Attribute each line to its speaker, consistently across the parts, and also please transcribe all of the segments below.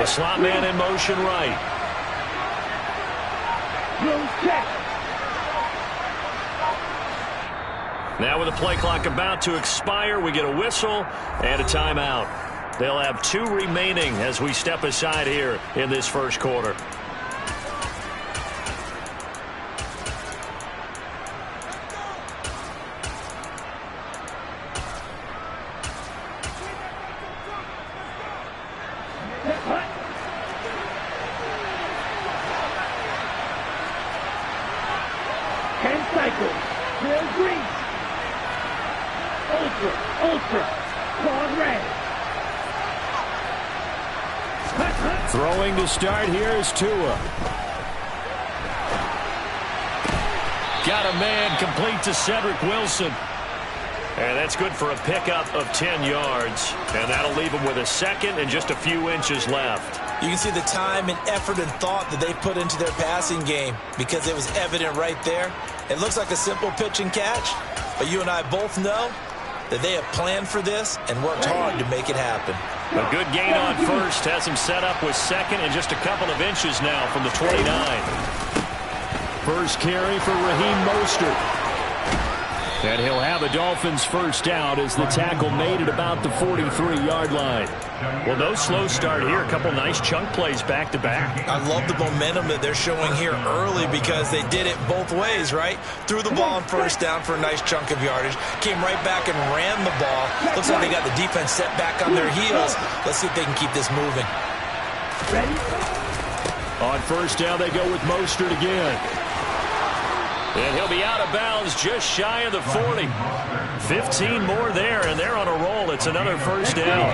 Speaker 1: slot man in motion right. Now with the play clock about to expire, we get a whistle and a timeout. They'll have 2 remaining as we step aside here in this first quarter.
Speaker 2: Throwing to start here is Tua.
Speaker 1: Got a man complete to Cedric Wilson. And that's good for a pickup of 10 yards. And that'll leave him with a second and just a few inches left.
Speaker 3: You can see the time and effort and thought that they put into their passing game because it was evident right there. It looks like a simple pitch and catch, but you and I both know that they have planned for this and worked hard to make it happen.
Speaker 1: A good gain on first has him set up with second and just a couple of inches now from the 29.
Speaker 2: First carry for Raheem Mostert. And he'll have a Dolphins first down as the tackle made at about the 43-yard line.
Speaker 1: Well, no slow start here. A couple nice chunk plays back-to-back.
Speaker 3: I love the momentum that they're showing here early because they did it both ways, right? Threw the ball on first down for a nice chunk of yardage. Came right back and ran the ball. Looks like they got the defense set back on their heels. Let's see if they can keep this moving.
Speaker 2: On first down, they go with Mostert again.
Speaker 1: And he'll be out of bounds just shy of the 40. 15 more there, and they're on a roll. It's another first down.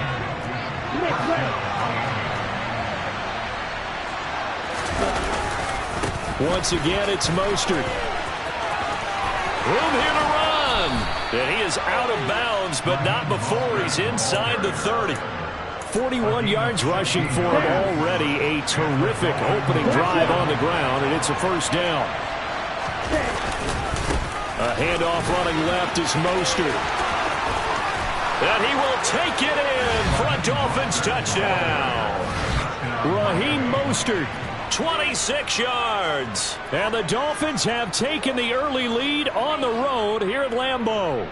Speaker 2: Once again, it's Mostert.
Speaker 1: Room here to run. And he is out of bounds, but not before he's inside the 30.
Speaker 2: 41 yards rushing for him already. A terrific opening drive on the ground, and it's a first down. A handoff running left is Mostert.
Speaker 1: And he will take it in for a Dolphins touchdown.
Speaker 2: Raheem Mostert.
Speaker 1: 26 yards.
Speaker 2: And the Dolphins have taken the early lead on the road here at Lambeau.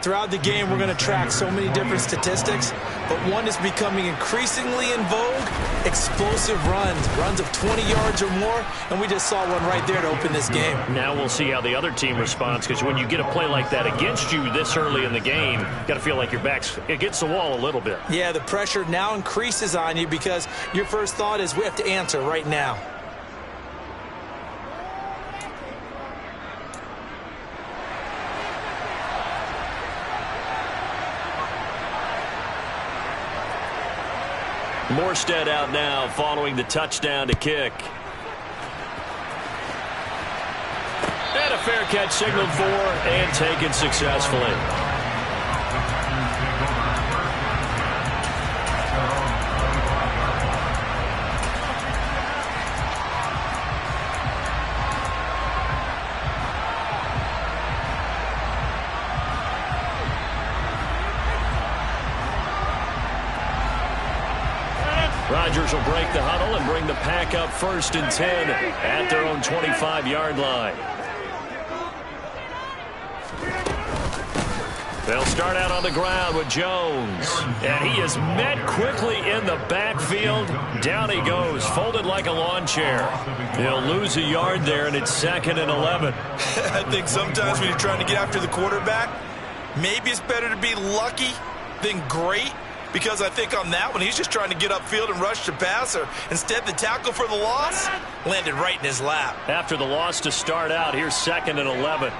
Speaker 3: Throughout the game, we're going to track so many different statistics, but one is becoming increasingly in vogue: explosive runs of 20 yards or more, and we just saw one right there to open this game.
Speaker 1: Now we'll see how the other team responds, because when you get a play like that against you this early in the game, you got to feel like your back's against the wall a little bit.
Speaker 3: Yeah, the pressure now increases on you because your first thought is we have to answer right now.
Speaker 1: Morstead out now following the touchdown to kick. And a fair catch signaled for and taken successfully. Rodgers will break the huddle and bring the pack up 1st and 10 at their own 25-yard line. They'll start out on the ground with Jones. And he is met quickly in the backfield. Down he goes, folded like a lawn chair. He'll lose a yard there, and it's 2nd and 11.
Speaker 3: I think sometimes when you're trying to get after the quarterback, maybe it's better to be lucky than great. Because I think on that one, he's just trying to get upfield and rush the passer. Instead, the tackle for the loss landed right in his lap.
Speaker 1: After the loss to start out, here's 2nd and 11.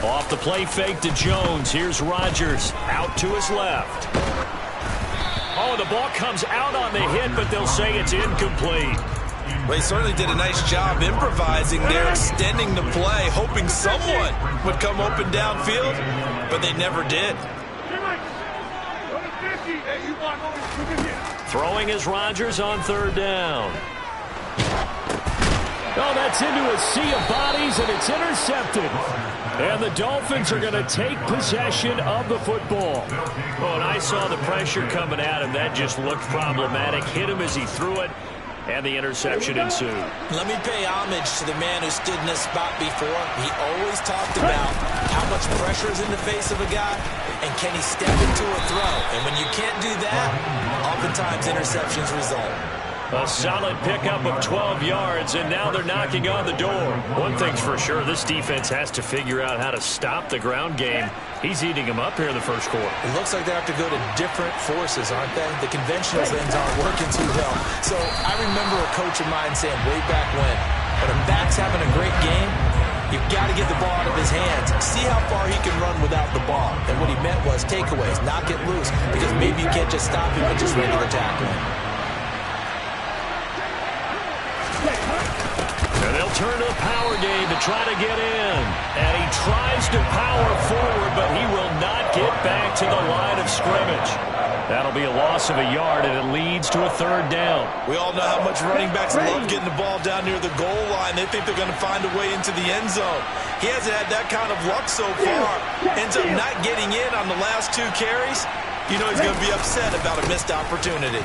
Speaker 1: Off the play fake to Jones. Here's Rodgers out to his left. Oh, the ball comes out on the hit, but they'll say it's incomplete.
Speaker 3: Well, he certainly did a nice job improvising there, extending the play, hoping someone would come open downfield, but they never did.
Speaker 1: Throwing is Rodgers on 3rd down.
Speaker 2: Oh, that's into a sea of bodies, and it's intercepted. And the Dolphins are going to take possession of the football.
Speaker 1: Oh, and I saw the pressure coming at him. That just looked problematic. Hit him as he threw it, and the interception ensued.
Speaker 3: Let me pay homage to the man who stood in this spot before. He always talked about how much pressure is in the face of a guy, and can he step into a throw. And when you can't do that, oftentimes interceptions result.
Speaker 1: A solid pickup of 12 yards, and now they're knocking on the door. One thing's for sure, this defense has to figure out how to stop the ground game. He's eating them up here in the first quarter.
Speaker 3: It looks like they have to go to different forces, aren't they? The conventional things aren't working too well. So I remember a coach of mine saying way back when a back's having a great game, you've got to get the ball out of his hands. See how far he can run without the ball. And what he meant was takeaways, knock it loose, because maybe you can't just stop him with just regular tackling.
Speaker 1: And they'll turn to the power game to try to get in. And he tries to power forward, but he will not get back to the line of scrimmage. That'll be a loss of a yard, and it leads to a third down.
Speaker 3: We all know how much running backs love getting the ball down near the goal line. They think they're going to find a way into the end zone. He hasn't had that kind of luck so far. Ends up not getting in on the last 2 carries. You know he's going to be upset about a missed opportunity.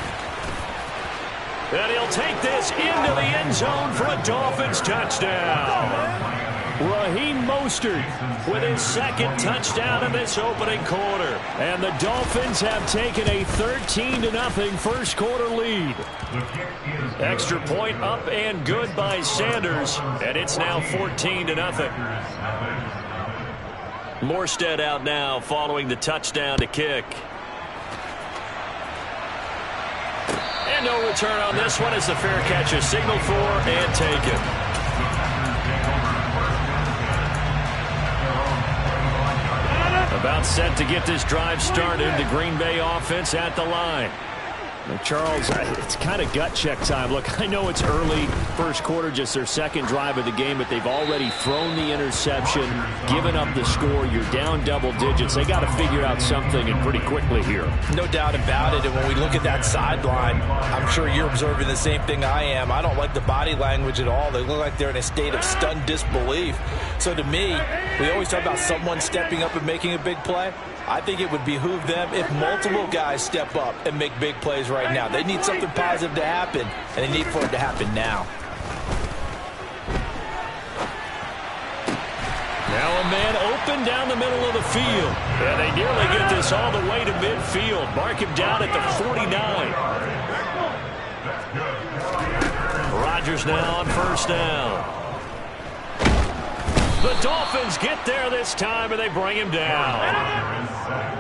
Speaker 1: And he'll take this into the end zone for a Dolphins touchdown.
Speaker 2: Raheem Mostert with his second touchdown in this opening quarter. And the Dolphins have taken a 13-0 first quarter lead.
Speaker 1: Extra point up and good by Sanders. And it's now 14-0. Morstead out now following the touchdown to kick. And no return on this one as the fair catch is signaled for and taken. About set to get this drive started. The Green Bay offense at the line.
Speaker 2: Now, Charles, it's kind of gut check time. Look, I know it's early, first quarter, just their second drive of the game, but they've already thrown the interception, given up the score. You're down double digits. They got to figure out something, and pretty quickly here.
Speaker 3: No doubt about it. And when we look at that sideline, I'm sure you're observing the same thing I am. I don't like the body language at all. They look like they're in a state of stunned disbelief. So to me, we always talk about someone stepping up and making a big play. I think it would behoove them if multiple guys step up and make big plays right now. They need something positive to happen, and they need for it to happen now.
Speaker 1: Now a man open down the middle of the field. And they nearly get this all the way to midfield. Mark him down at the 49. Rodgers now on first down. The Dolphins get there this time, and they bring him down.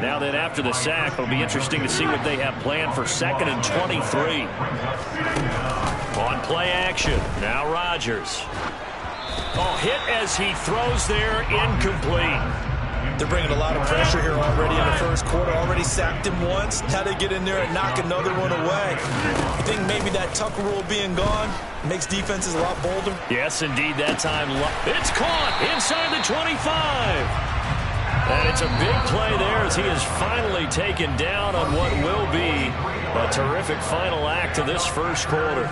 Speaker 1: Now then, after the sack, it'll be interesting to see what they have planned for 2nd and 23. On play action, now Rodgers. Oh, hit as he throws there, incomplete.
Speaker 3: They're bringing a lot of pressure here already in the first quarter. Already sacked him once. Now they get in there and knock another one away. You think maybe that Tucker rule being gone makes defenses a lot bolder?
Speaker 1: Yes, indeed, that time. It's caught inside the 25. And it's a big play there as he is finally taken down on what will be a terrific final act of this first quarter.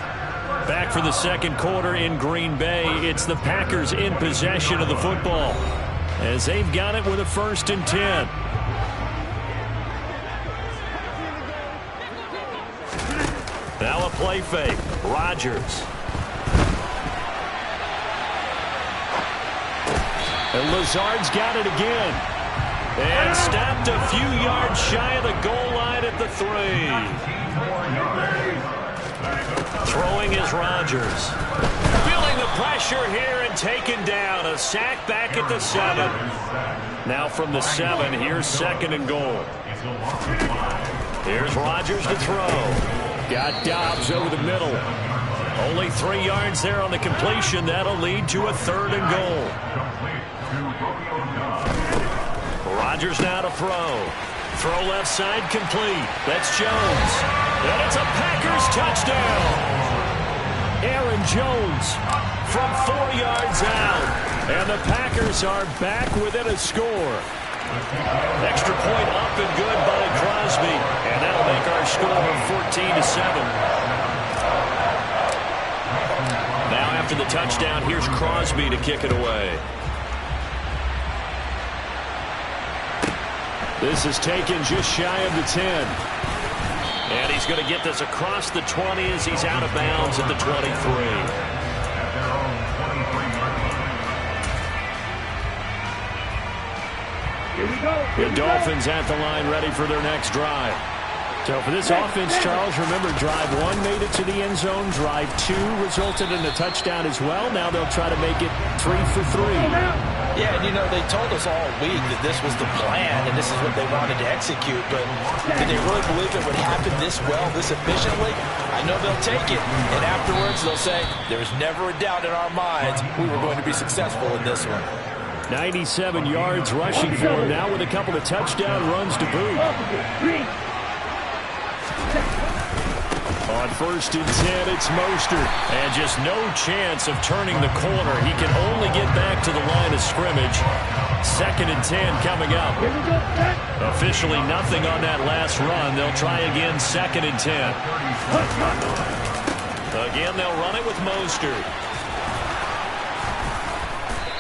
Speaker 1: Back for the second quarter in Green Bay. It's the Packers in possession of the football, as they've got it with a 1st and 10. Now a play fake. Rodgers.
Speaker 2: And Lazard's got it again.
Speaker 1: And stopped a few yards shy of the goal line at the 3. Throwing is Rodgers. Feeling the pressure here and taken down. A sack back at the 7. Now from the 7, here's 2nd and goal. Here's Rodgers to throw.
Speaker 2: Got Dobbs over the middle.
Speaker 1: Only 3 yards there on the completion. That'll lead to a 3rd and goal. Rodgers now to throw. Throw left side complete. That's Jones. And it's a Packers touchdown.
Speaker 2: Aaron Jones
Speaker 1: from 4 yards out. And the Packers are back within a score. Extra point up and good by Crosby. And that'll make our score 14-7. Now after the touchdown, here's Crosby to kick it away.
Speaker 2: This is taken just shy of the 10.
Speaker 1: And he's going to get this across the 20 as he's out of bounds at the 23.
Speaker 2: The Dolphins at the line ready for their next drive. So for this offense, Charles, remember, drive 1 made it to the end zone. Drive 2 resulted in a touchdown as well. Now they'll try to make it 3 for 3.
Speaker 3: Yeah, and you know, they told us all week that this was the plan and this is what they wanted to execute, but did they really believe it would happen this well, this efficiently? I know they'll take it, and afterwards they'll say, there's never a doubt in our minds we were going to be successful in this one.
Speaker 2: 97 yards rushing for him now with a couple of touchdown runs to boot. On 1st and 10, it's Mostert.
Speaker 1: And just no chance of turning the corner. He can only get back to the line of scrimmage. 2nd and 10 coming up. Officially nothing on that last run. They'll try again 2nd and 10. Again, they'll run it with Mostert.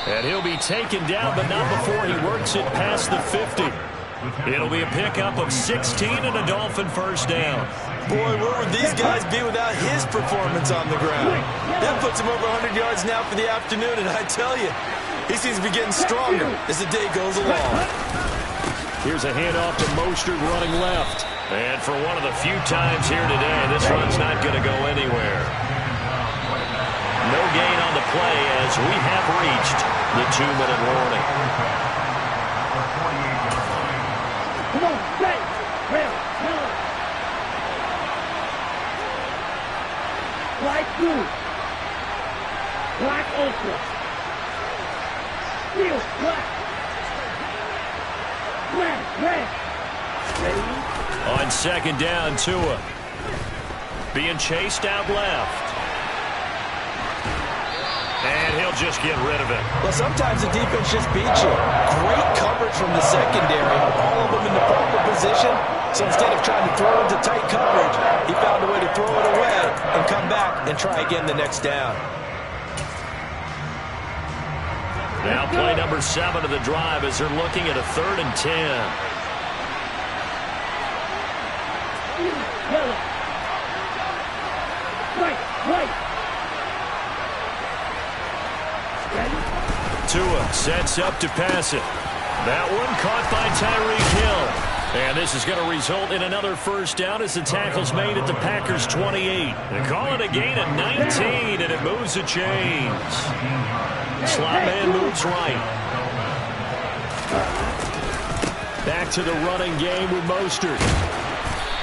Speaker 1: And he'll be taken down, but not before he works it past the 50. It'll be a pickup of 16 and a Dolphin first down.
Speaker 3: Boy, where would these guys be without his performance on the ground? That puts him over 100 yards now for the afternoon, and I tell you, he seems to be getting stronger as the day goes along.
Speaker 2: Here's a handoff to Mostert running left.
Speaker 1: And for one of the few times here today, this run's not going to go anywhere. No gain on the play as we have reached the 2-minute warning.
Speaker 4: Come on, stay. Black blue. Black ultra. Steel black. Red. Ready?
Speaker 1: On 2nd down, Tua. Being chased out left. And he'll just get rid of it.
Speaker 3: Well, sometimes the defense just beats you. Great coverage from the secondary. All of them in the proper position. So instead of trying to throw into tight coverage, he found a way to throw it away and come back and try again the next down.
Speaker 1: Now play number 7 of the drive as they're looking at a 3rd and 10.
Speaker 4: Right.
Speaker 1: Tua sets up to pass it. That one caught by Tyreek Hill. And this is going to result in another first down as the tackle's made at the Packers' 28. They call it a gain of 19, and it moves the chains. Slot man moves right.
Speaker 2: Back to the running game with Mostert.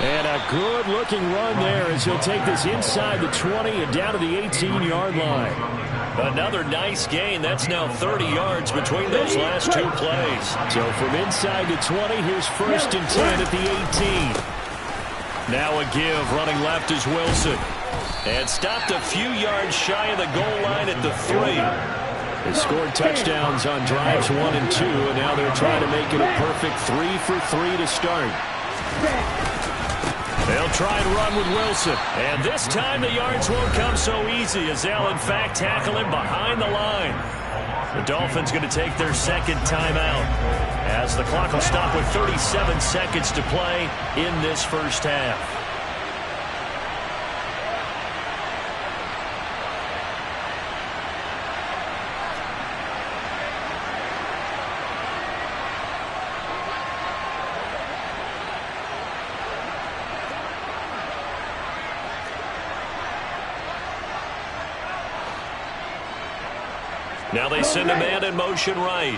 Speaker 2: And a good-looking run there as he'll take this inside the 20 and down to the 18-yard line.
Speaker 1: Another nice gain. That's now 30 yards between those last 2 plays.
Speaker 2: So from inside the 20, here's 1st and 10 at the 18.
Speaker 1: Now a give. Running left is Wilson. And stopped a few yards shy of the goal line at the 3.
Speaker 2: They scored touchdowns on drives 1 and 2, and now they're trying to make it a perfect 3 for 3 to start.
Speaker 1: They'll try and run with Wilson. And this time the yards won't come so easy as they'll, in fact, tackle him behind the line. The Dolphins going to take their 2nd timeout as the clock will stop with 37 seconds to play in this first half. Now they send a man in motion right.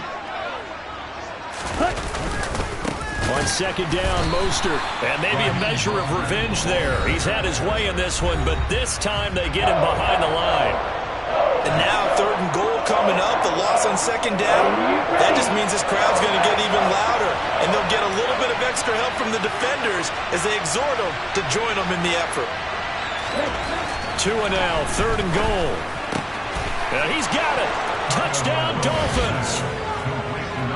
Speaker 2: On 2nd down, Mostert.
Speaker 1: And maybe a measure of revenge there. He's had his way in this one, but this time they get him behind the line.
Speaker 3: And now 3rd and goal coming up. The loss on 2nd down. That just means this crowd's going to get even louder. And they'll get a little bit of extra help from the defenders as they exhort them to join them in the effort.
Speaker 1: Tua now, 3rd and goal. And he's got it. Touchdown, Dolphins.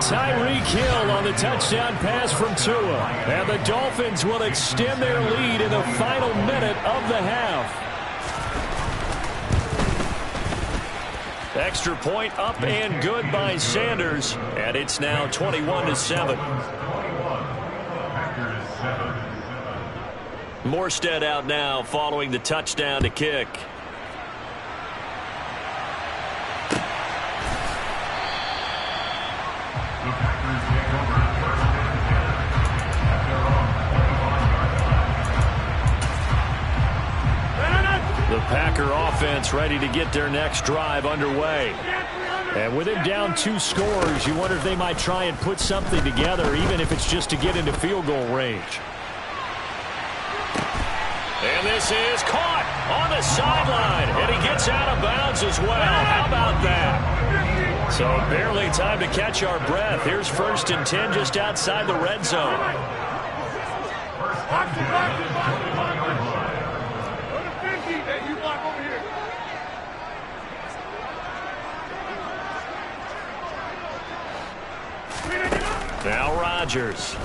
Speaker 2: Tyreek Hill on the touchdown pass from Tua. And the Dolphins will extend their lead in the final minute of the half.
Speaker 1: Extra point up and good by Sanders, and it's now 21-7. Morstead out now following the touchdown to kick. The Packer offense ready to get their next drive underway. And with him down 2 scores, you wonder if they might try and put something together, even if it's just to get into field goal range. And this is caught on the sideline, and he gets out of bounds as well. How about that? So barely time to catch our breath. Here's 1st and 10 just outside the red zone. Now Rodgers.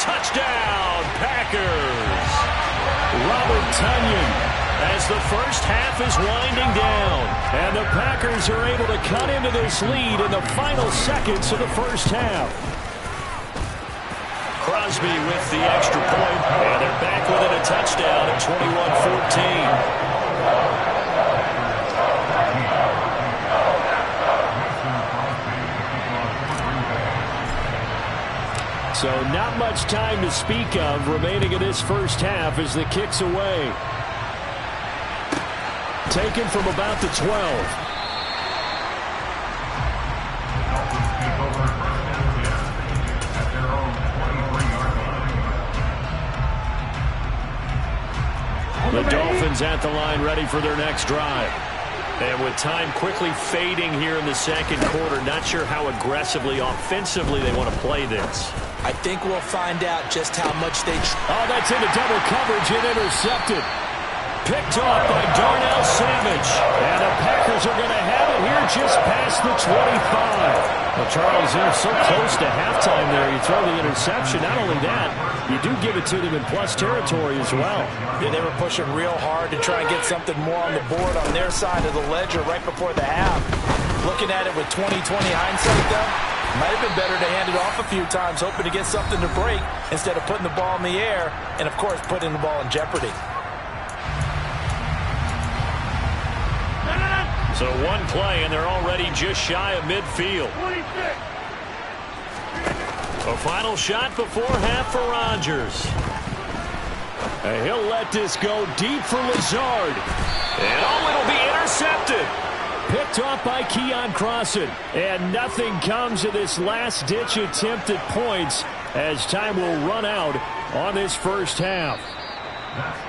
Speaker 1: Touchdown, Packers. Robert Tonyan as the first half is winding down. And the Packers are able to cut into this lead in the final seconds of the first half. Crosby with the extra point, and they're back within a touchdown at 21-14. So not much time to speak of remaining in this first half as the kick's away. Taken from about the 12. The Dolphins at the line ready for their next drive. And with time quickly fading here in the second quarter, not sure how aggressively, offensively they want to play this.
Speaker 3: I think we'll find out just how much they...
Speaker 1: Oh, that's into double coverage and intercepted. Picked off by Darnell Savage. And the Packers are going to have it here just past the 25. Well, Charles, they're so close to halftime there. You throw the interception. Not only that, you do give it to them in plus territory as well.
Speaker 3: Yeah, they were pushing real hard to try and get something more on the board on their side of the ledger right before the half. Looking at it with 20/20 hindsight, though, might have been better to hand it off a few times, hoping to get something to break instead of putting the ball in the air and, of course, putting the ball in jeopardy.
Speaker 1: So one play, and they're already just shy of midfield. A final shot before half for Rodgers. And he'll let this go deep for Lazard. And oh, it'll be intercepted. Picked off by Keon Crossan. And nothing comes of this last-ditch attempt at points as time will run out on this first half.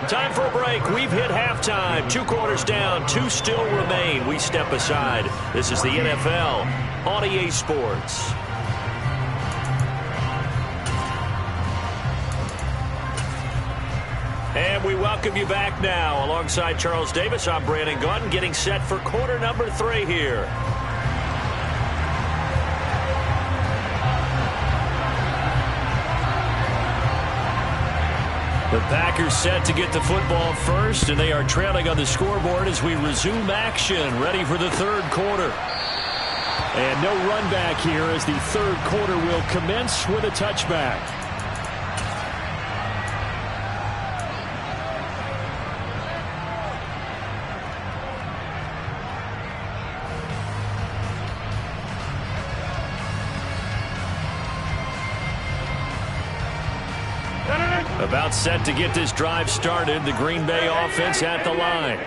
Speaker 1: Time for a break. We've hit halftime. 2 quarters down. 2 still remain. We step aside. This is the NFL on EA Sports. And we welcome you back now. Alongside Charles Davis, I'm Brandon Gaudin, getting set for quarter number 3 here. The Packers set to get the football first, and they are trailing on the scoreboard as we resume action, ready for the third quarter. And no run back here as the third quarter will commence with a touchback. About set to get this drive started. The Green Bay offense at the line.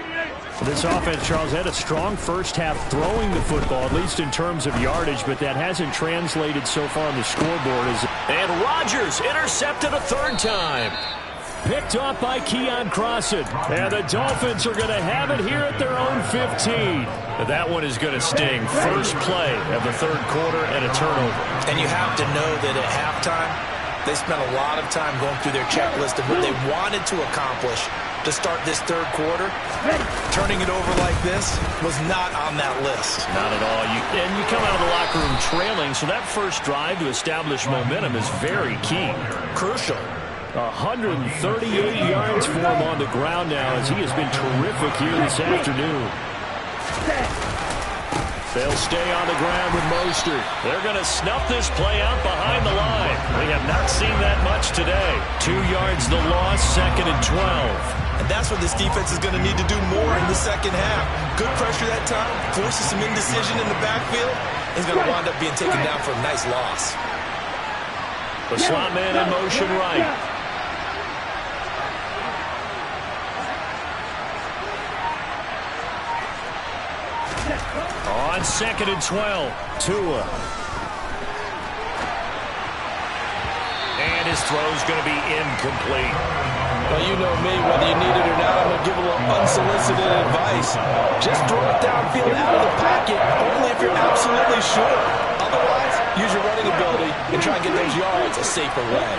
Speaker 2: This offense, Charles, had a strong first half throwing the football, at least in terms of yardage, but that hasn't translated so far on the scoreboard.
Speaker 1: And Rodgers intercepted a third time.
Speaker 2: Picked off by Keon Crossan. And the Dolphins are going to have it here at their own 15.
Speaker 1: That one is going to sting. First play of the third quarter and a turnover.
Speaker 3: And you have to know that at halftime, they spent a lot of time going through their checklist of what they wanted to accomplish to start this third quarter. Turning it over like this was not on that list.
Speaker 1: Not at all. And you come out of the locker room trailing, so that first drive to establish momentum is very key.
Speaker 3: Crucial.
Speaker 2: 138 yards for him on the ground now, as he has been terrific here this afternoon.
Speaker 1: They'll stay on the ground with Mostert. They're going to snuff this play out behind the line. We have not seen that much today. 2 yards the loss, 2nd and 12.
Speaker 3: And that's what this defense is going to need to do more in the second half. Good pressure that time, forces some indecision in the backfield. He's going to wind up being taken down for a nice loss.
Speaker 1: The slot man in motion right. On 2nd and 12, Tua. And his throw's going to be incomplete.
Speaker 3: Well, you know me, whether you need it or not, I'm going to give a little unsolicited advice. Just throw it downfield out of the pocket, only if you're absolutely sure. Otherwise, use your running ability and try and get those yards a safer way.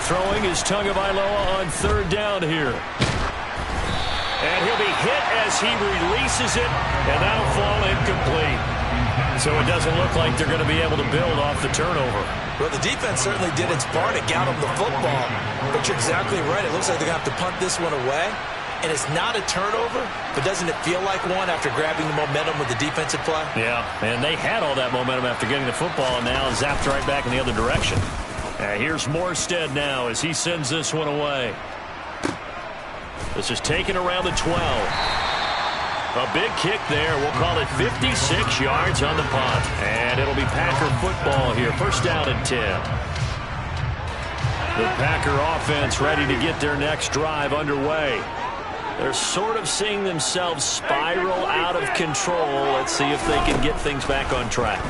Speaker 1: Throwing is Tagovailoa on 3rd down here. And he'll be hit as he releases it, and that'll fall incomplete. So it doesn't look like they're going to be able to build off the turnover.
Speaker 3: Well, the defense certainly did its part to get them the football. But you're exactly right. It looks like they're going to have to punt this one away. And it's not a turnover, but doesn't it feel like one after grabbing the momentum with the defensive play?
Speaker 1: Yeah, and they had all that momentum after getting the football, and now zapped right back in the other direction. Here's Morstead now as he sends this one away. This is taken around the 12. A big kick there. We'll call it 56 yards on the punt. And it'll be Packer football here. 1st down and 10. The Packer offense ready to get their next drive underway. They're sort of seeing themselves spiral out of control. Let's see if they can get things back on track.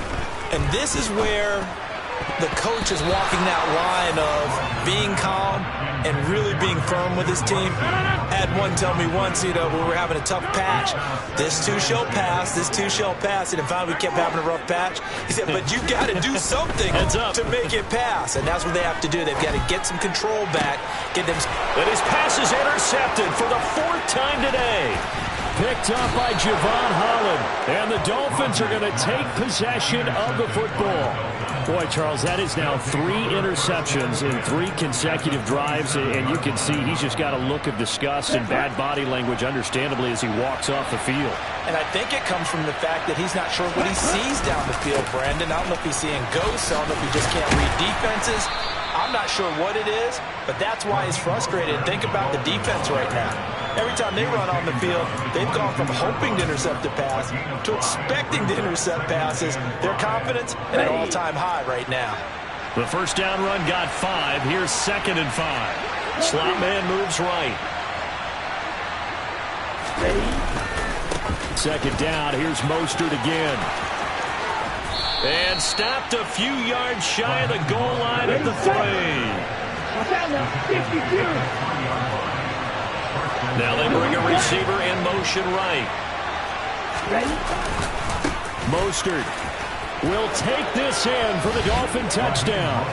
Speaker 3: And this is where the coach is walking that line of being calm and really being firm with his team. I had one tell me once, when we were having a tough patch, this too shall pass, this too shall pass, and finally we kept having a rough patch. He said, but you got to do something to make it pass, and that's what they have to do. They've got to get some control back, get them.
Speaker 1: And his pass is intercepted for the 4th time today.
Speaker 2: Picked up by Javon Holland, and the Dolphins are going to take possession of the football. Boy, Charles, that is now 3 interceptions in 3 consecutive drives, and you can see he's just got a look of disgust and bad body language, understandably, as he walks off the field.
Speaker 3: And I think it comes from the fact that he's not sure what he sees down the field, Brandon. I don't know if he's seeing ghosts. I don't know if he just can't read defenses. I'm not sure what it is, but that's why he's frustrated. Think about the defense right now. Every time they run on the field, they've gone from hoping to intercept a pass to expecting to intercept passes. Their confidence at an all-time high right now.
Speaker 1: The 1st down run got 5. Here's 2nd and 5. Slot man moves right.
Speaker 2: 2nd down. Here's Mostert again.
Speaker 1: And stopped a few yards shy of the goal line at the 3. Now they bring a receiver in motion right.
Speaker 2: Mostert will take this in for the Dolphin touchdown.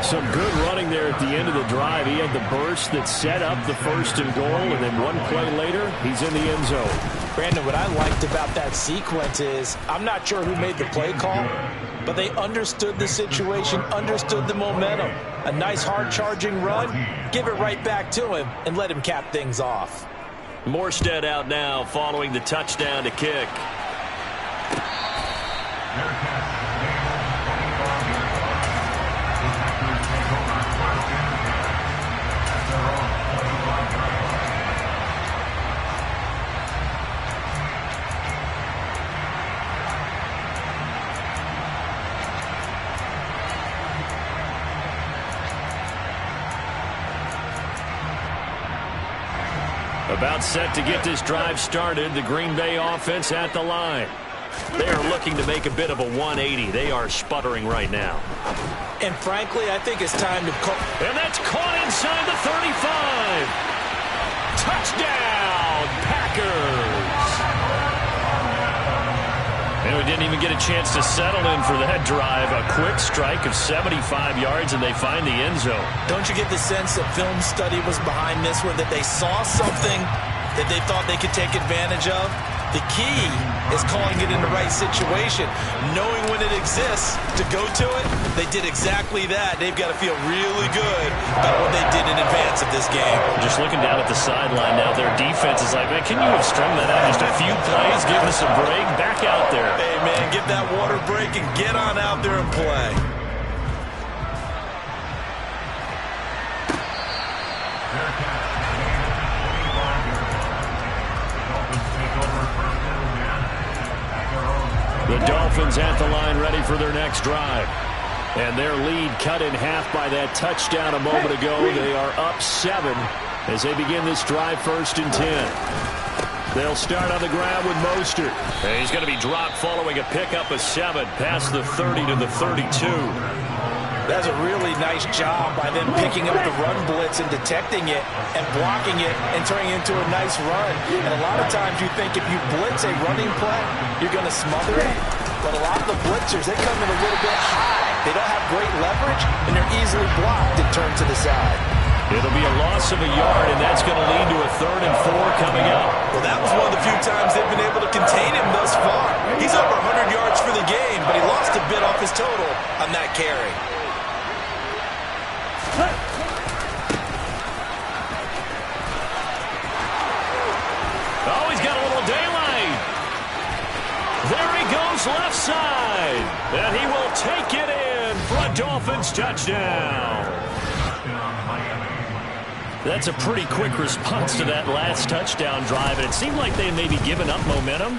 Speaker 2: Some good running there at the end of the drive. He had the burst that set up the 1st and goal, and then one play later, he's in the end zone.
Speaker 3: Brandon, what I liked about that sequence is I'm not sure who made the play call, but they understood the situation, understood the momentum. A nice hard-charging run, give it right back to him, and let him cap things off.
Speaker 1: Morstead out now following the touchdown to kick. About set to get this drive started. The Green Bay offense at the line. They are looking to make a bit of a 180. They are sputtering right now.
Speaker 3: And frankly, I think it's time to call.
Speaker 1: And that's caught inside the 35. Touchdown, Packers. And we didn't even get a chance to settle in for that drive. A quick strike of 75 yards, and they find the end zone.
Speaker 3: Don't you get the sense that film study was behind this one, that they saw something that they thought they could take advantage of? The key is calling it in the right situation, knowing when it exists to go to it. They did exactly that. They've got to feel really good about what they did in advance of this game.
Speaker 1: Just looking down at the sideline now, their defense is like, man, can you have strung that out just a few plays, give us a break, back out there.
Speaker 3: Hey, man, give that water break and get on out there and play.
Speaker 2: The Dolphins at the line ready for their next drive. And their lead cut in half by that touchdown a moment ago. They are up 7 as they begin this drive, 1st and 10. They'll start on the ground with Mostert.
Speaker 1: And he's going to be dropped following a pickup of 7 past the 30 to the 32.
Speaker 3: That's a really nice job by them picking up the run blitz and detecting it and blocking it and turning it into a nice run. And a lot of times you think if you blitz a running play, you're going to smother it. But a lot of the blitzers, they come in a little bit high. They don't have great leverage, and they're easily blocked and turned to the side.
Speaker 1: It'll be a loss of a yard, and that's going to lead to a 3rd and 4 coming up.
Speaker 3: Well, that was one of the few times they've been able to contain him thus far. He's over 100 yards for the game, but he lost a bit off his total on that carry.
Speaker 1: Oh, he's got a little daylight. There he goes left side. And he will take it in for a Dolphins touchdown. That's a pretty quick response to that last touchdown drive. And it seemed like they may be giving up momentum.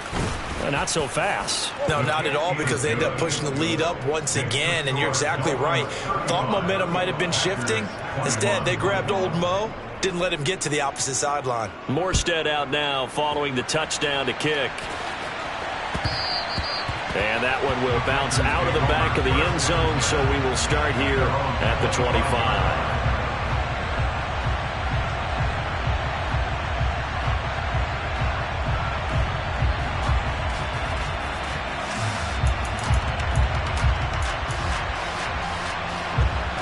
Speaker 1: Not so fast.
Speaker 3: No, not at all, because they end up pushing the lead up once again, and you're exactly right. Thought momentum might have been shifting. Instead, they grabbed old Mo, didn't let him get to the opposite sideline.
Speaker 1: Morstead out now following the touchdown to kick. And that one will bounce out of the back of the end zone, so we will start here at the 25.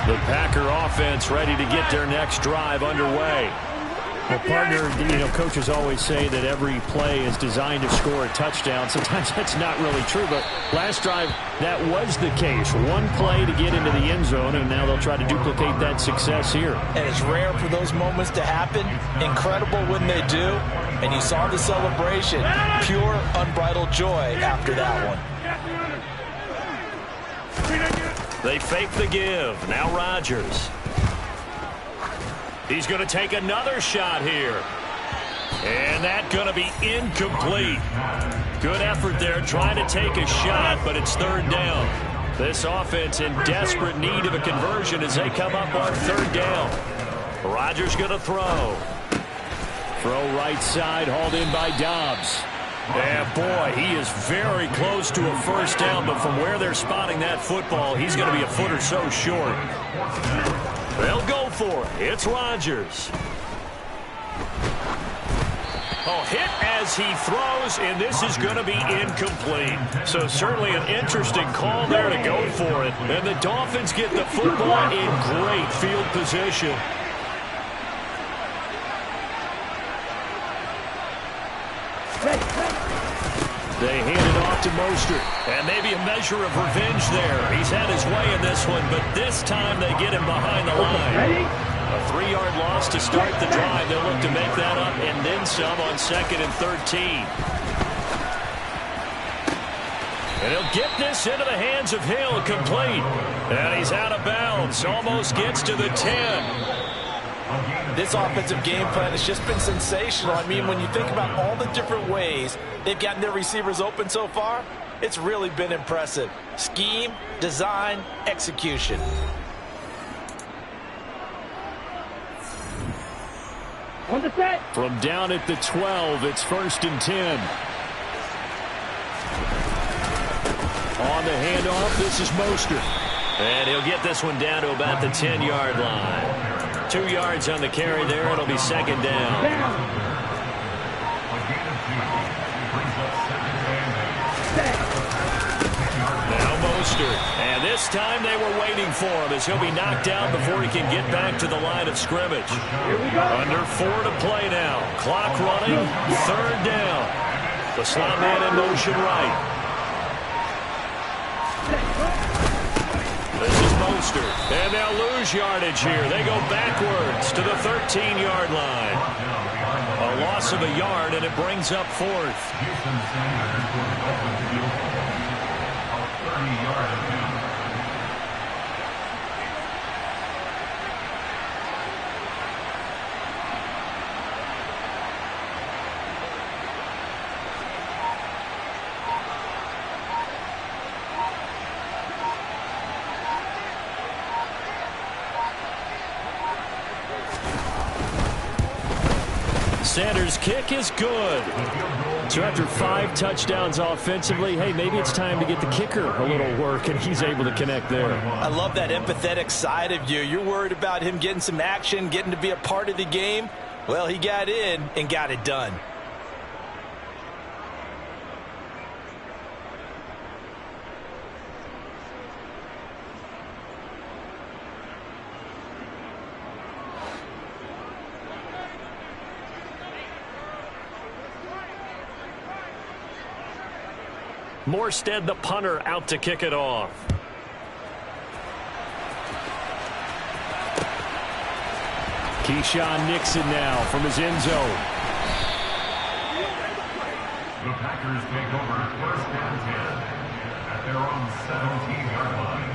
Speaker 1: The Packer offense ready to get their next drive underway.
Speaker 2: Well, partner, coaches always say that every play is designed to score a touchdown. Sometimes that's not really true, but last drive, that was the case. One play to get into the end zone, and now they'll try to duplicate that success here.
Speaker 3: And it's rare for those moments to happen. Incredible when they do. And you saw the celebration. Pure, unbridled joy after that one.
Speaker 1: They fake the give. Now Rodgers. He's going to take another shot here. And that's going to be incomplete. Good effort there trying to take a shot, but it's 3rd down. This offense in desperate need of a conversion as they come up on 3rd down. Rodgers going to throw.
Speaker 2: Throw right side, hauled in by Dobbs.
Speaker 1: And boy, he is very close to a 1st down, but from where they're spotting that football, he's going to be a foot or so short. They'll go for it. It's Rodgers. Oh, hit as he throws, and this is going to be incomplete. So certainly an interesting call there to go for it. And the Dolphins get the football in great field position.
Speaker 2: They hand it off to Mostert.
Speaker 1: And maybe a measure of revenge there. He's had his way in this one, but this time they get him behind the line. A 3-yard loss to start the drive. They'll look to make that up and then some on 2nd and 13. And he'll get this into the hands of Hill, complete. And he's out of bounds. Almost gets to the 10.
Speaker 3: This offensive game plan has just been sensational. I mean, when you think about all the different ways they've gotten their receivers open so far, it's really been impressive. Scheme, design, execution.
Speaker 4: On the set.
Speaker 2: From down at the 12, it's 1st and 10. On the handoff, this is Mostert.
Speaker 1: And he'll get this one down to about the 10-yard line. 2 yards on the carry there. It'll be 2nd down. Now Mostert. And this time they were waiting for him as he'll be knocked down before he can get back to the line of scrimmage. Under 4 to play now. Clock running. 3rd down. The slot man in motion right. This is Mostert. And they'll lose yardage here. They go backwards to the 13-yard line. A loss of a yard, and it brings up fourth. Sanders' kick is good. So after 5 touchdowns offensively, hey, maybe it's time to get the kicker a little work, and he's able to connect there.
Speaker 3: I love that empathetic side of you. You're worried about him getting some action, getting to be a part of the game. Well, he got in and got it done.
Speaker 1: Morstead, the punter, out to kick it off.
Speaker 2: Keyshawn Nixon now from his end zone.
Speaker 5: The Packers take over first and 10 at their own 17-yard line.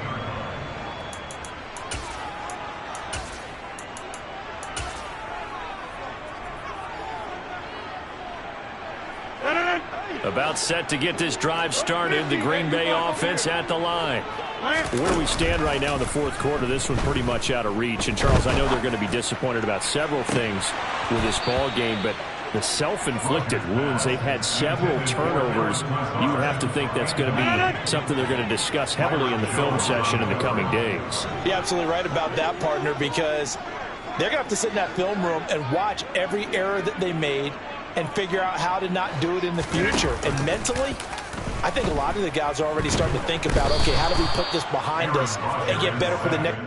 Speaker 1: About set to get this drive started. The Green Bay offense at the line.
Speaker 2: Where we stand right now in the fourth quarter, this one pretty much out of reach. And, Charles, I know they're going to be disappointed about several things with this ball game, but the self-inflicted wounds, they've had several turnovers. You would have to think that's going to be something they're going to discuss heavily in the film session in the coming days.
Speaker 3: You're absolutely right about that, partner, because they're going to have to sit in that film room and watch every error that they made and figure out how to not do it in the future. And mentally, I think a lot of the guys are already starting to think about, okay, how do we put this behind us and get better for the next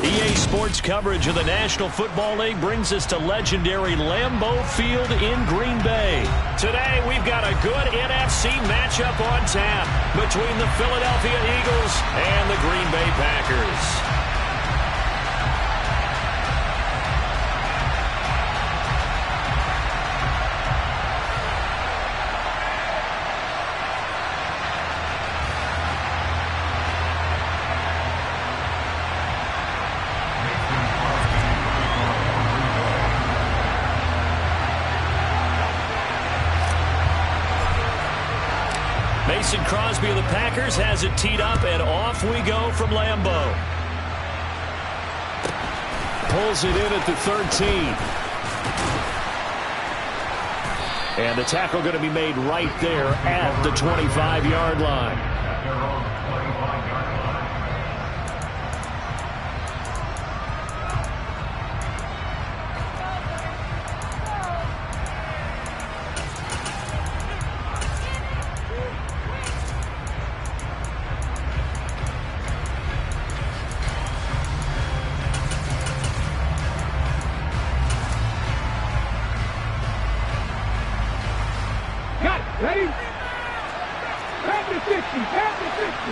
Speaker 1: EA Sports coverage of the National Football League brings us to legendary Lambeau Field in Green Bay. Today, we've got a good NFC matchup on tap between the Philadelphia Eagles and the Green Bay Packers. Mason Crosby of the Packers has it teed up, and off we go from Lambeau.
Speaker 2: Pulls it in at the 13. And the tackle going to be made right there at the 25-yard line.
Speaker 5: At their own 25-yard line.
Speaker 4: Ready? Back to 50. Back to 50.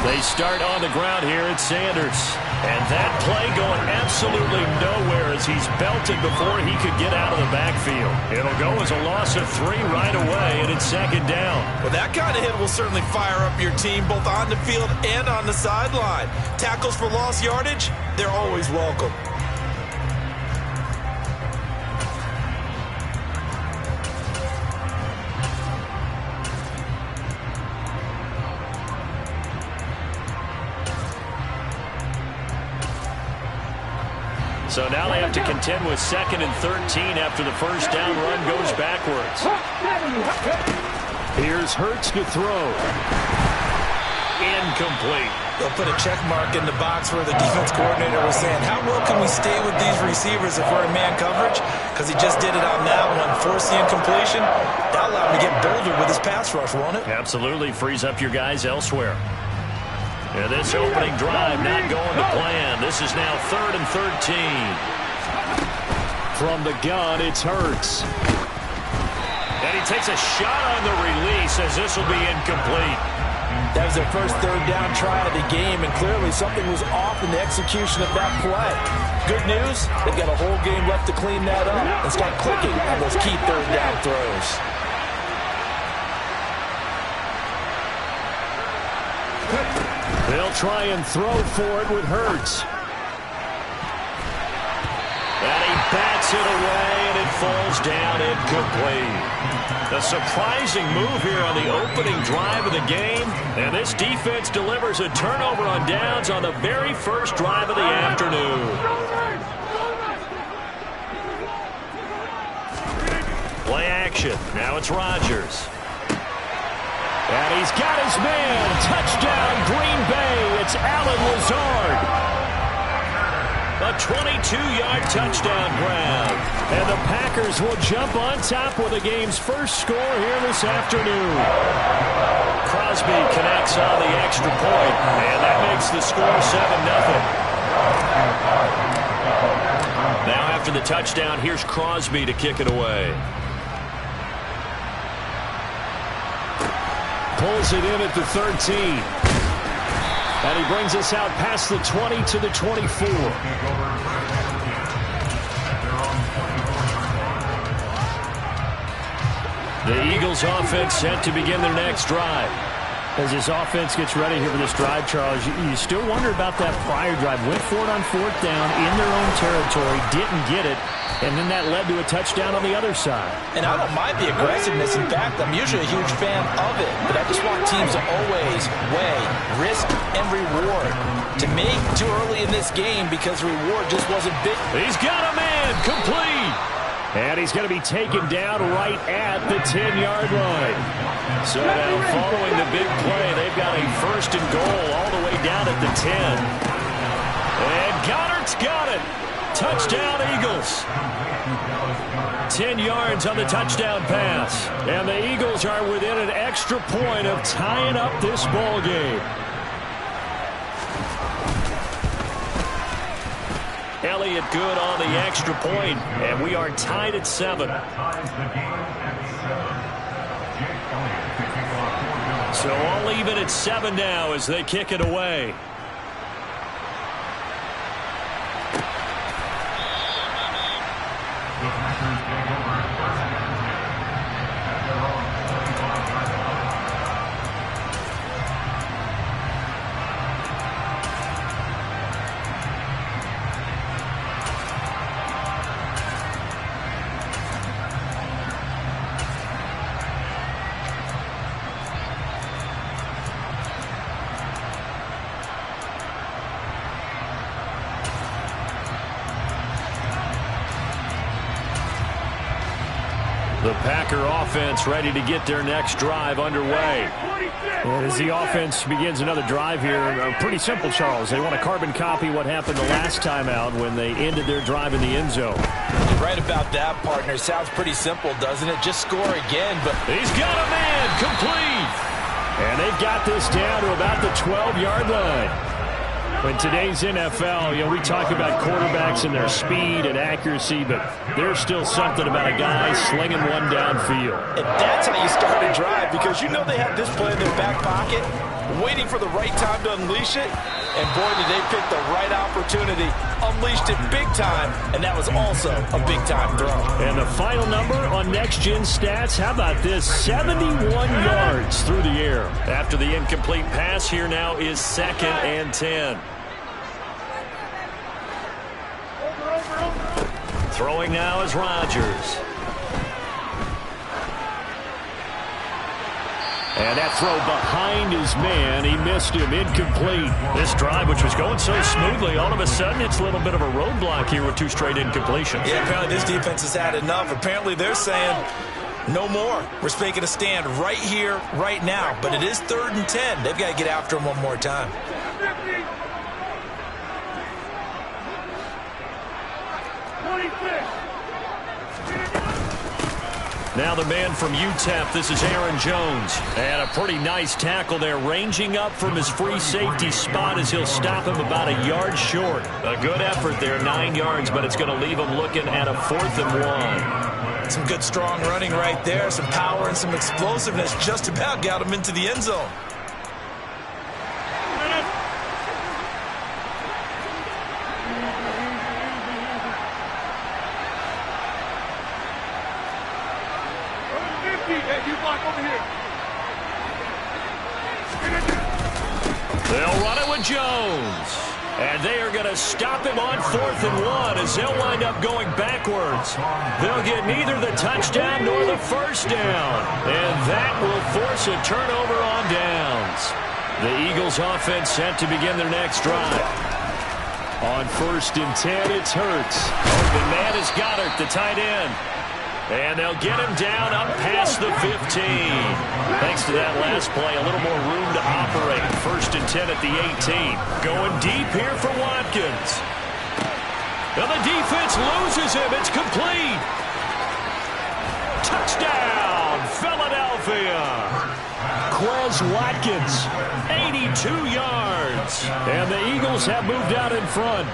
Speaker 1: They start on the ground here at Sanders. And that play going absolutely nowhere as he's belted before he could get out of the backfield. It'll go as a loss of 3 right away, and it's second down.
Speaker 3: Well, that kind of hit will certainly fire up your team both on the field and on the sideline. Tackles for lost yardage, they're always welcome.
Speaker 1: So now they have to contend with 2nd and 13 after the first down run goes backwards.
Speaker 2: Here's Hurts to throw.
Speaker 1: Incomplete.
Speaker 3: They'll put a check mark in the box where the defense coordinator was saying, how well can we stay with these receivers if we're in man coverage? Because he just did it on that one, force the incompletion. That'll allow him to get bolder with his pass rush, won't it?
Speaker 1: Absolutely frees up your guys elsewhere. And this opening drive not going to plan. This is now 3rd and 13.
Speaker 2: From the gun, it's Hurts.
Speaker 1: And he takes a shot on the release as this will be incomplete.
Speaker 6: That was their first 3rd down try of the game, and clearly something was off in the execution of that play. Good news, they've got a whole game left to clean that up and start clicking on those key 3rd down throws.
Speaker 2: They'll try and throw for it with Hurts.
Speaker 1: And he bats it away, and it falls down incomplete. A surprising move here on the opening drive of the game. And this defense delivers a turnover on downs on the very first drive of the afternoon. Play action. Now it's Rodgers.
Speaker 2: And he's got his man. Touchdown, Green Bay. It's Allen Lazard.
Speaker 1: A 22-yard touchdown grab.
Speaker 2: And the Packers will jump on top with the game's first score here this afternoon.
Speaker 1: Crosby connects on the extra point, and that makes the score 7-0. Now after the touchdown, here's Crosby to kick it away.
Speaker 2: Pulls it in at the 13. And he brings us out past the 20 to the 24.
Speaker 1: The Eagles offense set to begin their next drive.
Speaker 2: As this offense gets ready here for this drive, Charles, you still wonder about that prior drive. Went for it on 4th down in their own territory, didn't get it, and then that led to a touchdown on the other side.
Speaker 6: And I don't mind the aggressiveness. In fact, I'm usually a huge fan of it, but I just want teams to always weigh risk and reward. To me, too early in this game because the reward just wasn't big.
Speaker 1: He's got a man, complete.
Speaker 2: And he's going to be taken down right at the 10-yard line.
Speaker 1: So now following the big play, they've got a 1st and goal all the way down at the 10. And Goddard's got it. Touchdown, Eagles. 10 yards on the touchdown pass. And the Eagles are within an extra point of tying up this ball game. Elliott good on the extra point, and we are tied at 7. So all even at 7 now as they kick it away. The Packer offense ready to get their next drive underway.
Speaker 2: And as the offense begins another drive here, pretty simple, Charles. They want to carbon copy what happened the last time out when they ended their drive in the end zone.
Speaker 6: You're right about that, partner. Sounds pretty simple, doesn't it? Just score again. But
Speaker 1: he's got a man complete.
Speaker 2: And they've got this down to about the 12-yard line. In today's NFL, we talk about quarterbacks and their speed and accuracy, but there's still something about a guy slinging one downfield.
Speaker 6: And that's how you start a drive, because they have this play in their back pocket, waiting for the right time to unleash it. And boy, did they pick the right opportunity. Unleashed it big time, and that was also a big-time throw.
Speaker 2: And the final number on Next Gen Stats, how about this? 71 yards through the air.
Speaker 1: After the incomplete pass, here now is 2nd and 10. Throwing now is Rodgers.
Speaker 2: And that throw behind his man, he missed him, incomplete.
Speaker 1: This drive, which was going so smoothly, all of a sudden it's a little bit of a roadblock here with 2 straight incompletions.
Speaker 3: Yeah, apparently this defense has had enough. Apparently they're saying no more. We're making a stand right here, right now. But it is 3rd and 10. They've got to get after him one more time.
Speaker 1: Now the man from UTEP, this is Aaron Jones. And a pretty nice tackle there, ranging up from his free safety spot as he'll stop him about a yard short. A good effort there, 9 yards, but it's going to leave him looking at a 4th and 1.
Speaker 3: Some good strong running right there, some power and some explosiveness, just about got him into the end zone.
Speaker 1: They'll run it with Jones. And they are going to stop him on 4th and 1 as they'll wind up going backwards. They'll get neither the touchdown nor the first down. And that will force a turnover on downs. The Eagles offense set to begin their next drive.
Speaker 2: On 1st and 10, it's Hurts.
Speaker 1: Open man is Goddard, the tight end. And they'll get him down up past the 15. Thanks to that last play, a little more room to operate. 1st and 10 at the 18. Going deep here for Watkins. And the defense loses him. It's complete. Touchdown, Philadelphia.
Speaker 2: Quez Watkins,
Speaker 1: 82 yards.
Speaker 2: And the Eagles have moved out in front.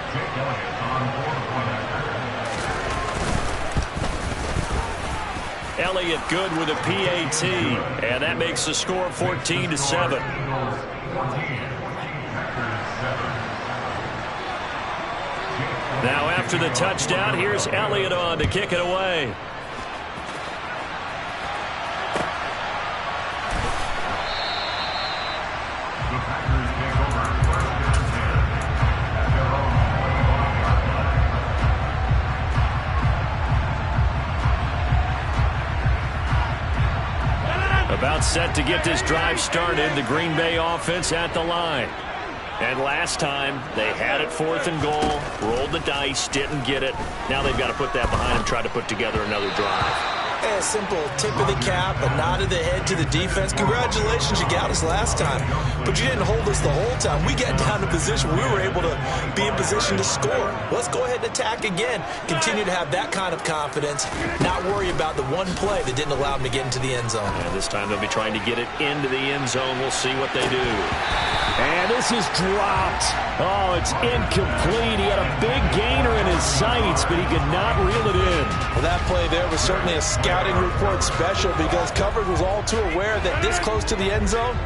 Speaker 1: Elliott good with a PAT, and that makes the score 14-7. Now after the touchdown, here's Elliott on to kick it away. About set to get this drive started, the Green Bay offense at the line. And last time, they had it 4th and goal, rolled the dice, didn't get it. Now they've got to put that behind them, try to put together another drive.
Speaker 6: A simple tip of the cap, a nod of the head to the defense. Congratulations, you got us last time, but you didn't hold us the whole time. We got down to position. We were able to be in position to score. Let's go ahead and attack again. Continue to have that kind of confidence, not worry about the one play that didn't allow them to get into the end zone.
Speaker 2: And this time they'll be trying to get it into the end zone. We'll see what they do. And this is dropped. Oh, it's incomplete. He had a big gainer in his sights, but he could not reel it in.
Speaker 6: Well, that play there was certainly a scouting report special because coverage was all too aware that this close to the end zone,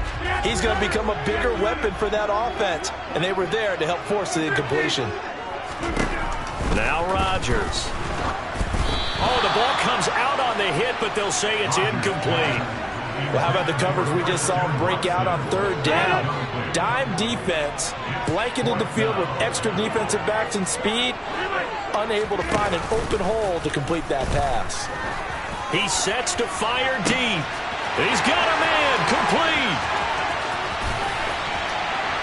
Speaker 6: he's going to become a bigger weapon for that offense. And they were there to help force the incompletion.
Speaker 1: Now Rodgers. Oh, the ball comes out on the hit, but they'll say it's incomplete.
Speaker 6: Well, how about the coverage we just saw him break out on third down? Dime defense, blanketed the field with extra defensive backs and speed, unable to find an open hole to complete that pass.
Speaker 1: He sets to fire deep. He's got a man, complete.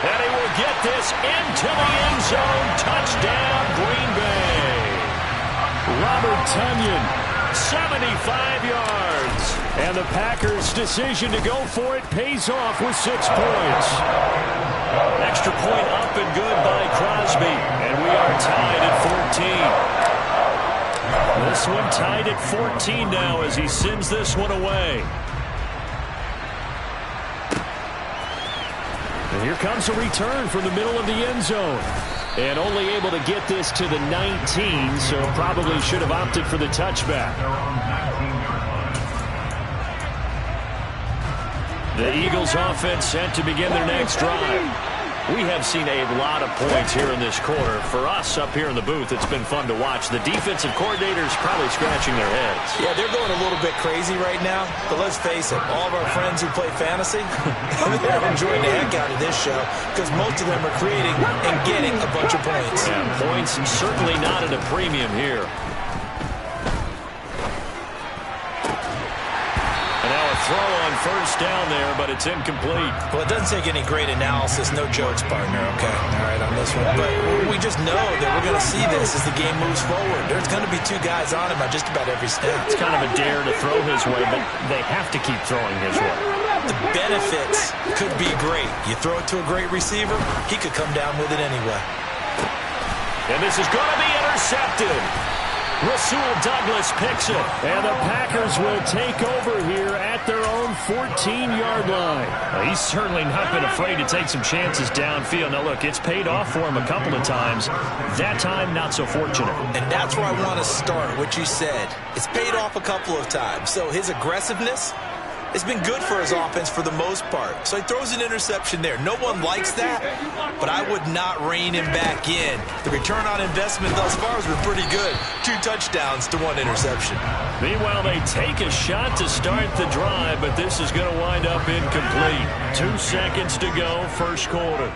Speaker 1: And he will get this into the end zone. Touchdown, Green Bay.
Speaker 2: Robert Tonyan.
Speaker 1: 75 yards.
Speaker 2: And the Packers' decision to go for it pays off with 6 points.
Speaker 1: Extra point up and good by Crosby. And we are tied at 14. This one tied at 14 now as he sends this one away.
Speaker 2: And here comes a return from the middle of the end zone. And only able to get this to the 19, so probably should have opted for the touchback.
Speaker 1: The Eagles offense set to begin their next drive. We have seen a lot of points here in this quarter. For us up here in the booth, it's been fun to watch. The defensive coordinators probably scratching their heads.
Speaker 6: Yeah, they're going a little bit crazy right now. But let's face it, all of our friends who play fantasy, they're enjoying the heck out of this show because most of them are creating and getting a bunch of points.
Speaker 1: Yeah, points certainly not at a premium here. Throw on first down there, but it's incomplete.
Speaker 6: Well, it doesn't take any great analysis. No jokes, partner, okay? All right, on this one. But we just know that we're going to see this as the game moves forward. There's going to be 2 guys on him on just about every snap.
Speaker 1: It's kind of a dare to throw his way, but they have to keep throwing his way.
Speaker 6: The benefits could be great. You throw it to a great receiver, he could come down with it anyway.
Speaker 1: And this is going to be intercepted. Rasul Douglas picks it.
Speaker 2: And the Packers will take over here at their own 14-yard line.
Speaker 1: Well, he's certainly not been afraid to take some chances downfield. Now, look, it's paid off for him a couple of times. That time, not so fortunate.
Speaker 6: And that's where I want to start, what you said. It's paid off a couple of times. So his aggressiveness, it's been good for his offense for the most part. So he throws an interception there. No one likes that, but I would not rein him back in. The return on investment thus far has been pretty good. 2 touchdowns to 1 interception.
Speaker 1: Meanwhile, they take a shot to start the drive, but this is going to wind up incomplete. 2 seconds to go, first quarter.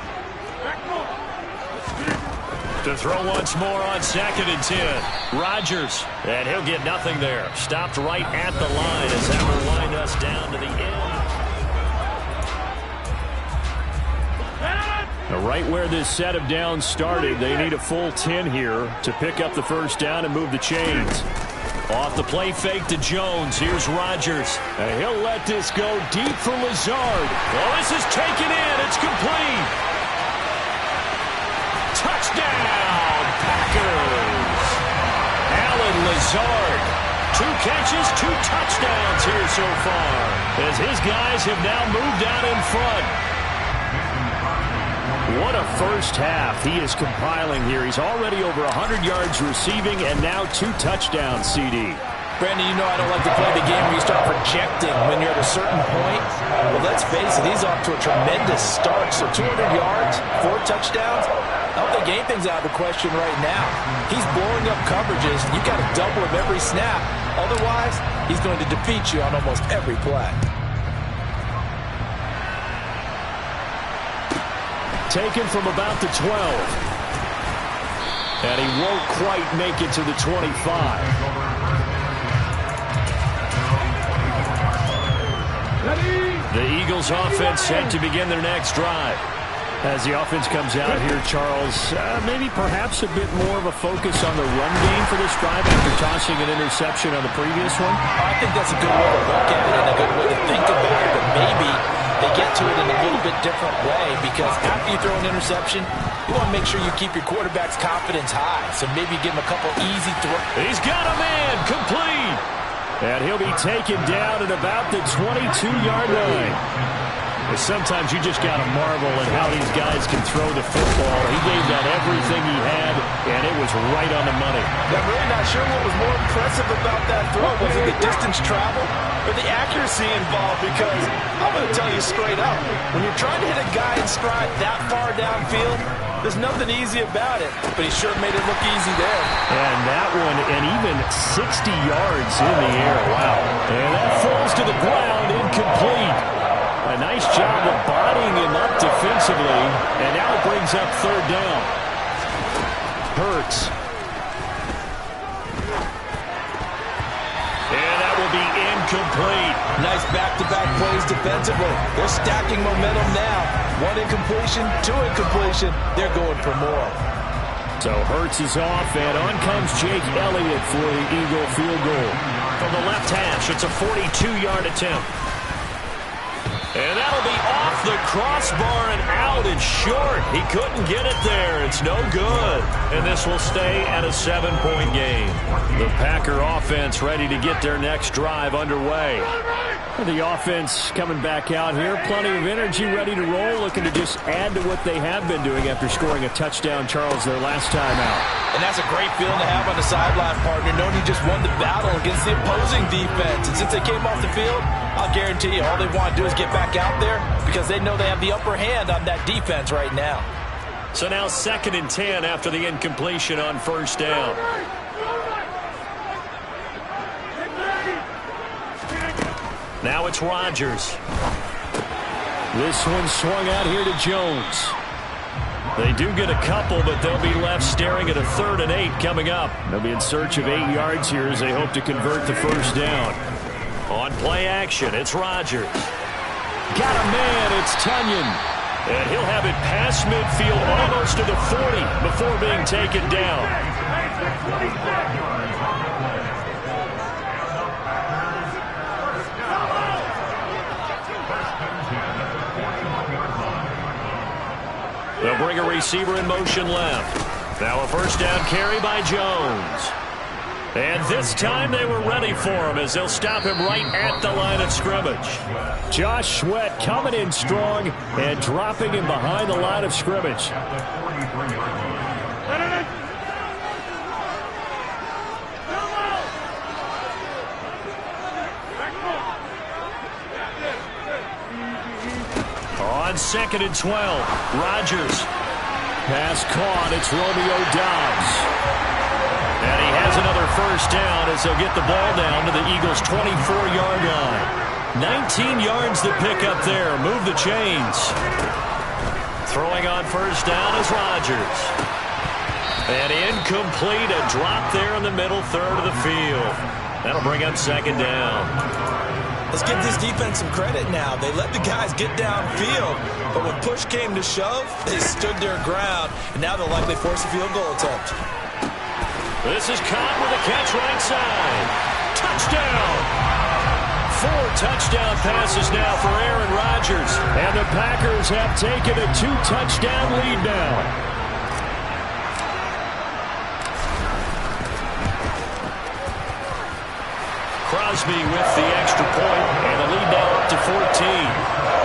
Speaker 1: To throw once more on 2nd and 10. Rodgers, and he'll get nothing there. Stopped right at the line as that will wind us down to the end.
Speaker 2: Right where this set of downs started, they need a full 10 here to pick up the first down and move the chains.
Speaker 1: Off the play fake to Jones. Here's Rodgers.
Speaker 2: And he'll let this go deep for Lazard.
Speaker 1: Oh, this is taken in. It's complete. Touchdown, Packers. Allen Lazard. 2 catches, 2 touchdowns here so far, as his guys have now moved out in front.
Speaker 2: What a first half he is compiling here. He's already over 100 yards receiving and now 2 touchdowns, CD.
Speaker 6: Brandon, you know I don't like to play the game where you start projecting when you're at a certain point. Well, let's face it, he's off to a tremendous start. So 200 yards, 4 touchdowns. I don't think anything's out of the question right now. He's blowing up coverages. You've got to double him every snap. Otherwise, he's going to defeat you on almost every play.
Speaker 2: Taken from about the 12. And he won't quite make it to the 25.
Speaker 1: The Eagles offense set to begin their next drive.
Speaker 2: As the offense comes out here, Charles, maybe perhaps a bit more of a focus on the run game for this drive after tossing an interception on the previous one?
Speaker 6: I think that's a good way to look at it and a good way to think about it, but maybe they get to it in a little bit different way because after you throw an interception, you want to make sure you keep your quarterback's confidence high, so maybe give him a couple easy throws.
Speaker 1: He's got a man, complete.
Speaker 2: And he'll be taken down at about the 22-yard line. Sometimes you just got to marvel at how these guys can throw the football. He gave that everything he had, and it was right on the money.
Speaker 6: I'm really not sure what was more impressive about that throw. Was it the distance traveled or the accuracy involved? Because I'm going to tell you straight up, when you're trying to hit a guy in stride that far downfield, there's nothing easy about it, but he sure made it look easy there.
Speaker 2: And that one, and even 60 yards in the air. Wow. And that falls to the ground, incomplete. A nice job of bodying him up defensively, and now it brings up third down. Hurts.
Speaker 1: And that will be incomplete.
Speaker 6: Nice back-to-back plays defensively. They're stacking momentum now. One incompletion, two incompletion. They're going for more.
Speaker 2: So Hurts is off, and on comes Jake Elliott for the Eagle field goal.
Speaker 1: From the left hash, it's a 42-yard attempt. And that'll be off the crossbar and out and short. He couldn't get it there. It's no good. And this will stay at a 7-point game. The Packer offense ready to get their next drive underway.
Speaker 2: The offense coming back out here. Plenty of energy, ready to roll, looking to just add to what they have been doing after scoring a touchdown, Charles, their last time out.
Speaker 6: And that's a great feeling to have on the sideline, partner, knowing you just won the battle against the opposing defense. And since they came off the field, I'll guarantee you all they want to do is get back out there because they know they have the upper hand on that defense right now.
Speaker 1: So now 2nd and 10 after the incompletion on first down. Now it's Rodgers.
Speaker 2: This one swung out here to Jones.
Speaker 1: They do get a couple, but they'll be left staring at a 3rd and 8 coming up.
Speaker 2: They'll be in search of 8 yards here as they hope to convert the first down.
Speaker 1: On play action, it's Rodgers.
Speaker 2: Got a man, it's Tunyon.
Speaker 1: And he'll have it past midfield, almost to the 40, before being taken down. They'll bring a receiver in motion left. Now a first down carry by Jones. And this time they were ready for him as they'll stop him right at the line of scrimmage.
Speaker 2: Josh Sweat coming in strong and dropping him behind the line of scrimmage.
Speaker 1: On 2nd and 12, Rodgers.
Speaker 2: Pass caught, it's Romeo Doubs.
Speaker 1: And he has another first down as they'll get the ball down to the Eagles' 24-yard line. 19 yards to pick up there. Move the chains. Throwing on first down is Rodgers. And incomplete. A drop there in the middle third of the field. That'll bring up 2nd down.
Speaker 3: Let's give this defense some credit now. They let the guys get downfield, but when push came to shove, they stood their ground, and now they'll likely force a field goal attempt.
Speaker 1: This is caught with a catch right side. Touchdown! 4 touchdown passes now for Aaron Rodgers.
Speaker 2: And the Packers have taken a 2-touchdown lead now.
Speaker 1: Crosby with the extra point, and the lead now up to 14.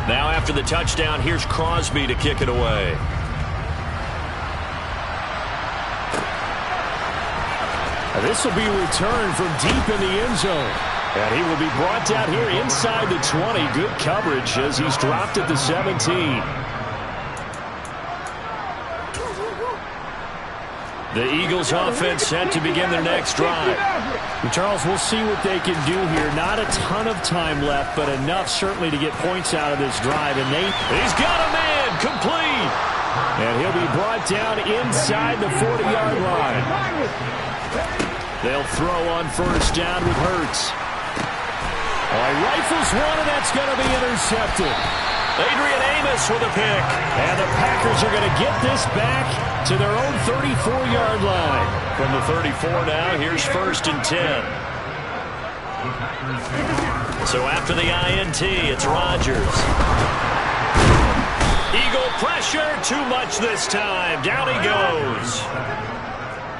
Speaker 1: Now after the touchdown, here's Crosby to kick it away.
Speaker 2: This will be returned from deep in the end zone. And he will be brought down here inside the 20. Good coverage as he's dropped at the 17.
Speaker 1: The Eagles offense set to begin their next drive.
Speaker 2: Charles, we'll see what they can do here. Not a ton of time left, but enough certainly to get points out of this drive. And
Speaker 1: he's got a man complete.
Speaker 2: And he'll be brought down inside the 40-yard line. They'll throw on first down with Hurts. Rifles one, and that's going to be intercepted.
Speaker 1: Adrian Amos with a pick.
Speaker 2: And the Packers are going to get this back to their own 34-yard line.
Speaker 1: From the 34 now, here's 1st and 10. So after the INT, it's Rodgers. Eagle pressure, too much this time. Down he goes.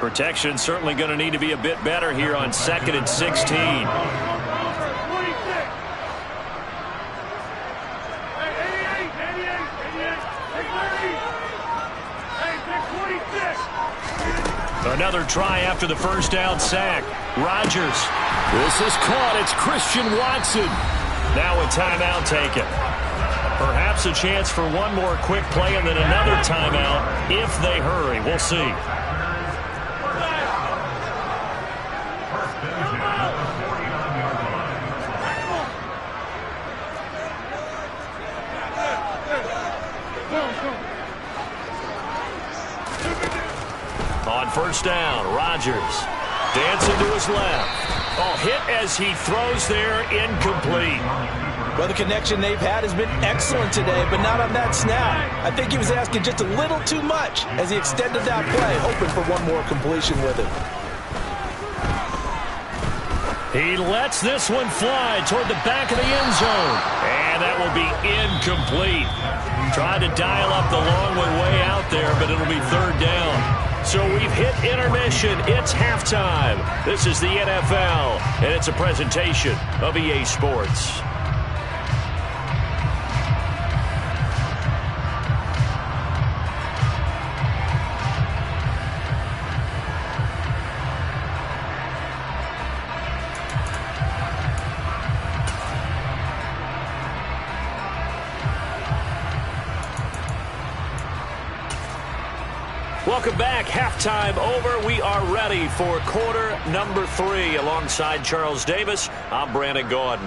Speaker 1: Protection certainly going to need to be a bit better here on 2nd and 16. Another try after the first down sack. Rodgers.
Speaker 2: This is caught. It's Christian Watson.
Speaker 1: Now a timeout taken. Perhaps a chance for one more quick play and then another timeout if they hurry. We'll see. On first down, Rodgers dancing to his left. Hit as he throws there, incomplete.
Speaker 6: Well, the connection they've had has been excellent today, but not on that snap. I think he was asking just a little too much as he extended that play, hoping for one more completion with it.
Speaker 1: He lets this one fly toward the back of the end zone. And that will be incomplete. Tried to dial up the long one way out there, but it'll be 3rd down. So we've hit intermission. It's halftime. This is the NFL, and it's a presentation of EA Sports. Welcome back. Halftime over. We are ready for quarter number 3. Alongside Charles Davis, I'm Brandon Gaudin.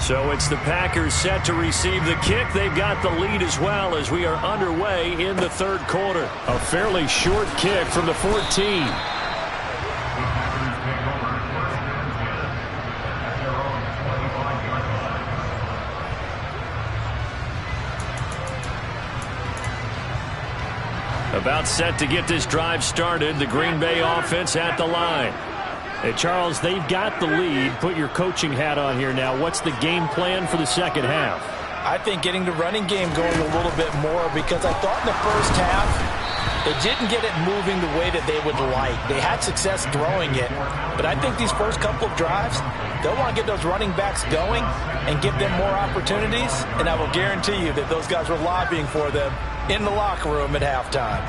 Speaker 1: So it's the Packers set to receive the kick. They've got the lead as well as we are underway in the 3rd quarter.
Speaker 2: A fairly short kick from the 14.
Speaker 1: About set to get this drive started. The Green Bay offense at the line.
Speaker 2: Hey, Charles, they've got the lead. Put your coaching hat on here now. What's the game plan for the second half?
Speaker 6: I think getting the running game going a little bit more, because I thought in the first half they didn't get it moving the way that they would like. They had success throwing it, but I think these first couple of drives, they'll want to get those running backs going and give them more opportunities, and I will guarantee you that those guys were lobbying for them in the locker room at halftime.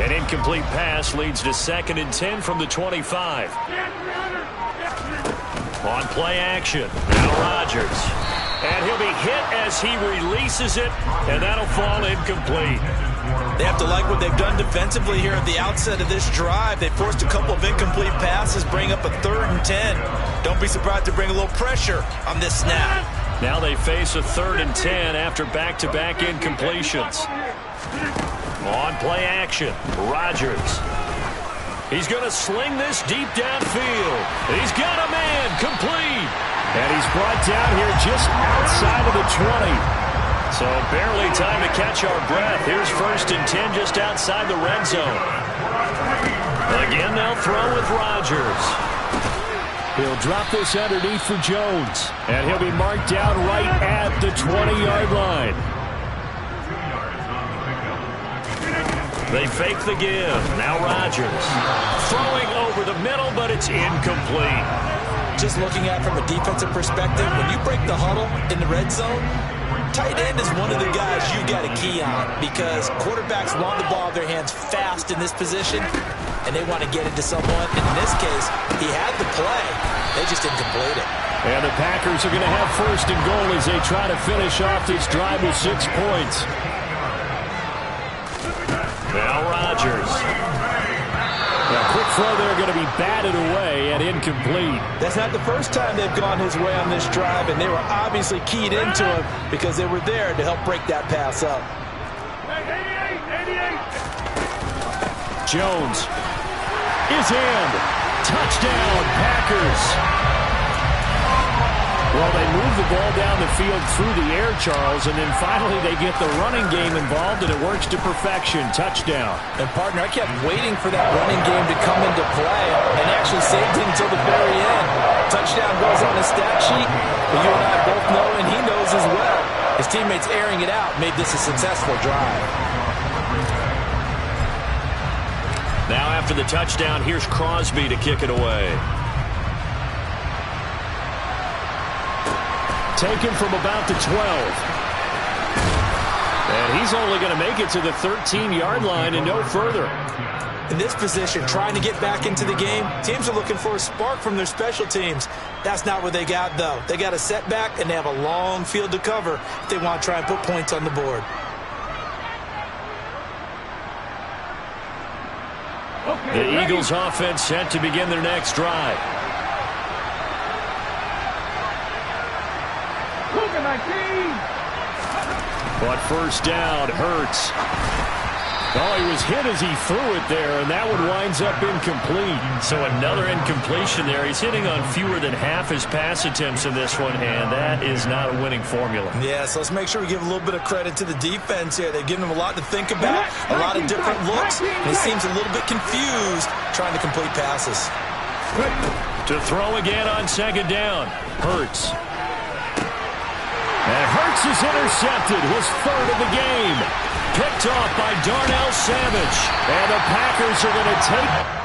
Speaker 1: An incomplete pass leads to 2nd and 10 from the 25. On play action, now Rodgers. And he'll be hit as he releases it, and that'll fall incomplete.
Speaker 3: They have to like what they've done defensively here at the outset of this drive. They forced a couple of incomplete passes, bring up a 3rd and 10. Don't be surprised to bring a little pressure on this snap.
Speaker 1: Now they face a 3rd and 10 after back-to-back incompletions. On play action, Rodgers. He's going to sling this deep downfield. He's got a man complete.
Speaker 2: And he's brought down here just outside of the 20.
Speaker 1: So barely time to catch our breath. Here's 1st and 10 just outside the red zone. Again, they'll throw with Rodgers.
Speaker 2: He'll drop this underneath for Jones. And he'll be marked down right at the 20-yard line.
Speaker 1: They fake the give. Now Rodgers throwing over the middle, but it's incomplete.
Speaker 6: Just looking at it from a defensive perspective, when you break the huddle in the red zone, tight end is one of the guys you've got to key on because quarterbacks want the ball in their hands fast in this position, and they want to get it to someone. And in this case, he had the play. They just didn't complete it.
Speaker 2: And the Packers are going to have first and goal as they try to finish off this drive with 6 points.
Speaker 1: Now Rodgers.
Speaker 2: A quick throw there going to be batted away and incomplete.
Speaker 6: That's not the first time they've gone his way on this drive, and they were obviously keyed into him because they were there to help break that pass up.
Speaker 2: Jones is in. Touchdown, Packers. Well, they move the ball down the field through the air, Charles, and then finally they get the running game involved, and it works to perfection. Touchdown.
Speaker 6: And, partner, I kept waiting for that running game to come into play and actually saved him until the very end. Touchdown goes on his stat sheet, but you and I both know, and he knows as well, his teammates airing it out made this a successful drive.
Speaker 1: Now after the touchdown, here's Crosby to kick it away.
Speaker 2: Taken from about the 12. And he's only going to make it to the 13-yard line and no further.
Speaker 6: In this position, trying to get back into the game, teams are looking for a spark from their special teams. That's not what they got, though. They got a setback, and they have a long field to cover if they want to try and put points on the board.
Speaker 1: The Eagles offense set to begin their next drive.
Speaker 2: But first down, Hurts. Oh, he was hit as he threw it there, and that one winds up incomplete.
Speaker 1: So another incompletion there. He's hitting on fewer than half his pass attempts in this one, and that is not a winning formula.
Speaker 3: Yeah, so let's make sure we give a little bit of credit to the defense here. They've given him a lot to think about, a lot of different looks, and he seems a little bit confused trying to complete passes.
Speaker 1: To throw again on second down, Hurts.
Speaker 2: And Hurts is intercepted, his third of the game. Picked off by Darnell Savage. And the Packers are going to take...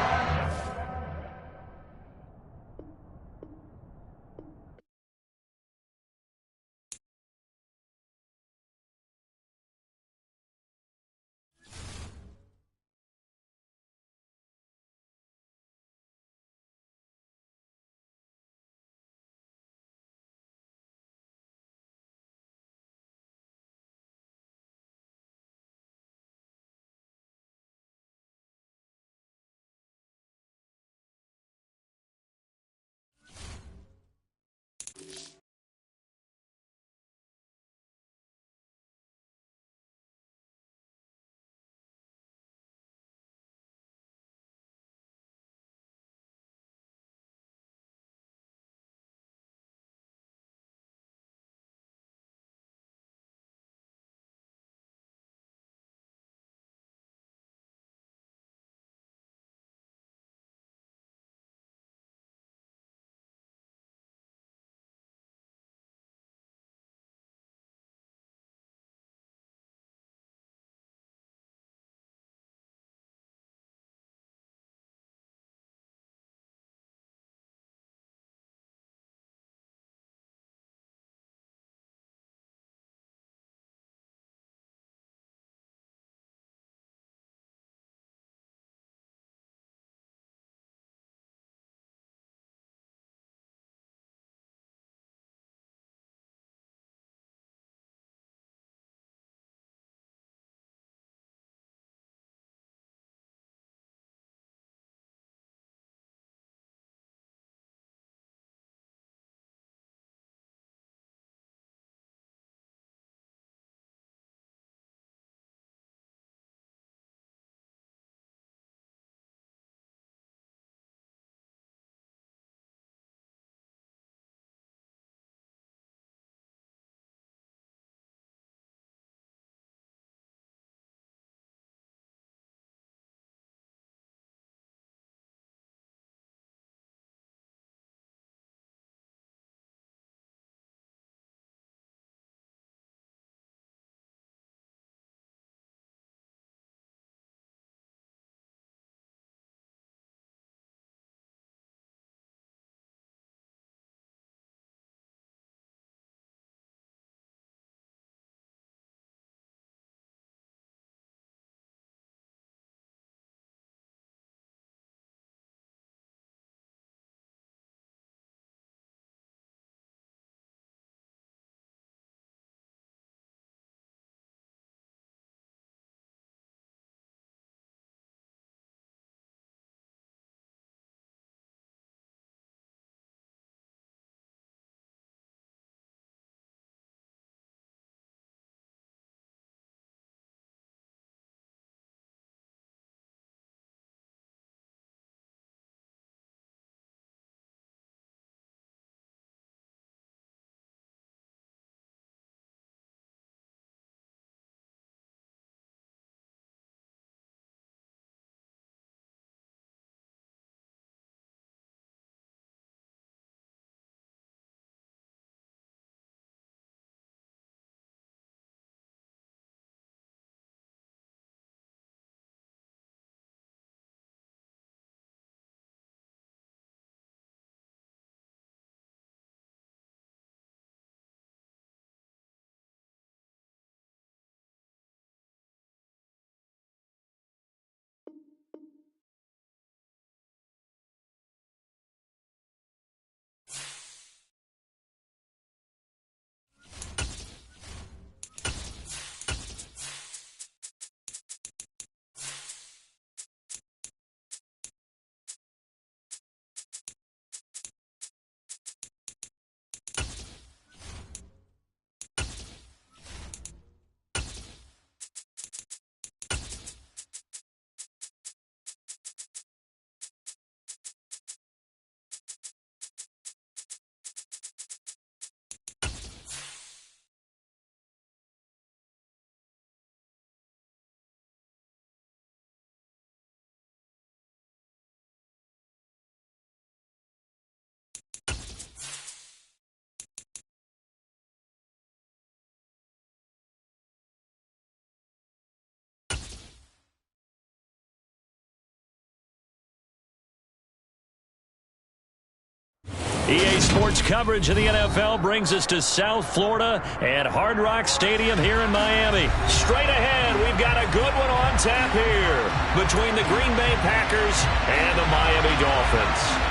Speaker 1: EA Sports coverage of the NFL brings us to South Florida at Hard Rock Stadium here in Miami. Straight ahead, we've got a good one on tap here between the Green Bay Packers and the Miami Dolphins.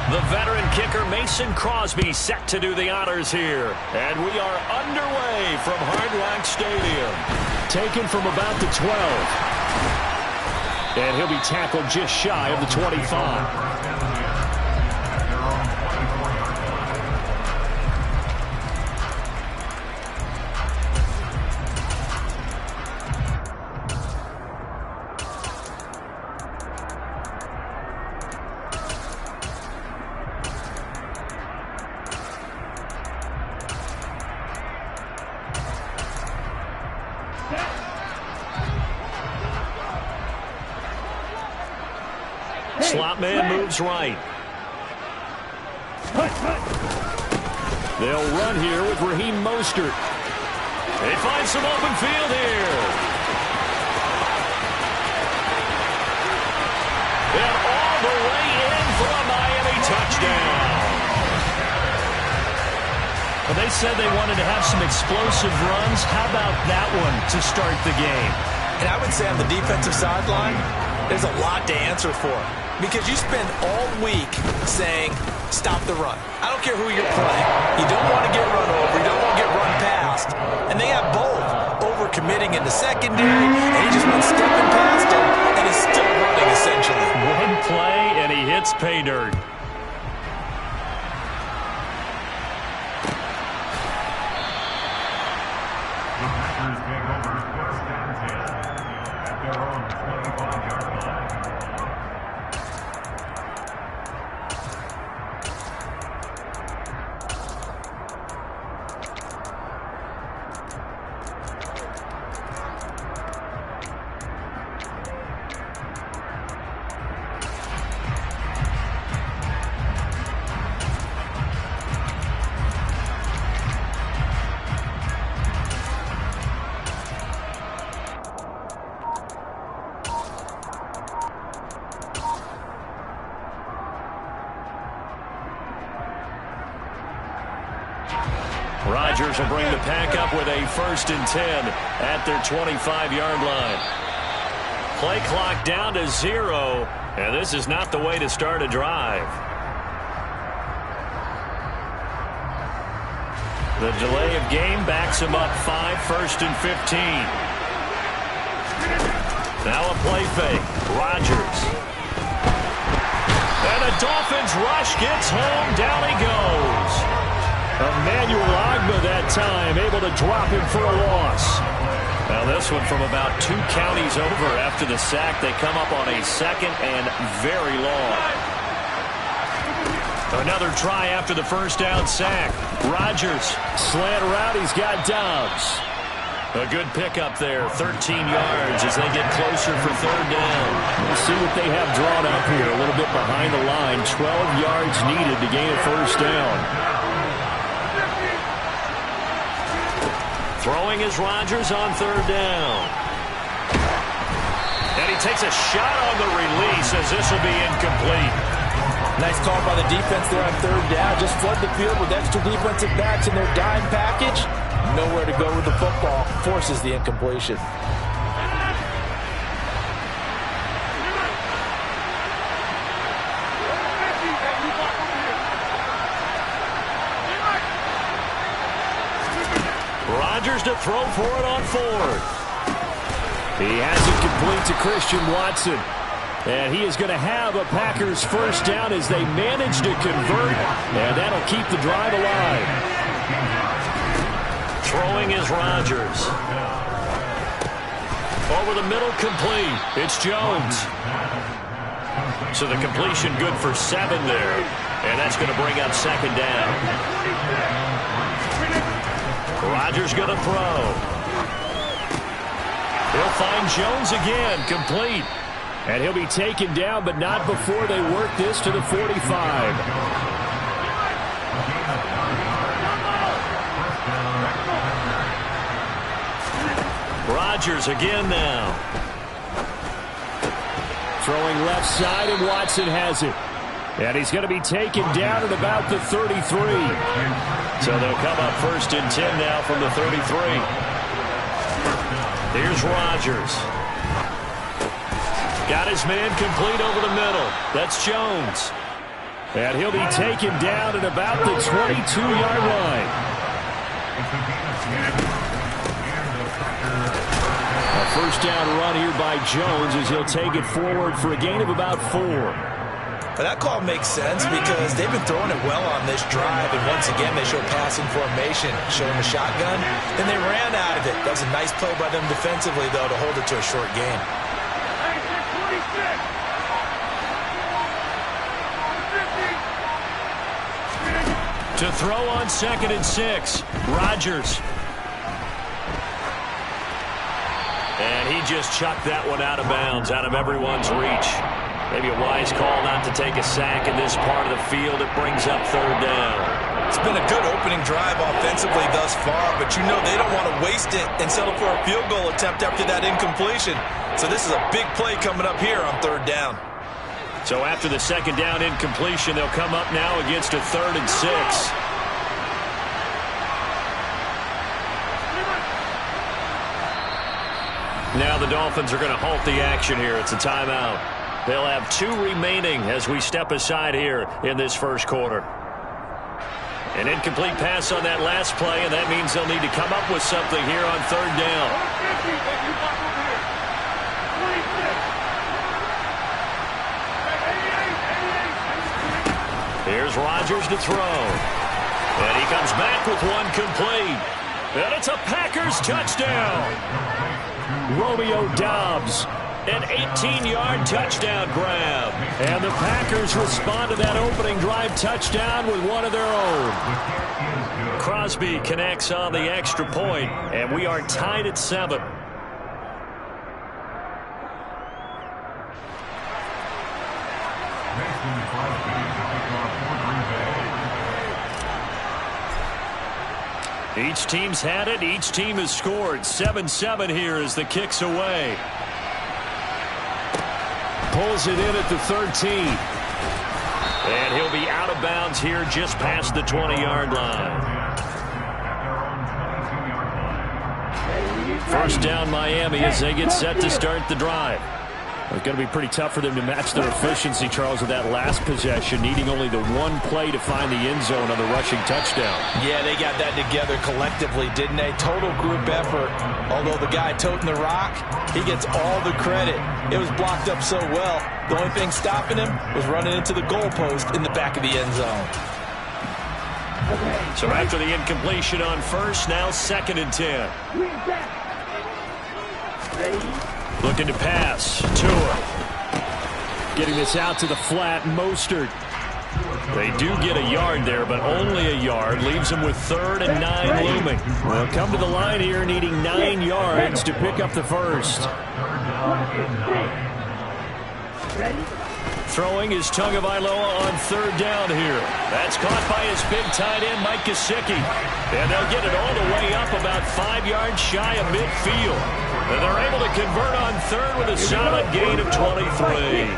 Speaker 1: The veteran kicker Mason Crosby set to do the honors here. And we are underway from Hard Rock Stadium.
Speaker 2: Taken from about the 12. And he'll be tackled just shy of the 25.
Speaker 1: Slot man moves right.
Speaker 2: They'll run here with Raheem Mostert.
Speaker 1: They find some open field here. And all the way in for a Miami touchdown. Well, they said they wanted to have some explosive runs. How about that one to start the game?
Speaker 6: And I would say on the defensive sideline, there's a lot to answer for. Because you spend all week saying, stop the run. I don't care who you're playing. You don't want to get run over. You don't want to get run past. And they have both over-committing in the secondary, and he just went stepping past him, and he's still running, essentially.
Speaker 1: One play, and he hits pay dirt.
Speaker 5: The Packers take over first and 10 at their own 25-yard line.
Speaker 1: Rodgers will bring the pack up with a 1st and 10 at their 25-yard line. Play clock down to 0, and this is not the way to start a drive. The delay of game backs him up 5, 1st and 15. Now a play fake. Rodgers. And the Dolphins rush gets home. Down he goes.
Speaker 2: Emmanuel Ogbah that time, able to drop him for a loss.
Speaker 1: Now this one from about 2 counties over after the sack. They come up on a 2nd and very long. Another try after the 1st down sack. Rodgers,
Speaker 2: Slant route, he's got Dobbs.
Speaker 1: a good pickup there, 13 yards as they get closer for 3rd down.
Speaker 2: We'll see what they have drawn up here, a little bit behind the line. 12 yards needed to gain a 1st down.
Speaker 1: Throwing is Rodgers on 3rd down. And he takes a shot on the release as this will be incomplete.
Speaker 6: Nice call by the defense there on 3rd down. Just flood the field with extra defensive backs in their dime package. Nowhere to go with the football. Forces the incompletion.
Speaker 1: Rodgers to throw for it on 4th.
Speaker 2: He has it complete to Christian Watson. And he is going to have a Packers 1st down as they manage to convert. And that'll keep the drive alive.
Speaker 1: Throwing is Rodgers. Over the middle, complete. It's Jones. So the completion good for 7 there. And that's going to bring up 2nd down. Rodgers going to throw. He'll find Jones again, complete.
Speaker 2: And he'll be taken down, but not before they work this to the 45.
Speaker 1: Rodgers again now.
Speaker 2: Throwing left side, and Watson has it. And he's going to be taken down at about the 33.
Speaker 1: So they'll come up 1st and 10 now from the 33. Here's Rodgers. Got his man complete over the middle. That's Jones.
Speaker 2: And he'll be taken down at about the 22-yard line. A first down run here by Jones as he'll take it forward for a gain of about 4.
Speaker 3: That call makes sense because they've been throwing it well on this drive, and once again they show passing formation, showing the shotgun, and they ran out of it. That was a nice play by them defensively, though, to hold it to a short gain.
Speaker 1: To throw on 2nd and 6, Rodgers. And he just chucked that one out of bounds, out of everyone's reach. Maybe a wise call not to take a sack in this part of the field. It brings up 3rd down.
Speaker 3: It's been a good opening drive offensively thus far, but you know they don't want to waste it and settle for a field goal attempt after that incompletion. So this is a big play coming up here on 3rd down.
Speaker 1: So after the 2nd down incompletion, they'll come up now against a 3rd and 6. Now the Dolphins are going to halt the action here. It's a timeout. They'll have 2 remaining as we step aside here in this first quarter. An incomplete pass on that last play, and that means they'll need to come up with something here on 3rd down. Here's Rodgers to throw. And he comes back with one complete. And it's a Packers touchdown.
Speaker 2: Romeo Doubs, an 18-yard touchdown grab. And the Packers respond to that opening drive touchdown with one of their own.
Speaker 1: Crosby connects on the extra point, and we are tied at 7. Each team's had it. Each team has scored. 7-7 here as the kick's away.
Speaker 2: Pulls it in at the 13.
Speaker 1: And he'll be out of bounds here just past the 20-yard line. First down Miami as they get set to start the drive.
Speaker 2: It's going to be pretty tough for them to match their efficiency, Charles, with that last possession, needing only the one play to find the end zone on the rushing touchdown.
Speaker 3: Yeah, they got that together collectively, didn't they? Total group effort. Although the guy toting the rock, he gets all the credit. It was blocked up so well. The only thing stopping him was running into the goalpost in the back of the end zone.
Speaker 1: So after the incompletion on first, now 2nd and 10. Looking to pass. Tua.
Speaker 2: Getting this out to the flat. Mostert.
Speaker 1: They do get a yard there, but only a yard. Leaves them with 3rd and 9 looming.
Speaker 2: Well, come to the line here needing 9 yards to pick up the first.
Speaker 1: Throwing is Tagovailoa on 3rd down here. That's caught by his big tight end, Mike Gesicki. And they'll get it all the way up about 5 yards shy of midfield. And they're able to convert on 3rd with a solid gain of 23.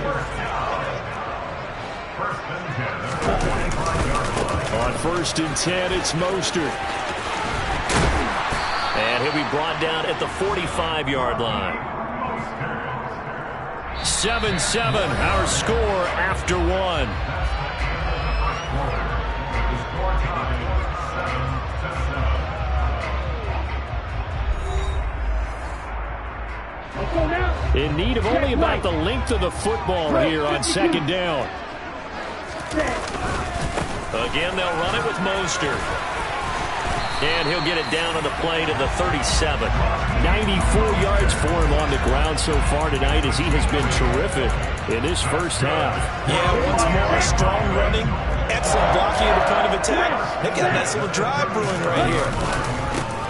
Speaker 2: On 1st and 10, it's Mostert.
Speaker 1: And he'll be brought down at the 45-yard line. 7-7, our score after 1.
Speaker 2: In need of only about the length of the football here on 2nd down.
Speaker 1: Again, they'll run it with Mostert. And he'll get it down on the play to the 37.
Speaker 2: 94 yards for him on the ground so far tonight as he has been terrific in this first half.
Speaker 3: Yeah, once more, strong running, excellent blocking at the point of attack. They got a nice little drive brewing right here.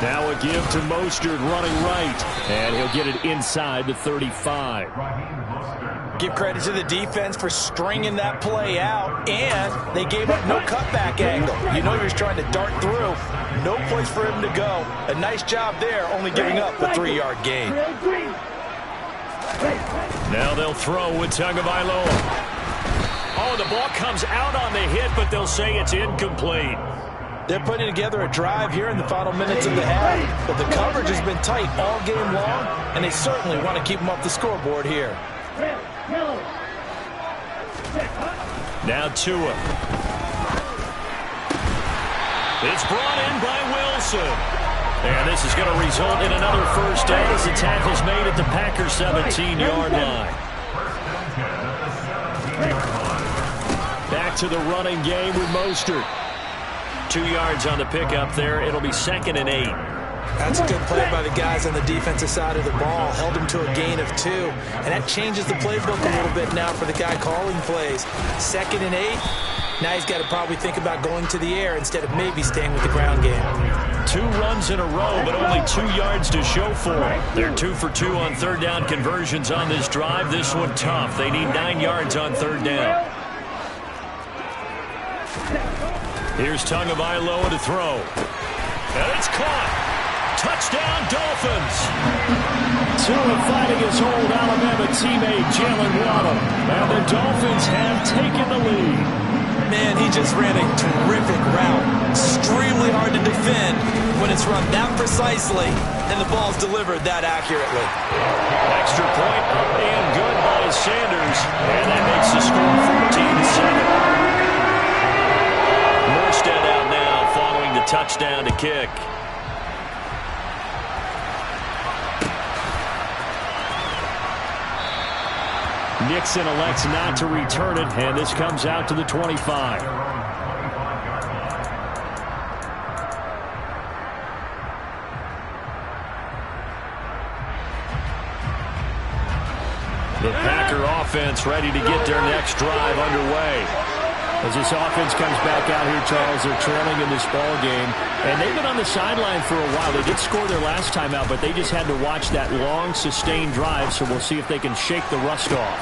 Speaker 2: Now a give to Mostert running right. And he'll get it inside the 35.
Speaker 3: Give credit to the defense for stringing that play out, and they gave up no cutback angle. You know he was trying to dart through.
Speaker 6: No place for him to go. A nice job there, only giving up a 3-yard gain.
Speaker 1: Now they'll throw with Tagovailoa. Oh, the ball comes out on the hit, but they'll say it's incomplete.
Speaker 6: They're putting together a drive here in the final minutes of the half, but the coverage has been tight all game long, and they certainly want to keep them off the scoreboard here.
Speaker 1: Now Tua. It's brought in by Wilson. And this is going to result in another first down as the tackle's made at the Packers 17-yard line. Back to the running game with Mostert. 2 yards on the pickup there. It'll be 2nd and 8.
Speaker 6: That's a good play by the guys on the defensive side of the ball. Held him to a gain of 2. And that changes the playbook a little bit now for the guy calling plays. 2nd and 8. Now he's got to probably think about going to the air instead of maybe staying with the ground game.
Speaker 1: 2 runs in a row, but only 2 yards to show for it. They're 2 for 2 on third down conversions on this drive. This one tough. They need 9 yards on third down. Here's Tagovailoa to throw. And it's caught. Touchdown, Dolphins. Tua fighting his old Alabama teammate, Jalen Waddle. And the Dolphins have taken the lead.
Speaker 6: Man, he just ran a terrific route. Extremely hard to defend when it's run that precisely and the ball's delivered that accurately.
Speaker 1: Extra point up and good by Sanders. And that makes the score 14-7. Morstead out now following the touchdown to kick. Nixon elects not to return it, and this comes out to the 25. The Packer offense ready to get their next drive underway. As this offense comes back out here, Charles, they're trailing in this ball game. And they've been on the sideline for a while. They did score their last time out, but they just had to watch that long, sustained drive, so we'll see if they can shake the rust off.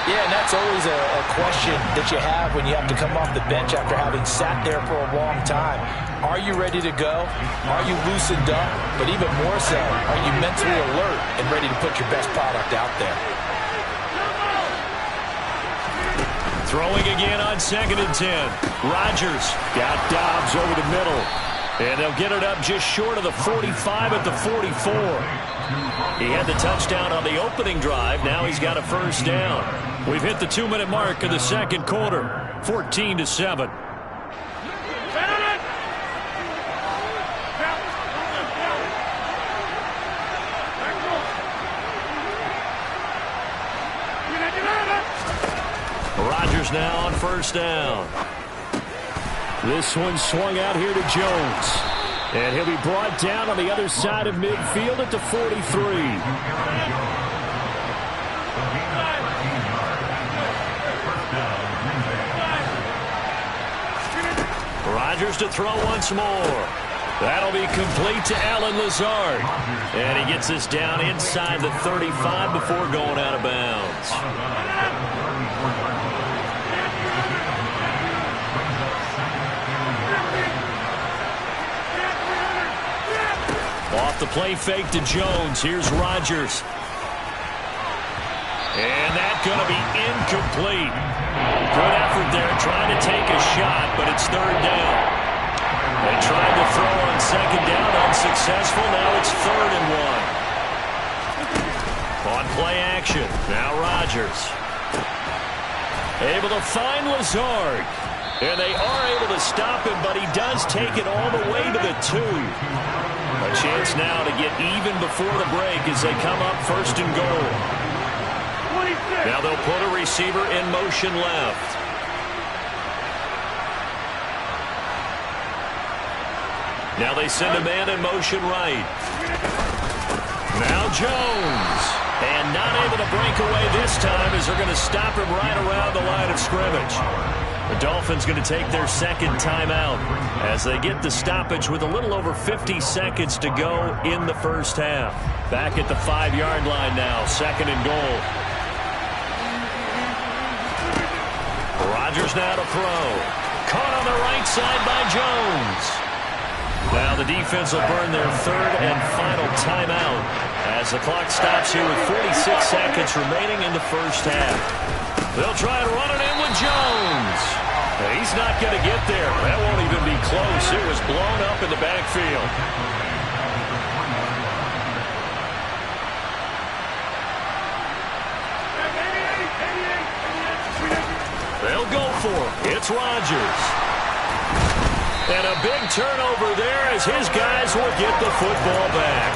Speaker 6: Yeah, and that's always a question that you have when you have to come off the bench after having sat there for a long time. Are you ready to go? Are you loosened up? But even more so, are you mentally alert and ready to put your best product out there?
Speaker 1: Throwing again on 2nd and 10. Rodgers got Dobbs over the middle. And they'll get it up just short of the 45 at the 44. He had the touchdown on the opening drive. Now he's got a first down. We've hit the 2-minute mark of the second quarter. 14-7. Rodgers now on first down. This one swung out here to Jones. And he'll be brought down on the other side of midfield at the 43. Rodgers to throw once more. That'll be complete to Allen Lazard. And he gets us down inside the 35 before going out of bounds. Off the play fake to Jones. Here's Rodgers. And that's going to be incomplete. Good effort there trying to take a shot, but it's third down. They tried to throw on second down, unsuccessful. Now it's 3rd and 1. On play action. Now Rodgers. Able to find Lazard. And they are able to stop him, but he does take it all the way to the 2. A chance now to get even before the break as they come up 1st and goal. Now they'll put a receiver in motion left. Now they send a man in motion right. Now Jones. And not able to break away this time as they're going to stop him right around the line of scrimmage. The Dolphins going to take their second timeout as they get the stoppage with a little over 50 seconds to go in the first half. Back at the 5-yard line now, 2nd and goal. Rodgers now to throw. Caught on the right side by Jones. Now the defense will burn their third and final timeout as the clock stops here with 46 seconds remaining in the first half. They'll try and run it in with Jones. He's not going to get there. That won't even be close. It was blown up in the backfield. They'll go for it. It's Rodgers. And a big turnover there as his guys will get the football back.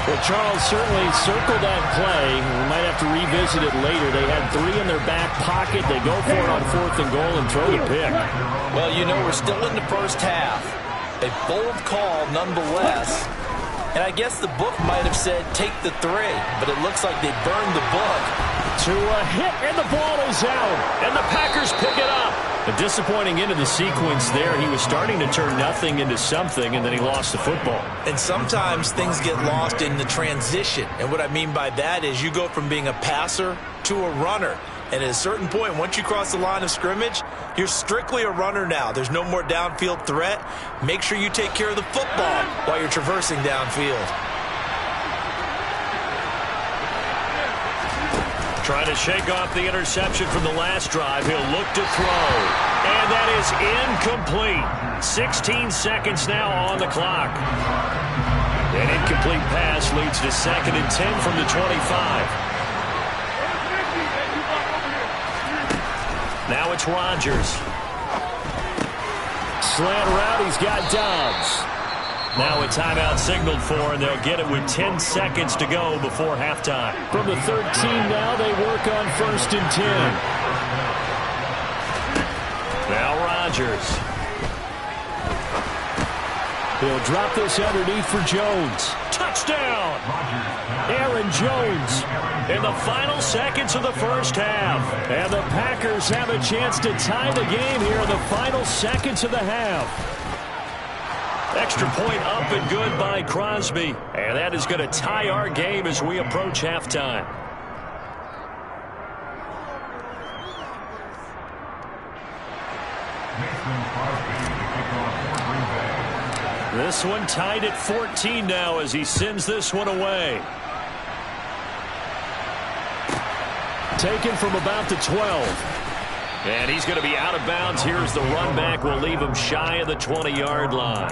Speaker 2: Well, Charles certainly circled that play. We might have to revisit it later. They had 3 in their back pocket. They go for it on 4th and goal and throw the pick.
Speaker 6: Well, you know, we're still in the first half. A bold call nonetheless. And I guess the book might have said take the 3, but it looks like they burned the book.
Speaker 2: To a hit, and the ball is out.
Speaker 1: And the Packers pick it up. A disappointing end of the sequence there. He was starting to turn nothing into something, and then he lost the football.
Speaker 3: And sometimes things get lost in the transition. And what I mean by that is you go from being a passer to a runner. And at a certain point, once you cross the line of scrimmage, you're strictly a runner now. There's no more downfield threat. Make sure you take care of the football while you're traversing downfield.
Speaker 1: Trying to shake off the interception from the last drive. He'll look to throw. And that is incomplete. 16 seconds now on the clock. An incomplete pass leads to 2nd and 10 from the 25. Now it's Rodgers.
Speaker 2: Slant route, he's got Dobbs.
Speaker 1: Now a timeout signaled for, and they'll get it with 10 seconds to go before halftime.
Speaker 2: From the 13 now, they work on 1st and 10.
Speaker 1: Now Rodgers.
Speaker 2: He'll drop this underneath for Jones.
Speaker 1: Touchdown! Aaron Jones in the final seconds of the first half.
Speaker 2: And the Packers have a chance to tie the game here in the final seconds of the half.
Speaker 1: Extra point up and good by Crosby. And that is going to tie our game as we approach halftime. This one tied at 14 now as he sends this one away.
Speaker 2: Taken from about the 12.
Speaker 1: And he's going to be out of bounds. Here's the run back. We'll leave him shy of the 20-yard line.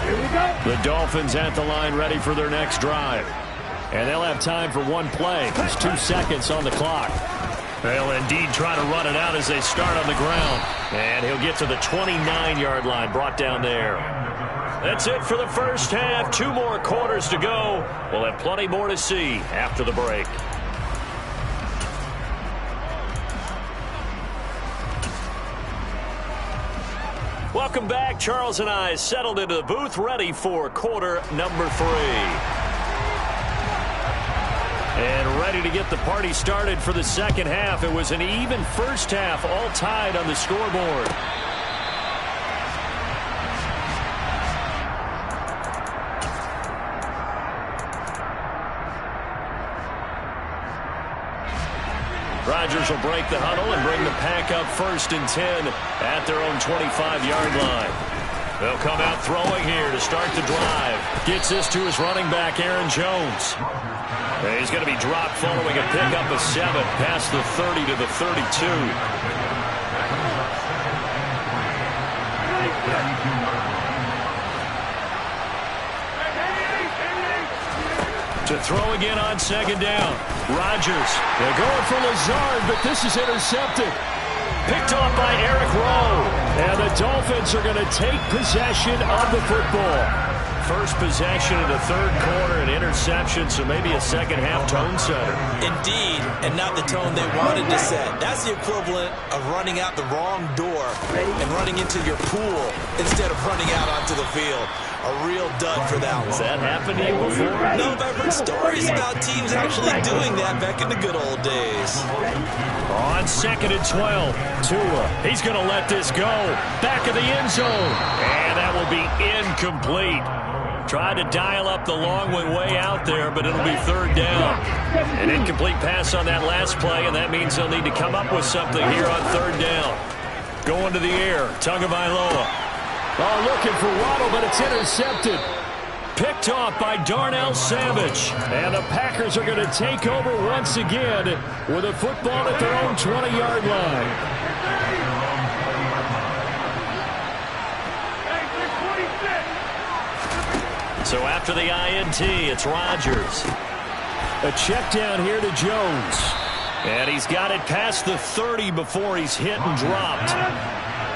Speaker 4: Here we go.
Speaker 2: The Dolphins at the line ready for their next drive. And they'll have time for one play. There's 2 seconds on the clock.
Speaker 1: They'll indeed try to run it out as they start on the ground. And he'll get to the 29-yard line, brought down there. That's it for the first half. 2 more quarters to go. We'll have plenty more to see after the break. Welcome back. Charles and I settled into the booth, ready for quarter number 3. And ready to get the party started for the second half. It was an even first half, all tied on the scoreboard. Rodgers will break the huddle and bring the Pack up 1st and 10 at their own 25-yard line. They'll come out throwing here to start the drive. Gets this to his running back, Aaron Jones. And he's going to be dropped following a pickup of 7 past the 30 to the 32. To throw again on 2nd down. Rodgers.
Speaker 2: They're going for Lazard, but this is intercepted.
Speaker 1: Picked off by Eric Rowe.
Speaker 2: And the Dolphins are going to take possession of the football.
Speaker 1: First possession of the 3rd quarter, an interception, so maybe a second-half tone setter.
Speaker 3: Indeed, and not the tone they wanted to set. That's the equivalent of running out the wrong door and running into your pool instead of running out onto the field. A real dud for that one.
Speaker 1: Has that happened to you before?
Speaker 3: No, but I've heard stories about teams actually doing that back in the good old days.
Speaker 1: On 2nd and 12, Tua. He's going to let this go. Back of the end zone. And that will be incomplete. Tried to dial up the long one way out there, but it'll be 3rd down. An incomplete pass on that last play, and that means they'll need to come up with something here on 3rd down. Going to the air, Tagovailoa.
Speaker 2: Oh, looking for Waddle, but it's intercepted.
Speaker 1: Picked off by Darnell Savage.
Speaker 2: And the Packers are going to take over once again with a football at their own 20-yard line.
Speaker 1: So after the INT, it's Rodgers.
Speaker 2: A check down here to Jones.
Speaker 1: And he's got it past the 30 before he's hit and dropped.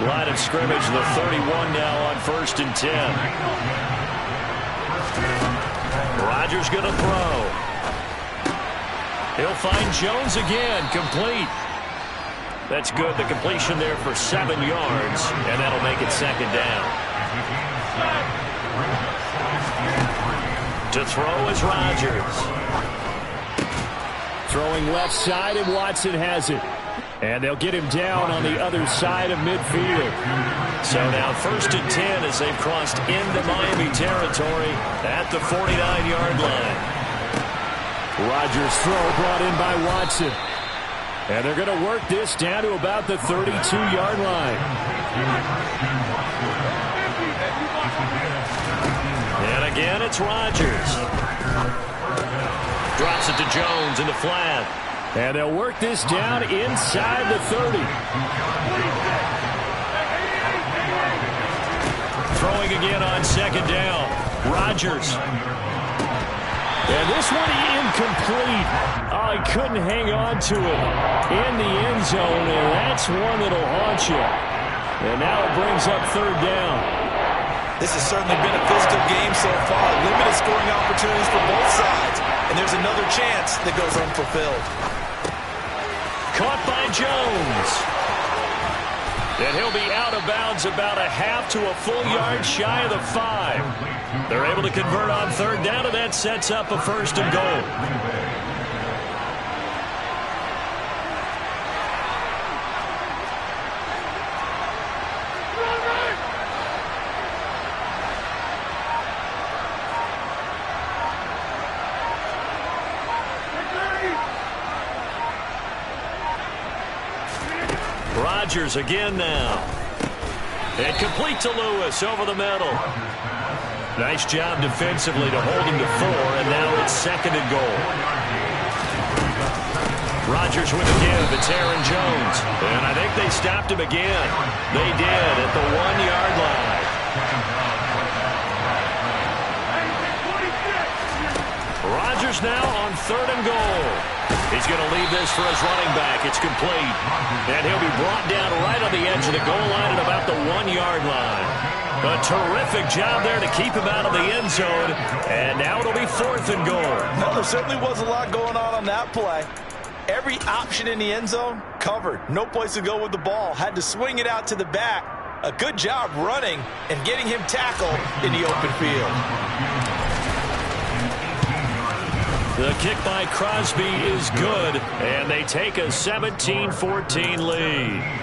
Speaker 1: Line of scrimmage, the 31 now on 1st and 10. Rodgers going to throw. He'll find Jones again, complete. That's good. The completion there for 7 yards, and that'll make it 2nd down. To throw is Rodgers.
Speaker 2: Throwing left side, and Watson has it. And they'll get him down on the other side of midfield.
Speaker 1: So now 1st and 10 as they've crossed into Miami territory at the 49-yard line.
Speaker 2: Rodgers' throw brought in by Watson. And they're going to work this down to about the 32-yard line.
Speaker 1: And again, it's Rodgers. Drops it to Jones in the flat.
Speaker 2: And they'll work this down inside the 30.
Speaker 1: Throwing again on 2nd down. Rodgers.
Speaker 2: And this one incomplete. Oh, he couldn't hang on to it in the end zone, and that's one that'll haunt you. And now it brings up 3rd down.
Speaker 3: This has certainly been a physical game so far. Limited scoring opportunities for both sides. And there's another chance that goes unfulfilled.
Speaker 1: Caught by Jones. And he'll be out of bounds about a half to a full yard shy of the 5. They're able to convert on 3rd down, and that sets up a 1st and goal. Rodgers again now. And complete to Lewis over the middle. Nice job defensively to hold him to 4, and now it's 2nd and goal. Rodgers with a give. It's Aaron Jones. And I think they stopped him again. They did at the 1-yard line. Rodgers now on 3rd and goal. He's going to leave this for his running back. It's complete. And he'll be brought down right on the edge of the goal line at about the 1-yard line. A terrific job there to keep him out of the end zone. And now it'll be 4th and goal.
Speaker 3: Well, there certainly was a lot going on that play. Every option in the end zone covered. No place to go with the ball. Had to swing it out to the back. A good job running and getting him tackled in the open field.
Speaker 1: The kick by Crosby is good, and they take a 17-14 lead.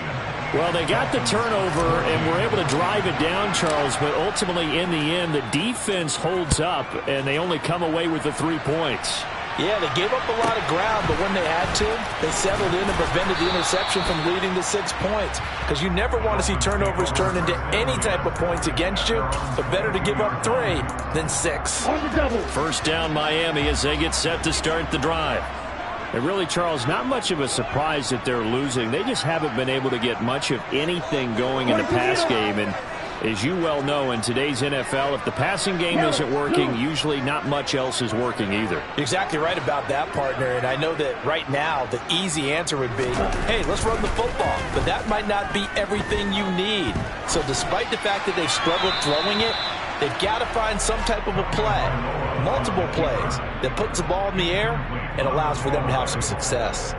Speaker 2: Well, they got the turnover and were able to drive it down, Charles, but ultimately in the end, the defense holds up, and they only come away with the 3 points.
Speaker 6: Yeah, they gave up a lot of ground, but when they had to, they settled in and prevented the interception from leading to 6 points. Because you never want to see turnovers turn into any type of points against you, but better to give up 3 than 6.
Speaker 1: 1st down Miami as they get set to start the drive.
Speaker 2: And really, Charles, not much of a surprise that they're losing. They just haven't been able to get much of anything going in the pass game. And as you well know, in today's NFL, if the passing game isn't working, usually not much else is working either.
Speaker 6: Exactly right about that, partner. And I know that right now the easy answer would be, hey, let's run the football. But that might not be everything you need. So despite the fact that they've struggled throwing it, they've got to find some type of a play, multiple plays, that puts the ball in the air and allows for them to have some success.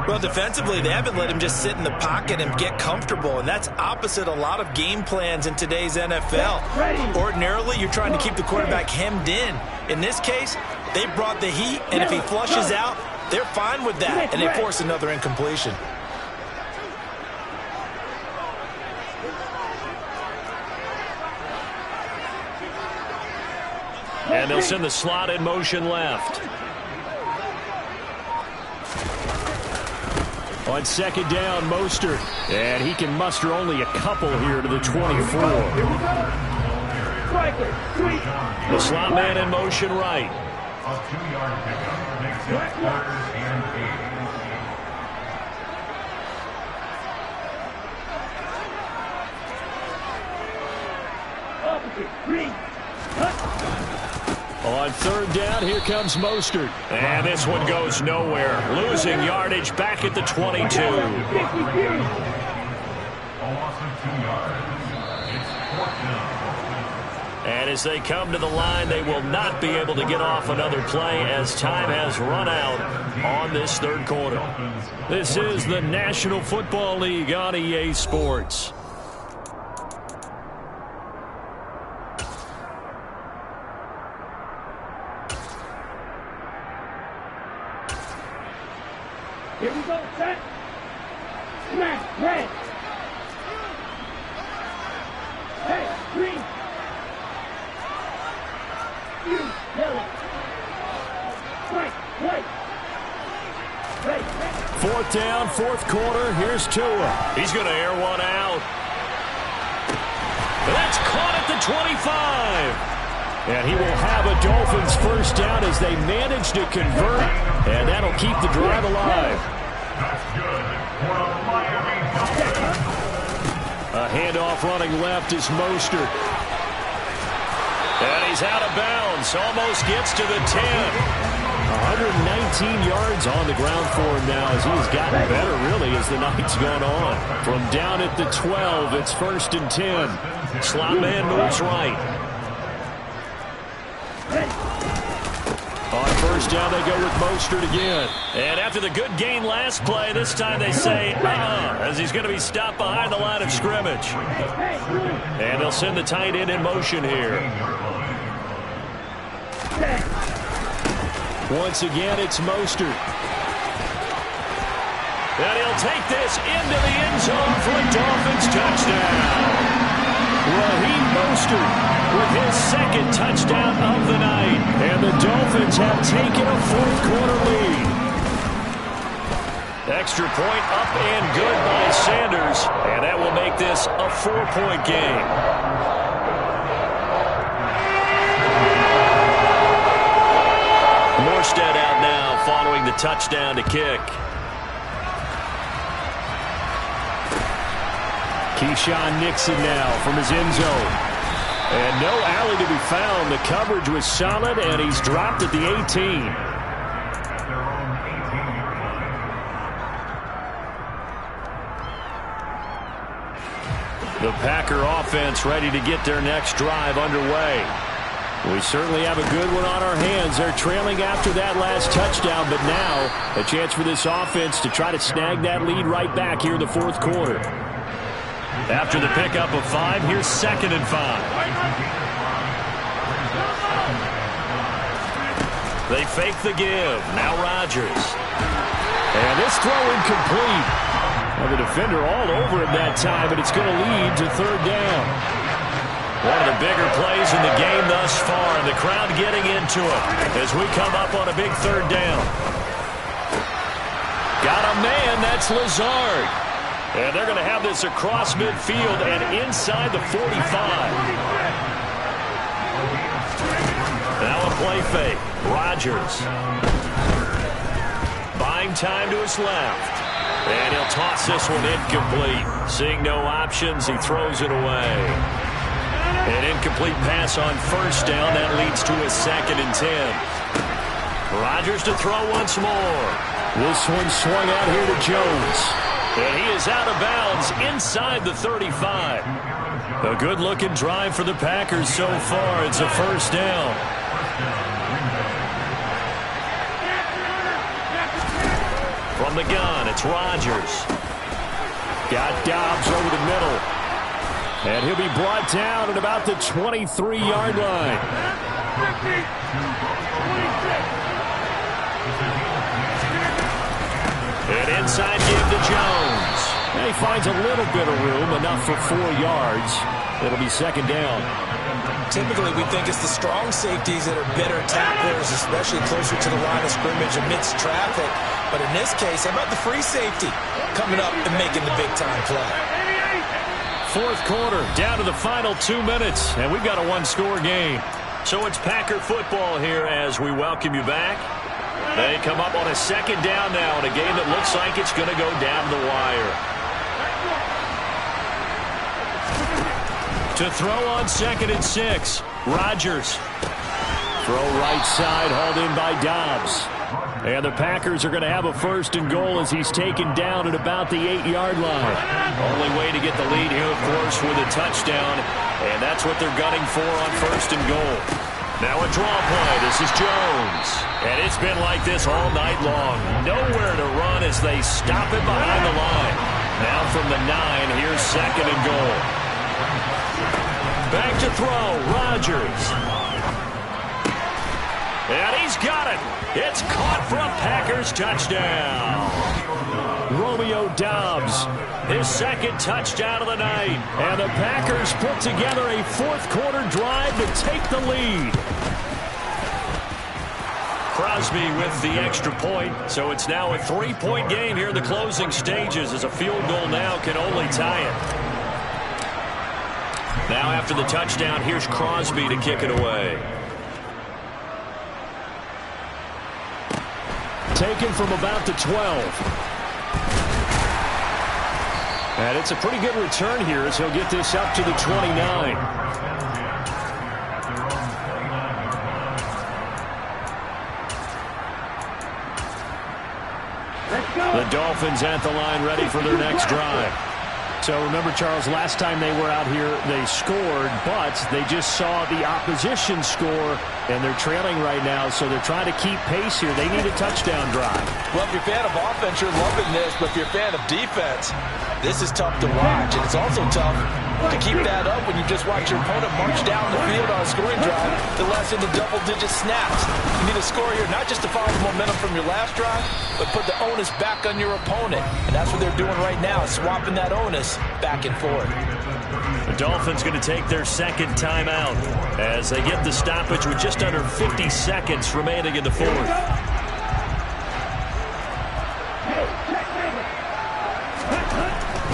Speaker 3: Well, defensively, they haven't let him just sit in the pocket and get comfortable, and that's opposite a lot of game plans in today's NFL. Ordinarily, you're trying to keep the quarterback hemmed in. In this case, they brought the heat, and if he flushes out, they're fine with that, and they force another incompletion.
Speaker 1: And they'll send the slot in motion left.
Speaker 2: On second down, Mostert. And he can muster only a couple here to the 24.
Speaker 1: The slot man in motion right.
Speaker 5: A 2-yard pickup makes it 3rd and 8.
Speaker 2: On third down, here comes Mostert.
Speaker 1: And this one goes nowhere. Losing yardage back at the 22.
Speaker 5: A loss of 2 yards. It's 4th down.
Speaker 1: And as they come to the line, they will not be able to get off another play as time has run out on this third quarter. This is the National Football League on EA Sports.
Speaker 4: Here we go, set. Smash, red. Hey, green. You, yellow. White, white. Red, red.
Speaker 2: Fourth down, fourth quarter. Here's Tua.
Speaker 1: He's going to air one out. That's caught at the 25.
Speaker 2: And he will have a Dolphins first down as they manage to convert, and that'll keep the drive alive.
Speaker 5: That's good for the Miami Dolphins.
Speaker 2: A handoff running left is Mostert.
Speaker 1: And he's out of bounds. Almost gets to the 10.
Speaker 2: 119 yards on the ground for him now as he's gotten better, really, as the night's gone on. From down at the 12, it's 1st and 10.
Speaker 1: Slot man moves right.
Speaker 2: On first down, they go with Mostert again.
Speaker 1: And after the good gain last play, this time they say, as he's going to be stopped behind the line of scrimmage. And they'll send the tight end in motion here.
Speaker 2: Once again, it's Mostert.
Speaker 1: And he'll take this into the end zone for a Dolphins touchdown.
Speaker 2: Raheem Mostert with his second touchdown of the night. And the Dolphins have taken a fourth quarter lead.
Speaker 1: Extra point up and good by Sanders. And that will make this a 4-point game. Morstead out now following the touchdown to kick.
Speaker 2: Keyshawn Nixon now from his end zone. And no alley to be found. The coverage was solid, and he's dropped at the 18.
Speaker 1: The Packer offense ready to get their next drive underway.
Speaker 2: We certainly have a good one on our hands. They're trailing after that last touchdown, but now a chance for this offense to try to snag that lead right back here in the fourth quarter.
Speaker 1: After the pickup of 5, here's 2nd and 5. They fake the give. Now Rodgers.
Speaker 2: And this throw incomplete. Well, the defender all over him that time, but it's going to lead to third down.
Speaker 1: One of the bigger plays in the game thus far, and the crowd getting into it as we come up on a big third down. Got a man, that's Lazard. And they're going to have this across midfield and inside the 45. Now a play fake. Rodgers. Buying time to his left. And he'll toss this one incomplete. Seeing no options, he throws it away. An incomplete pass on first down. That leads to a 2nd and 10. Rodgers to throw once more.
Speaker 2: This one swung out here to Jones.
Speaker 1: And he is out of bounds inside the 35. A good-looking drive for the Packers so far. It's a first down. From the gun, it's Rodgers.
Speaker 2: Got Dobbs over the middle. And he'll be brought down at about the 23-yard line.
Speaker 1: And inside give to Jones.
Speaker 2: And he finds a little bit of room, enough for 4 yards. It'll be 2nd down.
Speaker 6: Typically, we think it's the strong safeties that are better tacklers, especially closer to the line of scrimmage amidst traffic. But in this case, how about the free safety? coming up and making the big-time play.
Speaker 1: Fourth quarter, down to the final 2 minutes, and we've got a one-score game. So it's Packer football here as we welcome you back. They come up on a second down now in a game that looks like it's going to go down the wire. To throw on 2nd and 6, Rodgers. Throw right side, hauled in by Dobbs. And the Packers are going to have a 1st and goal as he's taken down at about the 8-yard line. Only way to get the lead here, of course, with a touchdown. And that's what they're gunning for on 1st and goal. Now a draw play. This is Jones. And it's been like this all night long. Nowhere to run as they stop it behind the line. Now from the 9, here's 2nd and goal. Back to throw, Rodgers. And he's got it. It's caught for a Packers touchdown. Romeo Dobbs, his 2nd touchdown of the night. And the Packers put together a 4th quarter drive to take the lead. Crosby with the extra point. So it's now a 3-point game here in the closing stages as a field goal now can only tie it. Now after the touchdown, here's Crosby to kick it away. Taken from about the 12. And it's a pretty good return here as he'll get this up to the 29. The Dolphins at the line ready for their next drive. So remember, Charles, last time they were out here, they scored, but they just saw the opposition score, and they're trailing right now, so they're trying to keep pace here. They need a touchdown drive.
Speaker 6: Well, if you're a fan of offense, you're loving this, but if you're a fan of defense, this is tough to watch, and it's also tough to keep that up when you just watch your opponent march down the field on a scoring drive to less than the double-digit snaps. You need a score here, not just to follow the momentum from your last drive, but put the onus back on your opponent. And that's what they're doing right now, swapping that onus back and forth.
Speaker 1: The Dolphins going to take their 2nd timeout as they get the stoppage with just under 50 seconds remaining in the 4th.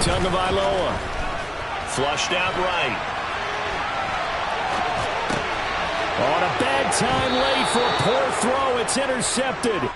Speaker 1: Tagovailoa flushed out right. On a bad time late for a poor throw. It's intercepted.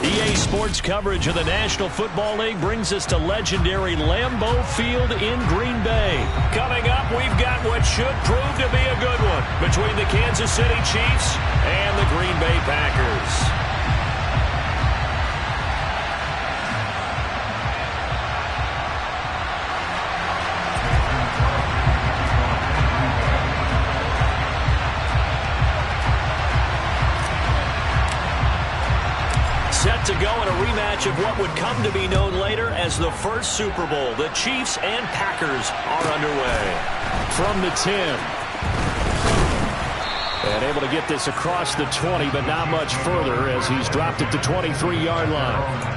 Speaker 1: EA Sports coverage of the National Football League brings us to legendary Lambeau Field in Green Bay. Coming up, we've got what should prove to be a good one between the Kansas City Chiefs and the Green Bay Packers. Set to go in a rematch of what would come to be known later as the first Super Bowl. The Chiefs and Packers are underway.
Speaker 2: From the 10. And able to get this across the 20, but not much further as he's dropped at the 23-yard line.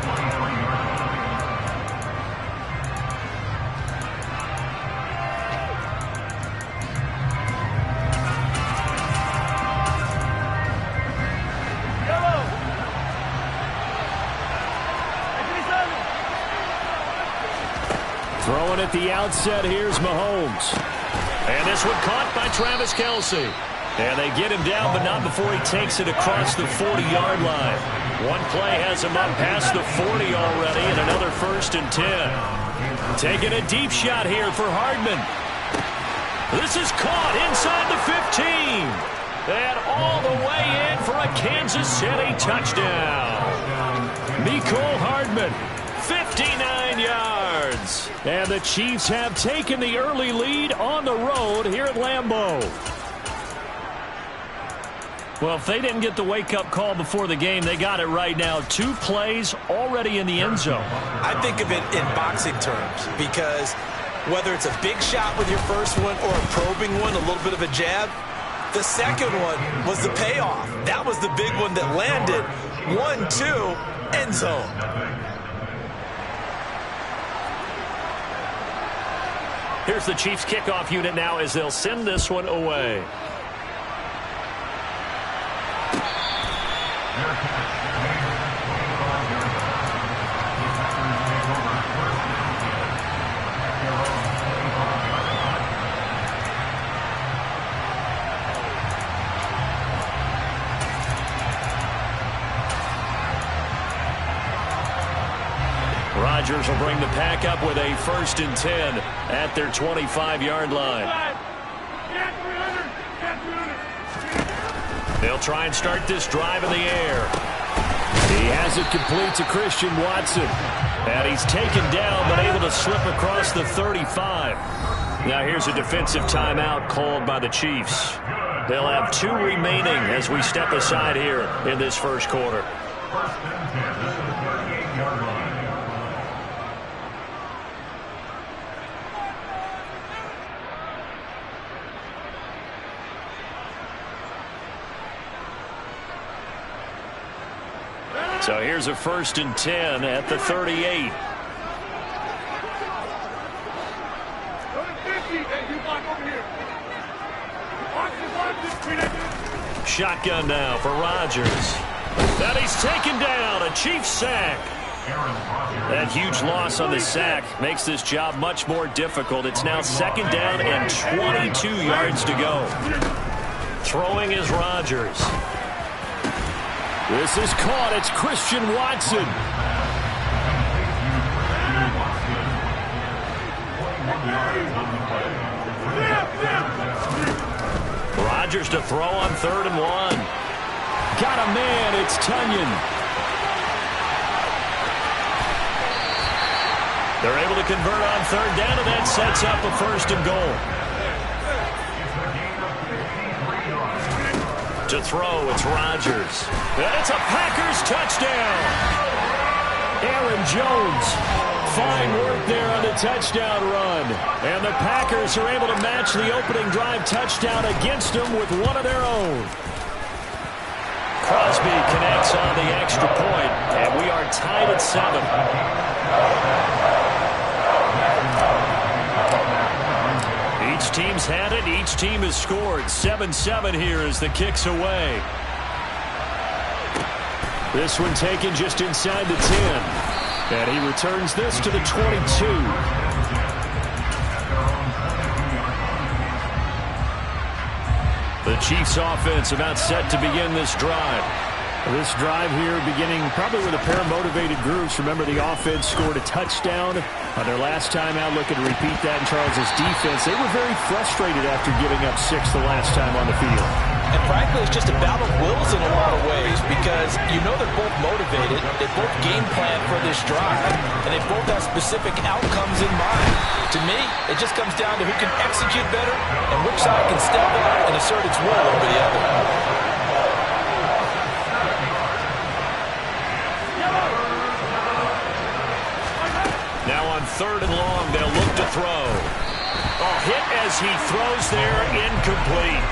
Speaker 2: Throwing at the outset, here's Mahomes.
Speaker 1: And this one caught by Travis Kelce. And they get him down, but not before he takes it across the 40-yard line. One play has him up past the 40 already, and another 1st and 10. Taking a deep shot here for Hardman. This is caught inside the 15. And all the way in for a Kansas City touchdown. Mecole Hardman, 59 yards.
Speaker 2: And the Chiefs have taken the early lead on the road here at Lambeau.
Speaker 1: Well, if they didn't get the wake-up call before the game, they got it right now. 2 plays already in the end zone.
Speaker 6: I think of it in boxing terms because whether it's a big shot with your first one or a probing one, a little bit of a jab, the second one was the payoff. That was the big one that landed. 1-2, end zone.
Speaker 1: Here's the Chiefs kickoff unit now as they'll send this one away. Rodgers will bring the pack up with a 1st and 10 at their 25-yard line. They'll try and start this drive in the air.
Speaker 2: He has it complete to Christian Watson.
Speaker 1: And he's taken down but able to slip across the 35. Now here's a defensive timeout called by the Chiefs. They'll have 2 remaining as we step aside here in this first quarter.
Speaker 5: 1st and 10 at the 38-yard line.
Speaker 1: So here's a 1st and 10 at the 38. Shotgun now for Rodgers. That he's taken down. A Chiefs sack. That huge loss on the sack makes this job much more difficult. It's now 2nd down and 22 yards to go. Throwing is Rodgers.
Speaker 2: This is caught. It's Christian Watson.
Speaker 1: Rodgers to throw on 3rd and 1.
Speaker 2: Got a man. It's Tunyon.
Speaker 1: They're able to convert on 3rd down, and that sets up a 1st and goal. To throw, it's Rodgers. And it's a Packers touchdown.
Speaker 2: Aaron Jones. Fine work there on the touchdown run. And the Packers are able to match the opening drive touchdown against them with one of their own.
Speaker 1: Crosby connects on the extra point, and we are tied at 7. Each team's had it. Each team has scored. 7-7 here as the kick's away.
Speaker 2: This one taken just inside the 10. And he returns this to the 22.
Speaker 1: The Chiefs offense about set to begin this drive.
Speaker 2: This drive here beginning probably with a pair of motivated groups. Remember, the offense scored a touchdown on their last time out. Looking to repeat that in Charles' defense. They were very frustrated after giving up 6 the last time on the field.
Speaker 6: And frankly, it's just a battle of wills in a lot of ways because you know they're both motivated. They both game plan for this drive, and they both have specific outcomes in mind. To me, it just comes down to who can execute better and which side can step up and assert its will over the other.
Speaker 1: Now on 3rd and long, they'll look to throw. Hit as he throws there, incomplete.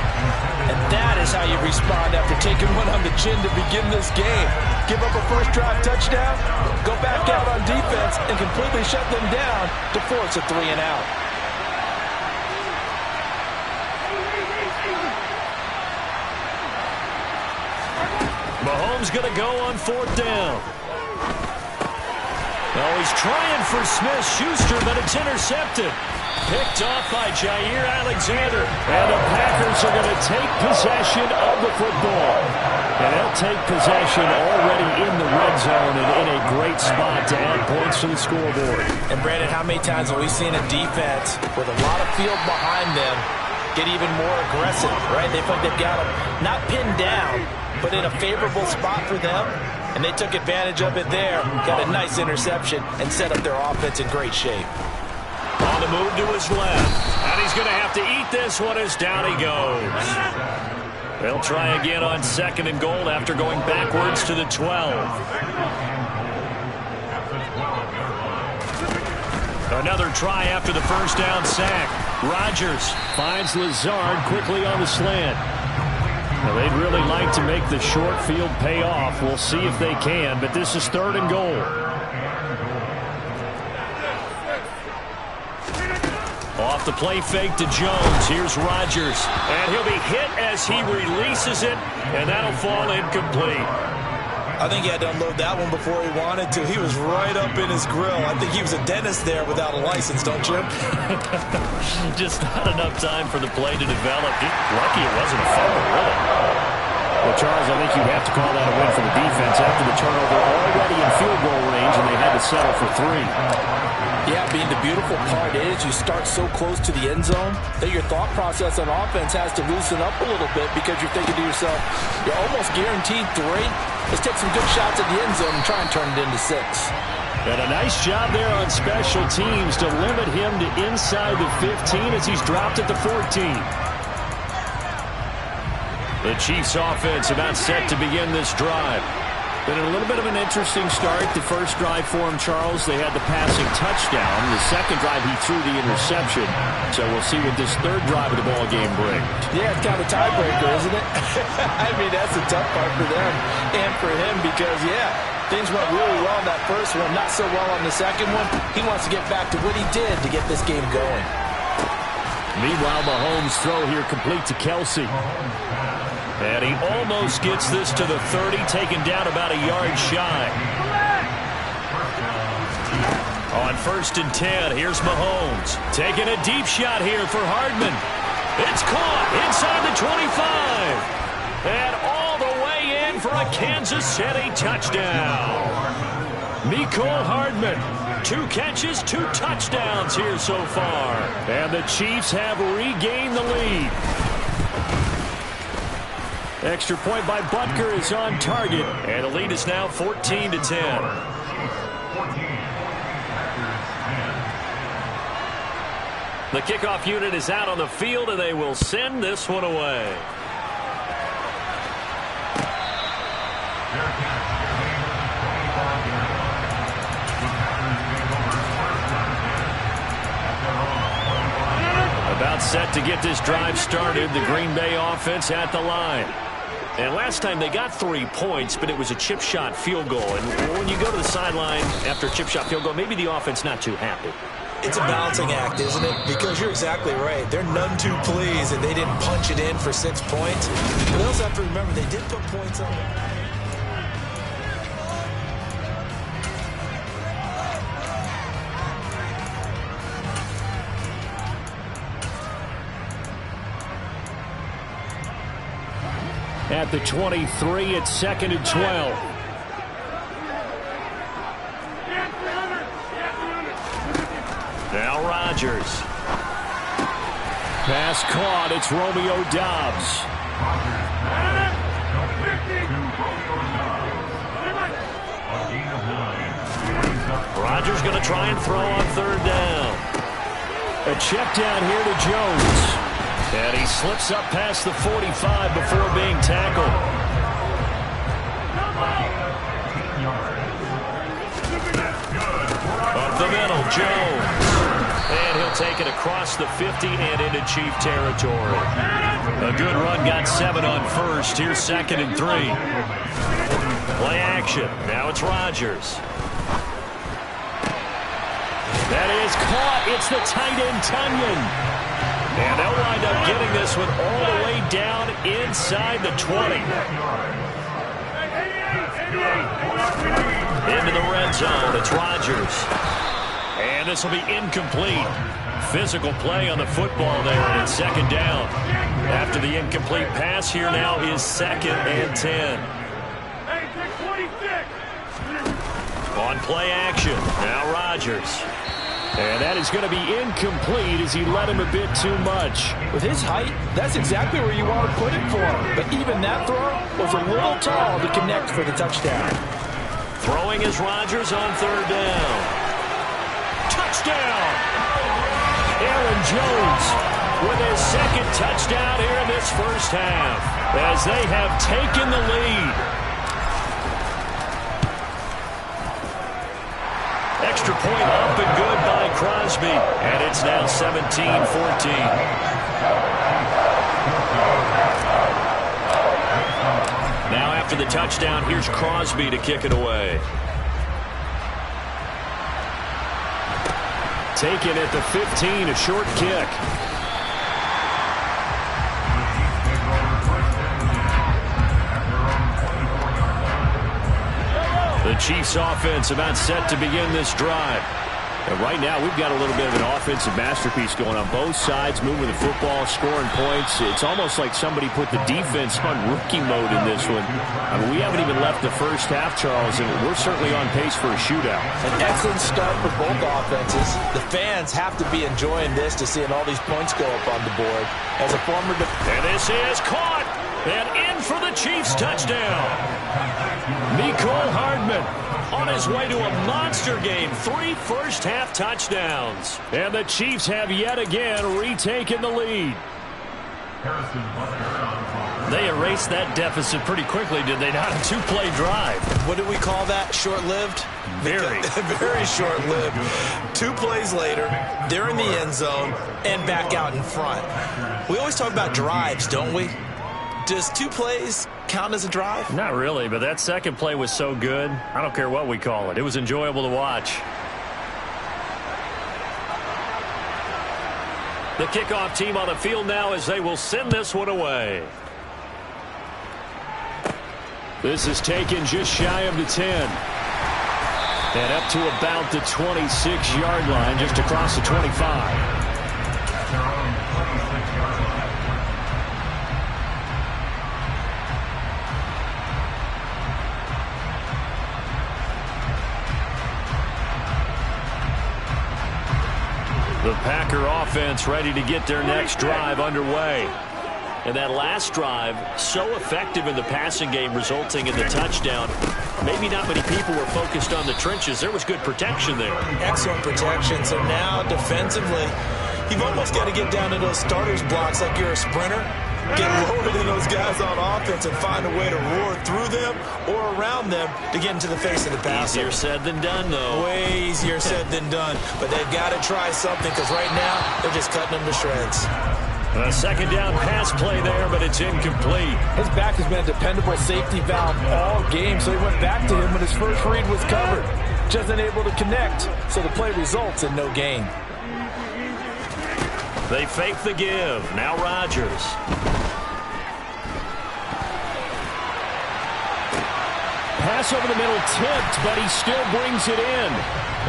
Speaker 6: And that is how you respond after taking one on the chin to begin this game. Give up a first drive touchdown, go back out on defense, and completely shut them down to force a 3 and out.
Speaker 1: Mahomes going to go on 4th down. Oh, he's trying for Smith-Schuster, but it's intercepted. Picked off by Jair Alexander. And the Packers are going to take possession of the football. And they'll take possession already in the red zone and in a great spot to add points to the scoreboard.
Speaker 6: And Brandon, how many times have we seen a defense with a lot of field behind them get even more aggressive, right? They feel like they've got them not pinned down, but in a favorable spot for them. And they took advantage of it there, got a nice interception, and set up their offense in great shape.
Speaker 1: On the move to his left. And he's going to have to eat this one as down he goes. They'll try again on 2nd and goal after going backwards to the 12. Another try after the first down sack. Rodgers finds Lazard quickly on the slant. Well, they'd really like to make the short field pay off. We'll see if they can, but this is 3rd and goal. Off the play fake to Jones. Here's Rodgers. And he'll be hit as he releases it, and that'll fall incomplete.
Speaker 3: I think he had to unload that one before he wanted to. He was right up in his grill. I think he was a dentist there without a license, don't you?
Speaker 1: Just not enough time for the play to develop. Lucky it wasn't a fumble, really.
Speaker 2: Well, Charles, I think you'd have to call that a win for the defense after the turnover already in field goal range, and they had to settle for 3.
Speaker 6: Yeah, being the beautiful part is you start so close to the end zone that your thought process on offense has to loosen up a little bit because you're thinking to yourself, you're almost guaranteed 3. Let's take some good shots at the end zone and try and turn it into 6.
Speaker 2: And a nice job there on special teams to limit him to inside the 15 as he's dropped at the 14.
Speaker 1: The Chiefs offense about set to begin this drive.
Speaker 2: Been a little bit of an interesting start. The first drive for him, Charles, they had the passing touchdown. The second drive, he threw the interception. So we'll see what this 3rd drive of the ball game brings.
Speaker 6: Yeah, it's kind of a tiebreaker, isn't it? I mean, that's the tough part for them and for him because, yeah, things went really well in that first one, not so well on the second one. He wants to get back to what he did to get this game going.
Speaker 1: Meanwhile, Mahomes' throw here complete to Kelsey. And he almost gets this to the 30, taken down about a yard shy. On 1st and 10, here's Mahomes. Taking a deep shot here for Hardman. It's caught inside the 25. And all the way in for a Kansas City touchdown. Mecole Hardman. 2 catches, 2 touchdowns here so far. And the Chiefs have regained the lead. Extra point by Butker is on target. And the lead is now 14-10. The kickoff unit is out on the field, and they will send this one away. About set to get this drive started. The Green Bay offense at the line. And last time they got 3 points, but it was a chip shot field goal. And when you go to the sideline after a chip shot field goal, maybe the offense not too happy.
Speaker 3: It's a balancing act, isn't it? Because you're exactly right. They're none too pleased that they didn't punch it in for 6 points. But they also have to remember they did put points on it.
Speaker 2: at the 23. It's 2nd and 12. Now Rodgers. Pass caught. It's Romeo Doubs. Rodgers going to try and throw on 3rd down. A check down here to Jones. And he slips up past the 45 before being tackled. Up the middle, Jones. And he'll take it across the 50 and into Chief territory. A good run, got 7 on 1st. Here's 2nd and 3. Play action. Now it's Rodgers. That is caught. It's the tight end, Tunyon. And they'll wind up getting this one all the way down inside the 20. Into the red zone. It's Rodgers. And this will be incomplete. Physical play on the football there, and it's 2nd down. After the incomplete pass, here now is 2nd and 10. On play action, now Rodgers. And that is going to be incomplete as he led him a bit too much.
Speaker 6: With his height, that's exactly where you want to put it for him. But even that throw was a little tall to connect for the touchdown.
Speaker 2: Throwing is Rodgers on 3rd down. Touchdown! Aaron Jones with his 2nd touchdown here in this first half as they have taken the lead. Extra point up and good by Crosby. And it's now 17-14. Now after the touchdown, here's Crosby to kick it away. Taken at the 15, a short kick. The Chiefs offense about set to begin this drive. And right now we've got a little bit of an offensive masterpiece going on both sides, moving the football, scoring points. It's almost like somebody put the defense on rookie mode in this one. I mean, we haven't even left the first half, Charles, and we're certainly on pace for a shootout.
Speaker 6: An excellent start for both offenses. The fans have to be enjoying this to seeing all these points go up on the board. As a former
Speaker 2: and this is caught and in for the Chiefs touchdown. Mecole Hardman on his way to a monster game. 3 first-half touchdowns. And the Chiefs have yet again retaken the lead. They erased that deficit pretty quickly, did they not? A 2-play drive.
Speaker 3: What do we call that? Short-lived?
Speaker 2: Very.
Speaker 3: Very short-lived. 2 plays later, they're in the end zone and back out in front. We always talk about drives, don't we? Does 2 plays count as a drive?
Speaker 2: Not really, but that second play was so good. I don't care what we call it. It was enjoyable to watch. The kickoff team on the field now as they will send this one away. This is taken just shy of the 10. And up to about the 26-yard line, just across the 25. The Packer offense ready to get their next drive underway. And that last drive, so effective in the passing game, resulting in the touchdown. Maybe not many people were focused on the trenches. There was good protection there.
Speaker 3: Excellent protection. So now, defensively, you've almost got to get down to those starters blocks like you're a sprinter. Get lower than those guys on offense and find a way to roar through them or around them to get into the face of the passer.
Speaker 2: Easier said than done, though.
Speaker 3: Way easier said than done. But they've got to try something because right now they're just cutting them to shreds.
Speaker 2: A second down pass play there, but it's incomplete.
Speaker 6: His back has been a dependable safety valve all game, so he went back to him when his first read was covered. Just unable to connect, so the play results in no gain.
Speaker 2: They fake the give. Now Rodgers. Pass over the middle tipped, but he still brings it in.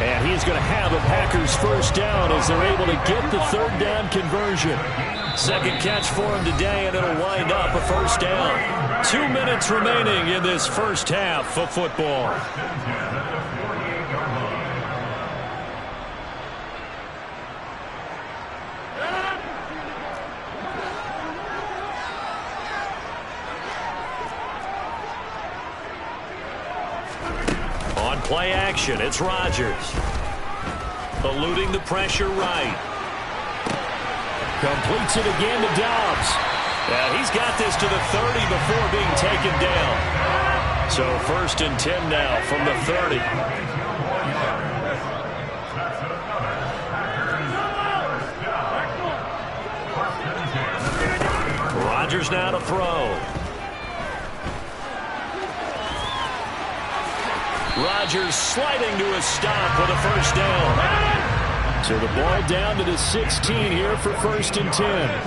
Speaker 2: And he's going to have a Packers first down as they're able to get the 3rd down conversion.
Speaker 1: Second catch for him today, and it'll wind up a first down. 2 minutes remaining in this first half of football. On play action, it's Rodgers. Eluding the pressure right. Completes it again to Dobbs. And he's got this to the 30 before being taken down. So 1st and 10 now from the 30. Rodgers now to throw. Rodgers sliding to a stop with a first down. So the ball down to the 16 here for 1st and 10.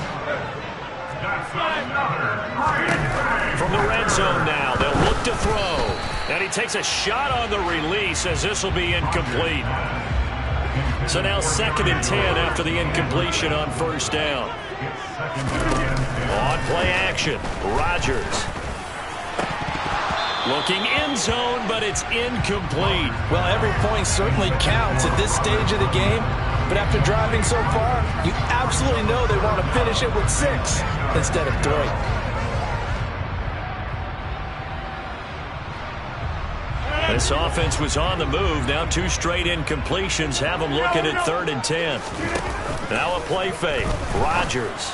Speaker 1: From the red zone now, they'll look to throw. And he takes a shot on the release as this will be incomplete. So now 2nd and 10 after the incompletion on first down. On play action, Rodgers. Looking end zone, but it's incomplete.
Speaker 6: Well, every point certainly counts at this stage of the game. But after driving so far, you absolutely know they want to finish it with 6 instead of 3.
Speaker 1: This offense was on the move. Now 2 straight incompletions have them looking at 3rd and 10. Now a play fake. Rodgers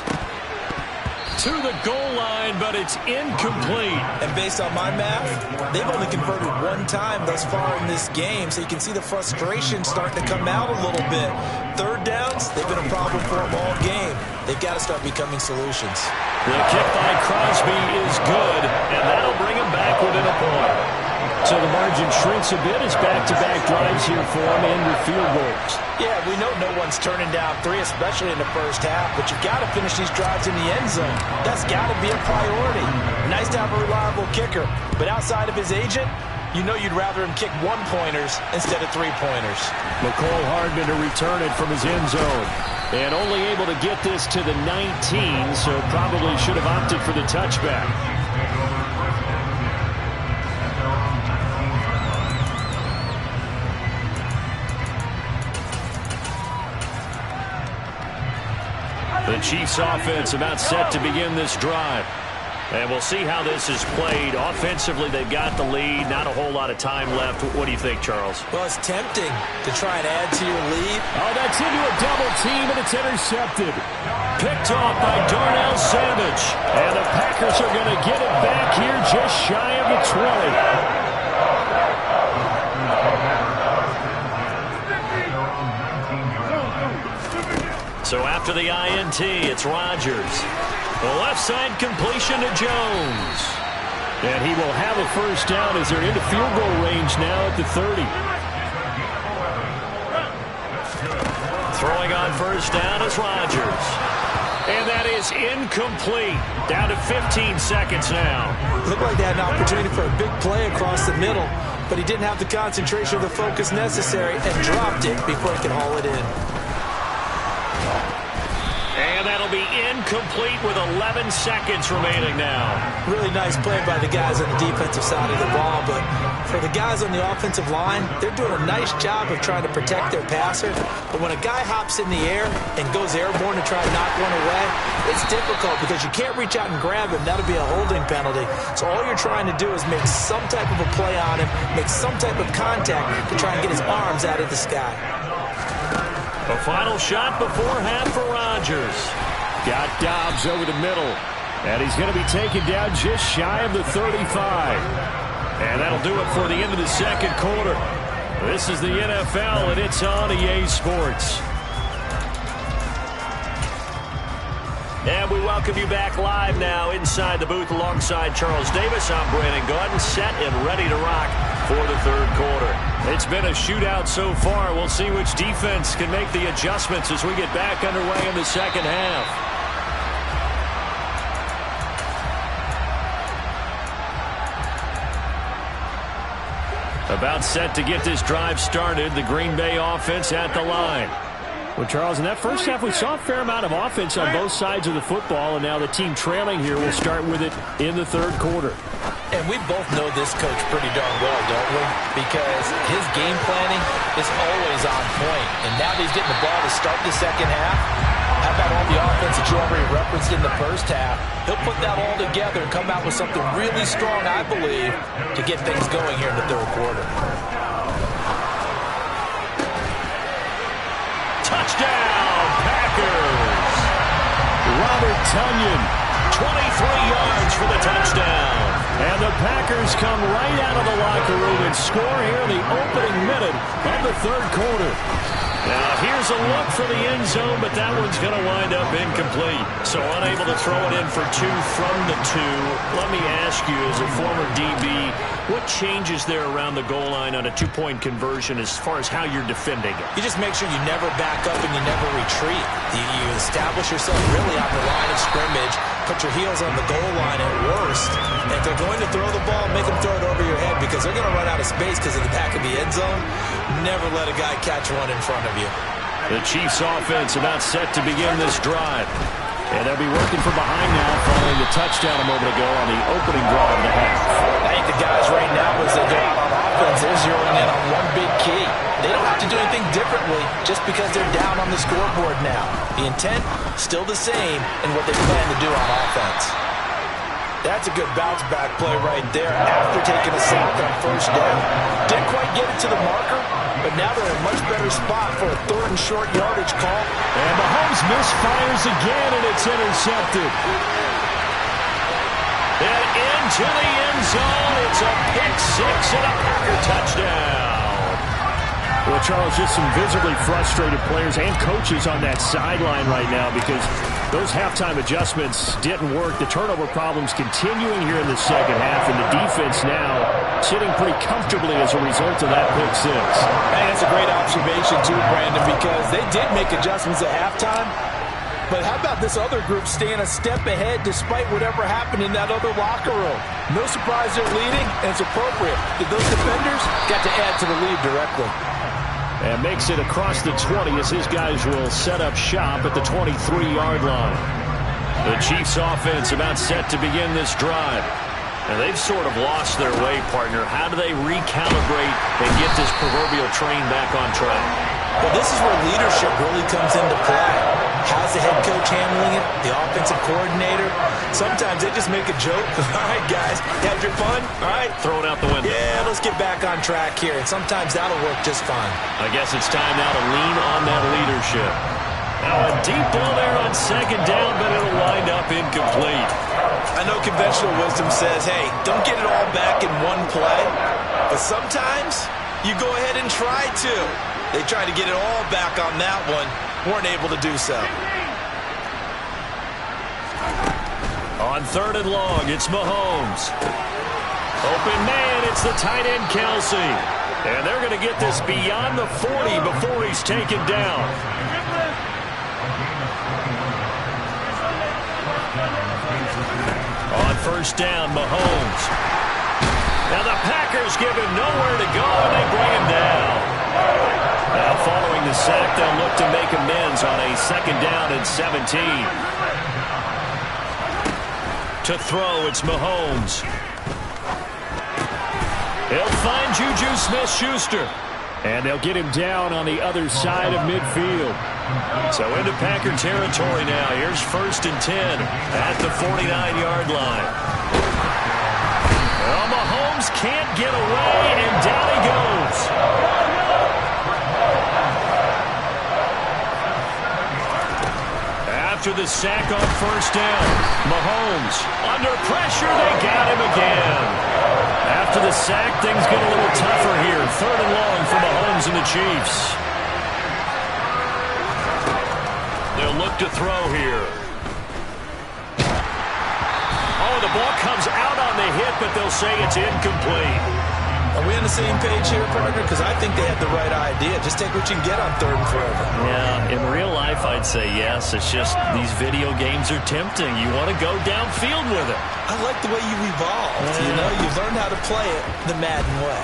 Speaker 1: to the goal line, but it's incomplete.
Speaker 6: And based on my math, they've only converted 1 time thus far in this game, so you can see the frustration starting to come out a little bit. 3rd downs, they've been a problem for them all game. They've got to start becoming solutions.
Speaker 1: The kick by Crosby is good, and that'll bring him back within a point. So the margin shrinks a bit as back-to-back drives here for him and with field goals.
Speaker 6: Yeah, we know no one's turning down 3, especially in the first half, but you've got to finish these drives in the end zone. That's got to be a priority. Nice to have a reliable kicker, but outside of his agent, you know you'd rather him kick 1-pointers instead of 3-pointers.
Speaker 1: Mecole Hardman to return it from his end zone. And only able to get this to the 19, so probably should have opted for the touchback. The Chiefs offense about set to begin this drive. And we'll see how this is played. Offensively, they've got the lead. Not a whole lot of time left. What do you think, Charles?
Speaker 6: Well, it's tempting to try and add to your lead.
Speaker 1: Oh, that's into a double team, and it's intercepted. Picked off by Darnell Savage. And the Packers are going to get it back here just shy of the 20. So after the INT, it's Rodgers. The left side completion to Jones. And he will have a first down as they're into field goal range now at the 30. Throwing on first down is Rodgers. And that is incomplete. Down to 15 seconds now.
Speaker 6: Looked like they had an opportunity for a big play across the middle, but he didn't have the concentration or the focus necessary and dropped it before he could haul it in.
Speaker 1: And that'll be incomplete with 11 seconds remaining now.
Speaker 6: Really nice play by the guys on the defensive side of the ball, but for the guys on the offensive line, they're doing a nice job of trying to protect their passer. But when a guy hops in the air and goes airborne to try to knock one away, it's difficult because you can't reach out and grab him. That'll be a holding penalty. So all you're trying to do is make some type of a play on him, make some type of contact to try and get his arms out of the sky.
Speaker 1: A final shot before half for Rodgers. Got Dobbs over the middle. And he's going to be taken down just shy of the 35. And that'll do it for the end of the second quarter. This is the NFL, and it's on EA Sports. And we welcome you back live now inside the booth alongside Charles Davis. I'm Brandon Gaudin, set and ready to rock for the third quarter. It's been a shootout so far. We'll see which defense can make the adjustments as we get back underway in the second half. About set to get this drive started. The Green Bay offense at the line.
Speaker 2: Well, Charles, in that first half, we saw a fair amount of offense on both sides of the football, and now the team trailing here will start with it in the third quarter.
Speaker 6: And we both know this coach pretty darn well, don't we? Because his game planning is always on point. And now that he's getting the ball to start the second half, how about all the offense that you already referenced in the first half? He'll put that all together and come out with something really strong, I believe, to get things going here in the third quarter.
Speaker 1: Touchdown, Packers! Robert Tonyan, 23 yards for the touchdown. And the Packers come right out of the locker room and score here in the opening minute of the third quarter. Now, here's a look for the end zone, but that one's going to wind up incomplete. So unable to throw it in for two from the two. Let me ask you, as a former DB, what changes there around the goal line on a two-point conversion as far as how you're defending it?
Speaker 6: You just make sure you never back up and you never retreat. You establish yourself really on the line of scrimmage, put your heels on the goal line at worst. And if they're going to throw the ball, make them throw it over your head because they're going to run out of space because of the back of the end zone. Never let a guy catch one in front of you.
Speaker 1: The Chiefs offense about set to begin this drive.
Speaker 2: And they'll be working from behind now following the touchdown a moment ago on the opening drive of the half.
Speaker 6: I think the guys right now, as they go out on offense, they're zeroing in on one big key. They don't have to do anything differently just because they're down on the scoreboard now. The intent, still the same in what they plan to do on offense. That's a good bounce back play right there after taking a sack on first down. Didn't quite get it to the marker, but now they're in a much better spot for a third and short yardage call.
Speaker 2: And Mahomes misfires again, and it's intercepted.
Speaker 1: And into the end zone, it's a pick six and a Packer touchdown.
Speaker 2: Well, Charles, just some visibly frustrated players and coaches on that sideline right now because those halftime adjustments didn't work. The turnover problems continuing here in the second half, and the defense now sitting pretty comfortably as a result of that pick six.
Speaker 6: And that's a great observation, too, Brandon, because they did make adjustments at halftime. But how about this other group staying a step ahead despite whatever happened in that other locker room? No surprise they're leading, and it's appropriate that those defenders got to add to the lead directly.
Speaker 2: And makes it across the 20 as his guys will set up shop at the 23-yard line.
Speaker 1: The Chiefs offense about set to begin this drive. And they've sort of lost their way, partner. How do they recalibrate and get this proverbial train back on track?
Speaker 6: Well, this is where leadership really comes into play. How's the head coach handling it? The offensive coordinator? Sometimes they just make a joke. All right, guys, you had your fun? All right.
Speaker 1: Throw it out the window.
Speaker 6: Yeah, let's get back on track here. And sometimes that'll work just fine.
Speaker 1: I guess it's time now to lean on that leadership. Now a deep ball there on second down, but it'll wind up incomplete.
Speaker 3: I know conventional wisdom says, hey, don't get it all back in one play. But sometimes you go ahead and try to. They tried to get it all back on that one. Weren't able to do so.
Speaker 1: On third and long, it's Mahomes. Open man, it's the tight end Kelsey. And they're going to get this beyond the 40 before he's taken down. On first down, Mahomes. Now the Packers give him nowhere to go, and they bring him down. Now following the sack, they'll look to make amends on a second down and 17. To throw, it's Mahomes. He'll find Juju Smith-Schuster.
Speaker 2: And they'll get him down on the other side of midfield.
Speaker 1: So into Packer territory now. Here's first and 10 at the 49-yard line. Well, Mahomes can't get away, and down he goes. After the sack on first down, Mahomes under pressure. They got him again. After the sack, things get a little tougher here. Third and long for Mahomes and the Chiefs. They'll look to throw here. Oh, the ball comes out on the hit, but they'll say it's incomplete.
Speaker 6: Are we on the same page here, partner? Because I think they had the right idea. Just take what you can get on third and forever.
Speaker 1: Yeah, in real life, I'd say yes. It's just these video games are tempting. You want to go downfield with it.
Speaker 6: I like the way you evolved. You know, you learned how to play it the Madden way.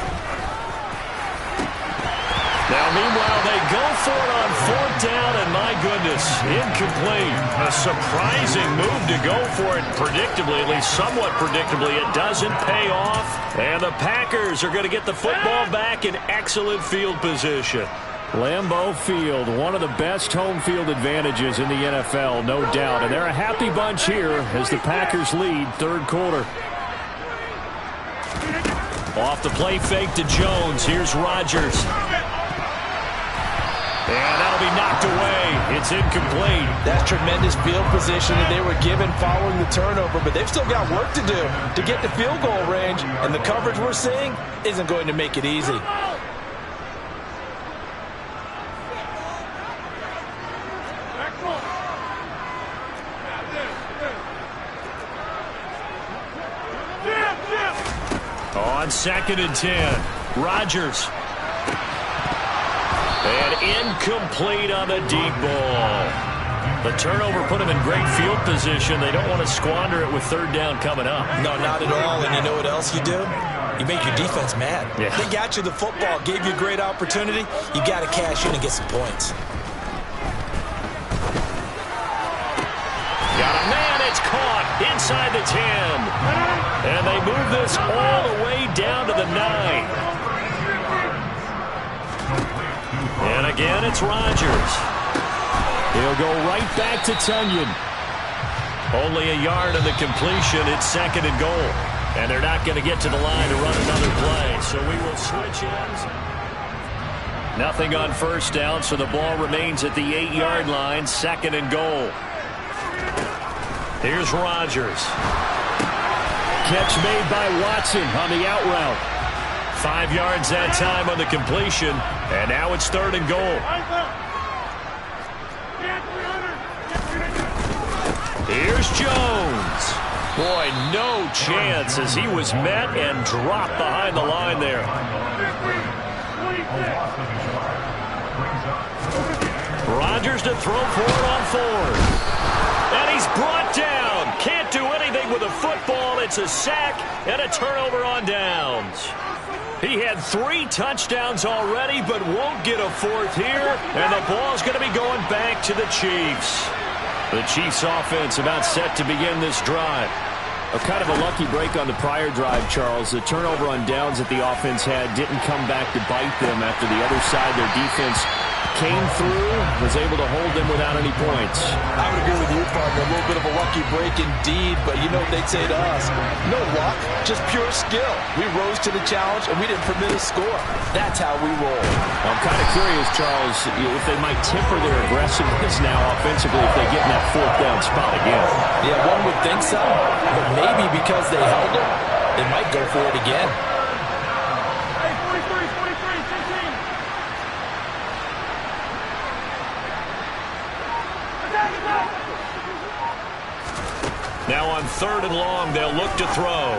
Speaker 1: Now, meanwhile, they go for it on 4th down, and my goodness, incomplete. A surprising move to go for it predictably, at least somewhat predictably. It doesn't pay off, and the Packers are going to get the football back in excellent field position.
Speaker 2: Lambeau Field, one of the best home field advantages in the NFL, no doubt. And they're a happy bunch here as the Packers lead 3rd quarter.
Speaker 1: Off the play fake to Jones. Here's Rodgers. And that'll be knocked away. It's incomplete.
Speaker 6: That's tremendous field position that they were given following the turnover, but they've still got work to do to get to field goal range, and the coverage we're seeing isn't going to make it easy.
Speaker 1: On 2nd and 10, Rodgers. And incomplete on the deep ball. The turnover put them in great field position. They don't want to squander it with 3rd down coming up.
Speaker 3: No, not at all. And you know what else you do? You make your defense mad.
Speaker 1: Yeah.
Speaker 3: They got you the football, gave you a great opportunity. You got to cash in and get some points.
Speaker 1: Got a man. It's caught inside the 10. And they move this all the way down to the 9. And again, it's Rodgers.
Speaker 2: He'll go right back to Tunyon.
Speaker 1: Only a yard on the completion. It's 2nd and goal. And they're not going to get to the line to run another play. So we will switch ends. Nothing on 1st down, so the ball remains at the 8-yard line. 2nd and goal. Here's Rodgers.
Speaker 2: Catch made by Watson on the out route.
Speaker 1: 5 yards that time on the completion. And now it's 3rd and goal. Here's Jones. Boy, no chance as he was met and dropped behind the line there. Rodgers to throw for it on 4th. And he's brought down. Can't do anything with a football. It's a sack and a turnover on downs. He had 3 touchdowns already, but won't get a 4th here. And the ball's going to be going back to the Chiefs. The Chiefs offense about set to begin this drive.
Speaker 2: A kind of a lucky break on the prior drive, Charles. The turnover on downs that the offense had didn't come back to bite them after the other side. Their defense came through, was able to hold them without any points.
Speaker 6: I would agree with you, partner. A little bit of a lucky break indeed, but you know what they'd say to us? No luck, just pure skill. We rose to the challenge, and we didn't permit a score. That's how we roll.
Speaker 2: I'm kind of curious, Charles, if they might temper their aggressiveness now offensively if they get in that 4th down spot again.
Speaker 6: Yeah, one would think so, but maybe because they held it, they might go for it again.
Speaker 1: Now on 3rd and long, they'll look to throw.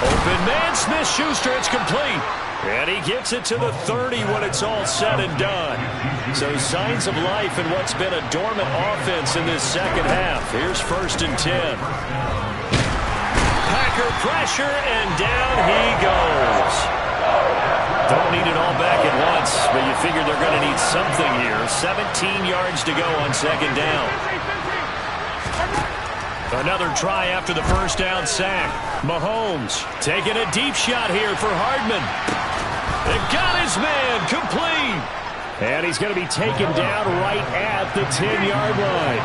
Speaker 1: Open man, Smith-Schuster, it's complete. And he gets it to the 30 when it's all said and done. So signs of life in what's been a dormant offense in this 2nd half. Here's 1st and 10. Packer pressure, and down he goes. Don't need it all back at once, but you figure they're going to need something here. 17 yards to go on 2nd down. Another try after the 1st down sack. Mahomes taking a deep shot here for Hardman. It got his man complete.
Speaker 2: And he's going to be taken down right at the 10-yard line.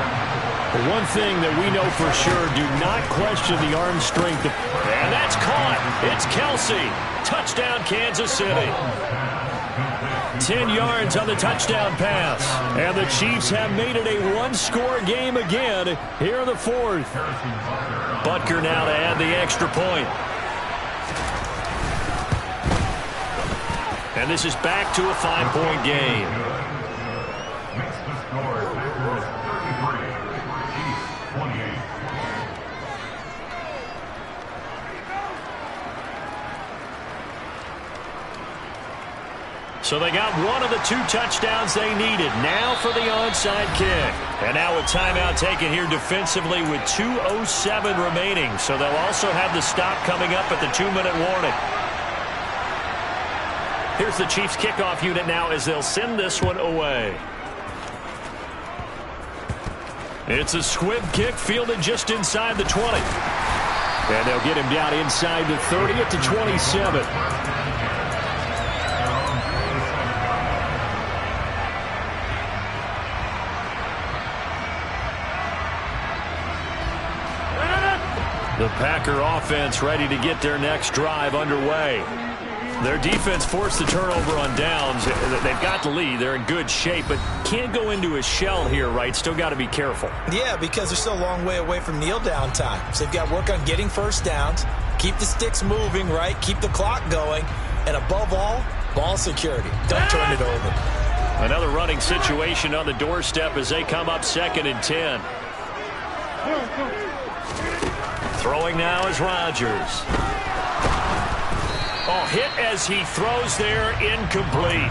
Speaker 2: The one thing that we know for sure, do not question the arm strength.
Speaker 1: And that's caught. It's Kelsey. Touchdown, Kansas City. 10 yards on the touchdown pass.
Speaker 2: And the Chiefs have made it a one-score game again here in the 4th.
Speaker 1: Butker now to add the extra point. And this is back to a 5-point game.
Speaker 5: Makes the score Packers 33, Chiefs 28.
Speaker 1: So they got one of the 2 touchdowns they needed. Now for the onside kick. And now a timeout taken here defensively with 2:07 remaining. So they'll also have the stop coming up at the 2-minute warning. Here's the Chiefs kickoff unit now as they'll send this one away. It's a squib kick fielded just inside the 20. And they'll get him down inside the 30 at the 27. The Packer offense ready to get their next drive underway. Their defense forced the turnover on downs. They've got the lead. They're in good shape, but can't go into a shell here, right? Still got to be careful.
Speaker 6: Yeah, because they're still a long way away from kneel down time. So they've got to work on getting first downs, keep the sticks moving, right? Keep the clock going, and above all, ball security. Don't turn it over.
Speaker 1: Another running situation on the doorstep as they come up 2nd and 10. Throwing now is Rodgers. Oh, hit as he throws there, incomplete.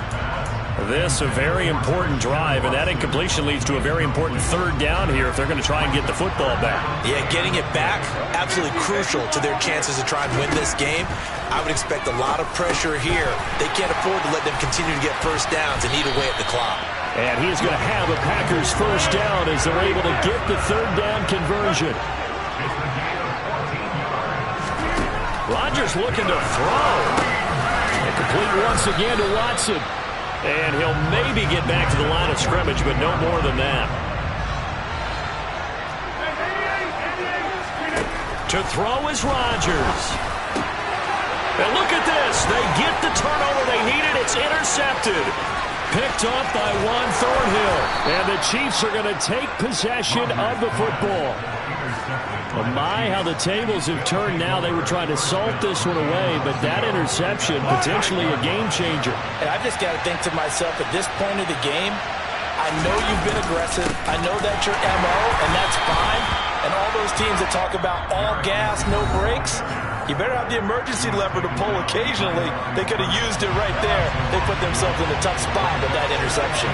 Speaker 1: This a very important drive, and that incompletion leads to a very important 3rd down here if they're going to try and get the football back.
Speaker 6: Yeah, getting it back, absolutely crucial to their chances to try and win this game. I would expect a lot of pressure here. They can't afford to let them continue to get first downs and eat away at the clock.
Speaker 1: And he is going to have a Packers first down as they're able to get the 3rd down conversion. Rodgers looking to throw. And complete once again to Watson. And he'll maybe get back to the line of scrimmage, but no more than that. To throw is Rodgers. And look at this. They get the turnover they needed. It's intercepted. Picked off by Juan Thornhill. And the Chiefs are going to take possession of the football. Oh my, how the tables have turned now. They were trying to salt this one away, but that interception, potentially a game changer.
Speaker 6: And I've just got to think to myself, at this point of the game, I know you've been aggressive. I know that's your MO, and that's fine. And all those teams that talk about all gas, no brakes, you better have the emergency lever to pull occasionally. They could have used it right there. They put themselves in a tough spot with that interception.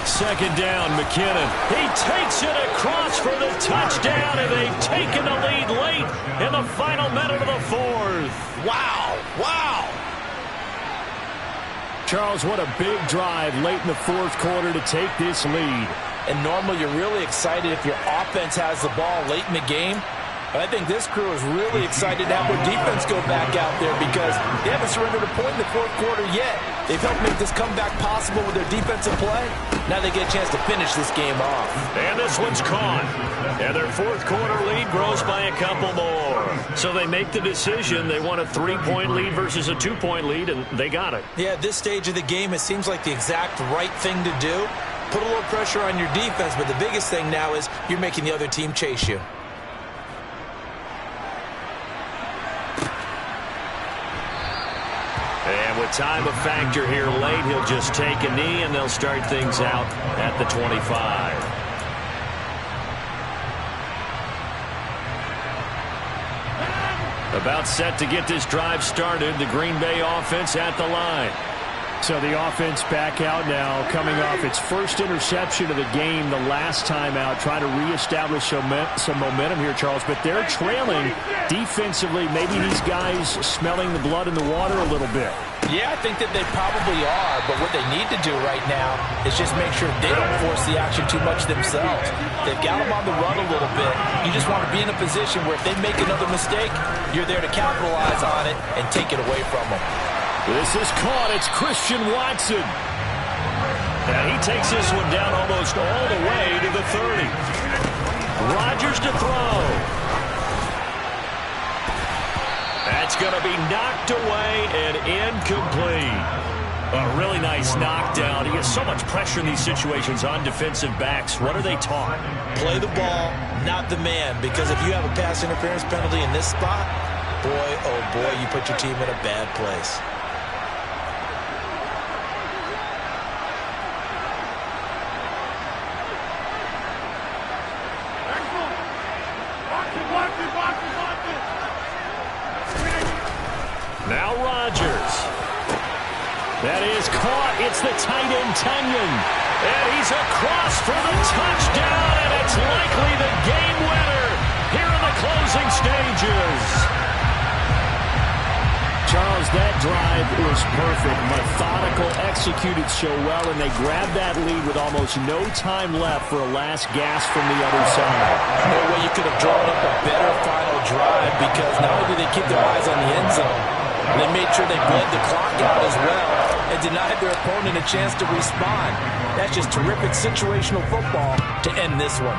Speaker 1: 2nd down, McKinnon. He takes it across for the touchdown, and they've taken the lead late in the final minute of the 4th.
Speaker 6: Wow, wow.
Speaker 1: Charles, what a big drive late in the 4th quarter to take this lead.
Speaker 6: And normally you're really excited if your offense has the ball late in the game. But I think this crew is really excited to have their defense go back out there because they haven't surrendered a point in the 4th quarter yet. They've helped make this comeback possible with their defensive play. Now they get a chance to finish this game off.
Speaker 1: And this one's caught. And their 4th quarter lead grows by a couple more. So they make the decision. They want a 3-point lead versus a 2-point lead, and they got it.
Speaker 6: Yeah, at this stage of the game, it seems like the exact right thing to do. Put a little pressure on your defense, but the biggest thing now is you're making the other team chase you.
Speaker 1: And with time a factor here late, he'll just take a knee, and they'll start things out at the 25. About set to get this drive started. The Green Bay offense at the line.
Speaker 2: So the offense back out now, coming off its first interception of the game the last time out, trying to reestablish some momentum here, Charles. But they're trailing defensively. Maybe these guys smelling the blood in the water a little bit.
Speaker 6: Yeah, I think that they probably are, but what they need to do right now is just make sure they don't force the action too much themselves. They've got them on the run a little bit. You just want to be in a position where if they make another mistake, you're there to capitalize on it and take it away from them.
Speaker 1: This is caught. It's Christian Watson. And he takes this one down almost all the way to the 30. Rodgers to throw. That's going to be knocked away and incomplete. A really nice knockdown. He gets so much pressure in these situations on defensive backs. What are they taught?
Speaker 6: Play the ball, not the man. Because if you have a pass interference penalty in this spot, boy, oh boy, you put your team in a bad place.
Speaker 1: Now Rodgers. That is caught. It's the tight end, Tunyon. And he's across for the touchdown, and it's likely the game winner here in the closing stages.
Speaker 2: Charles, that drive was perfect. Methodical, executed so well, and they grabbed that lead with almost no time left for a last gasp from the other side.
Speaker 6: No way you could have drawn up a better final drive, because not only did they keep their eyes on the end zone, they made sure they bled the clock out as well and denied their opponent a chance to respond. That's just terrific situational football to end this one.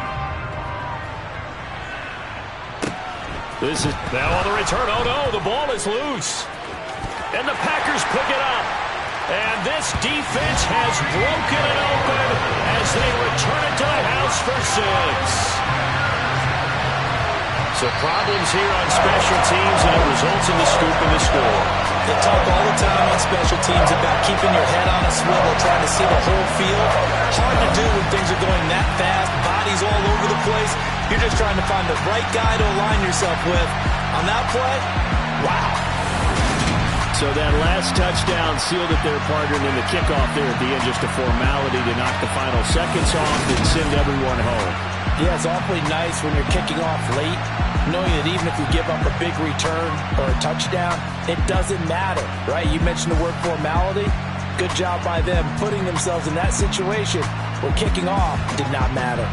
Speaker 1: This is now on the return. Oh, no, the ball is loose. And the Packers pick it up. And this defense has broken it open as they return it to the house for 6. So problems here on special teams, and it results in the scoop and the score.
Speaker 3: They talk all the time on special teams about keeping your head on a swivel, trying to see the whole field. Hard to do when things are going that fast, bodies all over the place. You're just trying to find the right guy to align yourself with. On that play, wow.
Speaker 2: So that last touchdown sealed it there, partner, and then the kickoff there at the end, just a formality to knock the final seconds off and send everyone home.
Speaker 6: Yeah, it's awfully nice when you're kicking off late, knowing that even if you give up a big return or a touchdown, it doesn't matter, right? You mentioned the word formality. Good job by them putting themselves in that situation where kicking off did not matter.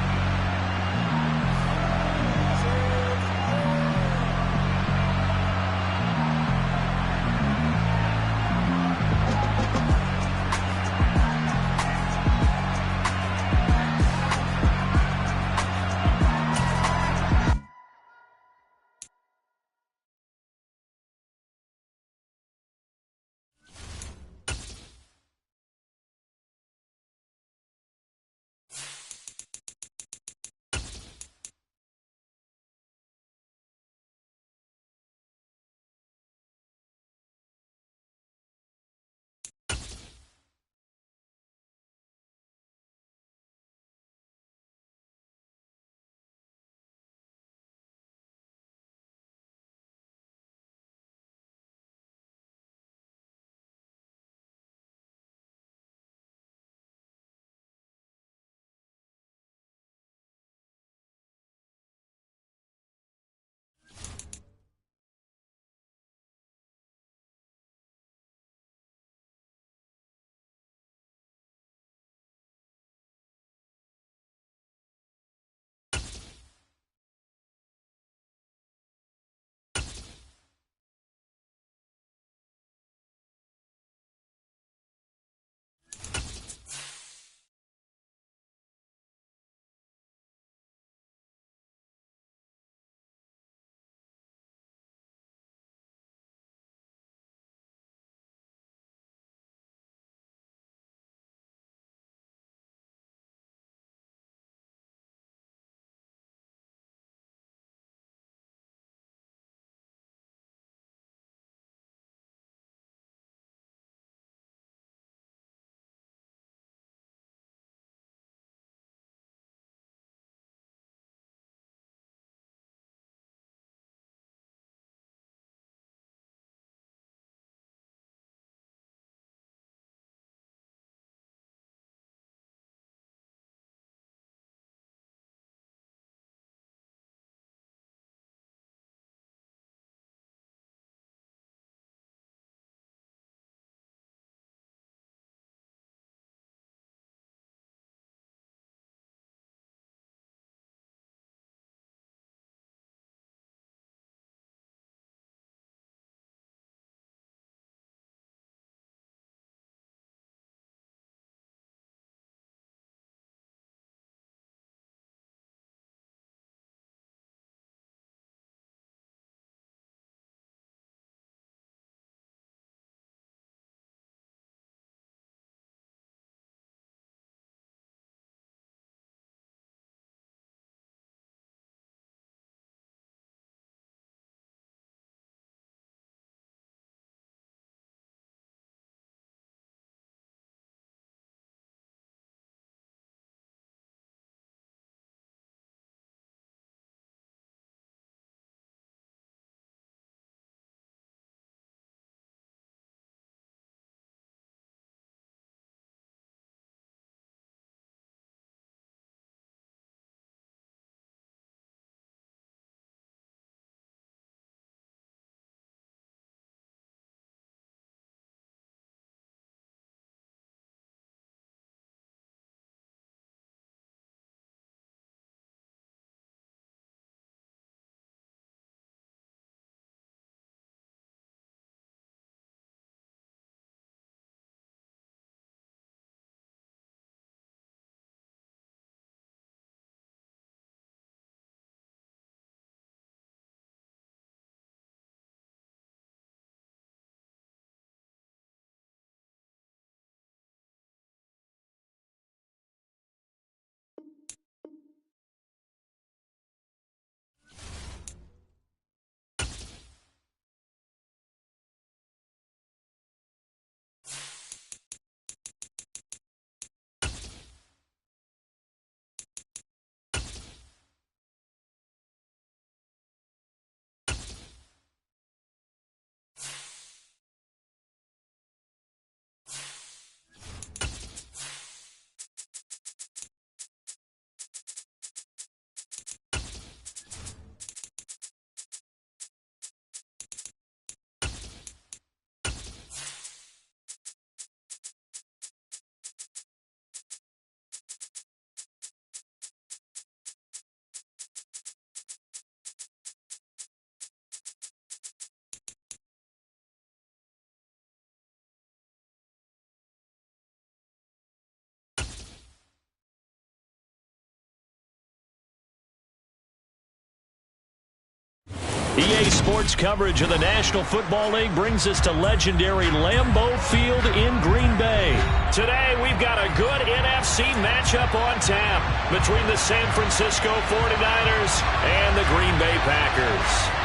Speaker 1: EA Sports coverage of the National Football League brings us to legendary Lambeau Field in Green Bay. Today, we've got a good NFC matchup on tap between the San Francisco 49ers and the Green Bay Packers.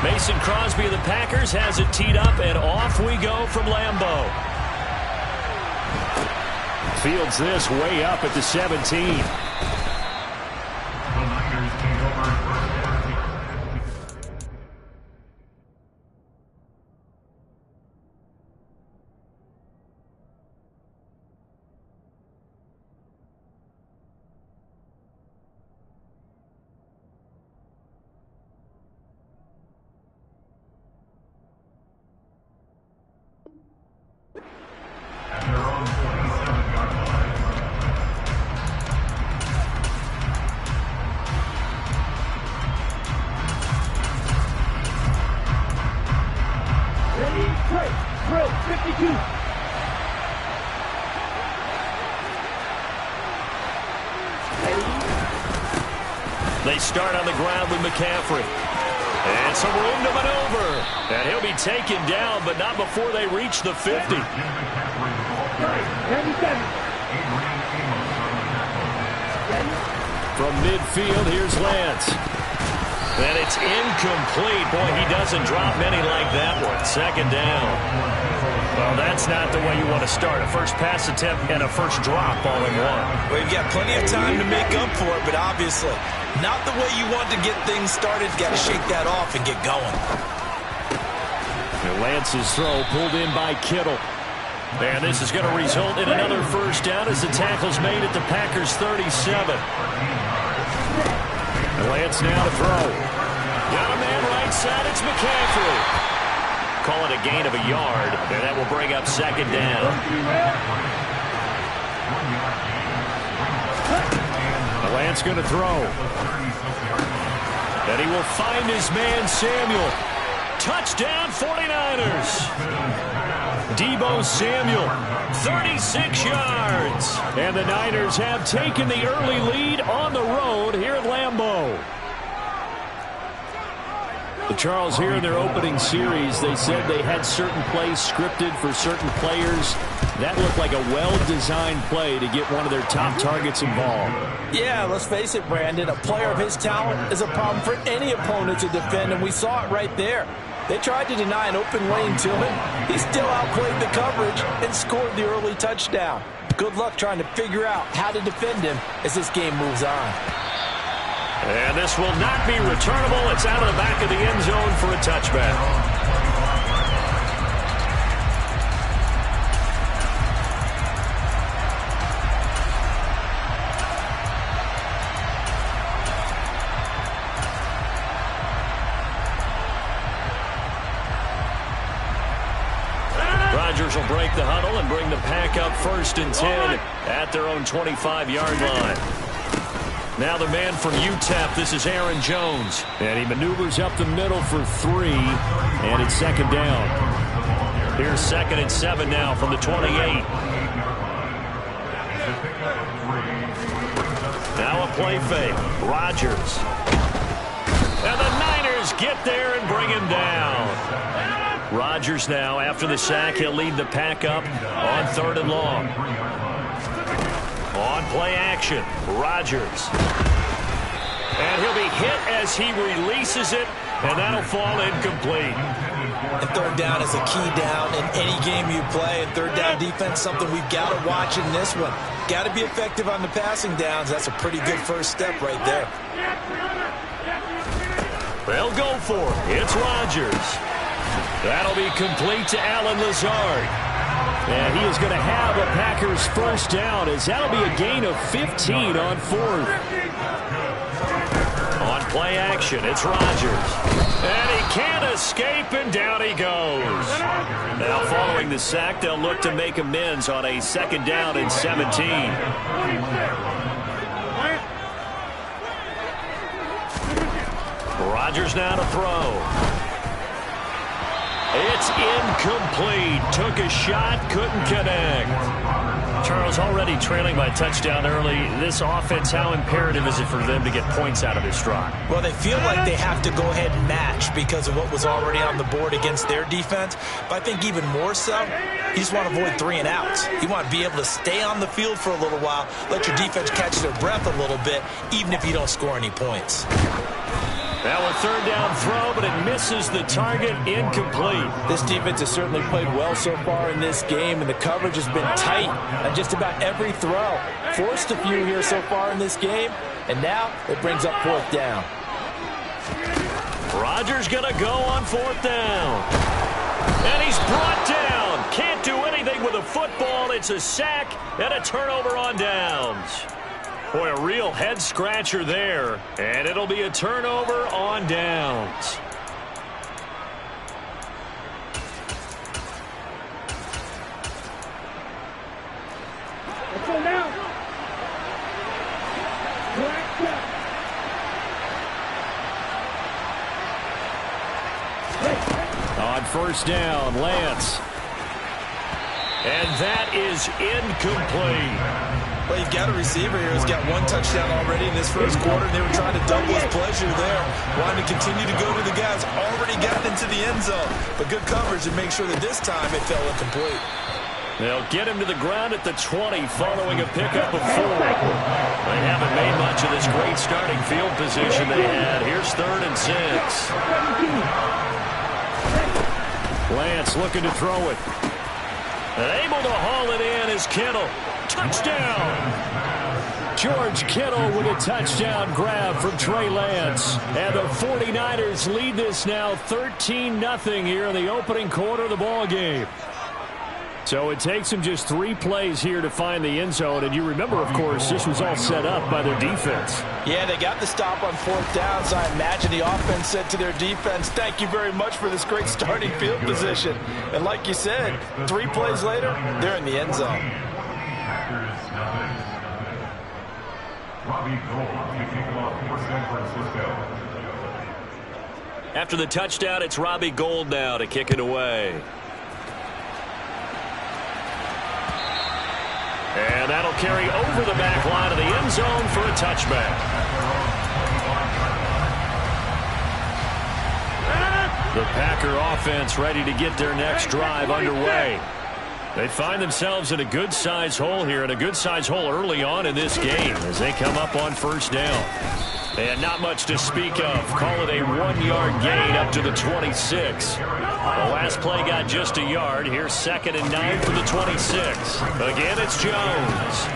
Speaker 1: Mason Crosby of the Packers has it teed up, and off we go from Lambeau. Fields this way up at the 17.
Speaker 5: The Niners take over first down. At their own 27-yard line.
Speaker 4: Ready, straight, drill, 52.
Speaker 1: They start on the ground with McCaffrey. And some room to maneuver. And he'll be taken down, but not before they reach the 50.
Speaker 4: 37.
Speaker 1: From midfield, here's Lance. And it's incomplete. Boy, he doesn't drop many like that one. Second down. Well, that's not the way you want to start. A first pass attempt and a first drop all in one.
Speaker 3: Well, you've got plenty of time to make up for it, but obviously not the way you want to get things started. Got to shake that off and get going.
Speaker 1: And Lance's throw pulled in by Kittle. And this is going to result in another first down as the tackle's made at the Packers' 37. And Lance now to throw. Got a man right side. It's McCaffrey. Call it a gain of a yard, and that will bring up second down. Lance going to throw. And he will find his man Samuel. Touchdown 49ers. Deebo Samuel, 36 yards. And the Niners have taken the early lead on the road here at Lambeau. The Charles, here in their opening series, they said they had certain plays scripted for certain players. That looked like a well-designed play to get one of their top targets involved.
Speaker 6: Yeah, let's face it, Brandon. A player of his talent is a problem for any opponent to defend, and we saw it right there. They tried to deny an open lane to him. He still outplayed the coverage and scored the early touchdown. Good luck trying to figure out how to defend him as this game moves on.
Speaker 1: And this will not be returnable. It's out of the back of the end zone for a touchback. Rodgers will break the huddle and bring the pack up 1st and 10 at their own 25-yard line. Now the man from UTEP, this is Aaron Jones. And he maneuvers up the middle for 3, and it's second down. Here's 2nd and 7 now from the 28. Now a play fake. Rodgers. And the Niners get there and bring him down. Rodgers now, after the sack, he'll lead the pack up on 3rd and long. On play action, Rodgers. And he'll be hit as he releases it, and that'll fall incomplete.
Speaker 3: And 3rd down is a key down in any game you play. And 3rd down defense, something we've got to watch in this one. Got to be effective on the passing downs. That's a pretty good first step right there.
Speaker 1: They'll go for it. It's Rodgers. That'll be complete to Allen Lazard. And he is going to have a Packers first down, as that'll be a gain of 15 on 4th. On play action, it's Rodgers. And he can't escape, and down he goes. Now following the sack, they'll look to make amends on a 2nd down and 17. Rodgers now to throw. It's incomplete. Took a shot, couldn't connect. Charles, already trailing by touchdown early. This offense, how imperative is it for them to get points out of this drive?
Speaker 6: Well, they feel like they have to go ahead and match because of what was already on the board against their defense. But I think even more so, you just want to avoid 3 and outs. You want to be able to stay on the field for a little while, let your defense catch their breath a little bit, even if you don't score any points.
Speaker 1: Now a third down throw, but it misses the target, incomplete.
Speaker 6: This defense has certainly played well so far in this game, and the coverage has been tight on just about every throw. Forced a few here so far in this game, and now it brings up 4th down.
Speaker 1: Rodgers gonna go on 4th down. And he's brought down. Can't do anything with a football. It's a sack and a turnover on downs. Boy, a real head-scratcher there. And it'll be a turnover on downs.
Speaker 4: Let's go now.
Speaker 1: On 1st down, Lance. And that is incomplete.
Speaker 3: Well, you've got a receiver here who's got 1 touchdown already in this first quarter. They were trying to double his pleasure there. Wanted to continue to go to the guys. Already got into the end zone. But good coverage to make sure that this time it fell incomplete.
Speaker 1: They'll get him to the ground at the 20 following a pickup of 4. They haven't made much of this great starting field position they had. Here's 3rd and 6. Lance looking to throw it. And able to haul it in is Kittle. Touchdown! George Kittle with a touchdown grab from Trey Lance. And the 49ers lead this now 13-0 here in the opening quarter of the ball game. So it takes them just 3 plays here to find the end zone. And you remember, of course, this was all set up by their defense.
Speaker 6: Yeah, they got the stop on 4th down, so I imagine the offense said to their defense, thank you very much for this great starting field position. And like you said, 3 plays later, they're in the end zone.
Speaker 5: Robbie Gould kicking off for San Francisco.
Speaker 1: After the touchdown, it's Robbie Gould now to kick it away. And that'll carry over the back line of the end zone for a touchback. The Packer offense ready to get their next drive underway. They find themselves in a good-sized hole here, and a good-sized hole early on in this game as they come up on 1st down. And not much to speak of. Call it a 1-yard gain up to the 26. The last play got just a yard. Here's 2nd and 9 for the 26. Again, it's Jones.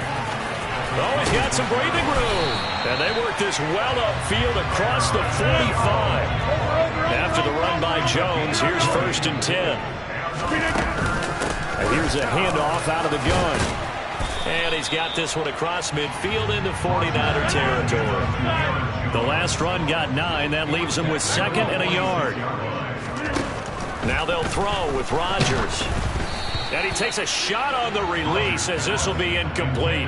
Speaker 1: Oh, he's got some breathing room. And they work this well upfield across the 45. After the run by Jones, here's 1st and 10. And here's a handoff out of the gun. And he's got this one across midfield into 49er territory. The last run got 9. That leaves them with 2nd and a yard. Now they'll throw with Rodgers. And he takes a shot on the release as this will be incomplete.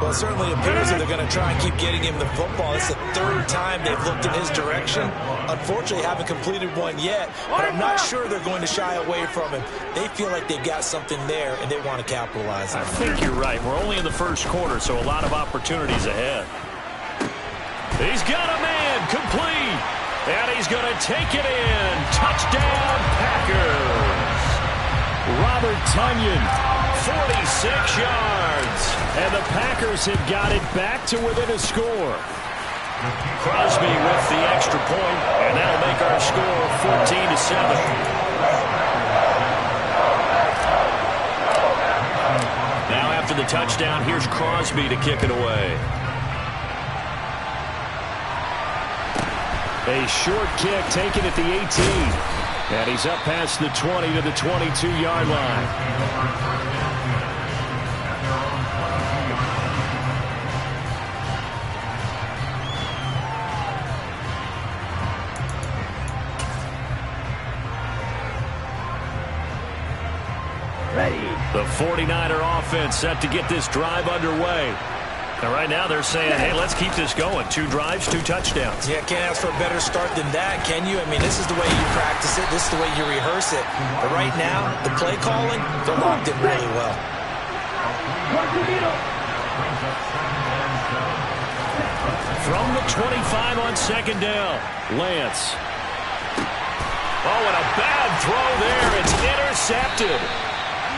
Speaker 6: Well, it certainly appears that they're going to try and keep getting him the football. It's the 3rd time they've looked in his direction. Unfortunately, haven't completed one yet, but I'm not sure they're going to shy away from him. They feel like they've got something there, and they want to capitalize on it.
Speaker 1: I think you're right. We're only in the first quarter, so a lot of opportunities ahead. He's got a man, complete, and he's going to take it in. Touchdown, Packers. Robert Tonyan, 46 yards. And the Packers have got it back to within a score. Crosby with the extra point, and that'll make our score 14-7. Now after the touchdown, here's Crosby to kick it away. A short kick taken at the 18. And he's up past the 20 to the 22-yard line. The 49er offense set to get this drive underway. And right now they're saying, hey, let's keep this going. 2 drives, 2 touchdowns.
Speaker 6: Yeah, can't ask for a better start than that, can you? I mean, this is the way you practice it. This is the way you rehearse it. But right now, the play calling, they're locked in really well.
Speaker 1: From the 25 on second down, Lance. Oh, and a bad throw there. It's intercepted.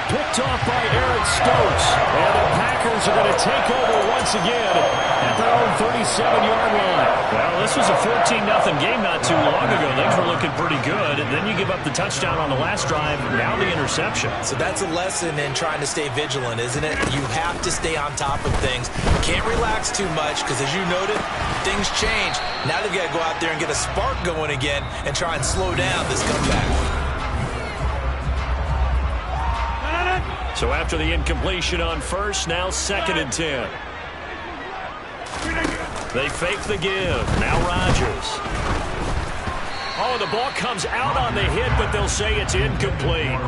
Speaker 1: Picked off by Aaron Stokes. And the Packers are going to take over once again at their own 37-yard line. Well, this was a 14-0 game not too long ago. Things were looking pretty good. And then you give up the touchdown on the last drive. Now the interception.
Speaker 6: So that's a lesson in trying to stay vigilant, isn't it? You have to stay on top of things. Can't relax too much because, as you noted, things change. Now they've got to go out there and get a spark going again and try and slow down this comeback.
Speaker 1: So after the incompletion on first, now 2nd and 10. They fake the give. Now Rodgers. Oh, the ball comes out on the hit, but they'll say it's incomplete.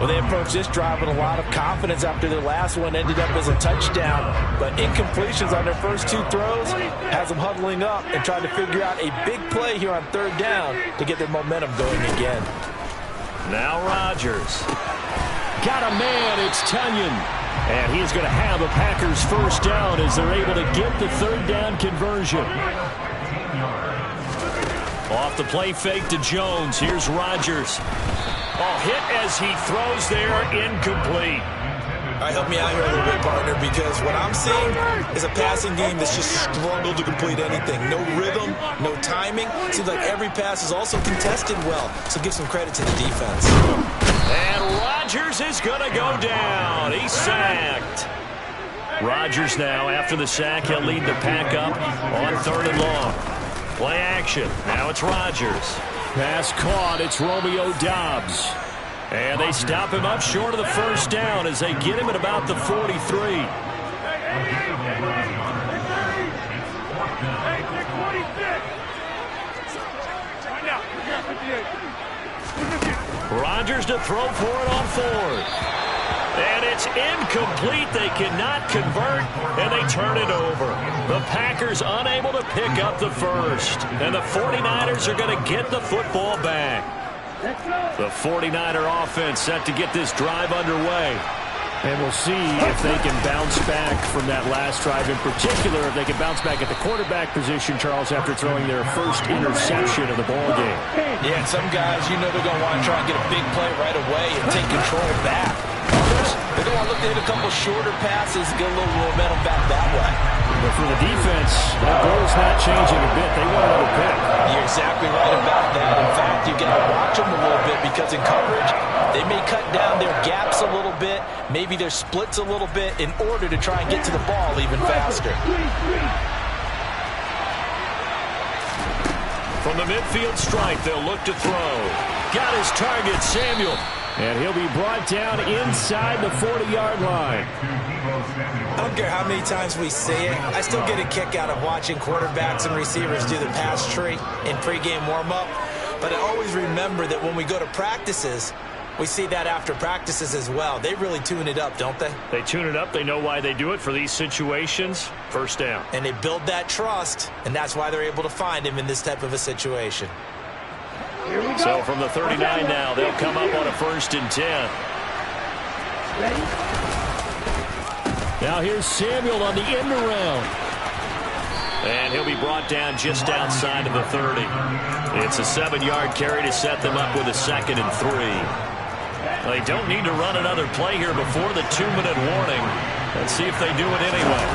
Speaker 6: Well, they approached this drive with a lot of confidence after their last one ended up as a touchdown. But incompletions on their first 2 throws has them huddling up and trying to figure out a big play here on 3rd down to get their momentum going again.
Speaker 1: Now Rodgers. Got a man, it's Tunyon. And he's going to have a Packers first down as they're able to get the 3rd down conversion. Off the play fake to Jones. Here's Rodgers. Oh, hit as he throws there, incomplete.
Speaker 6: All right, help me out here a little bit, partner, because what I'm seeing is a passing game that's just struggled to complete anything. No rhythm, no timing. Seems like every pass is also contested well, so give some credit to the defense.
Speaker 1: And Rodgers is going to go down. He's sacked. Rodgers now, after the sack, he'll lead the pack up on 3rd and long. Play action. Now it's Rodgers. Pass caught. It's Romeo Doubs. And they stop him up short of the first down as they get him at about the 43. Rodgers to throw for it on 4th. And it's incomplete. They cannot convert, and they turn it over. The Packers unable to pick up the first. And the 49ers are going to get the football back. The 49er offense set to get this drive underway. And we'll see if they can bounce back from that last drive. In particular, if they can bounce back at the quarterback position, Charles, after throwing their first interception of the ballgame.
Speaker 6: Yeah, and some guys, you know they're going to want to try and get a big play right away and take control back. Others, they're going to look to hit a couple shorter passes, get a little momentum back that way.
Speaker 1: But for the defense, that goal's not changing a bit. They want another pick.
Speaker 6: You're exactly right about that. In fact, you've got to watch them a little bit because in coverage, they may cut down their gaps a little bit, maybe their splits a little bit in order to try and get to the ball even faster.
Speaker 1: From the midfield stripe, they'll look to throw. Got his target, Samuel. And he'll be brought down inside the 40-yard line.
Speaker 6: I don't care how many times we say it, I still get a kick out of watching quarterbacks and receivers do the pass tree in pregame warm-up. But I always remember that when we go to practices, we see that after practices as well. They really tune it up, don't they?
Speaker 1: They tune it up. They know why they do it for these situations. First down.
Speaker 6: And they build that trust, and that's why they're able to find him in this type of a situation.
Speaker 1: So from the 39 now, they'll come up on a 1st and 10. Now here's Samuel on the end around. And he'll be brought down just outside of the 30. It's a 7-yard carry to set them up with a 2nd and 3. They don't need to run another play here before the 2-minute warning. Let's see if they do it anyway.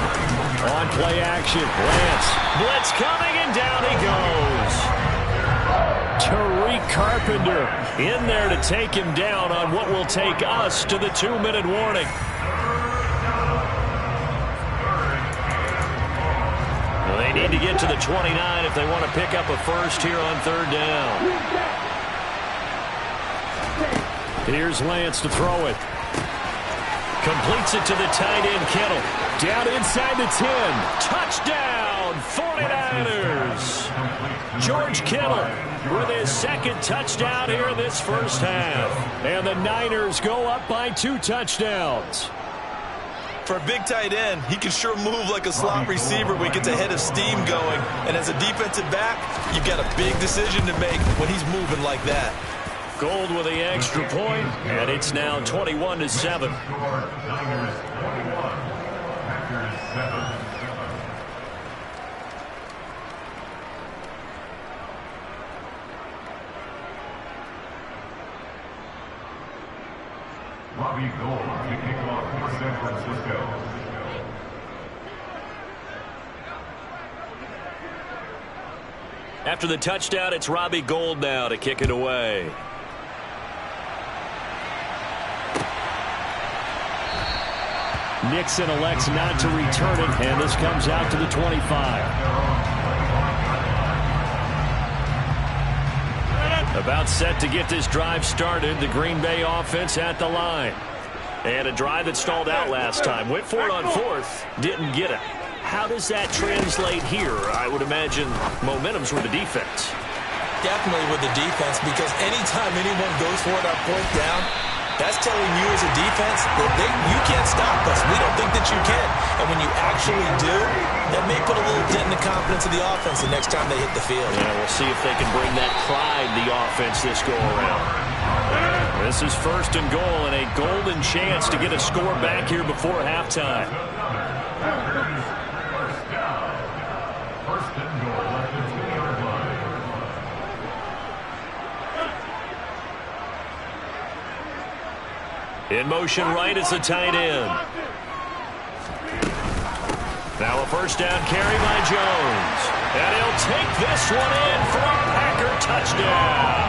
Speaker 1: On play action, Lance. Blitz coming, and down he goes. Tariq Carpenter in there to take him down on what will take us to the 2-minute warning. Well, they need to get to the 29 if they want to pick up a first here on 3rd down. Here's Lance to throw it. Completes it to the tight end, Kittle. Down inside the 10. Touchdown, 49ers. George Kittle with his 2nd touchdown here in this first half. And the Niners go up by 2 touchdowns.
Speaker 3: For a big tight end, he can sure move like a slot receiver when he gets a head of steam going. And as a defensive back, you've got a big decision to make when he's moving like that.
Speaker 1: Gould with the extra point, and it's now 21-7.
Speaker 5: Niners 21, Packers 7. Robbie Gould to kick off for San Francisco.
Speaker 1: After the touchdown, it's Robbie Gould now to kick it away.
Speaker 2: Nixon elects not to return it, and this comes out to the 25.
Speaker 1: About set to get this drive started. The Green Bay offense at the line. And a drive that stalled out last time. Went for it on fourth. Didn't get it. How does that translate here? I would imagine momentum's with the defense.
Speaker 3: Definitely with the defense, because anytime anyone goes for it on fourth down, that's telling you as a defense that you can't stop us. We don't think that you can. And when you actually do, that may put a little dent in the confidence of the offense the next time they hit the field.
Speaker 1: Yeah, we'll see if they can bring that pride to the offense this go-around. This is first and goal, and a golden chance to get a score back here before halftime.
Speaker 5: First and goal at the 2-yard line.
Speaker 1: In motion right is the tight end. Now a first down carry by Jones. And he'll take this one in for a Packer touchdown.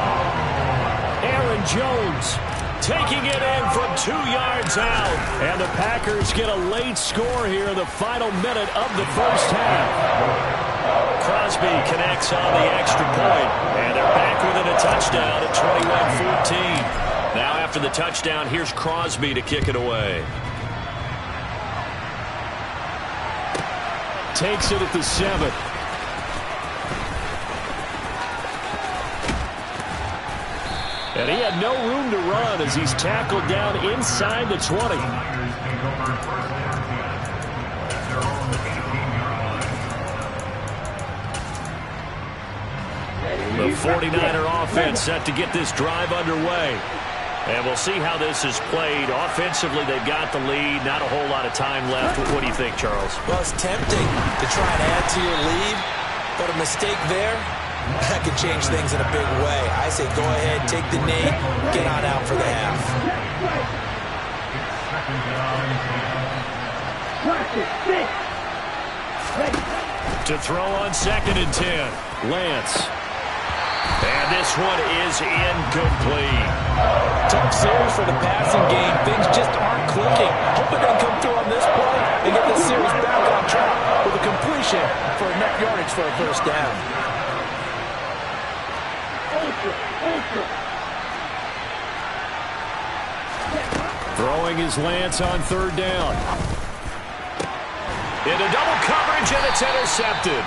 Speaker 1: Aaron Jones taking it in from 2 yards out. And the Packers get a late score here in the final minute of the first half. Crosby connects on the extra point. And they're back within a touchdown at 21-14. Now after the touchdown, here's Crosby to kick it away.
Speaker 2: Takes it at the 7. And he had no room to run as he's tackled down inside the 20.
Speaker 1: The 49er offense set to get this drive underway. And we'll see how this is played. Offensively, they've got the lead. Not a whole lot of time left. What do you think, Charles?
Speaker 3: Well, it's tempting to try and add to your lead, but a mistake there, that could change things in a big way. I say go ahead, take the knee, get on out for the half.
Speaker 1: To throw on 2nd and 10. Lance. And this one is incomplete.
Speaker 6: Tough series for the passing game. Things just aren't clicking. Hope it doesn't come through on this play and get the series back on track with a completion for enough yardage for a first down.
Speaker 2: Throwing his Lance on 3rd down.
Speaker 1: Into double coverage, and it's intercepted.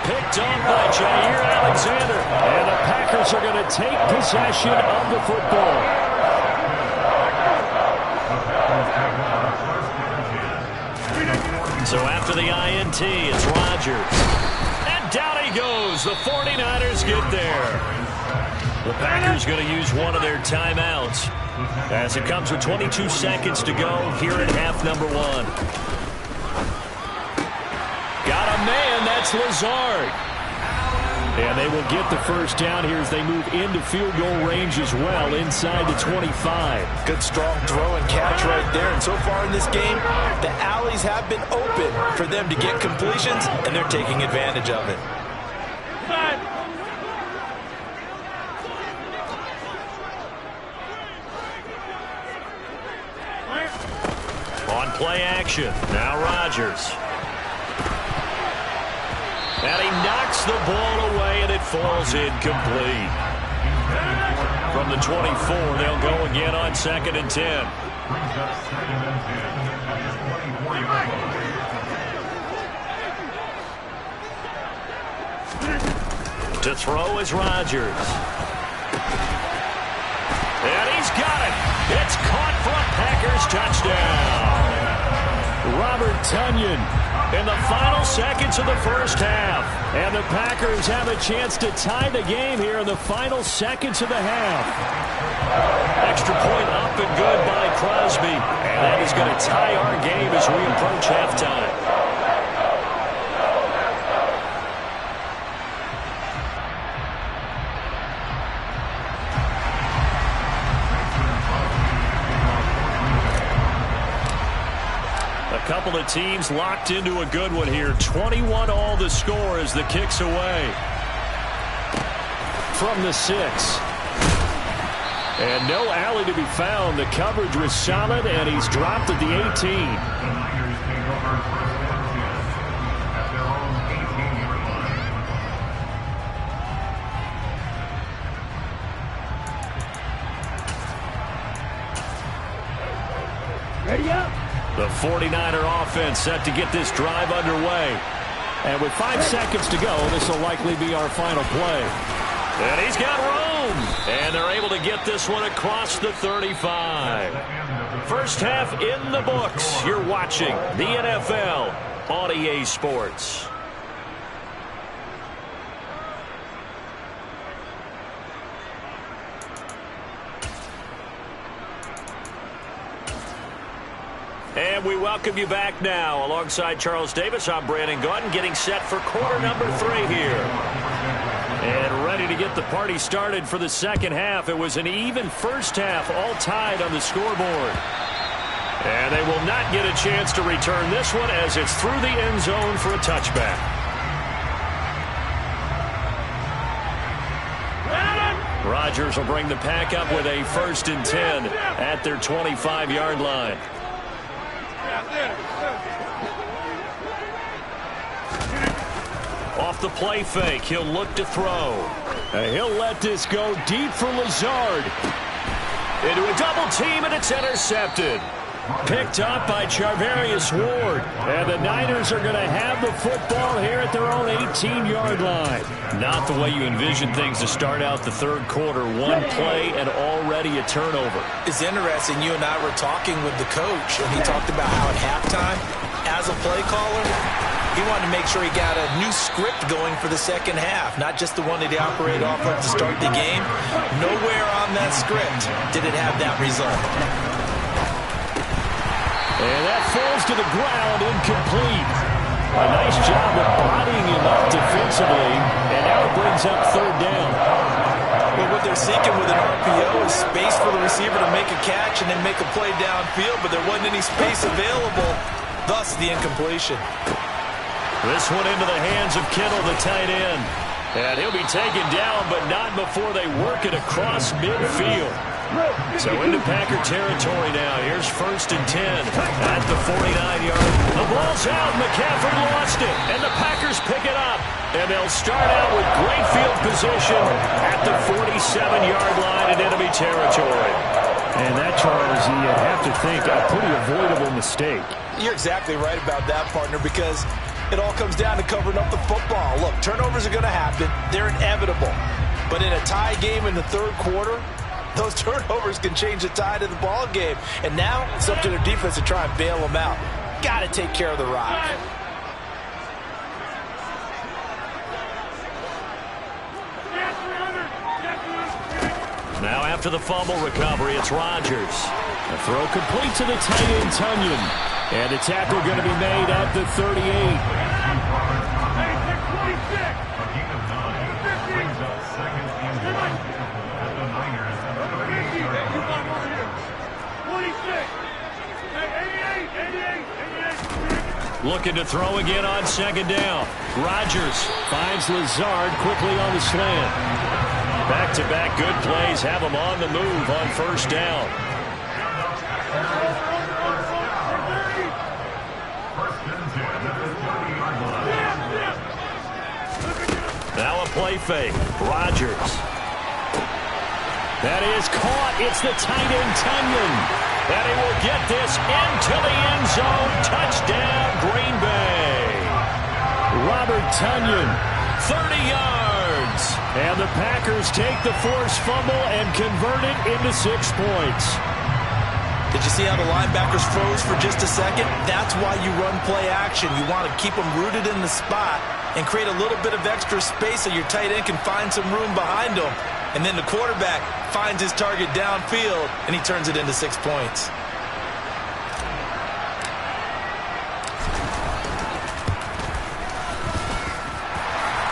Speaker 1: Picked up by Jair Alexander.
Speaker 2: And the Packers are going to take possession of the football.
Speaker 1: So after the INT, it's Rodgers. And down he goes. The 49ers get there. The Packers going to use one of their timeouts as it comes with 22 seconds to go here in half number 1. Got a man, that's Lazard.
Speaker 2: And they will get the first down here as they move into field goal range as well, inside the 25.
Speaker 6: Good strong throw and catch right there. And so far in this game, the alleys have been open for them to get completions, and they're taking advantage of it.
Speaker 1: On play action, now Rodgers. And he knocks the ball away, and it falls incomplete. From the 24, they'll go again on 2nd and 10.
Speaker 5: Brings up 2nd and 10 at the 24-yard line.
Speaker 1: To throw is Rodgers. And he's got it. It's caught for a Packers touchdown. Robert Tonyan in the final seconds of the first half. And the Packers have a chance to tie the game here in the final seconds of the half. Extra point up and good by Crosby. And that is going to tie our game as we approach halftime. A couple of teams locked into a good one here. 21 all the score as the kick's away. From the 6. And no alley to be found. The coverage was solid, and he's dropped at the 18.
Speaker 5: The Niners take over first and 10 at their own 18-yard line.
Speaker 4: Ready up.
Speaker 1: The 49er offense set to get this drive underway. And with 5 seconds to go, this will likely be our final play. And he's got room. And they're able to get this one across the 35. First half in the books. You're watching the NFL on EA Sports. And we welcome you back now. Alongside Charles Davis, I'm Brandon Gaudin, getting set for quarter number 3 here. And ready to get the party started for the second half. It was an even first half, all tied on the scoreboard. And they will not get a chance to return this one as it's through the end zone for a touchback. Rodgers will bring the pack up with a 1st and 10 at their 25-yard line. Off the play fake, he'll look to throw. And he'll let this go deep for Lazard. Into a double team, and it's intercepted. Picked up by Charvarius Ward. And the Niners are going to have the football here at their own 18-yard line. Not the way you envision things to start out the third quarter. One play and already a turnover.
Speaker 6: It's interesting. You and I were talking with the coach, and he talked about how at halftime, as a play caller, he wanted to make sure he got a new script going for the second half, not just the one that he operated off of to start the game. Nowhere on that script did it have that result.
Speaker 1: And that falls to the ground, incomplete. A nice job of bodying him up defensively, and now it brings up 3rd down.
Speaker 6: Well, what they're seeking with an RPO is space for the receiver to make a catch and then make a play downfield, but there wasn't any space available, thus the incompletion.
Speaker 1: This one into the hands of Kittle, the tight end. And he'll be taken down, but not before they work it across midfield. So into Packer territory now. Here's 1st and 10 at the 49-yard. The ball's out. McCaffrey lost it. And the Packers pick it up. And they'll start out with great field position at the 47-yard line in enemy territory. And that, Charles, you'd have to think a pretty avoidable mistake.
Speaker 6: You're exactly right about that, partner, because it all comes down to covering up the football. Look, turnovers are going to happen. They're inevitable. But in a tie game in the third quarter, those turnovers can change the tide of the ball game. And now it's up to their defense to try and bail them out. Got to take care of the rock.
Speaker 1: Now after the fumble recovery, it's Rodgers. A throw complete to the tight end, Tonyan. And the tackle going to be made at the 38.
Speaker 5: A gain of 9 brings up 2nd and 1 at the Niners at the 38-yard line.
Speaker 1: Looking to throw again on 2nd down. Rodgers finds Lazard quickly on the slant. Back-to-back good plays have him on the move on 1st down. Now a play fake. Rodgers. That is caught. It's the tight end, Tonyan. And he will get this into the end zone. Touchdown, Green Bay. Robert Tonyan, 30 yards. And the Packers take the forced fumble and convert it into 6 points.
Speaker 3: Did you see how the linebackers froze for just a second? That's why you run play action. You want to keep them rooted in the spot and create a little bit of extra space so your tight end can find some room behind him. And then the quarterback finds his target downfield, and he turns it into 6 points.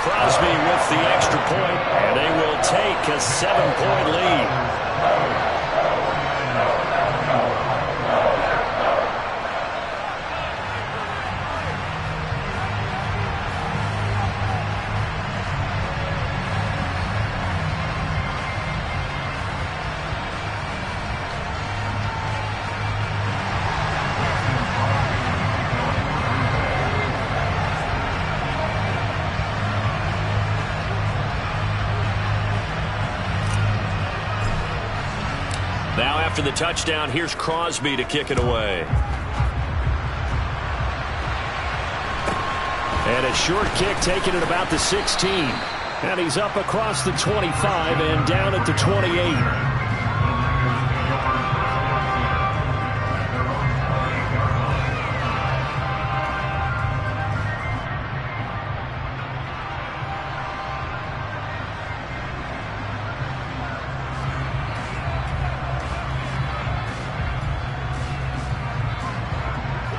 Speaker 1: Crosby with the extra point, and they will take a 7-point lead. Now after the touchdown, here's Crosby to kick it away. And a short kick taken at about the 16. And he's up across the 25 and down at the 28.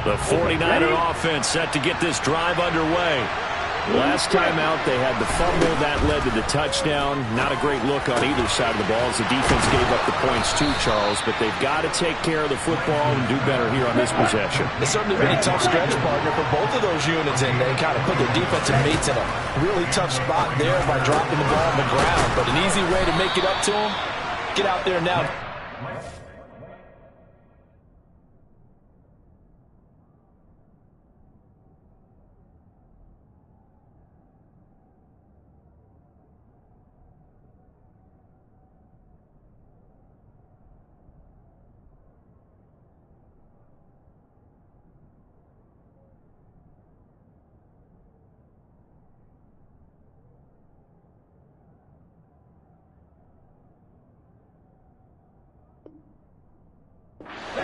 Speaker 1: The 49er offense set to get this drive underway. Last time out, they had the fumble. That led to the touchdown. Not a great look on either side of the ball as the defense gave up the points too, Charles. But they've got to take care of the football and do better here on this possession.
Speaker 6: It's certainly been a tough stretch, partner, for both of those units, and they kind of put their defensive mates in a really tough spot there by dropping the ball on the ground. But an easy way to make it up to them, get out there now.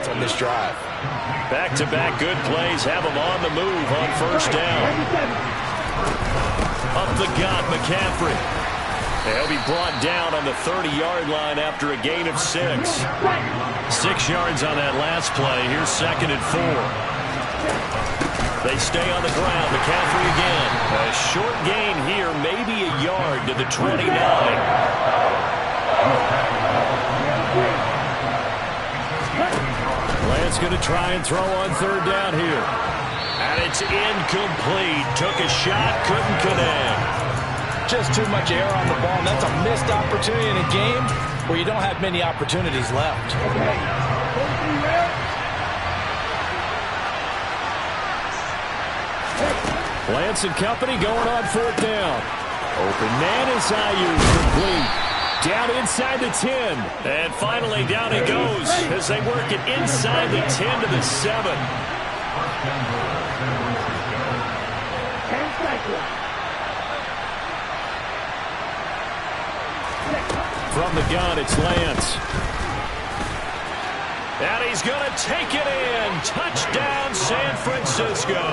Speaker 6: On this drive.
Speaker 1: Back-to-back good plays have them on the move on first down. Up the gut, McCaffrey. They'll be brought down on the 30-yard line after a gain of 6. 6 yards on that last play. Here's 2nd and 4. They stay on the ground. McCaffrey again. A short gain here, maybe a yard to the 29. Lance going to try and throw on 3rd down here. And it's incomplete. Took a shot, couldn't connect.
Speaker 6: Just too much air on the ball, and that's a missed opportunity in a game where you don't have many opportunities left.
Speaker 1: Lance and company going on 4th down. Open man is Ayuk, complete. Down inside the 10. And finally down he goes as they work it inside the 10 to the 7. From the gun, it's Lance. And he's going to take it in. Touchdown, San Francisco.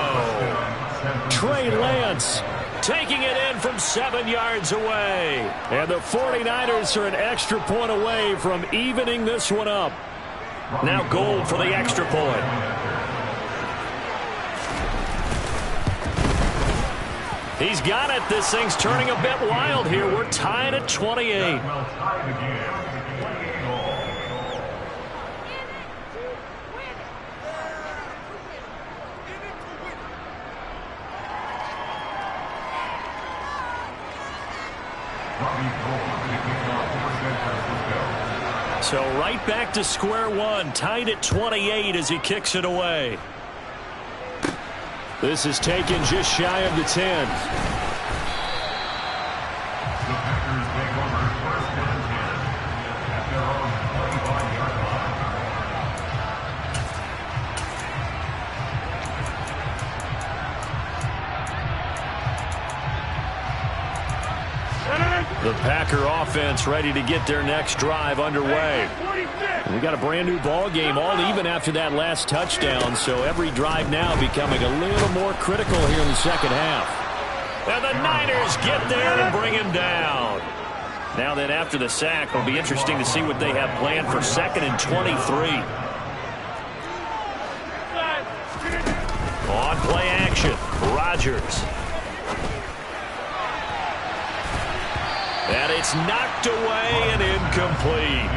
Speaker 1: Trey Lance taking it in from 7 yards away. And the 49ers are an extra point away from evening this one up. Now Gold for the extra point. He's got it. This thing's turning a bit wild here. We're tied at 28. So right back to square one, tied at 28 as he kicks it away. This is taken just shy of the 10. The Packer offense ready to get their next drive underway.
Speaker 2: We got a brand new ball game, all even after that last touchdown, so every drive now becoming a little more critical here in the second half.
Speaker 1: And the Niners get there and bring him down. Now then, after the sack, it'll be interesting to see what they have planned for 2nd and 23. On play action, Rodgers. And it's knocked away and incomplete.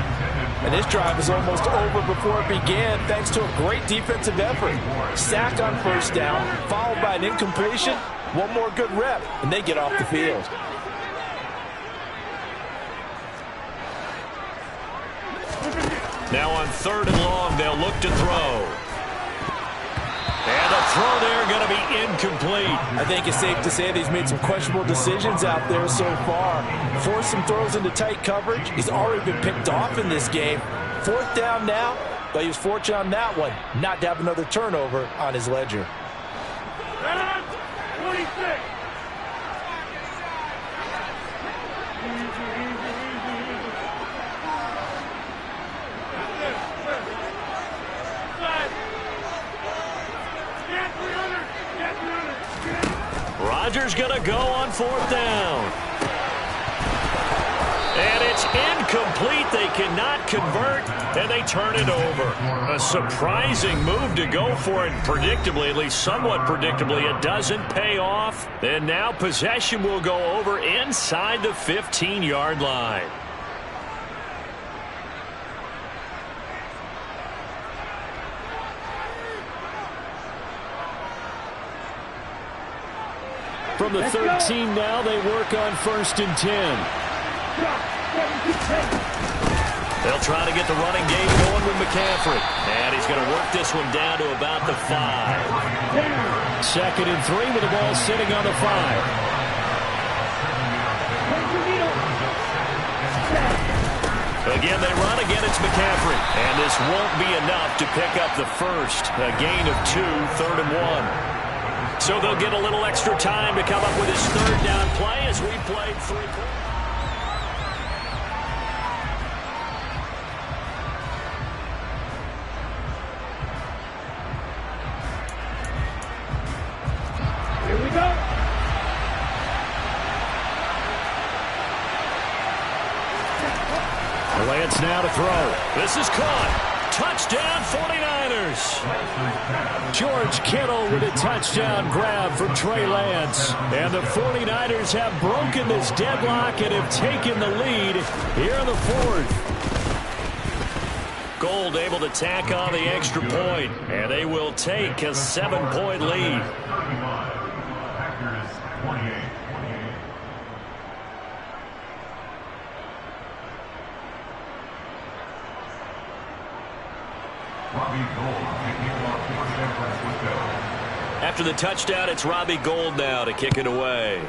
Speaker 6: And this drive is almost over before it began thanks to a great defensive effort. Sack on first down, followed by an incompletion. One more good rep, and they get off the field.
Speaker 1: Now on 3rd and long, they'll look to throw. And the throw there going to be incomplete.
Speaker 6: I think it's safe to say that he's made some questionable decisions out there so far. Forced some throws into tight coverage. He's already been picked off in this game. 4th down now, but he was fortunate on that one not to have another turnover on his ledger.
Speaker 4: 26.
Speaker 1: Rodgers going to go on 4th down. And it's incomplete. They cannot convert, and they turn it over. A surprising move to go for it predictably, at least somewhat predictably. It doesn't pay off. And now possession will go over inside the 15-yard line.
Speaker 2: From the 13 now, they work on 1st and 10.
Speaker 1: They'll try to get the running game going with McCaffrey. And he's going to work this one down to about the 5.
Speaker 2: 2nd and 3 with the ball sitting on the 5.
Speaker 1: Again, they run. Again, it's McCaffrey. And this won't be enough to pick up the first. A gain of 2, 3rd and 1. So they'll get a little extra time to come up with his 3rd down play as we played 3 quarters.
Speaker 4: Here we go.
Speaker 2: Lance now to throw.
Speaker 1: This is caught. Touchdown 49ers.
Speaker 2: George Kittle with a touchdown grab for Trey Lance. And the 49ers have broken this deadlock and have taken the lead here in the 4th.
Speaker 1: Gold able to tack on the extra point, and they will take a 7-point lead.
Speaker 5: Packers 28.
Speaker 1: After the touchdown, it's Robbie Gould now to kick it away.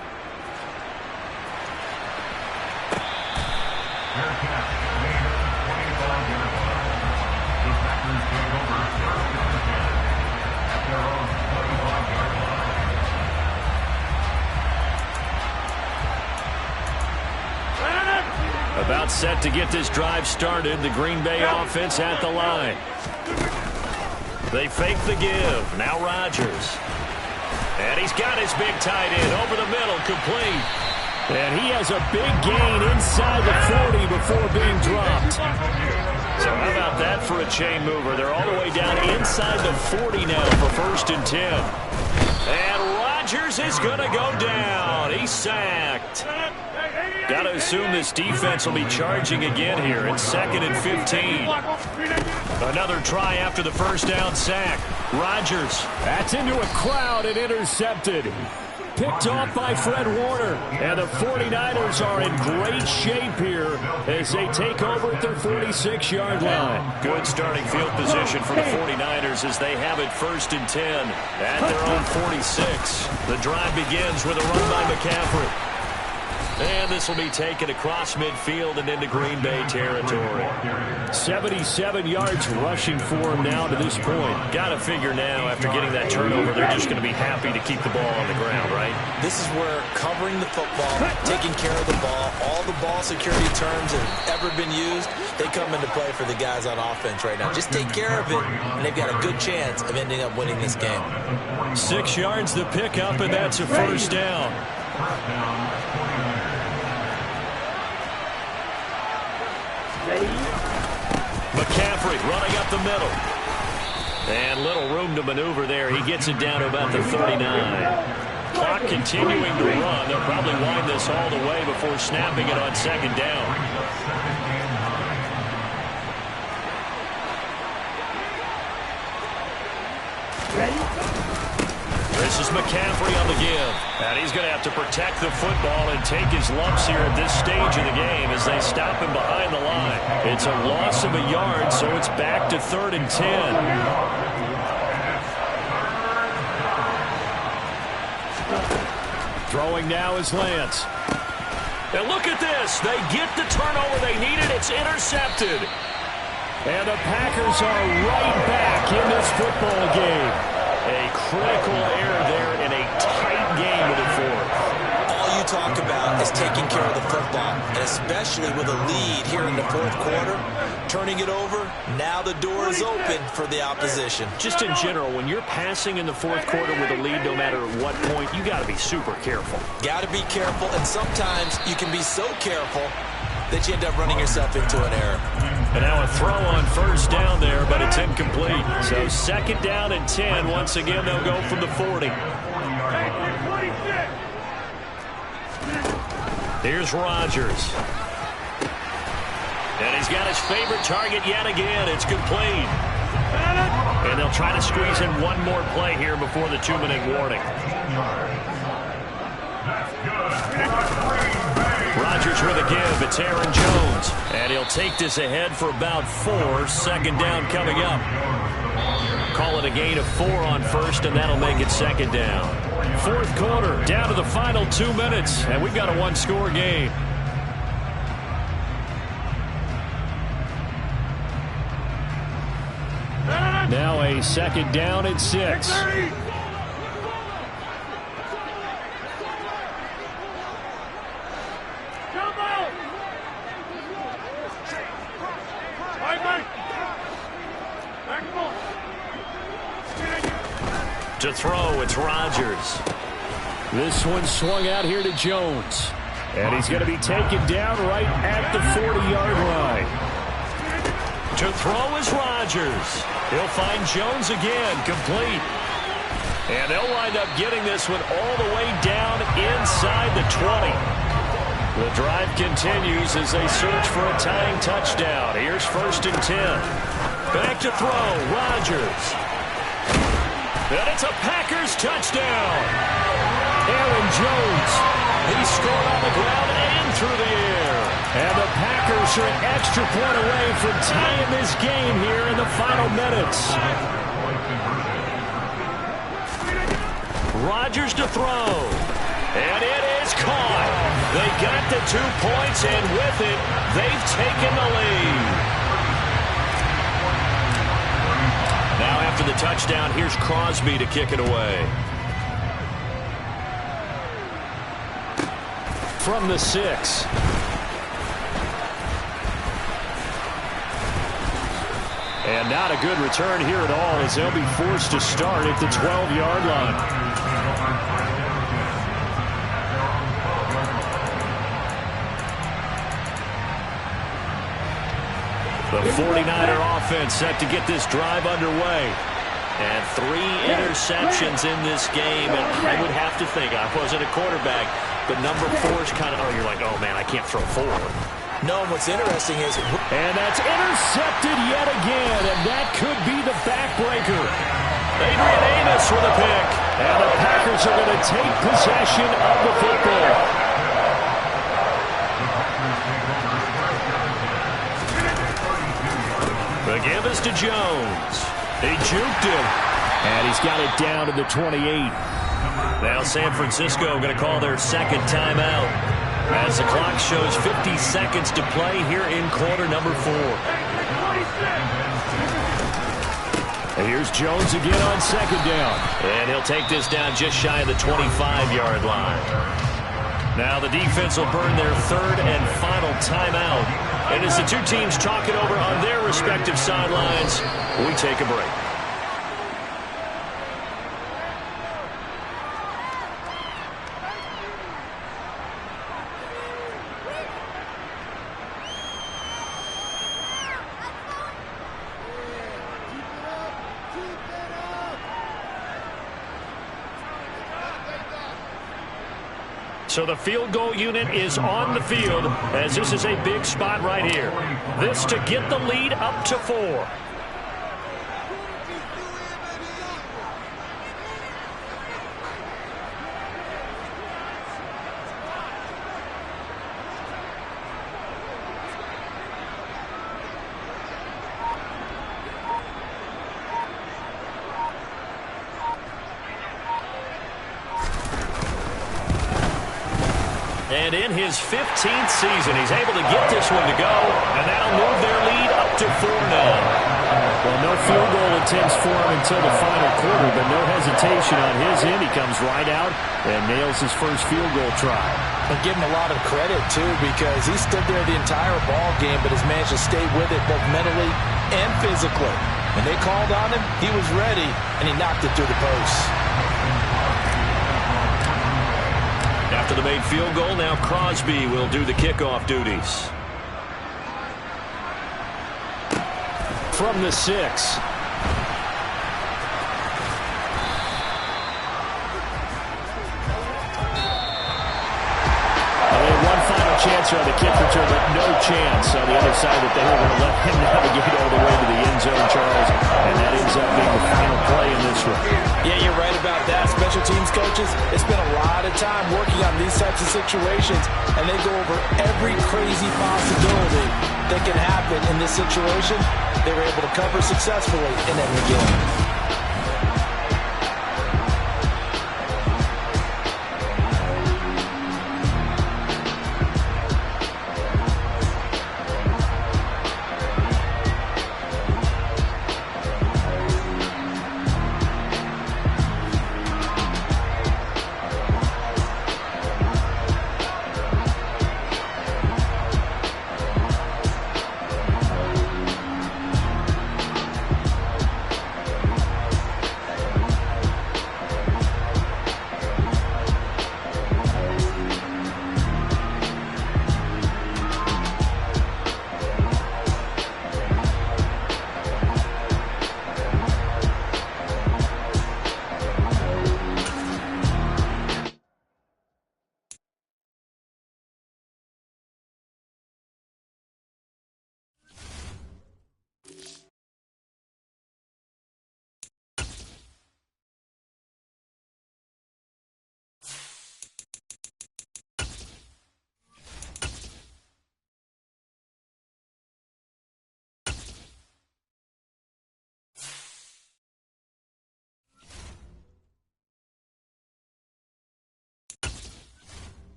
Speaker 1: About set to get this drive started. The Green Bay offense at the line. They fake the give. Now Rodgers. And he's got his big tight end over the middle, complete.
Speaker 2: And he has a big gain inside the 40 before being dropped.
Speaker 1: So how about that for a chain mover? They're all the way down inside the 40 now for 1st and 10. And Rodgers is going to go down. He's sacked. Got to assume this defense will be charging again here. It's 2nd and 15. Another try after the 1st down sack. Rodgers.
Speaker 2: That's into a crowd and intercepted. Picked off by Fred Warner. And the 49ers are in great shape here as they take over at their 46-yard line.
Speaker 1: Good starting field position for the 49ers as they have it 1st and 10 at their own 46. The drive begins with a run by McCaffrey. And this will be taken across midfield and into Green Bay territory.
Speaker 2: 77 yards rushing for him now to this point.
Speaker 1: Got to figure now, after getting that turnover, they're just going to be happy to keep the ball on the ground, right?
Speaker 6: This is where covering the football, taking care of the ball, all the ball security terms that have ever been used, they come into play for the guys on offense right now. Just take care of it, and they've got a good chance of ending up winning this game.
Speaker 1: 6 yards to pick up, and that's a first down. McCaffrey running up the middle. And little room to maneuver there. He gets it down to about the 39. Clock continuing to run. They'll probably wind this all the way before snapping it on second down. This is McCaffrey on the give. And he's going to have to protect the football and take his lumps here at this stage of the game as they stop him behind the line. It's a loss of a yard, so it's back to 3rd and 10.
Speaker 2: Throwing now is Lance.
Speaker 1: And look at this. They get the turnover they needed. It's intercepted.
Speaker 2: And the Packers are right back in this football game.
Speaker 1: A critical error there in a tight game in the fourth.
Speaker 6: All you talk about is taking care of the football, and especially with a lead here in the fourth quarter, turning it over, now the door is open for the opposition.
Speaker 1: Just in general, when you're passing in the fourth quarter with a lead, no matter what point, you got to be super careful.
Speaker 6: Got to be careful, and sometimes you can be so careful that you end up running yourself into an error.
Speaker 1: And now a throw on first down there, but it's incomplete. So 2nd down and 10. Once again, they'll go from the 40. Here's Rodgers. And he's got his favorite target yet again. It's complete. And they'll try to squeeze in one more play here before the 2-minute warning. Rodgers with a give. It's Aaron Jones. And he'll take this ahead for about 4. 2nd down coming up. Call it a gain of 4 on first, and that'll make it 2nd down. Fourth quarter, down to the final 2 minutes, and we've got a one-score game.
Speaker 2: Now a 2nd down and 6.
Speaker 1: To throw, it's Rodgers.
Speaker 2: This one swung out here to Jones. And he's going to be taken down right at the 40-yard line.
Speaker 1: To throw is Rodgers. He'll find Jones again, complete. And they'll wind up getting this one all the way down inside the 20. The drive continues as they search for a tying touchdown. Here's 1st and 10. Back to throw, Rodgers. And it's a Packers touchdown.
Speaker 2: Aaron Jones.
Speaker 1: He scored on the ground and through the air.
Speaker 2: And the Packers are an extra point away from tying this game here in the final minutes.
Speaker 1: Rodgers to throw. And it is caught. They got the 2 points, and with it, they've taken the lead. Now after the touchdown, here's Crosby to kick it away.
Speaker 2: From the 6. And not a good return here at all as they'll be forced to start at the 12-yard line.
Speaker 1: The 49er offense set to get this drive underway. And 3 interceptions in this game. And I would have to think, I wasn't a quarterback, but number 4 is kind of, you're like, oh, man, I can't throw 4.
Speaker 6: No, and what's interesting is...
Speaker 2: And that's intercepted yet again, and that could be the backbreaker.
Speaker 1: Adrian Amos with a pick.
Speaker 2: And the Packers are going to take possession of the football.
Speaker 1: The give is to Jones. He juked him.
Speaker 2: And he's got it down to the 28.
Speaker 1: Now San Francisco going to call their 2nd timeout. As the clock shows 50 seconds to play here in quarter number 4.
Speaker 2: And here's Jones again on second down.
Speaker 1: And he'll take this down just shy of the 25-yard line. Now the defense will burn their third and final timeout. And as the two teams talk it over on their respective sidelines, we take a break. So the field goal unit is on the field as this is a big spot right here. This to get the lead up to 4. And in his 15th season, he's able to get this one to go, and that'll move their lead up to 4 now.
Speaker 2: Well, no field goal attempts for him until the final quarter, but no hesitation on his end. He comes right out and nails his first field goal try.
Speaker 6: And give him a lot of credit, too, because he stood there the entire ball game, but has managed to stay with it both mentally and physically. When they called on him, he was ready, and he knocked it through the post.
Speaker 1: After the made field goal, now Crosby will do the kickoff duties.
Speaker 2: From the 6. Chance on the kick return, but no chance on the other side that they were going to let him navigate all the way to the end zone, Charles, and that ends up being the final play in this one.
Speaker 6: Yeah, you're right about that. Special teams coaches, they spend a lot of time working on these types of situations, and they go over every crazy possibility that can happen in this situation. They were able to cover successfully and end the game.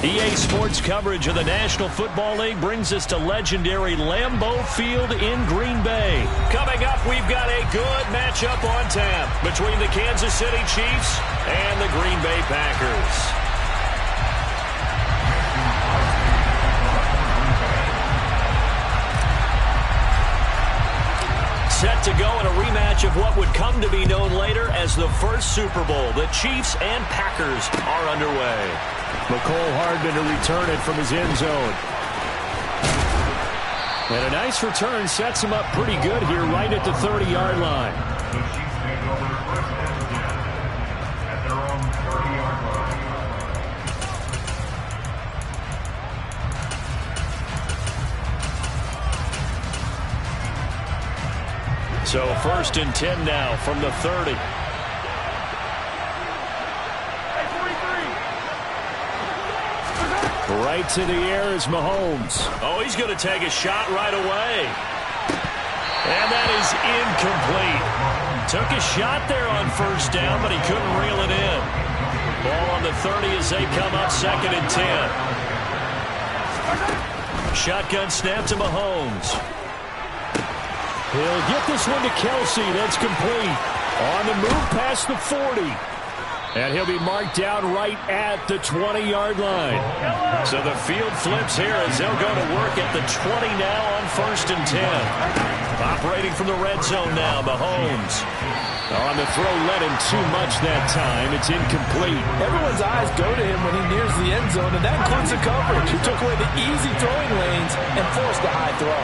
Speaker 1: EA Sports coverage of the National Football League brings us to legendary Lambeau Field in Green Bay. Coming up, we've got a good matchup on tap between the Kansas City Chiefs and the Green Bay Packers. Set to go in a rematch of what would come to be known later as the first Super Bowl. The Chiefs and Packers are underway.
Speaker 2: McCole Hardman to return it from his end zone. And a nice return sets him up pretty good here right at the 30-yard line.
Speaker 5: The Chiefs take over first and 10 at their own 30-yard line.
Speaker 1: So first and 10 now from the 30.
Speaker 2: Right to the air is Mahomes.
Speaker 1: Oh, he's going to take a shot right away. And that is incomplete. Took a shot there on first down, but he couldn't reel it in. Ball on the 30 as they come up second and 10. Shotgun snap to Mahomes.
Speaker 2: He'll get this one to Kelsey. That's complete. On the move past the 40. And he'll be marked down right at the 20-yard line.
Speaker 1: So the field flips here as they'll go to work at the 20 now on first and 10. Operating from the red zone now, Mahomes.
Speaker 2: On the throw, led him too much that time. It's incomplete.
Speaker 6: Everyone's eyes go to him when he nears the end zone, and that includes the coverage. He took away the easy throwing lanes and forced a high throw.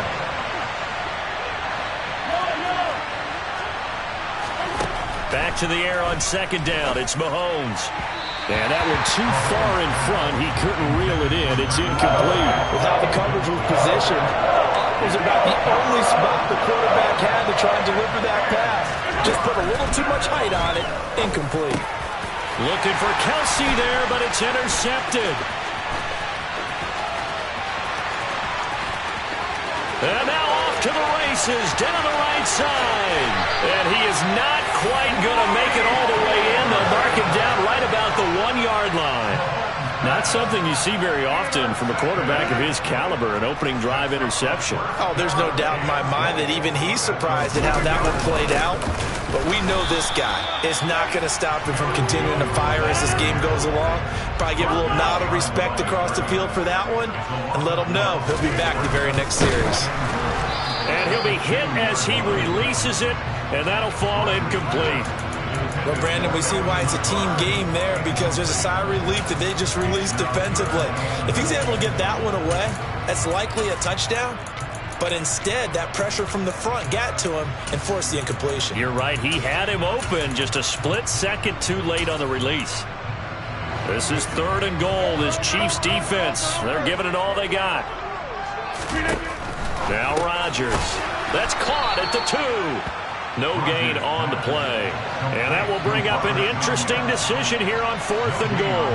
Speaker 1: Back to the air on second down. It's Mahomes.
Speaker 2: And that one too far in front. He couldn't reel it in. It's incomplete.
Speaker 6: With how the coverage was positioned, up was about the only spot the quarterback had to try and deliver that pass. Just put a little too much height on it. Incomplete.
Speaker 1: Looking for Kelsey there, but it's intercepted. And now off to the races, down the right side. And he is not quite going to make it all the way in. They'll mark him down right about the 1-yard line.
Speaker 2: Not something you see very often from a quarterback of his caliber, an opening drive interception.
Speaker 3: Oh, there's no doubt in my mind that even he's surprised at how that one played out. But we know this guy is not going to stop him from continuing to fire as this game goes along. Probably give a little nod of respect across the field for that one and let him know he'll be back the very next series.
Speaker 1: And he'll be hit as he releases it, and that'll fall incomplete.
Speaker 3: Well, Brandon, we see why it's a team game there because there's a sigh of relief that they just released defensively. If he's able to get that one away, that's likely a touchdown. But instead, that pressure from the front got to him and forced the incompletion.
Speaker 1: You're right. He had him open just a split second too late on the release. This is third and goal. This Chiefs defense, they're giving it all they got. Now Rodgers. That's caught at the 2. No gain on the play. And that will bring up an interesting decision here on fourth and goal.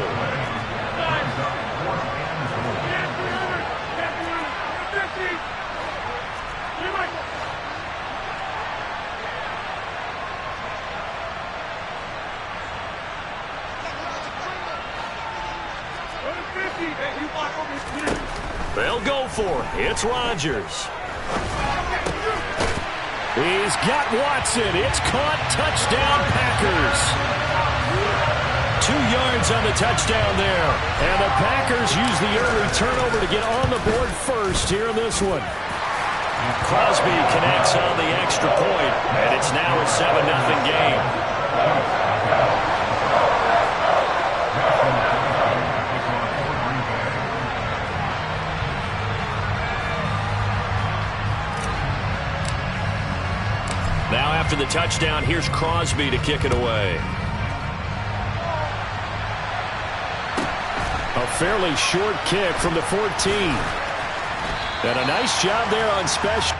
Speaker 1: They'll go for it. It's Rodgers.
Speaker 2: He's got Watson. It's caught. Touchdown, Packers. 2 yards on the touchdown there. And the Packers use the early turnover to get on the board first here in this one.
Speaker 1: Crosby connects on the extra point, and it's now a 7-0 game. Now after the touchdown, here's Crosby to kick it away.
Speaker 2: A fairly short kick from the 14. And a nice job there on special.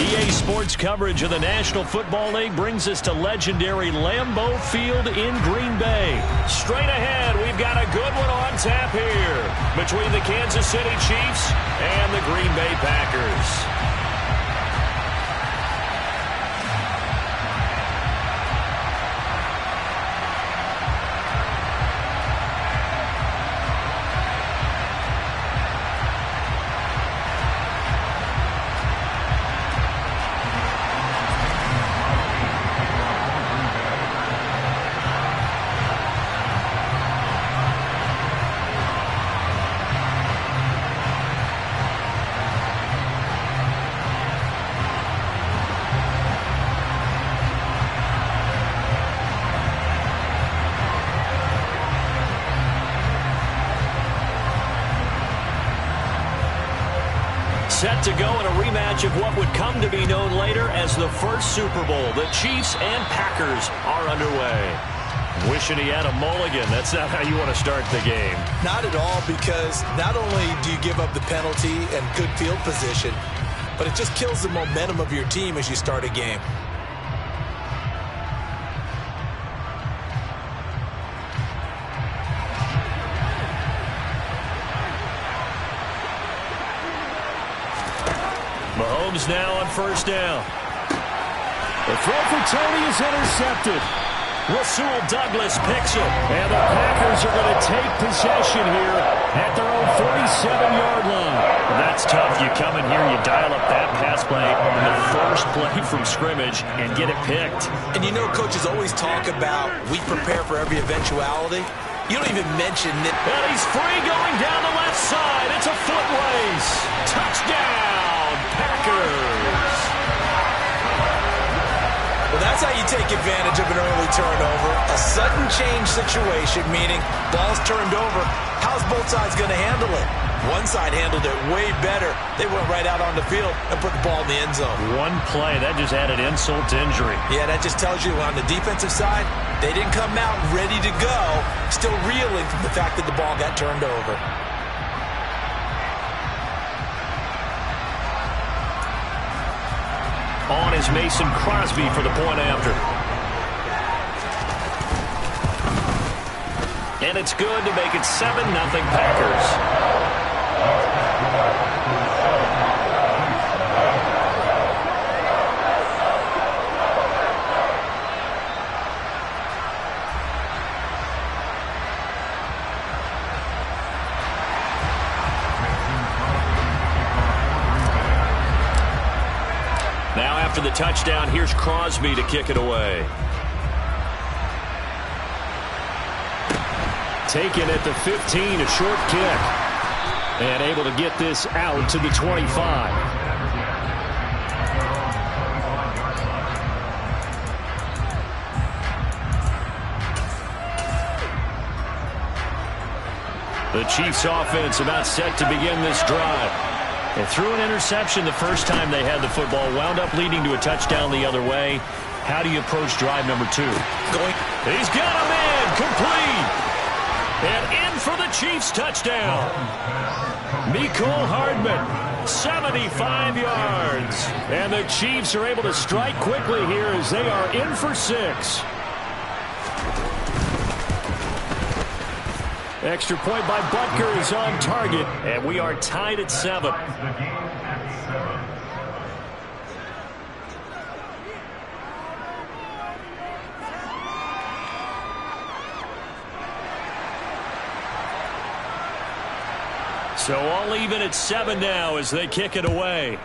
Speaker 1: EA Sports coverage of the National Football League brings us to legendary Lambeau Field in Green Bay. Straight ahead, we've got a good one on tap here between the Kansas City Chiefs and the Green Bay Packers. Set to go in a rematch of what would come to be known later as the first Super Bowl. The Chiefs and Packers are underway. Wishing he had a mulligan. That's not how you want to start the game.
Speaker 3: Not at all, because not only do you give up the penalty and good field position, but it just kills the momentum of your team as you start a game.
Speaker 1: Mahomes now on first down.
Speaker 2: The throw for Tony is intercepted.
Speaker 1: Rasul Douglas picks it. And the Packers are going to take possession here at their own 47-yard line. That's tough. You come in here, you dial up that pass play on the first play from scrimmage and get it picked.
Speaker 3: And you know coaches always talk about we prepare for every eventuality. You don't even mention it.
Speaker 1: And he's free going down the left side. It's a foot race. Touchdown, Packers.
Speaker 3: Well, that's how you take advantage of an early turnover. A sudden change situation, meaning ball's turned over. How's both sides going to handle it? One side handled it way better. They went right out on the field and put the ball in the end zone.
Speaker 1: One play, that just added insult to injury.
Speaker 3: Yeah, that just tells you on the defensive side, they didn't come out ready to go, still reeling from the fact that the ball got turned over.
Speaker 1: On is Mason Crosby for the point after. And it's good to make it 7-0 Packers. Now after the touchdown, here's Crosby to kick it away.
Speaker 2: Taken at the 15, a short kick. And able to get this out to the 25.
Speaker 1: The Chiefs offense about set to begin this drive. They threw an interception the first time they had the football, wound up leading to a touchdown the other way. How do you approach drive number 2? He's got him in, complete. And in for the Chiefs touchdown. Mecole Hardman, 75 yards. And the Chiefs are able to strike quickly here as they are in for 6. Extra point by Butker is on target, and we are tied at 7. So all even at 7 now as they kick it away.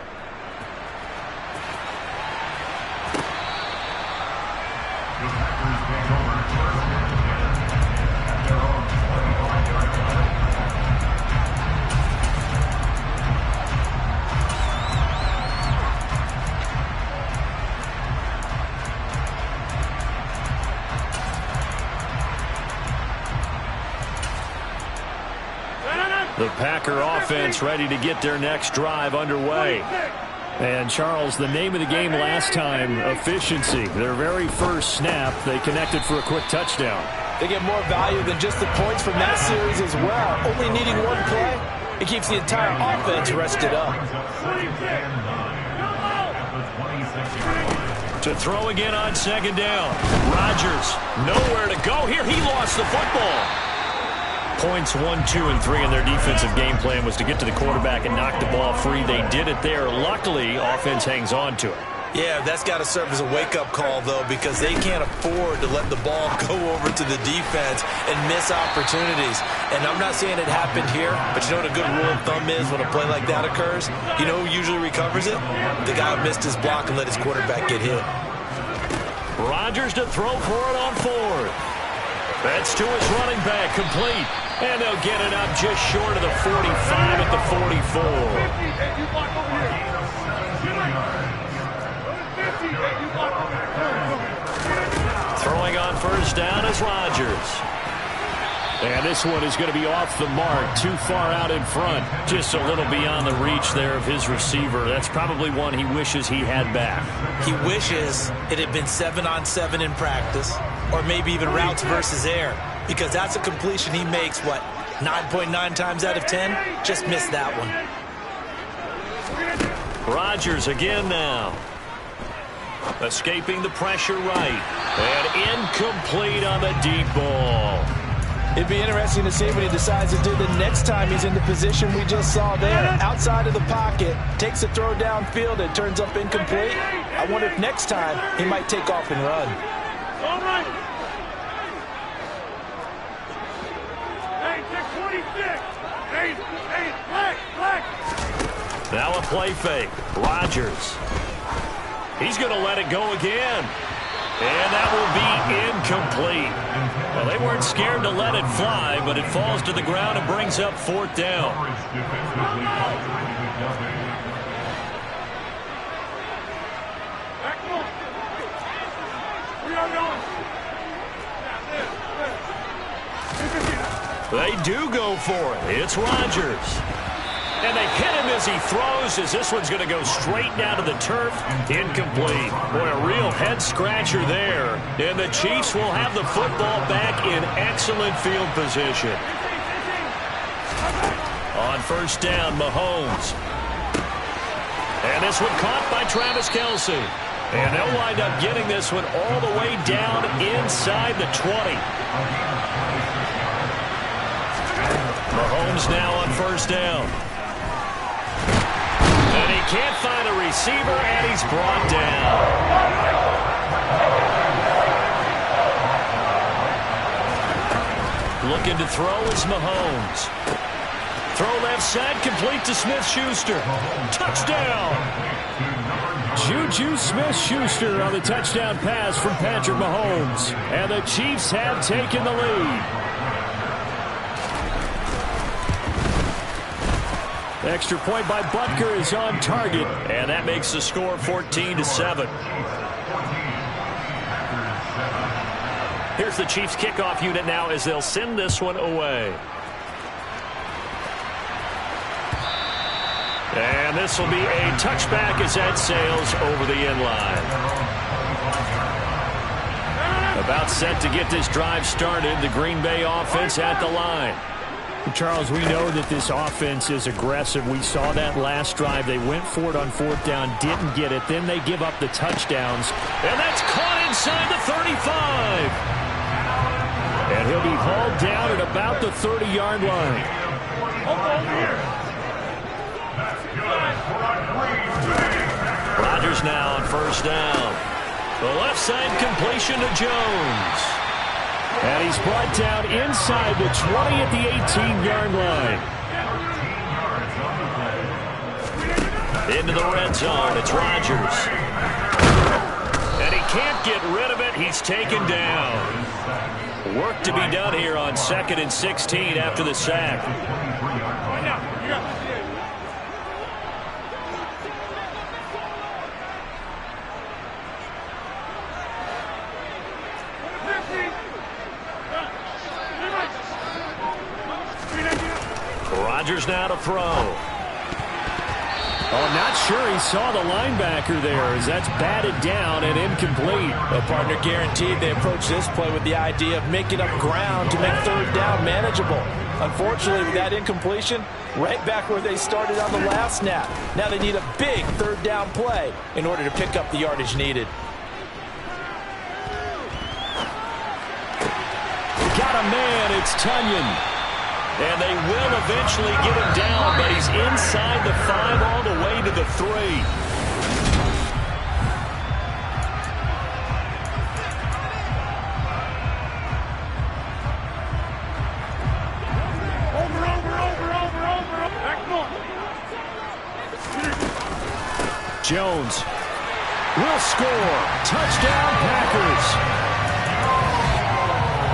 Speaker 1: The Packer offense ready to get their next drive underway.
Speaker 2: And, Charles, the name of the game last time, efficiency. Their very first snap, they connected for a quick touchdown.
Speaker 6: They get more value than just the points from that series as well. Only needing one play, it keeps the entire offense rested up.
Speaker 1: To throw again on second down. Rodgers, nowhere to go here. He lost the football. Points 1, 2, and 3 in their defensive game plan was to get to the quarterback and knock the ball free. They did it there. Luckily, offense hangs on to it.
Speaker 3: Yeah, that's got to serve as a wake-up call, though, because they can't afford to let the ball go over to the defense and miss opportunities. And I'm not saying it happened here, but you know what a good rule of thumb is when a play like that occurs? You know who usually recovers it? The guy who missed his block and let his quarterback get hit.
Speaker 1: Rodgers to throw for it on fourth. That's to his running back, complete. And they'll get it up just short of the 45 at the 44. Throwing on first down is Rodgers. And this one is going to be off the mark, too far out in front. Just a little beyond the reach there of his receiver. That's probably one he wishes he had back.
Speaker 3: He wishes it had been 7-on-7 in practice, or maybe even routes versus air, because that's a completion he makes, 9.9 times out of 10? Just missed that one.
Speaker 1: Rodgers again now. Escaping the pressure right. And incomplete on the deep ball.
Speaker 6: It'd be interesting to see what he decides to do the next time he's in the position we just saw there. Outside of the pocket, takes a throw downfield, and turns up incomplete. I wonder if next time he might take off and run.
Speaker 4: All right. Hey, 626. Hey, black.
Speaker 1: Now a play fake. Rodgers. He's going to let it go again. And that will be incomplete. Well, they weren't scared to let it fly, but it falls to the ground and brings up fourth down. They do go for it. It's Rodgers. And they hit him as he throws, as this one's going to go straight down to the turf. Incomplete. Boy, a real head-scratcher there. And the Chiefs will have the football back in excellent field position. On first down, Mahomes. And this one caught by Travis Kelce. And they'll wind up getting this one all the way down inside the 20. Mahomes now on first down. And he can't find a receiver, and he's brought down. Looking to throw is Mahomes. Throw left side, complete to Smith-Schuster. Touchdown!
Speaker 2: Juju Smith-Schuster on the touchdown pass from Patrick Mahomes. And the Chiefs have taken the lead. Extra point by Butker is on target.
Speaker 1: And that makes the score 14-7. Here's the Chiefs kickoff unit now as they'll send this one away. And this will be a touchback as that sails over the end line. About set to get this drive started. The Green Bay offense at the line.
Speaker 2: Charles, we know that this offense is aggressive. We saw that last drive. They went for it on fourth down, didn't get it. Then they give up the touchdowns.
Speaker 1: And that's caught inside the 35.
Speaker 2: And he'll be hauled down at about the 30-yard line.
Speaker 1: Rodgers now on first down. The left side completion to Jones.
Speaker 2: And he's brought down inside the 20 at the 18-yard
Speaker 1: line. Into the red zone, it's Rodgers. And he can't get rid of it. He's taken down. Work to be done here on 2nd and 16 after the sack. Rodgers now to throw.
Speaker 2: Oh, not sure he saw the linebacker there as that's batted down and incomplete.
Speaker 6: The partner guaranteed they approach this play with the idea of making up ground to make third down manageable. Unfortunately, with that incompletion, right back where they started on the last snap. Now they need a big third down play in order to pick up the yardage needed.
Speaker 2: Got a man, it's Tunyon.
Speaker 1: And they will eventually get him down, but he's inside the 5 all the way to the 3.
Speaker 2: Jones will score. Touchdown, Packers.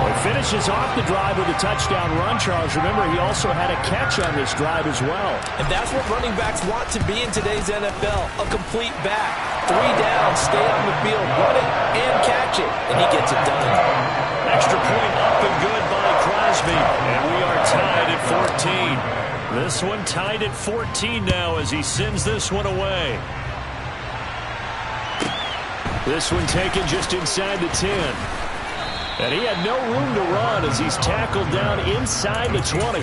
Speaker 2: Well, he finishes off the drive with a touchdown run, Charles. Remember, he also had a catch on this drive as well.
Speaker 6: And that's what running backs want to be in today's NFL, a complete back. 3 down, stay on the field, run it, and catch it. And he gets it done.
Speaker 1: Extra point up and good by Crosby. And we are tied at 14. This one tied at 14 now as he sends this one away.
Speaker 2: This one taken just inside the 10. And he had no room to run as he's tackled down inside the 20.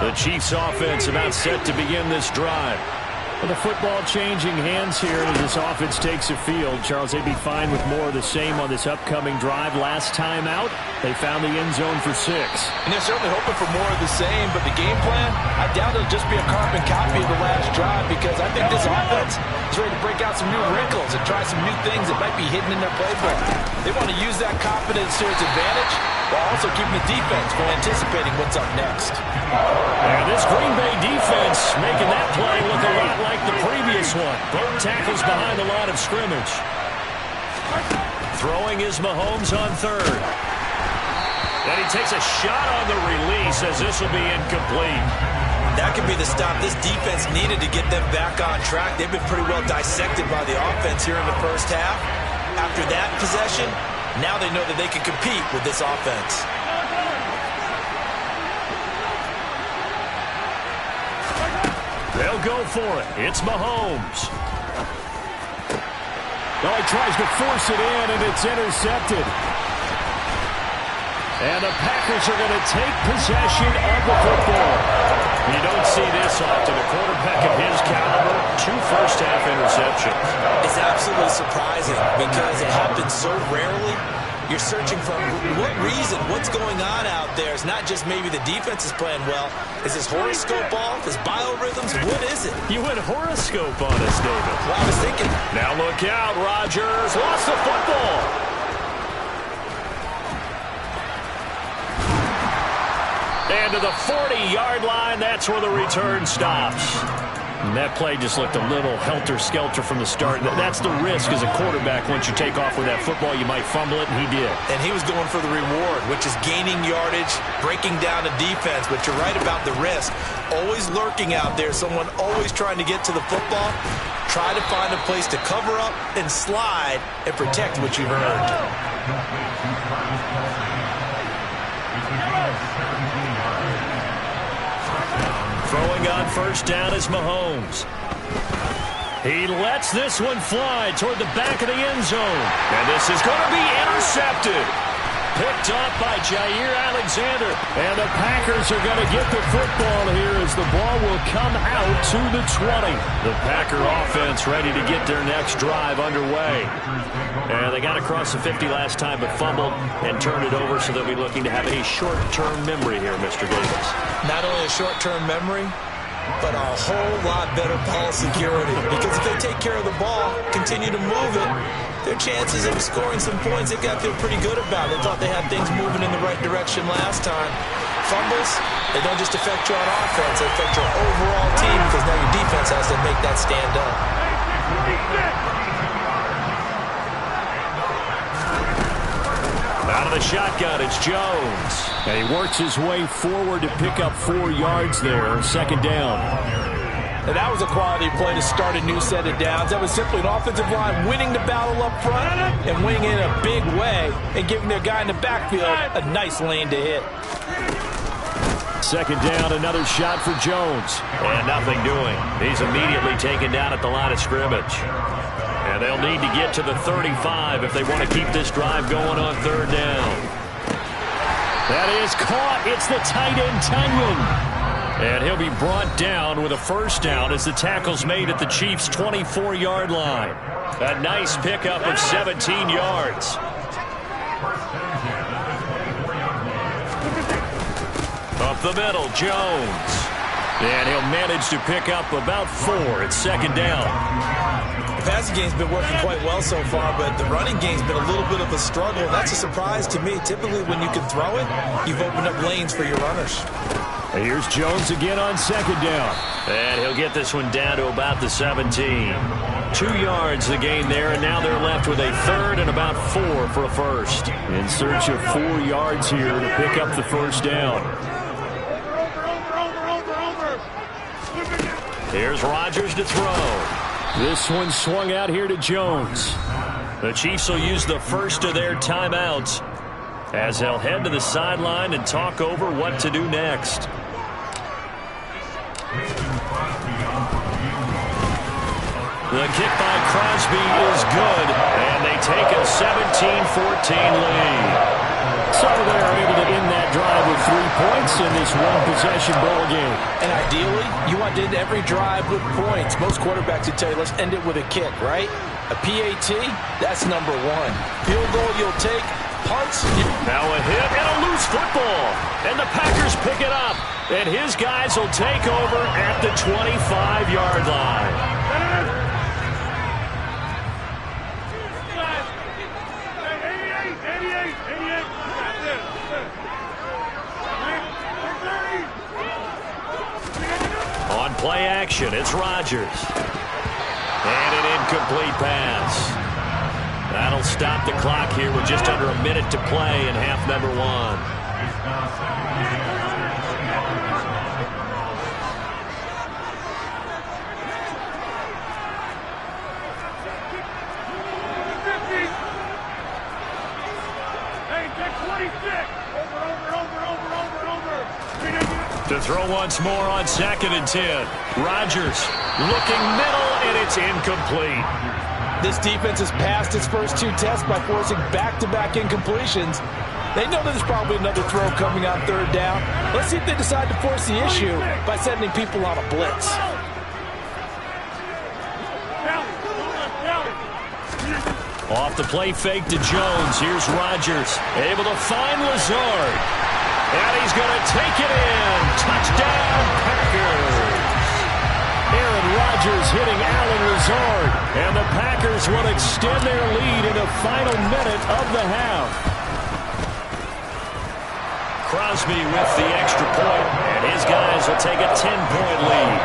Speaker 1: The Chiefs offense about set to begin this drive.
Speaker 2: Well, the football changing hands here as this offense takes the field. Charles, they'd be fine with more of the same on this upcoming drive. Last time out, they found the end zone for 6.
Speaker 6: And they're certainly hoping for more of the same, but the game plan, I doubt it'll just be a carbon copy of the last drive because I think this offense is ready to break out some new wrinkles and try some new things that might be hidden in their playbook. They want to use that confidence to its advantage while also keeping the defense from anticipating what's up next.
Speaker 1: And this Green Bay defense making that play look a lot like the previous one. Both tackles behind the line of scrimmage. Throwing is Mahomes on 3rd. And he takes a shot on the release as this will be incomplete.
Speaker 3: That could be the stop this defense needed to get them back on track. They've been pretty well dissected by the offense here in the first half. After that possession, now they know that they can compete with this offense.
Speaker 1: They'll go for it. It's Mahomes.
Speaker 2: Oh, he tries to force it in, and it's intercepted.
Speaker 1: And the Packers are going to take possession of the football. You don't see this often. A quarterback of his caliber, 2 first-half interceptions.
Speaker 3: It's absolutely surprising because it happens so rarely. You're searching for what reason, what's going on out there. It's not just maybe the defense is playing well. Is his horoscope off? His biorhythms? What is it?
Speaker 1: You went horoscope on us, David.
Speaker 3: Well, I was thinking.
Speaker 1: Now look out, Rodgers. Lost the football. And to the 40-yard line, that's where the return stops. And that play just looked a little helter-skelter from the start. That's the risk as a quarterback. Once you take off with that football, you might fumble it, and he did.
Speaker 3: And he was going for the reward, which is gaining yardage, breaking down the defense. But you're right about the risk. Always lurking out there, someone always trying to get to the football. Try to find a place to cover up and slide and protect what you've earned.
Speaker 1: Throwing on first down is Mahomes. He lets this one fly toward the back of the end zone. And this is going to be intercepted. Picked up by Jair Alexander.
Speaker 2: And the Packers are going to get the football here as the ball will come out to the 20.
Speaker 1: The Packer offense ready to get their next drive underway. And they got across the 50 last time but fumbled and turned it over, so they'll be looking to have a short-term memory here, Mr. Davis.
Speaker 3: Not only a short-term memory, but a whole lot better ball security. Because if they take care of the ball, continue to move it, their chances of scoring some points, they've got to feel pretty good about it. They thought they had things moving in the right direction last time. Fumbles, they don't just affect you on offense, they affect your overall team because now your defense has to make that stand up.
Speaker 1: Out of the shotgun, it's Jones.
Speaker 2: And he works his way forward to pick up 4 yards there, second down.
Speaker 6: And that was a quality play to start a new set of downs. That was simply an offensive line winning the battle up front and winning in a big way and giving their guy in the backfield a nice lane to hit.
Speaker 2: second down, another shot for Jones.
Speaker 1: And nothing doing. He's immediately taken down at the line of scrimmage. And they'll need to get to the 35 if they want to keep this drive going on third down.
Speaker 2: That is caught. It's the tight end, Tunyon.
Speaker 1: And he'll be brought down with a first down as the tackle's made at the Chiefs' 24-yard line. A nice pickup of 17 yards. Up the middle, Jones. And he'll manage to pick up about 4 at second down.
Speaker 3: The passing game's been working quite well so far, but the running game's been a little bit of a struggle, and that's a surprise to me. Typically, when you can throw it, you've opened up lanes for your runners.
Speaker 2: And here's Jones again on second down.
Speaker 1: And he'll get this one down to about the 17. 2 yards the gain there, and now they're left with a third and about 4 for a first.
Speaker 2: In search of 4 yards here to pick up the first down.
Speaker 1: Here's Rodgers to throw.
Speaker 2: This one swung out here to Jones.
Speaker 1: The Chiefs will use the first of their timeouts as they'll head to the sideline and talk over what to do next. The kick by Crosby is good, and they take a 17-14 lead.
Speaker 2: So they're able to end that drive with 3 points in this one-possession ball game.
Speaker 6: And ideally, you want to end every drive with points. Most quarterbacks would tell you, let's end it with a kick, right? A PAT, that's number 1. Field goal you'll take, punts.
Speaker 1: Now a hit and a loose football. And the Packers pick it up. And his guys will take over at the 25-yard line. On play action, it's Rodgers. And an incomplete pass. That'll stop the clock here with just under a minute to play in half number 1. To throw once more on 2nd and 10. Rodgers looking middle, and it's incomplete.
Speaker 6: This defense has passed its first 2 tests by forcing back-to-back incompletions. They know there's probably another throw coming on third down. Let's see if they decide to force the issue by sending people on a blitz.
Speaker 1: Off the play fake to Jones. Here's Rodgers, able to find Lazard. And he's going to take it in. Touchdown, Packers.
Speaker 2: Aaron Rodgers hitting Allen Lazard. And the Packers will extend their lead in the final minute of the half.
Speaker 1: Crosby with the extra point, and his guys will take a 10-point lead.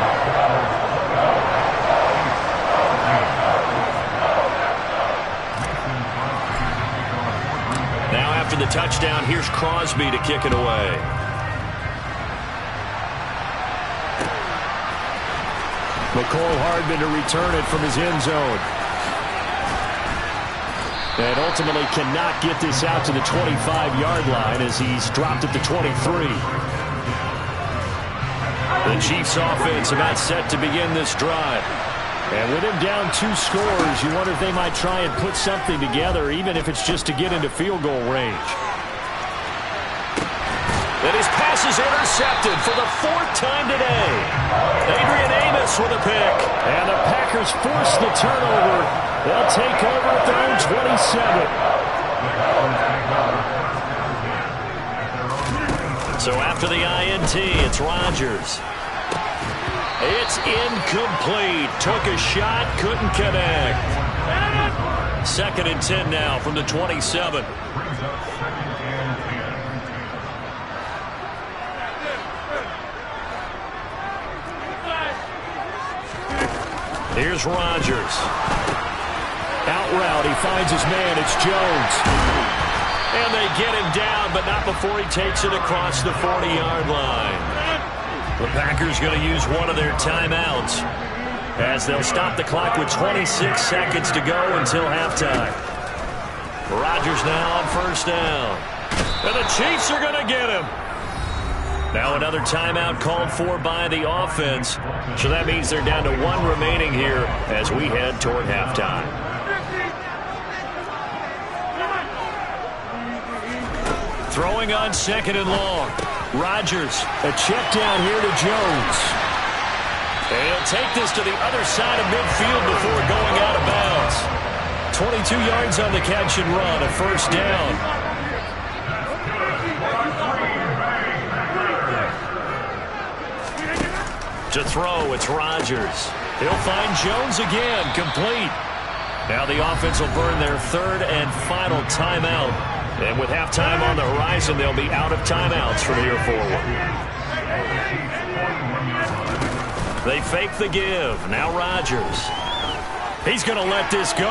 Speaker 1: Now after the touchdown, here's Crosby to kick it away.
Speaker 2: McCole Hardman to return it from his end zone. And ultimately cannot get this out to the 25-yard line as he's dropped at the 23.
Speaker 1: The Chiefs offense about set to begin this drive.
Speaker 2: And with him down 2 scores, you wonder if they might try and put something together, even if it's just to get into field goal range.
Speaker 1: And his pass is intercepted for the 4th time today. Adrian Amos with a pick.
Speaker 2: And the Packers force the turnover. They'll take over at their own 27.
Speaker 1: So after the INT, it's Rodgers. It's incomplete. Took a shot, couldn't connect. 2nd and 10 now from the 27. Here's Rodgers.
Speaker 2: Out route, he finds his man. It's Jones.
Speaker 1: And they get him down, but not before he takes it across the 40-yard line. The Packers going to use one of their timeouts as they'll stop the clock with 26 seconds to go until halftime. Rodgers now on first down. And the Chiefs are going to get him. Now another timeout called for by the offense. So that means they're down to 1 remaining here as we head toward halftime. Throwing on 2nd and long. Rodgers, a check down here to Jones. And he'll take this to the other side of midfield before going out of bounds. 22 yards on the catch and run, a first down. To throw, it's Rodgers. He'll find Jones again, complete. Now the offense will burn their 3rd and final timeout. And with halftime on the horizon, they'll be out of timeouts from here forward. They fake the give. Now Rodgers. He's going to let this go.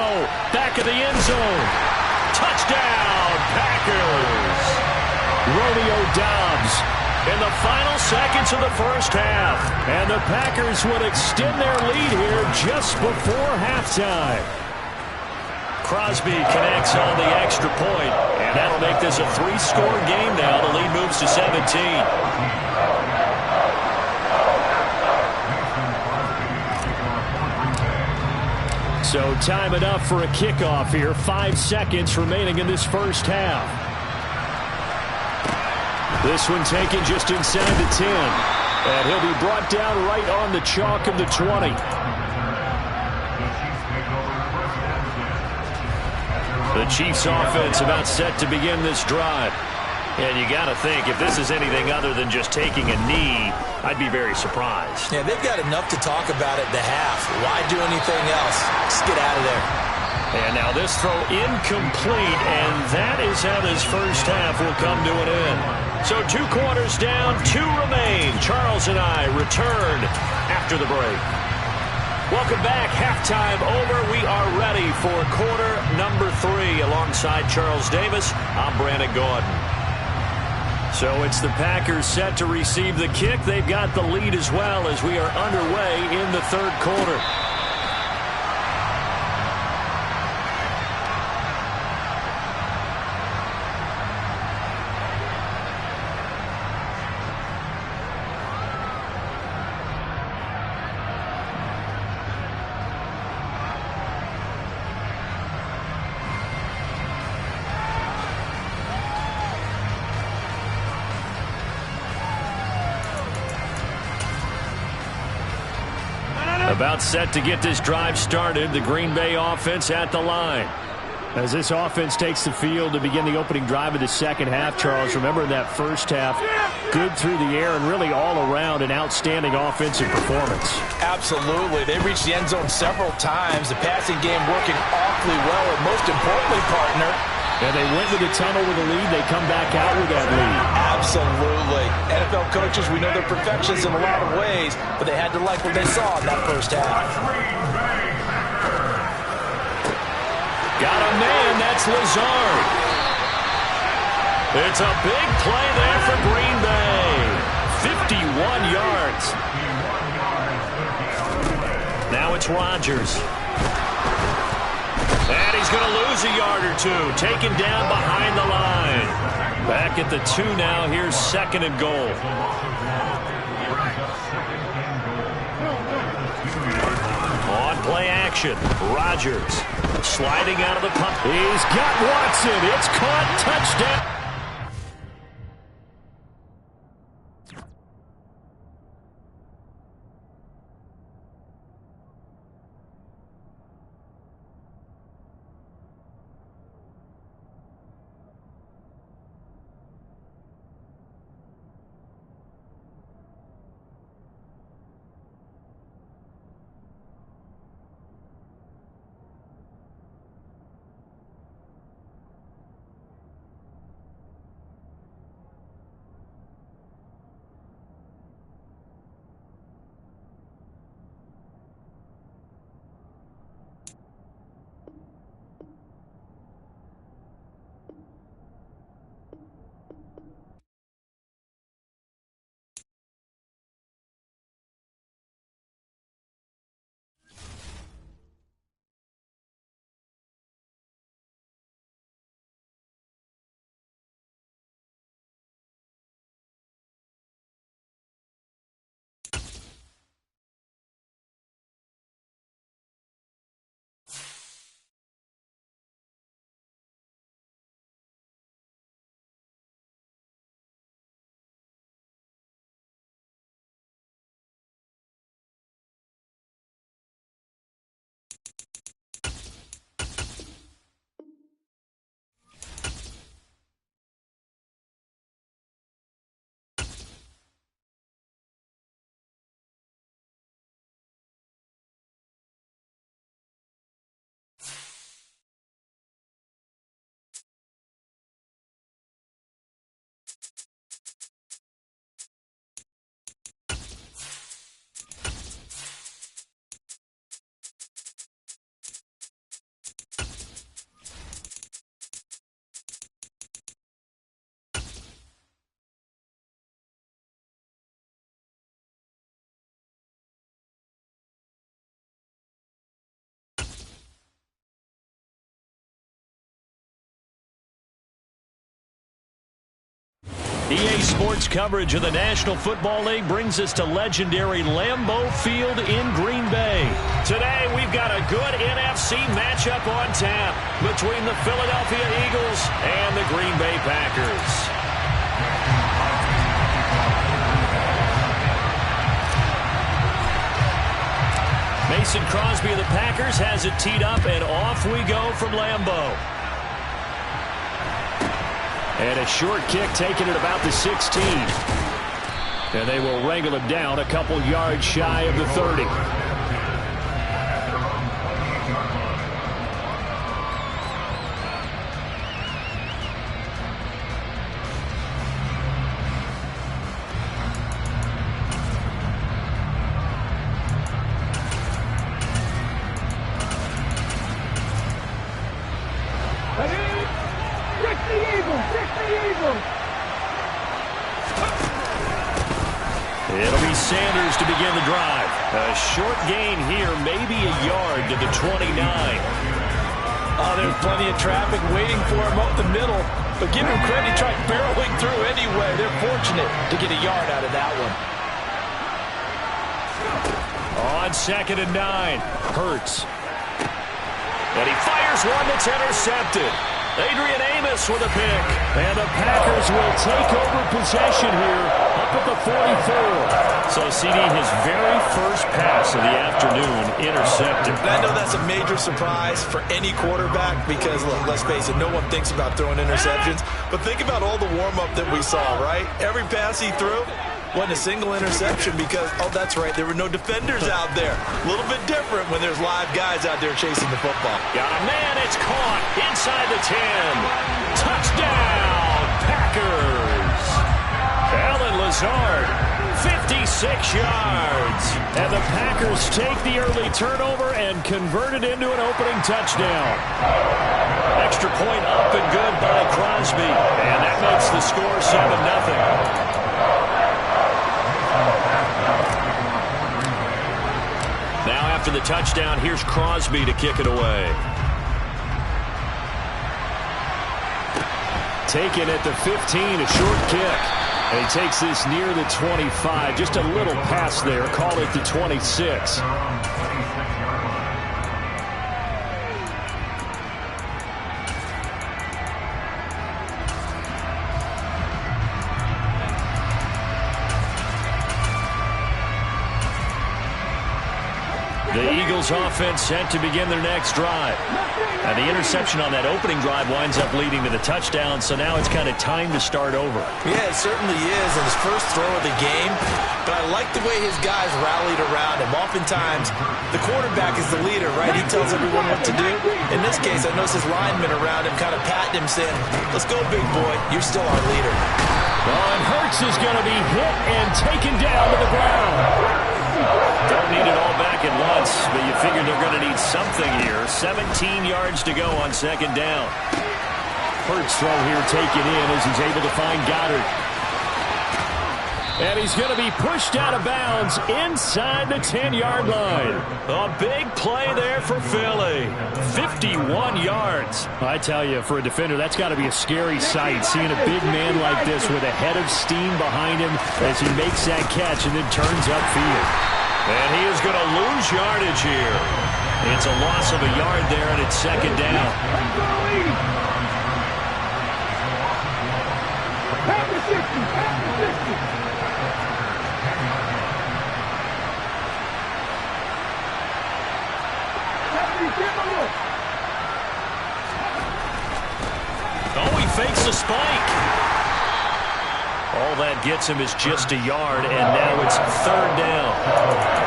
Speaker 1: Back of the end zone. Touchdown, Packers. Romeo Doubs in the final seconds of the first half. And the Packers would extend their lead here just before halftime. Crosby connects on the extra point, and that'll make this a 3-score game now. The lead moves to 17. So time enough for a kickoff here. 5 seconds remaining in this first half. This one taken just inside the 10. And he'll be brought down right on the chalk of the 20. The Chiefs offense about set to begin this drive. And you got to think, if this is anything other than just taking a knee, I'd be very surprised.
Speaker 6: Yeah, they've got enough to talk about at the half. Why do anything else? Just get out of there.
Speaker 1: And now this throw incomplete, and that is how this first half will come to an end. So 2 quarters down, 2 remain. Charles and I return after the break. Welcome back. Halftime over. We are ready for quarter number 3. Alongside Charles Davis, I'm Brandon Gordon. So it's the Packers set to receive the kick. They've got the lead as well as we are underway in the 3rd quarter. About set to get this drive started. The Green Bay offense at the line.
Speaker 2: As this offense takes the field to begin the opening drive of the second half, Charles, remember in that first half, good through the air and really all around an outstanding offensive performance.
Speaker 6: Absolutely. They reached the end zone several times. The passing game working awfully well, and most importantly, partner,
Speaker 2: and they went to the tunnel with a lead. They come back out with that lead.
Speaker 6: Absolutely. NFL coaches, we know they're perfectionists in a lot of ways, but they had to like what they saw in that first half.
Speaker 1: Got a man, that's Lazard. It's a big play there for Green Bay. 51 yards. Now it's Rodgers. And he's going to lose a yard or 2. Taken down behind the line. Back at the 2 now. Here's 2nd and goal. On play action. Rodgers sliding out of the punt. He's got Watson. It's caught. Touchdown. EA Sports coverage of the National Football League brings us to legendary Lambeau Field in Green Bay. Today, we've got a good NFC matchup on tap between the Philadelphia Eagles and the Green Bay Packers. Mason Crosby of the Packers has it teed up, and off we go from Lambeau. And a short kick taken at about the 16. And they will wrangle him down a couple yards shy of the 30. It'll be Sanders to begin the drive. A short gain here, maybe a yard to the 29.
Speaker 6: Oh, there's plenty of traffic waiting for him up the middle. But give him credit, he tried barreling through anyway. They're fortunate to get a yard out of that one.
Speaker 1: On 2nd and 9, Hurts. And he fires one that's intercepted. Adrian Amos with a pick. And the Packers will take over possession here up at the 44. So CD, his very first pass of the afternoon intercepted.
Speaker 3: And I know that's a major surprise for any quarterback because, look, let's face it, no one thinks about throwing interceptions. But think about all the warm-up that we saw, right? Every pass he threw wasn't a single interception because, oh, that's right, there were no defenders out there. A little bit different when there's live guys out there chasing the football.
Speaker 1: Got a man, it's caught inside the 10. Touchdown, Packers. Allen Lazard, 56 yards. And the Packers take the early turnover and convert it into an opening touchdown. Extra point up and good by Crosby. And that makes the score 7-0. Now after the touchdown, here's Crosby to kick it away. Taken at the 15, a short kick. And he takes this near the 25. Just a little pass there. Call it the 26. The Eagles offense set to begin their next drive. And the interception on that opening drive winds up leading to the touchdown, so now it's kind of time to start over.
Speaker 3: Yeah, it certainly is in his first throw of the game. But I like the way his guys rallied around him. Oftentimes, the quarterback is the leader, right? He tells everyone what to do. In this case, I noticed his linemen around him kind of patting him, saying, let's go, big boy. You're still our leader.
Speaker 1: Well, and Hurts is going to be hit and taken down to the ground. Don't need it all back at once, but you figure they're going to need something here. 17 yards to go on 2nd down. Hurts throw here taken in as he's able to find Goddard. And he's going to be pushed out of bounds inside the 10-yard line. A big play there for Philly. 51 yards. I tell you, for a defender, that's got to be a scary sight, seeing a big man like this with a head of steam behind him as he makes that catch and then turns upfield. And he is going to lose yardage here. It's a loss of a yard there, and it's 2nd down. Oh, he fakes a spike. All that gets him is just a yard, and now it's 3rd down.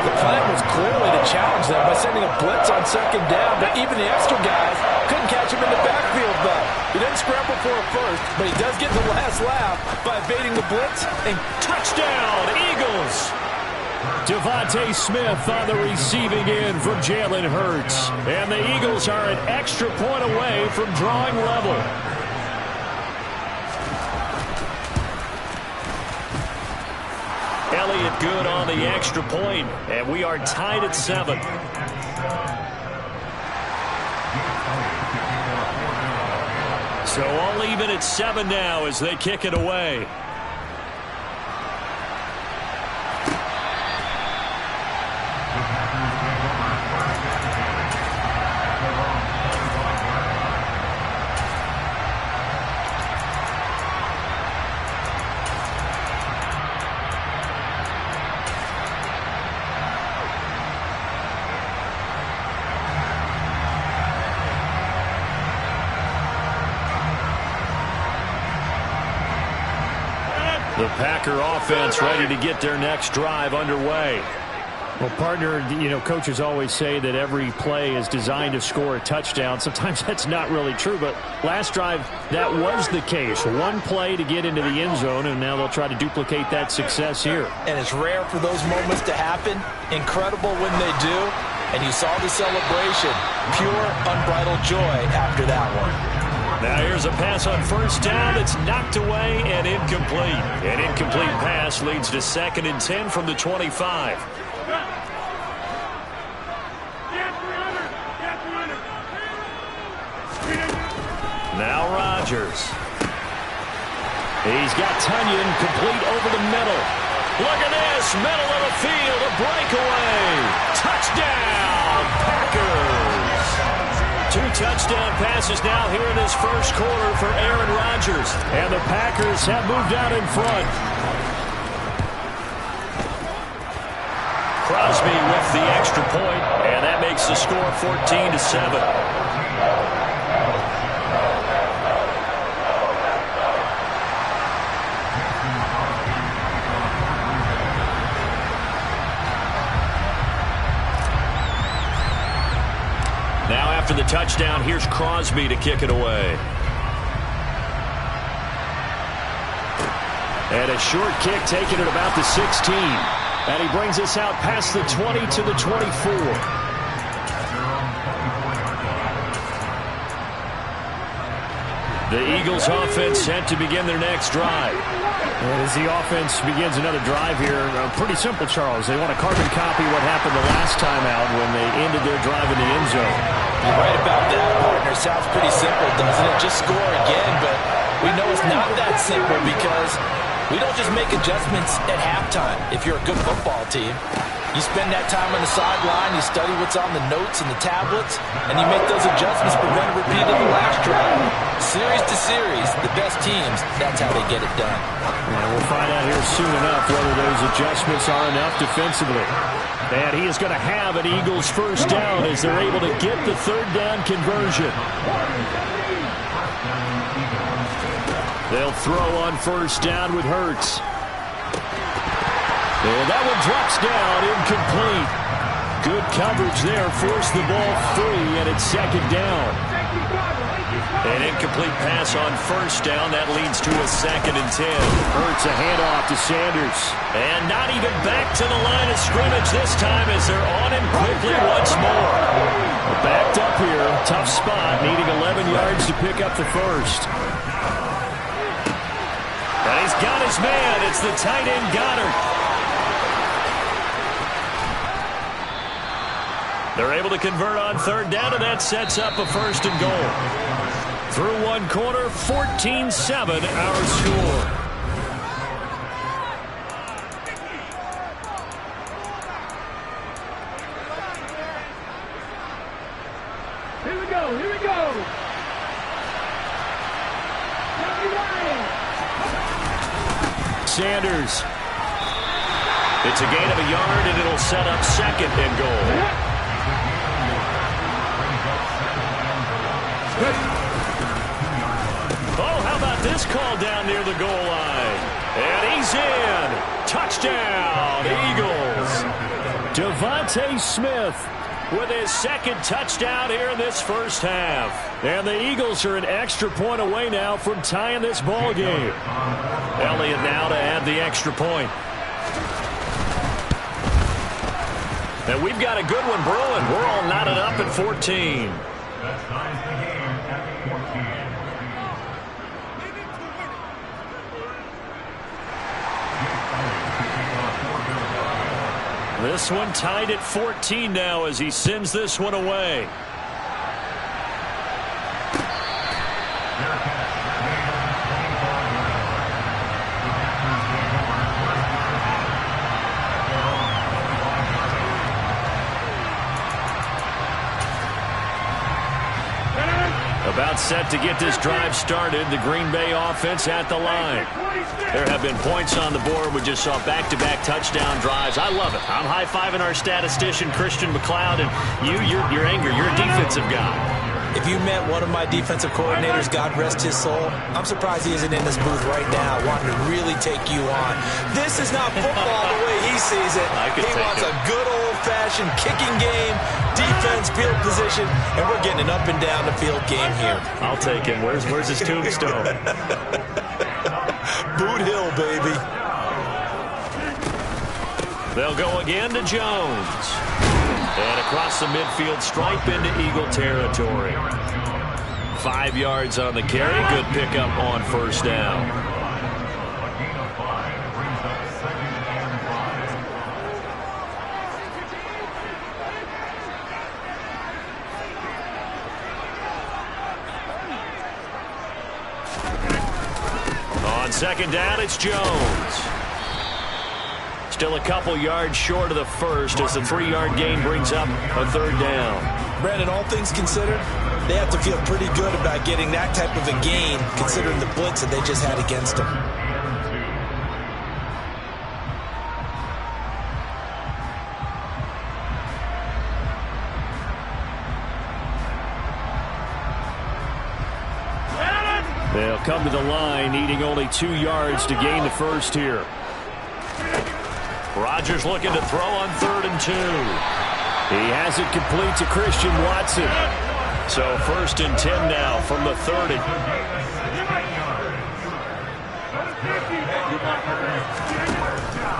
Speaker 6: The plan was clearly to challenge them by sending a blitz on 2nd down, but even the extra guys couldn't catch him in the backfield, though. He didn't scramble for a first, but he does get the last laugh by evading the blitz.
Speaker 1: And touchdown, Eagles! Devontae Smith on the receiving end from Jalen Hurts. And the Eagles are an extra point away from drawing level. Elliott good on the extra point, and we are tied at 7. So all even at 7 now as they kick it away. The Packer offense ready to get their next drive underway.
Speaker 2: Well, partner, you know, coaches always say that every play is designed to score a touchdown. Sometimes that's not really true, but last drive, that was the case. One play to get into the end zone, and now they'll try to duplicate that success here.
Speaker 6: And it's rare for those moments to happen. Incredible when they do. And you saw the celebration. Pure, unbridled joy after that one.
Speaker 1: Now here's a pass on first down that's knocked away and incomplete. An incomplete pass leads to 2nd and 10 from the 25. Now Rodgers. He's got Tunyon complete over the middle. Look at this, middle of the field, a breakaway. Touchdown, Packers. 2 touchdown passes now here in this first quarter for Aaron Rodgers.
Speaker 2: And the Packers have moved out in front.
Speaker 1: Crosby with the extra point, and that makes the score 14-7. Now after the touchdown, here's Crosby to kick it away.
Speaker 2: And a short kick taken at about the 16. And he brings us out past the 20 to the 24.
Speaker 1: The Eagles offense set to begin their next drive.
Speaker 2: And as the offense begins another drive here, pretty simple, Charles. They want to carbon copy what happened the last time out when they ended their drive in the end zone.
Speaker 6: You're right about that, partner. Sounds pretty simple, doesn't it? Just score again, but we know it's not that simple because we don't just make adjustments at halftime if you're a good football team. You spend that time on the sideline, you study what's on the notes and the tablets, and you make those adjustments, prevent a repeat of the last drive. Series to series, the best teams, that's how they get it done.
Speaker 2: And we'll find out here soon enough whether those adjustments are enough defensively. And he is going to have an Eagles first down as they're able to get the 3rd down conversion. They'll throw on first down with Hurts. And that one drops down, incomplete. Good coverage there, forced the ball free, and it's 2nd down.
Speaker 1: An incomplete pass on first down. That leads to a 2nd and 10.
Speaker 2: Hurts a handoff to Sanders.
Speaker 1: And not even back to the line of scrimmage this time as they're on him quickly once more.
Speaker 2: Backed up here, tough spot, needing 11 yards to pick up the first.
Speaker 1: And he's got his man. It's the tight end Goddard. They're able to convert on 3rd down, and that sets up a 1st and goal. Through one quarter, 14-7 our score.
Speaker 4: Here we go, here we go.
Speaker 1: Sanders. It's a gain of a yard, and it'll set up 2nd and goal. Oh, how about this call down near the goal line? And he's in. Touchdown, Eagles.
Speaker 2: Devontae Smith
Speaker 1: with his 2nd touchdown here in this first half.
Speaker 2: And the Eagles are an extra point away now from tying this ball game.
Speaker 1: Elliott now to add the extra point. And we've got a good one brewing. We're all knotted up at 14.
Speaker 5: That ties the game at 14.
Speaker 1: This one tied at 14 now as he sends this one away. About set to get this drive started. The Green Bay offense at the line. There have been points on the board. We just saw back-to-back touchdown drives. I love it. I'm high-fiving our statistician, Christian McLeod, and your anger. You're a defensive guy.
Speaker 6: If you met one of my defensive coordinators, God rest his soul, I'm surprised he isn't in this booth right now wanting to really take you on. This is not football the way he sees it. He wants a good old-fashioned kicking game, defense, field position, and we're getting an up and down the field game here.
Speaker 2: I'll take him. Where's his tombstone?
Speaker 6: Boot Hill, baby.
Speaker 1: They'll go again to Jones. And across the midfield stripe into Eagle territory. 5 yards on the carry. Good pickup on first down.
Speaker 5: A gain of 5 brings up 2nd and 5.
Speaker 1: On second down, it's Jones. Still a couple yards short of the first as the 3-yard gain brings up a third down.
Speaker 6: Brandon, all things considered, they have to feel pretty good about getting that type of a gain considering the blitz that they just had against them.
Speaker 2: They'll come to the line, needing only 2 yards to gain the first here.
Speaker 1: Rodgers looking to throw on 3rd and 2.
Speaker 2: He has it complete to Christian Watson.
Speaker 1: So 1st and 10 now from the 30.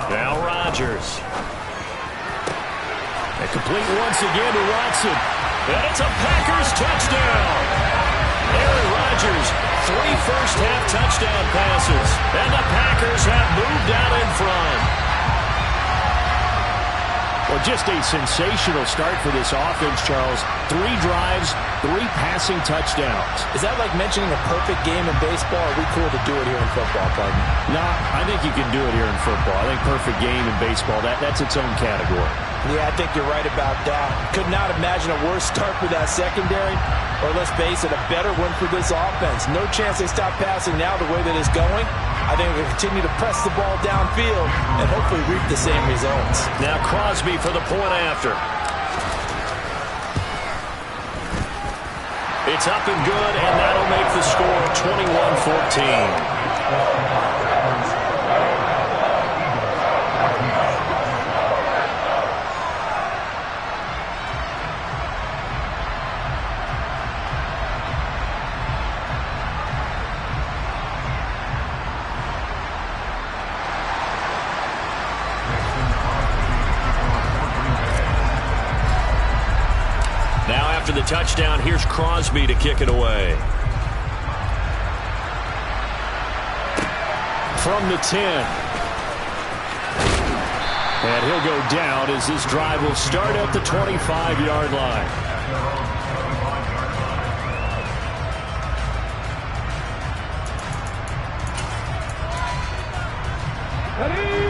Speaker 1: Now Rodgers.
Speaker 2: And complete once again to Watson.
Speaker 1: And it's a Packers touchdown. Aaron Rodgers, 3 first-half touchdown passes. And the Packers have moved out in front.
Speaker 2: Well, just a sensational start for this offense, Charles. 3 drives, 3 passing touchdowns.
Speaker 6: Is that like mentioning a perfect game in baseball? Or are we cool to do it here in football, pardon?
Speaker 2: No, I think you can do it here in football. I think perfect game in baseball, that's its own category.
Speaker 6: Yeah, I think you're right about that. Could not imagine a worse start for that secondary, or let's face it, a better one for this offense. No chance they stop passing now the way that it's going. I think we'll continue to press the ball downfield and hopefully reap the same results.
Speaker 1: Now Crosby for the point after. It's up and good, and that'll make the score 21-14. After the touchdown, here's Crosby to kick it away.
Speaker 2: From the 10. And he'll go down as this drive will start at the 25-yard line.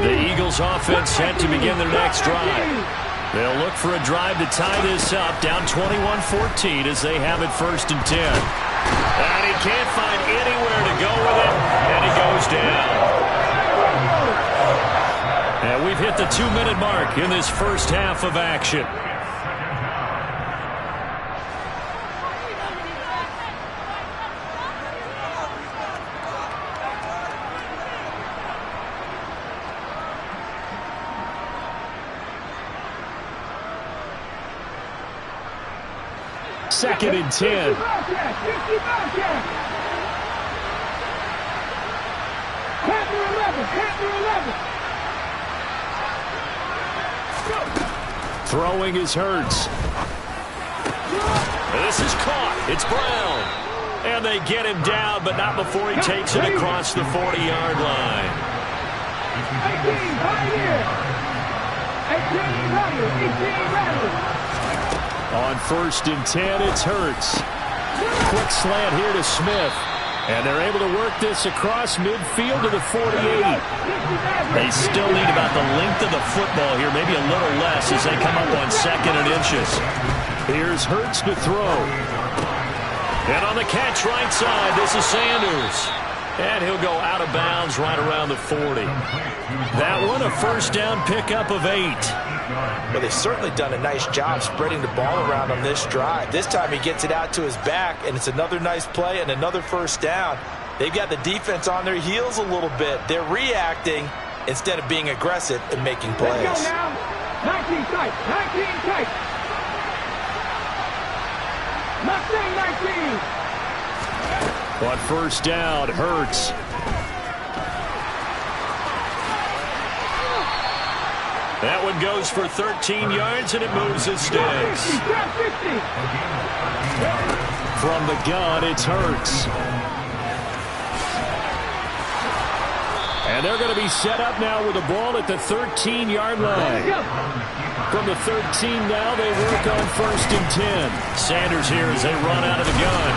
Speaker 1: The Eagles offense set to begin their next drive. They'll look for a drive to tie this up, down 21-14 as they have it 1st and 10. And he can't find anywhere to go with it, and he goes down. And we've hit the 2-minute mark in this first half of action.
Speaker 2: Second and 10. Throwing is Hurts.
Speaker 1: This is caught. It's Brown. And they get him down, but not before he takes it across the 40-yard line.
Speaker 4: 18
Speaker 2: On 1st and 10, it's Hurts. Quick slant here to Smith. And they're able to work this across midfield to the 48.
Speaker 1: They still need about the length of the football here, maybe a little less as they come up on 2nd and inches.
Speaker 2: Here's Hurts to throw.
Speaker 1: And on the catch right side, this is Sanders. And he'll go out of bounds right around the 40. That one a first down pickup of 8.
Speaker 6: But they've certainly done a nice job spreading the ball around on this drive. This time he gets it out to his back, and it's another nice play and another first down. They've got the defense on their heels a little bit. They're reacting instead of being aggressive and making plays.
Speaker 4: Let's go now. 19 tight. 19 tight. Mustang 19.
Speaker 2: On first down, Hurts.
Speaker 1: That one goes for 13 yards, and it moves his sticks.
Speaker 2: From the gun, it's Hurts. And they're going to be set up now with the ball at the 13-yard line. From the 13 now, they work on first and 10.
Speaker 1: Sanders here as they run out of the gun.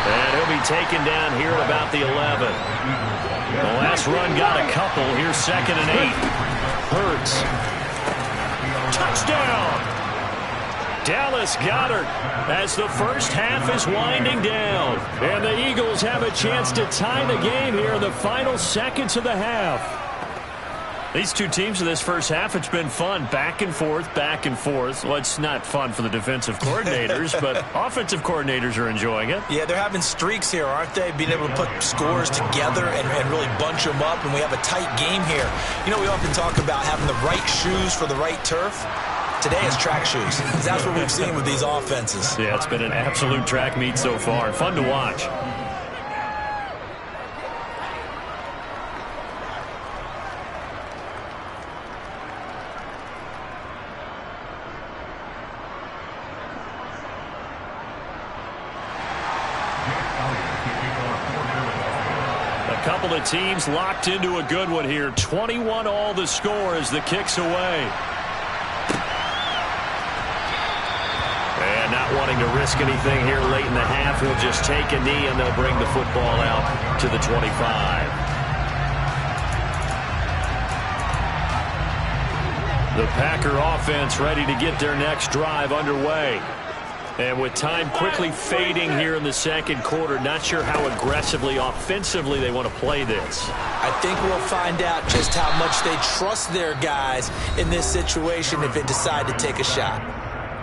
Speaker 1: And he'll be taken down here at about the 11. The last run got a couple. Here's second and 8.
Speaker 2: Hurts.
Speaker 1: Touchdown! Dallas Goedert as the first half is winding down.
Speaker 2: And the Eagles have a chance to tie the game here in the final seconds of the half.
Speaker 1: These two teams in this first half, it's been fun. Back and forth, back and forth. Well, it's not fun for the defensive coordinators, but offensive coordinators are enjoying it.
Speaker 3: Yeah, they're having streaks here, aren't they? Being able to put scores together and really bunch them up, and we have a tight game here. You know, we often talk about having the right shoes for the right turf. Today is track shoes. That's what we've seen with these offenses.
Speaker 1: Yeah, it's been an absolute track meet so far. Fun to watch. A couple of teams locked into a good one here. 21 all the score as the kick's away. And not wanting to risk anything here late in the half, he'll just take a knee and they'll bring the football out to the 25. The Packer offense ready to get their next drive underway. And with time quickly fading here in the second quarter, not sure how aggressively, offensively they want to play this.
Speaker 6: I think we'll find out just how much they trust their guys in this situation if they decide to take a shot.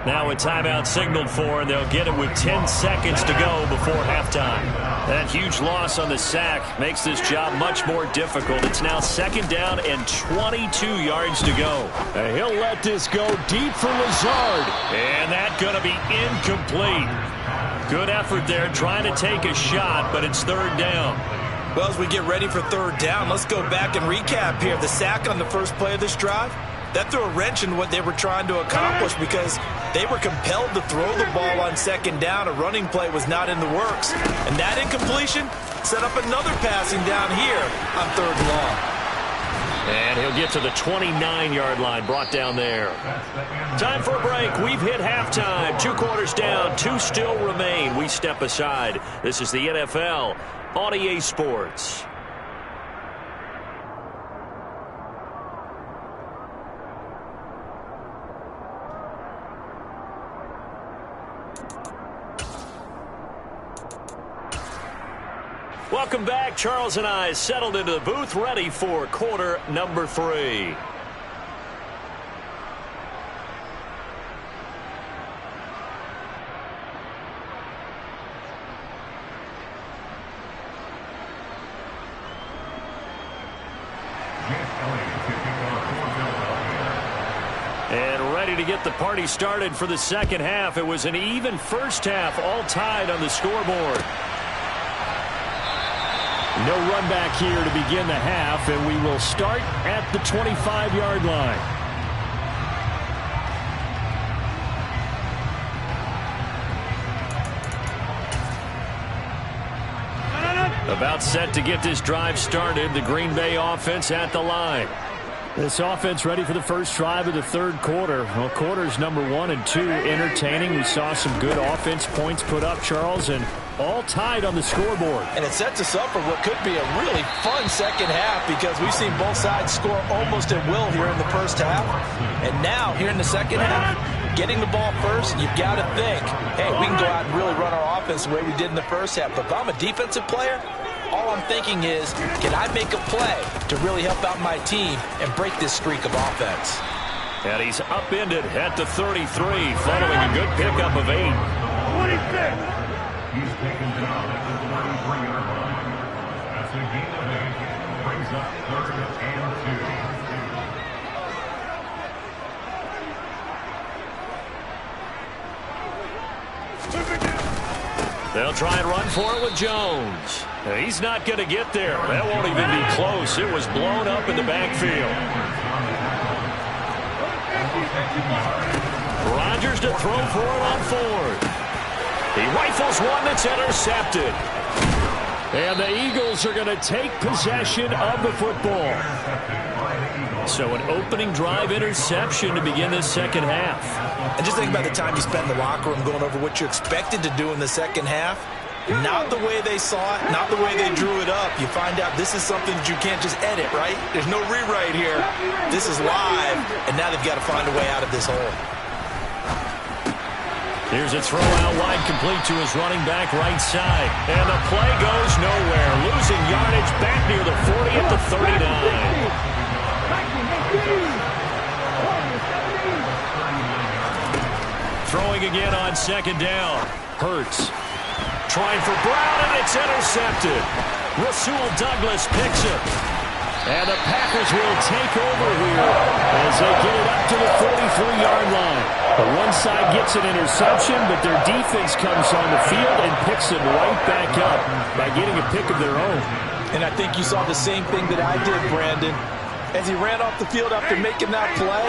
Speaker 1: Now a timeout signaled for, and they'll get it with 10 seconds to go before halftime. That huge loss on the sack makes this job much more difficult. It's now second down and 22 yards to go.
Speaker 2: And he'll let this go deep for Lazard.
Speaker 1: And that's going to be incomplete. Good effort there trying to take a shot, but it's third down.
Speaker 3: Well, as we get ready for third down, let's go back and recap here. The sack on the first play of this drive, that threw a wrench in what they were trying to accomplish because they were compelled to throw the ball on second down. A running play was not in the works. And that incompletion set up another passing down here on third and long.
Speaker 1: And he'll get to the 29-yard line, brought down there. Time for a break. We've hit halftime. 2 quarters down, 2 still remain. We step aside. This is the NFL on EA Sports. Welcome back. Charles and I settled into the booth, ready for quarter number 3. And ready to get the party started for the second half. It was an even first half, all tied on the scoreboard.
Speaker 2: No run back here to begin the half, and we will start at the 25-yard line.
Speaker 1: About set to get this drive started. The Green Bay offense at the line.
Speaker 2: This offense ready for the first drive of the third quarter. Well, quarters number 1 and 2 entertaining. We saw some good offense points put up, Charles, and all tied on the scoreboard.
Speaker 6: And it sets us up for what could be a really fun second half because we've seen both sides score almost at will here in the first half. And now, here in the second half, getting the ball first, you've got to think, hey, we can go out and really run our offense the way we did in the first half. But if I'm a defensive player, all I'm thinking is, can I make a play to really help out my team and break this streak of offense?
Speaker 1: And he's upended at the 33, following a good pickup of 8.
Speaker 4: 26.
Speaker 5: He's taken down at the 33-yard line. That's a gain of 8. Brings up 3rd and 2.
Speaker 1: They'll try and run for it with Jones. He's not going to get there. That won't even be close. It was blown up in the backfield. Rodgers to throw for it on 4th. He rifles one that's intercepted. And the Eagles are going to take possession of the football. So an opening drive interception to begin this second half.
Speaker 3: And just think about the time you spent in the locker room going over what you expected to do in the second half. Not the way they saw it, not the way they drew it up. You find out this is something that you can't just edit, right? There's no rewrite here. This is live, and now they've got to find a way out of this hole.
Speaker 1: Here's a throw out wide, complete to his running back right side. And the play goes nowhere. Losing yardage back near the 40 at the 39. Throwing again on second down. Hurts. Trying for Brown, and it's intercepted. Rasul Douglas picks it. And the Packers will take over here as they get it up to the 43-yard line. One side gets an interception, but their defense comes on the field and picks it right back up by getting a pick of their own.
Speaker 6: And I think you saw the same thing that I did, Brandon. As he ran off the field after making that play,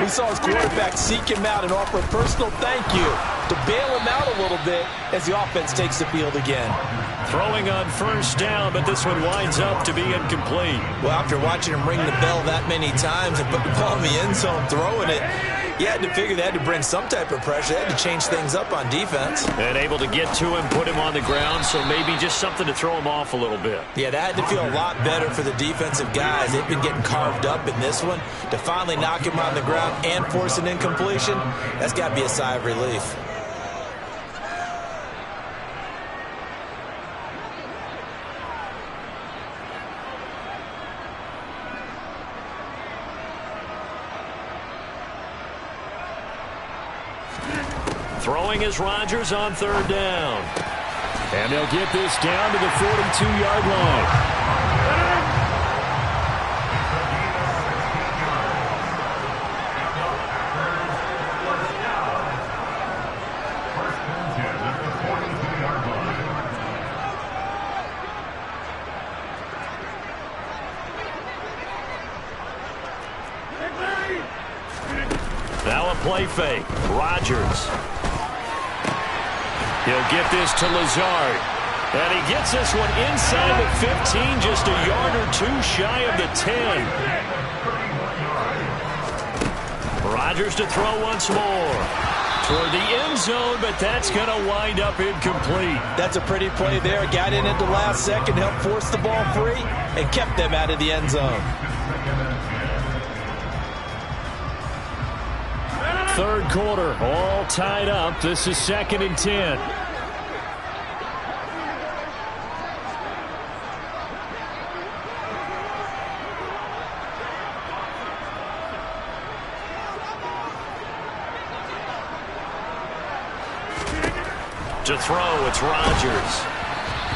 Speaker 6: we saw his quarterback seek him out and offer a personal thank you to bail him out a little bit as the offense takes the field again.
Speaker 1: Throwing on first down, but this one winds up to be incomplete.
Speaker 3: Well, after watching him ring the bell that many times and put the ball in the end zone throwing it, you had to figure they had to bring some type of pressure. They had to change things up on defense.
Speaker 1: And able to get to him, put him on the ground, so maybe just something to throw him off a little bit.
Speaker 3: Yeah, that had to feel a lot better for the defensive guys. They've been getting carved up in this one. To finally knock him on the ground and force an incompletion, that's got to be a sigh of relief.
Speaker 1: Throwing is Rodgers on third down. And they'll get this down to the 42-yard line. Now a play fake. Rodgers. He'll get this to Lazard. And he gets this one inside the 15, just a yard or two shy of the 10. Rodgers to throw once more. Toward the end zone, but that's going to wind up incomplete.
Speaker 6: That's a pretty play there. Got in at the last second, helped force the ball free, and kept them out of the end zone.
Speaker 1: Third quarter, all tied up. This is 2nd and 10. To throw, it's Rodgers.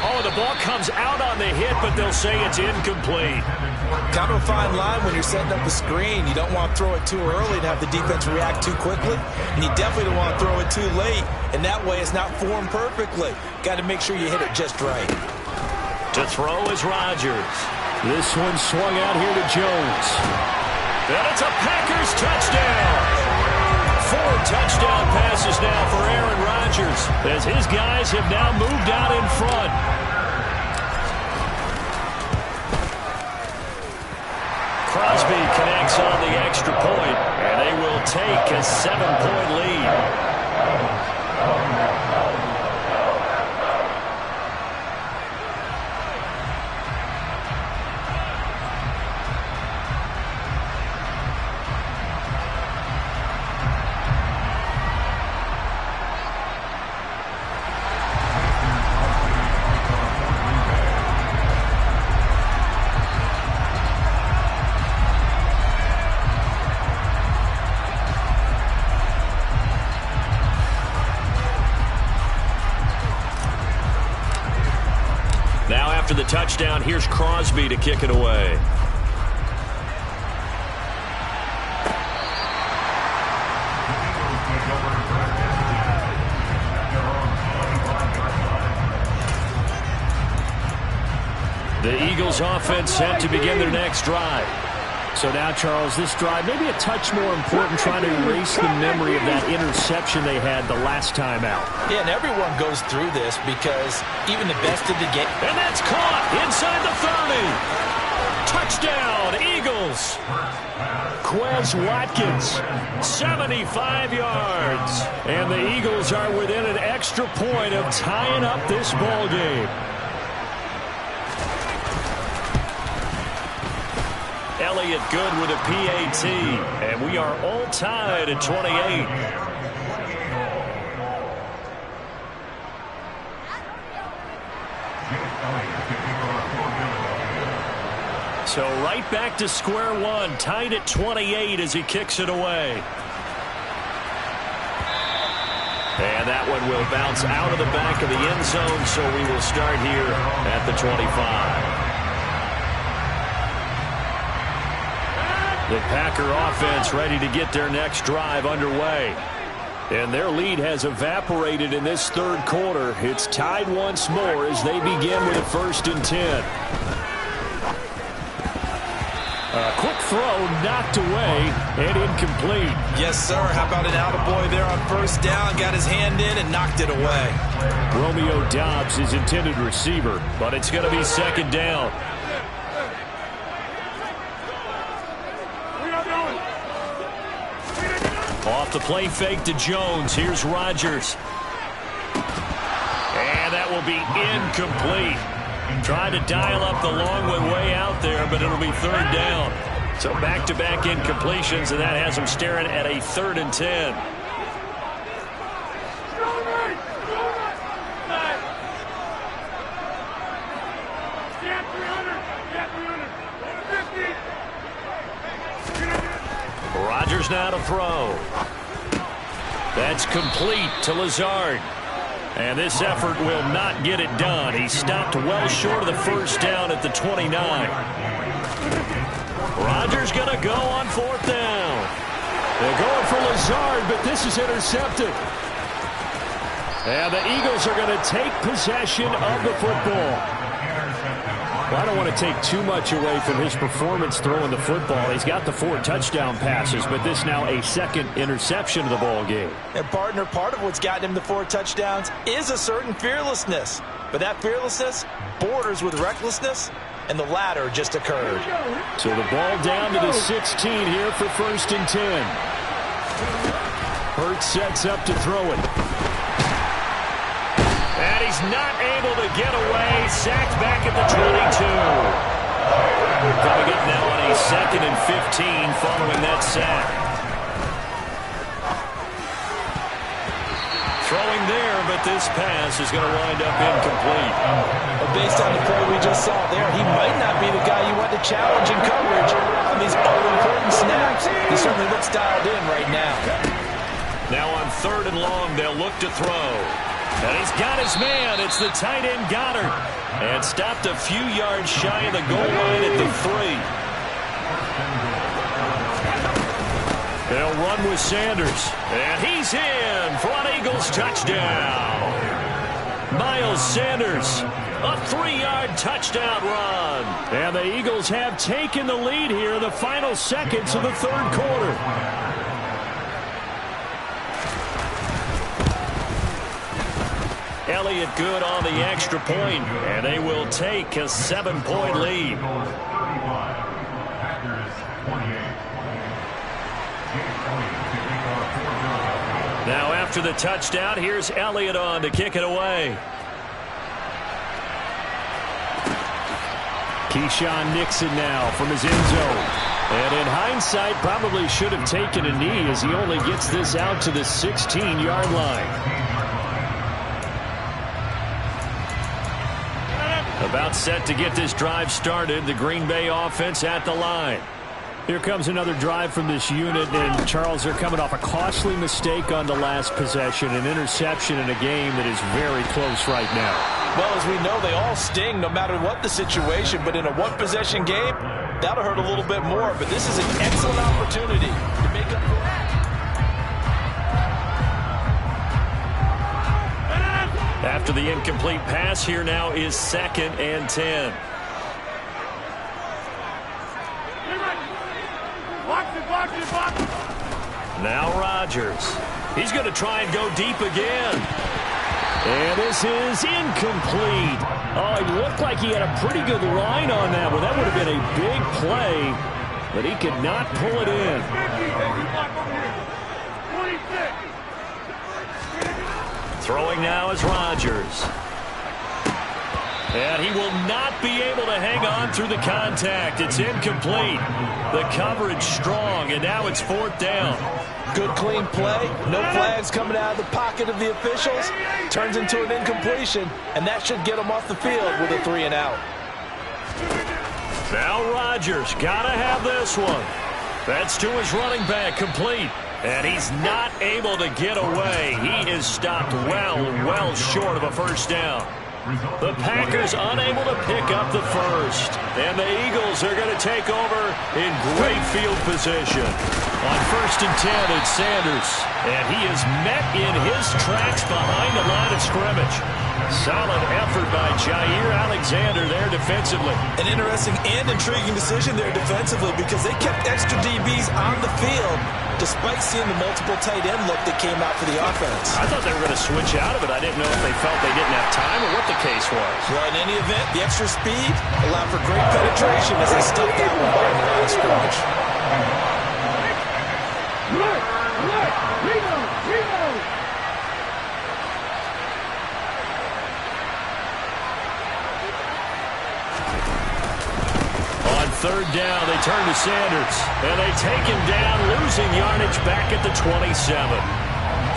Speaker 1: Oh, the ball comes out on the hit, but they'll say it's incomplete.
Speaker 3: Kind of a fine line when you're setting up a screen. You don't want to throw it too early and have the defense react too quickly. And you definitely don't want to throw it too late. And that way it's not formed perfectly. Got to make sure you hit it just right.
Speaker 1: To throw is Rodgers. This one swung out here to Jones. And it's a Packers touchdown. 4 touchdown passes now for Aaron Rodgers as his guys have now moved out in front. Crosby connects on the extra point, and they will take a 7-point lead. after the touchdown, here's Crosby to kick it away. The Eagles offense set to begin their next drive.
Speaker 2: So now, Charles, this drive maybe a touch more important, trying to erase the memory of that interception they had the last time out.
Speaker 6: Yeah, and everyone goes through this because even the best of the game.
Speaker 1: And that's caught inside the 30. Touchdown, Eagles.
Speaker 2: Quez Watkins,
Speaker 1: 75 yards.
Speaker 2: And the Eagles are within an extra point of tying up this ball game.
Speaker 1: Elliott good with a PAT, and we are all tied at 28. So right back to square one, tied at 28 as he kicks it away. And that one will bounce out of the back of the end zone, so we will start here at the 25. The Packer offense ready to get their next drive underway. And their lead has evaporated in this third quarter. It's tied once more as they begin with a 1st and 10. A quick throw knocked away and incomplete.
Speaker 3: Yes, sir. How about an attaboy there on 1st down? Got his hand in and knocked it away.
Speaker 1: Romeo Doubs is intended receiver, but it's going to be 2nd down. Off the play fake to Jones. Here's Rodgers. And that will be incomplete. Trying to dial up the long way out there, but it'll be 3rd down. So back-to-back incompletions, and that has them staring at a 3rd and 10. Rodgers now to throw. That's complete to Lazard. And this effort will not get it done. He stopped well short of the 1st down at the 29. Rodgers going to go on 4th down. They're going for Lazard, but this is intercepted. And the Eagles are going to take possession of the football. Well, I don't want to take too much away from his performance throwing the football. He's got the 4 touchdown passes, but this now a 2nd interception of the ball game.
Speaker 6: And partner, part of what's gotten him the 4 touchdowns is a certain fearlessness. But that fearlessness borders with recklessness, and the latter just occurred.
Speaker 2: So the ball down to the 16 here for 1st and 10. Hurts sets up to throw it.
Speaker 1: And he's not able to get away. Sacked back at the 22. Coming up now on a 2nd and 15 following that sack. Throwing there, but this pass is going to wind up incomplete.
Speaker 6: Well, based on the play we just saw there, he might not be the guy you want to challenge in coverage on these all-important snaps. He certainly looks dialed in right now.
Speaker 1: Now on 3rd and long, they'll look to throw. And he's got his man. It's the tight end Goddard. And stopped a few yards shy of the goal line at the 3. They'll run with Sanders. And he's in for an Eagles touchdown. Miles Sanders, a 3-yard touchdown run.
Speaker 2: And the Eagles have taken the lead here in the final seconds of the 3rd quarter.
Speaker 1: Elliott good on the extra point, and they will take a 7-point lead. Now after the touchdown, here's Elliott on to kick it away.
Speaker 2: Keyshawn Nixon now from his end zone. And in hindsight, probably should have taken a knee as he only gets this out to the 16-yard line.
Speaker 1: About set to get this drive started. The Green Bay offense at the line.
Speaker 2: Here comes another drive from this unit, and Charles, they're coming off a costly mistake on the last possession, an interception in a game that is very close right now.
Speaker 6: Well, as we know, they all sting no matter what the situation, but in a one-possession game, that'll hurt a little bit more. But this is an excellent opportunity to make up for that.
Speaker 1: After the incomplete pass, here now is 2nd and 10. Now Rodgers. He's going to try and go deep again. And this is incomplete. Oh, it looked like he had a pretty good line on that one. That would have been a big play, but he could not pull it in. Throwing now is Rodgers. And he will not be able to hang on through the contact. It's incomplete. The coverage strong, and now it's 4th down.
Speaker 6: Good, clean play. No flags coming out of the pocket of the officials. Turns into an incompletion, and that should get him off the field with a 3 and out.
Speaker 1: Now Rodgers, gotta have this one. That's to his running back, complete. And he's not able to get away. He is stopped well short of a 1st down. The Packers unable to pick up the 1st. And the Eagles are going to take over in great field position. On 1st and 10, it's Sanders. And he is met in his tracks behind the line of scrimmage. Solid effort by Jair Alexander there defensively.
Speaker 3: An interesting and intriguing decision there defensively because they kept extra DBs on the field despite seeing the multiple tight end look that came out for the offense.
Speaker 1: I thought they were going to switch out of it. I didn't know if they felt they didn't have time or what the case was.
Speaker 3: Well, in any event, the extra speed allowed for great penetration as they stuffed that one behind the line of scrimmage.
Speaker 1: On 3rd down, they turn to Sanders, and they take him down, losing yardage back at the 27.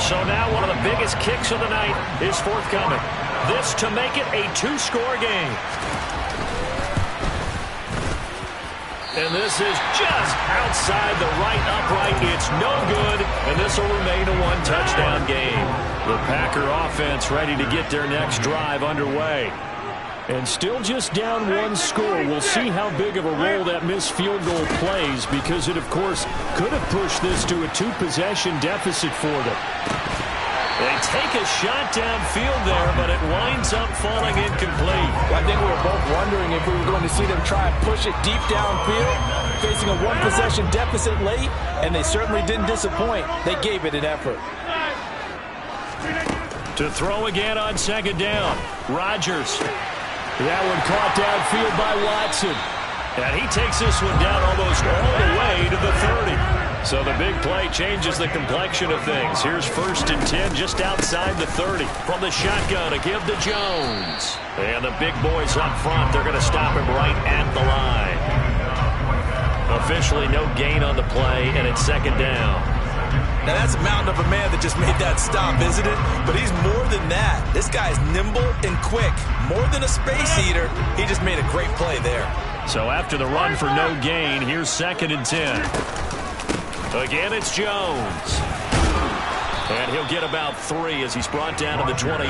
Speaker 1: So now one of the biggest kicks of the night is forthcoming. This to make it a 2-score game. And this is just outside the right upright. It's no good, and this will remain a 1-touchdown game. The Packer offense ready to get their next drive underway. And still just down 1 score. We'll see how big of a role that missed field goal plays because it, of course, could have pushed this to a 2-possession deficit for them. They take a shot downfield there, but it winds up falling incomplete.
Speaker 6: Well, I think we were both wondering if we were going to see them try and push it deep downfield, facing a 1-possession deficit late, and they certainly didn't disappoint. They gave it an effort.
Speaker 1: To throw again on 2nd down, Rodgers. That one caught downfield by Watson. And he takes this one down almost all the way to the 30. So the big play changes the complexion of things. Here's 1st and 10 just outside the 30. From the shotgun, a give to Jones. And the big boys up front, they're going to stop him right at the line. Officially no gain on the play, and it's 2nd down.
Speaker 3: Now that's a mountain of a man that just made that stop, isn't it? But he's more than that. This guy's nimble and quick. More than a space eater, he just made a great play there.
Speaker 1: So after the run for no gain, here's 2nd and 10. Again, it's Jones. And he'll get about 3 as he's brought down to the 28.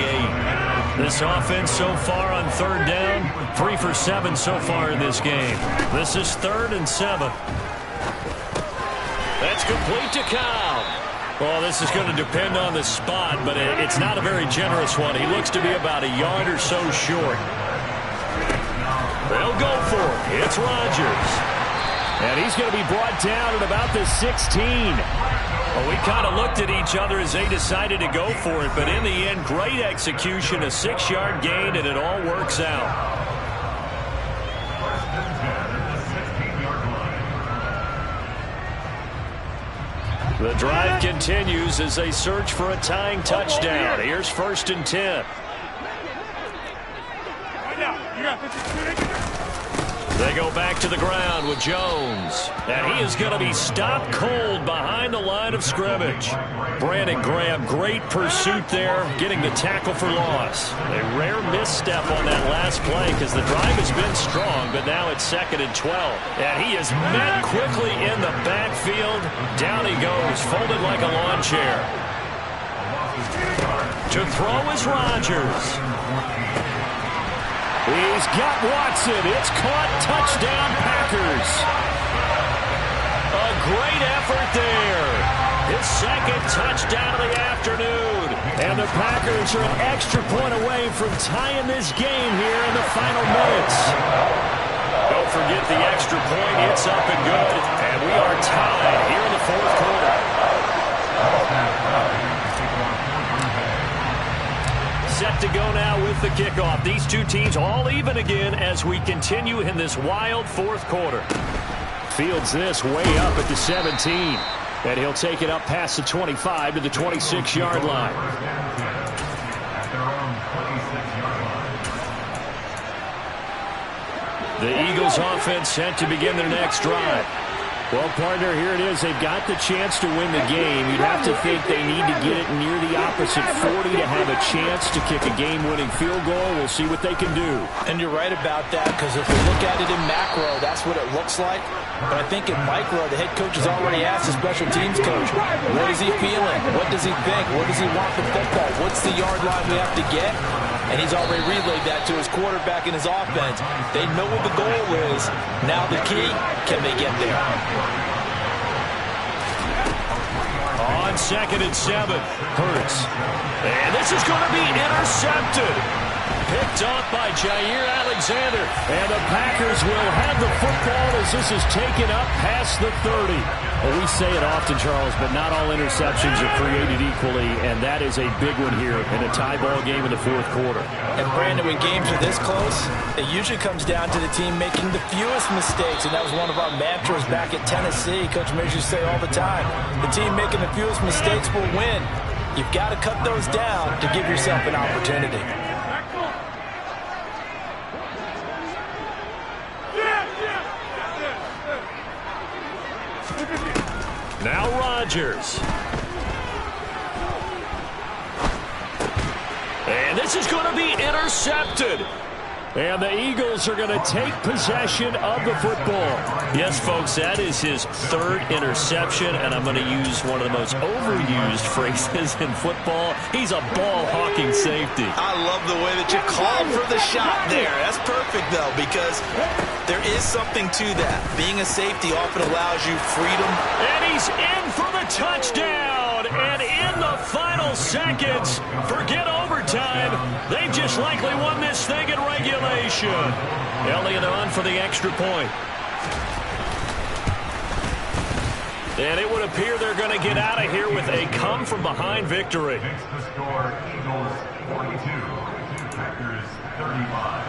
Speaker 1: This offense so far on 3rd down, 3 for 7 so far in this game. This is 3rd and 7. That's complete to Cobb. Well, this is going to depend on the spot, but it's not a very generous one. He looks to be about a yard or so short. They'll go for it. It's Rodgers. And he's going to be brought down at about the 16. Well, we kind of looked at each other as they decided to go for it, but in the end, great execution, a 6-yard gain, and it all works out. The drive continues as they search for a tying touchdown. Here's 1st and 10. They go back to the ground with Jones. And he is going to be stopped cold behind the line of scrimmage. Brandon Graham, great pursuit there, getting the tackle for loss. A rare misstep on that last play because the drive has been strong, but now it's 2nd and 12. And he is met quickly in the backfield. Down he goes, folded like a lawn chair. To throw is Rodgers.
Speaker 2: He's got Watson. It's caught. Touchdown, Packers.
Speaker 1: A great effort there. His second touchdown of the afternoon.
Speaker 2: And the Packers are an extra point away from tying this game here in the final minutes.
Speaker 1: Don't forget the extra point. It's up and good. And we are tied here in the fourth quarter. Set to go now with the kickoff. These two teams all even again as we continue in this wild fourth quarter.
Speaker 2: Fields this way up at the 17. And he'll take it up past the 25 to the 26-yard line.
Speaker 1: The Eagles offense set to begin their next drive.
Speaker 2: Well, partner, here it is. They've got the chance to win the game. You'd have to think they need to get it near the opposite 40 to have a chance to kick a game-winning field goal. We'll see what they can do.
Speaker 6: And you're right about that, because if you look at it in macro, that's what it looks like. But I think in micro, the head coach has already asked the special teams coach, what is he feeling? What does he think? What does he want from football? What's the yard line we have to get? And he's already relayed that to his quarterback and his offense. They know what the goal is. Now the key, can they get there?
Speaker 1: On 2nd and 7, Hurts. And this is going to be intercepted. Picked off by Jair Alexander.
Speaker 2: And the Packers will have the football as this is taken up past the 30. Well, we say it often, Charles, but not all interceptions are created equally, and that is a big one here in a tie ball game in the fourth quarter.
Speaker 6: And, Brandon, when games are this close, it usually comes down to the team making the fewest mistakes, and that was one of our mantras back at Tennessee. Coach Mears used to say all the time, the team making the fewest mistakes will win. You've got to cut those down to give yourself an opportunity.
Speaker 1: Now Rodgers. And this is going to be intercepted.
Speaker 2: And the Eagles are going to take possession of the football.
Speaker 1: Yes, folks, that is his third interception, and I'm going to use one of the most overused phrases in football. He's a ball-hawking safety.
Speaker 3: I love the way that you called for the shot there. That's perfect, though, because there is something to that. Being a safety often allows you freedom.
Speaker 1: And he's in for the touchdown. And in the final seconds, forget overtime. They've just likely won this thing in regulation. Elliott on for the extra point. And it would appear they're going to get out of here with a come-from-behind victory.
Speaker 5: Makes the score Eagles 42, Packers 35.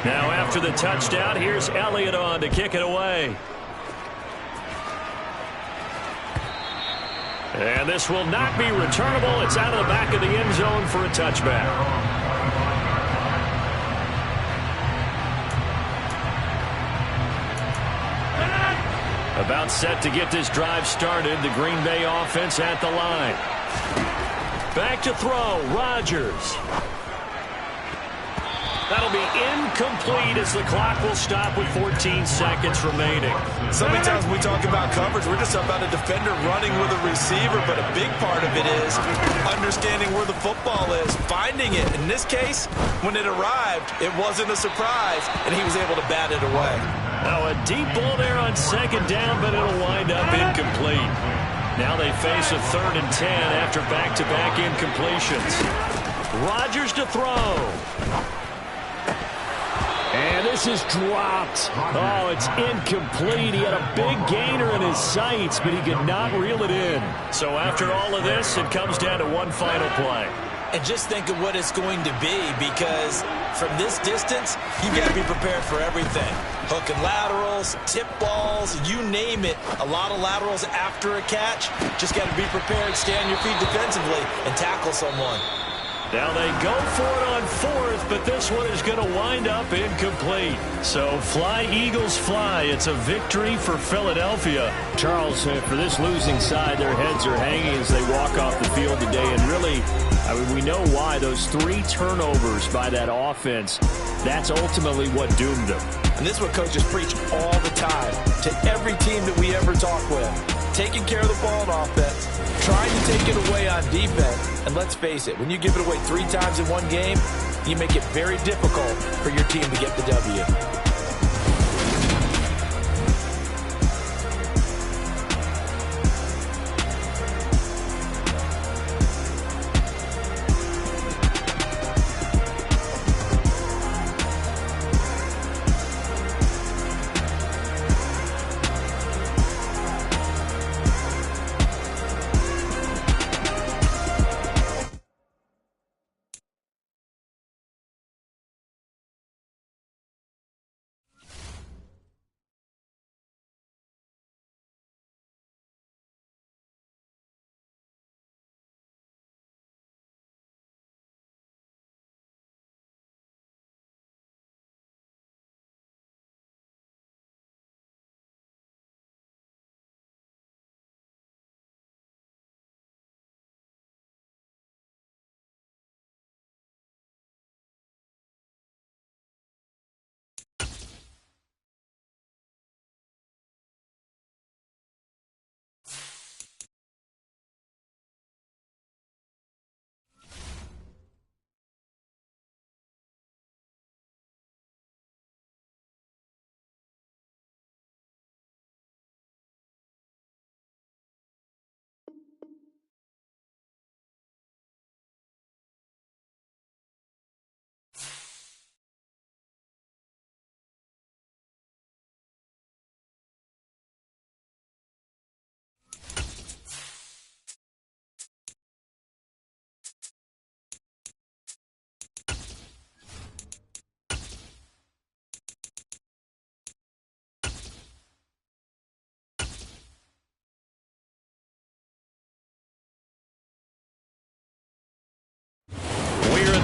Speaker 1: Now after the touchdown, here's Elliott on to kick it away. And this will not be returnable. It's out of the back of the end zone for a touchback. About set to get this drive started. The Green Bay offense at the line. Back to throw. Rodgers. That'll be incomplete as the clock will stop with 14 seconds remaining.
Speaker 3: So many times when we talk about coverage, we're just about a defender running with a receiver, but a big part of it is understanding where the football is, finding it. In this case, when it arrived, it wasn't a surprise, and he was able to bat it away.
Speaker 1: Now a deep ball there on second down, but it'll wind up incomplete. Now they face a 3rd and 10 after back-to-back incompletions. Rodgers to throw.
Speaker 2: And this is dropped. Oh, it's incomplete. He had a big gainer in his sights, but he could not reel it in.
Speaker 1: So after all of this, it comes down to one final play.
Speaker 6: And just think of what it's going to be, because from this distance, you've got to be prepared for everything. Hook and laterals, tip balls, you name it. A lot of laterals after a catch. Just got to be prepared, stay on your feet defensively, and tackle someone.
Speaker 1: Now they go for it on 4th, but this one is going to wind up incomplete. So fly, Eagles, fly. It's a victory for Philadelphia.
Speaker 2: Charles, for this losing side, their heads are hanging as they walk off the field today. And really, I mean, we know why. Those 3 turnovers by that offense, that's ultimately what doomed them.
Speaker 6: And this is what coaches preach all the time to every team that we ever talk with. taking care of the ball on offense, trying to take it away on defense. And let's face it, when you give it away 3 times in one game, you make it very difficult for your team to get the W.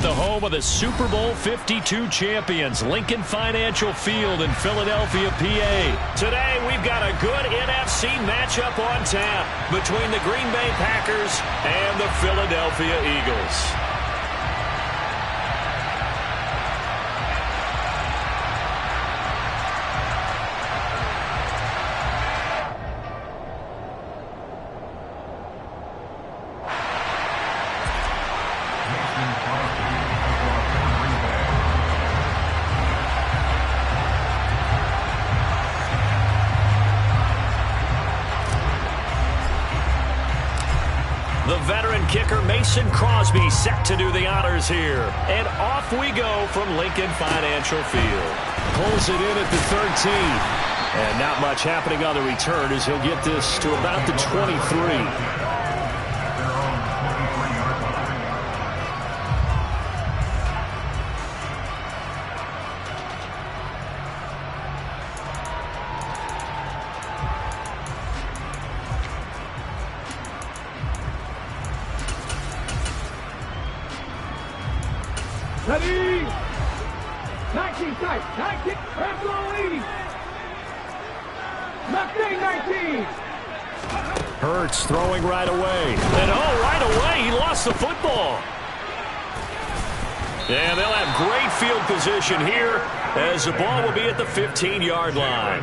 Speaker 1: The home of the Super Bowl 52 champions, Lincoln Financial Field in Philadelphia, PA. Today, we've got a good NFC matchup on tap between the Green Bay Packers and the Philadelphia Eagles. The veteran kicker Mason Crosby set to do the honors here. And off we go from Lincoln Financial Field.
Speaker 2: Pulls it in at the 13. And not much happening on the return as he'll get this to about the 23.
Speaker 4: Ready? 19 tight. 19. Absolutely. 19.
Speaker 2: Hurts throwing right away.
Speaker 1: And right away, he lost the football. And they'll have great field position here as the ball will be at the 15-yard line.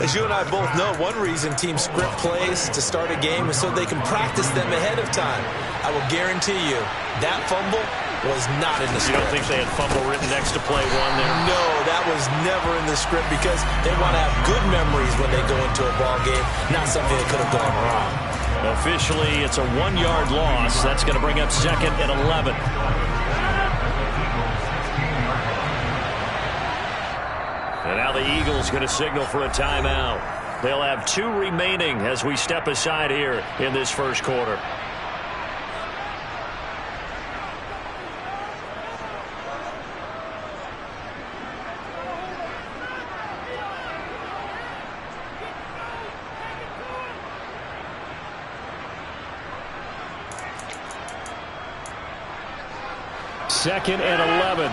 Speaker 6: As you and I both know, one reason teams script plays to start a game is so they can practice them ahead of time. I will guarantee you that fumble was not in the script.
Speaker 1: You don't think they had fumble written next to play one there?
Speaker 6: No, that was never in the script because they want to have good memories when they go into a ball game, not something that could have gone wrong.
Speaker 1: Officially, it's a 1-yard loss. That's going to bring up 2nd and 11. And now the Eagles going to signal for a timeout. They'll have 2 remaining as we step aside here in this first quarter.
Speaker 2: Second and 11.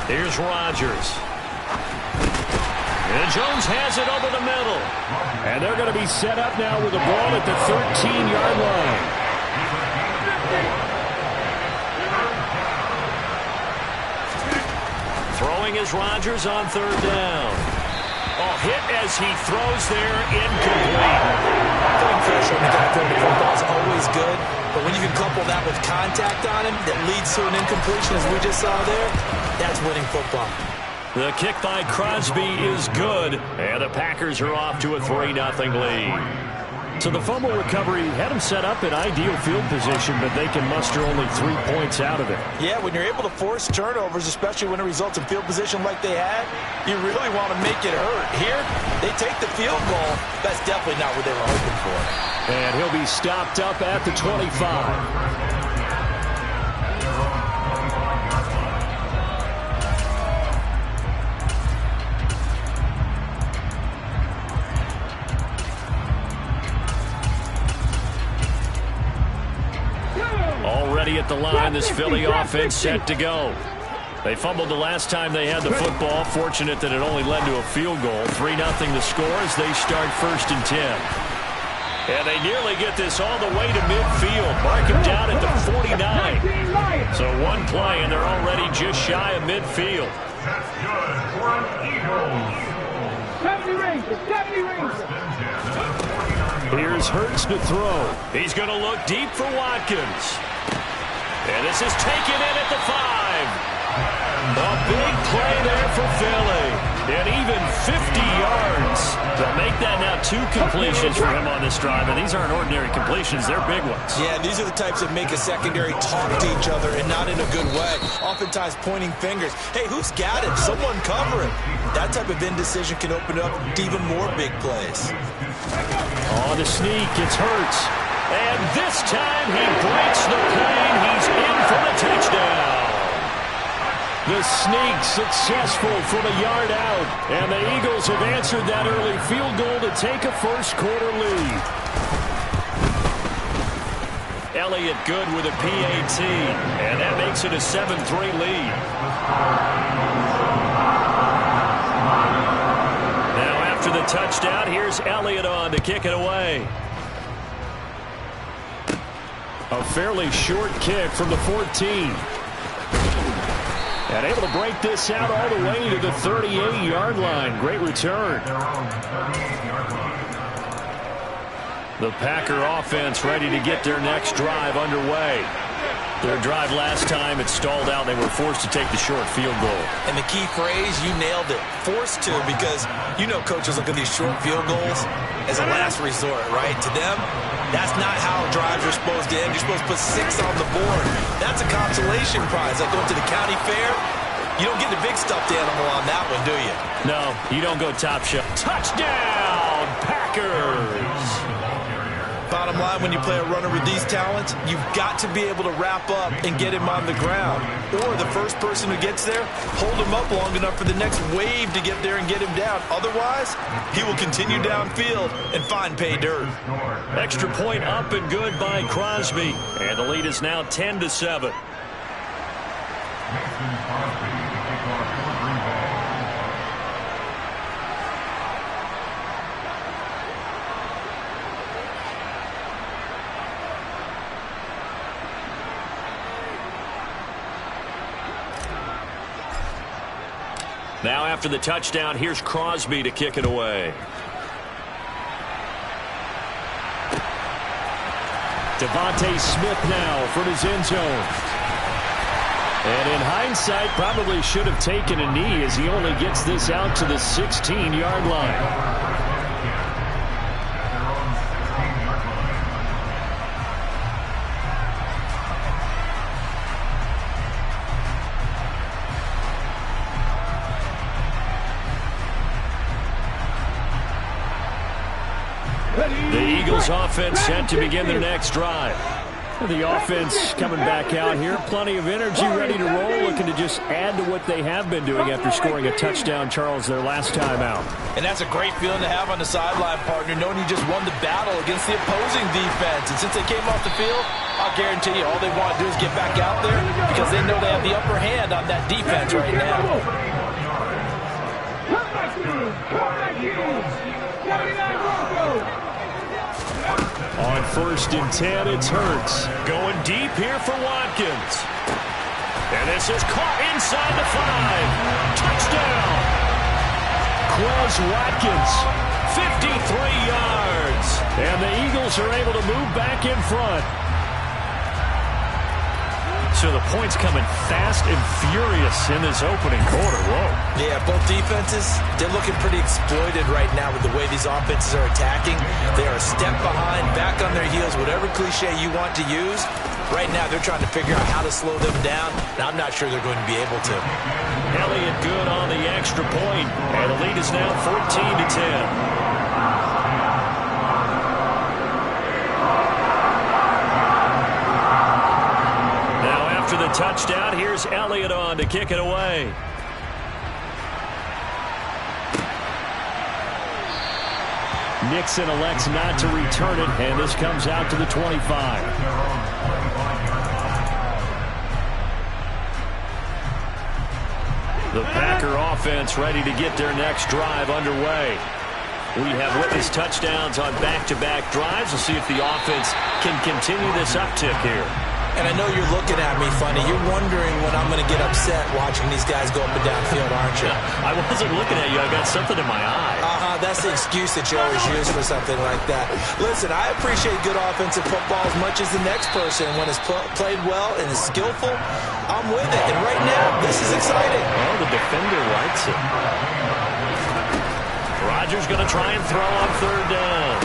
Speaker 1: Here's Rodgers. And Jones has it over the middle.
Speaker 2: And they're going to be set up now with the ball at the 13-yard line.
Speaker 1: Throwing is Rodgers on 3rd down. Ball hit as he throws there, incomplete.
Speaker 6: Putting pressure on the guy throwing the football is always good, but when you can couple that with contact on him that leads to an incompletion, as we just saw there, that's winning football.
Speaker 1: The kick by Crosby is good, and the Packers are off to a 3-0 lead.
Speaker 2: So the fumble recovery had them set up in ideal field position, but they can muster only 3 points out of it.
Speaker 6: Yeah, when you're able to force turnovers, especially when it results in field position like they had, you really want to make it hurt. Here, they take the field goal. That's definitely not what they were hoping for.
Speaker 2: And he'll be stopped up at the 25. Already at the line, this Philly offense set to go. They fumbled the last time they had the football. Fortunate that it only led to a field goal. 3-0 the score as they start 1st and 10. And they nearly get this all the way to midfield. Mark him down at the 49. So one play, and they're already just shy of midfield.
Speaker 5: That's good for an Eagles.
Speaker 4: 70 Rangers, 70 Rangers.
Speaker 2: Here's Hurts to throw.
Speaker 1: He's going to look deep for Watkins. And this is taken in at the 5. A big play there for Philly. And even 50 yards. They'll make that now 2 completions for him on this drive. And these aren't ordinary completions. They're big ones.
Speaker 6: Yeah, these are the types that make a secondary talk to each other and not in a good way. Oftentimes pointing fingers. Hey, who's got it? Someone cover it. That type of indecision can open up to even more big plays.
Speaker 2: On the sneak, it's Hurts.
Speaker 1: And this time he breaks the plane. He's in for the touchdown.
Speaker 2: The sneak successful from a yard out. And the Eagles have answered that early field goal to take a first-quarter lead.
Speaker 1: Elliott good with a PAT. And that makes it a 7-3 lead. Now after the touchdown, here's Elliott on to kick it away.
Speaker 2: A fairly short kick from the 14. And able to break this out all the way to the 38-yard line. Great return.
Speaker 1: The Packer offense ready to get their next drive underway. Their drive last time, it stalled out. They were forced to take the short field goal.
Speaker 6: And the key phrase, you nailed it. Forced to, because you know coaches look at these short field goals as a last resort, right? To them, that's not how drives are supposed to end. You're supposed to put 6 on the board. That's a consolation prize. Like going to the county fair, you don't get the big stuffed animal on that one, do you?
Speaker 1: No, you don't go top shelf. Touchdown, Packers!
Speaker 6: Bottom line, when you play a runner with these talents, you've got to be able to wrap up and get him on the ground. Or the first person who gets there, hold him up long enough for the next wave to get there and get him down. Otherwise, he will continue downfield and find pay dirt.
Speaker 1: Extra point up and good by Crosby. And the lead is now 10-7. Now after the touchdown, here's Crosby to kick it away.
Speaker 2: Devontae Smith now from his end zone. And in hindsight, probably should have taken a knee as he only gets this out to the 16-yard line.
Speaker 1: The Eagles offense set to begin their next drive.
Speaker 2: The offense coming back out here. Plenty of energy, ready to roll, looking to just add to what they have been doing after scoring a touchdown, Charles, their last time out.
Speaker 6: And that's a great feeling to have on the sideline, partner, knowing you just won the battle against the opposing defense. And since they came off the field, I'll guarantee you all they want to do is get back out there because they know they have the upper hand on that defense right now.
Speaker 2: On 1st and 10, it's Hurts.
Speaker 1: Going deep here for Watkins. And this is caught inside the 5. Touchdown!
Speaker 2: Quez Watkins, 53 yards. And the Eagles are able to move back in front.
Speaker 1: So the points coming fast and furious in this opening quarter. Whoa.
Speaker 6: Yeah, both defenses, they're looking pretty exploited right now with the way these offenses are attacking. They are a step behind, back on their heels, whatever cliche you want to use. Right now, they're trying to figure out how to slow them down, and I'm not sure they're going to be able to.
Speaker 1: Elliott good on the extra point, and the lead is now 14-10. After the touchdown, here's Elliott on to kick it away.
Speaker 2: Nixon elects not to return it, and this comes out to the 25.
Speaker 1: The Packer offense ready to get their next drive underway. We have witnessed touchdowns on back-to-back drives. We'll see if the offense can continue this uptick here.
Speaker 6: And I know you're looking at me funny. You're wondering when I'm going to get upset watching these guys go up and down field, aren't you?
Speaker 1: I wasn't looking at you. I got something in my eye.
Speaker 6: That's the excuse that you always use for something like that. Listen, I appreciate good offensive football as much as the next person. When it's played well and is skillful, I'm with it. And right now, this is exciting.
Speaker 1: Well, the defender likes it. Rodgers going to try and throw on third down.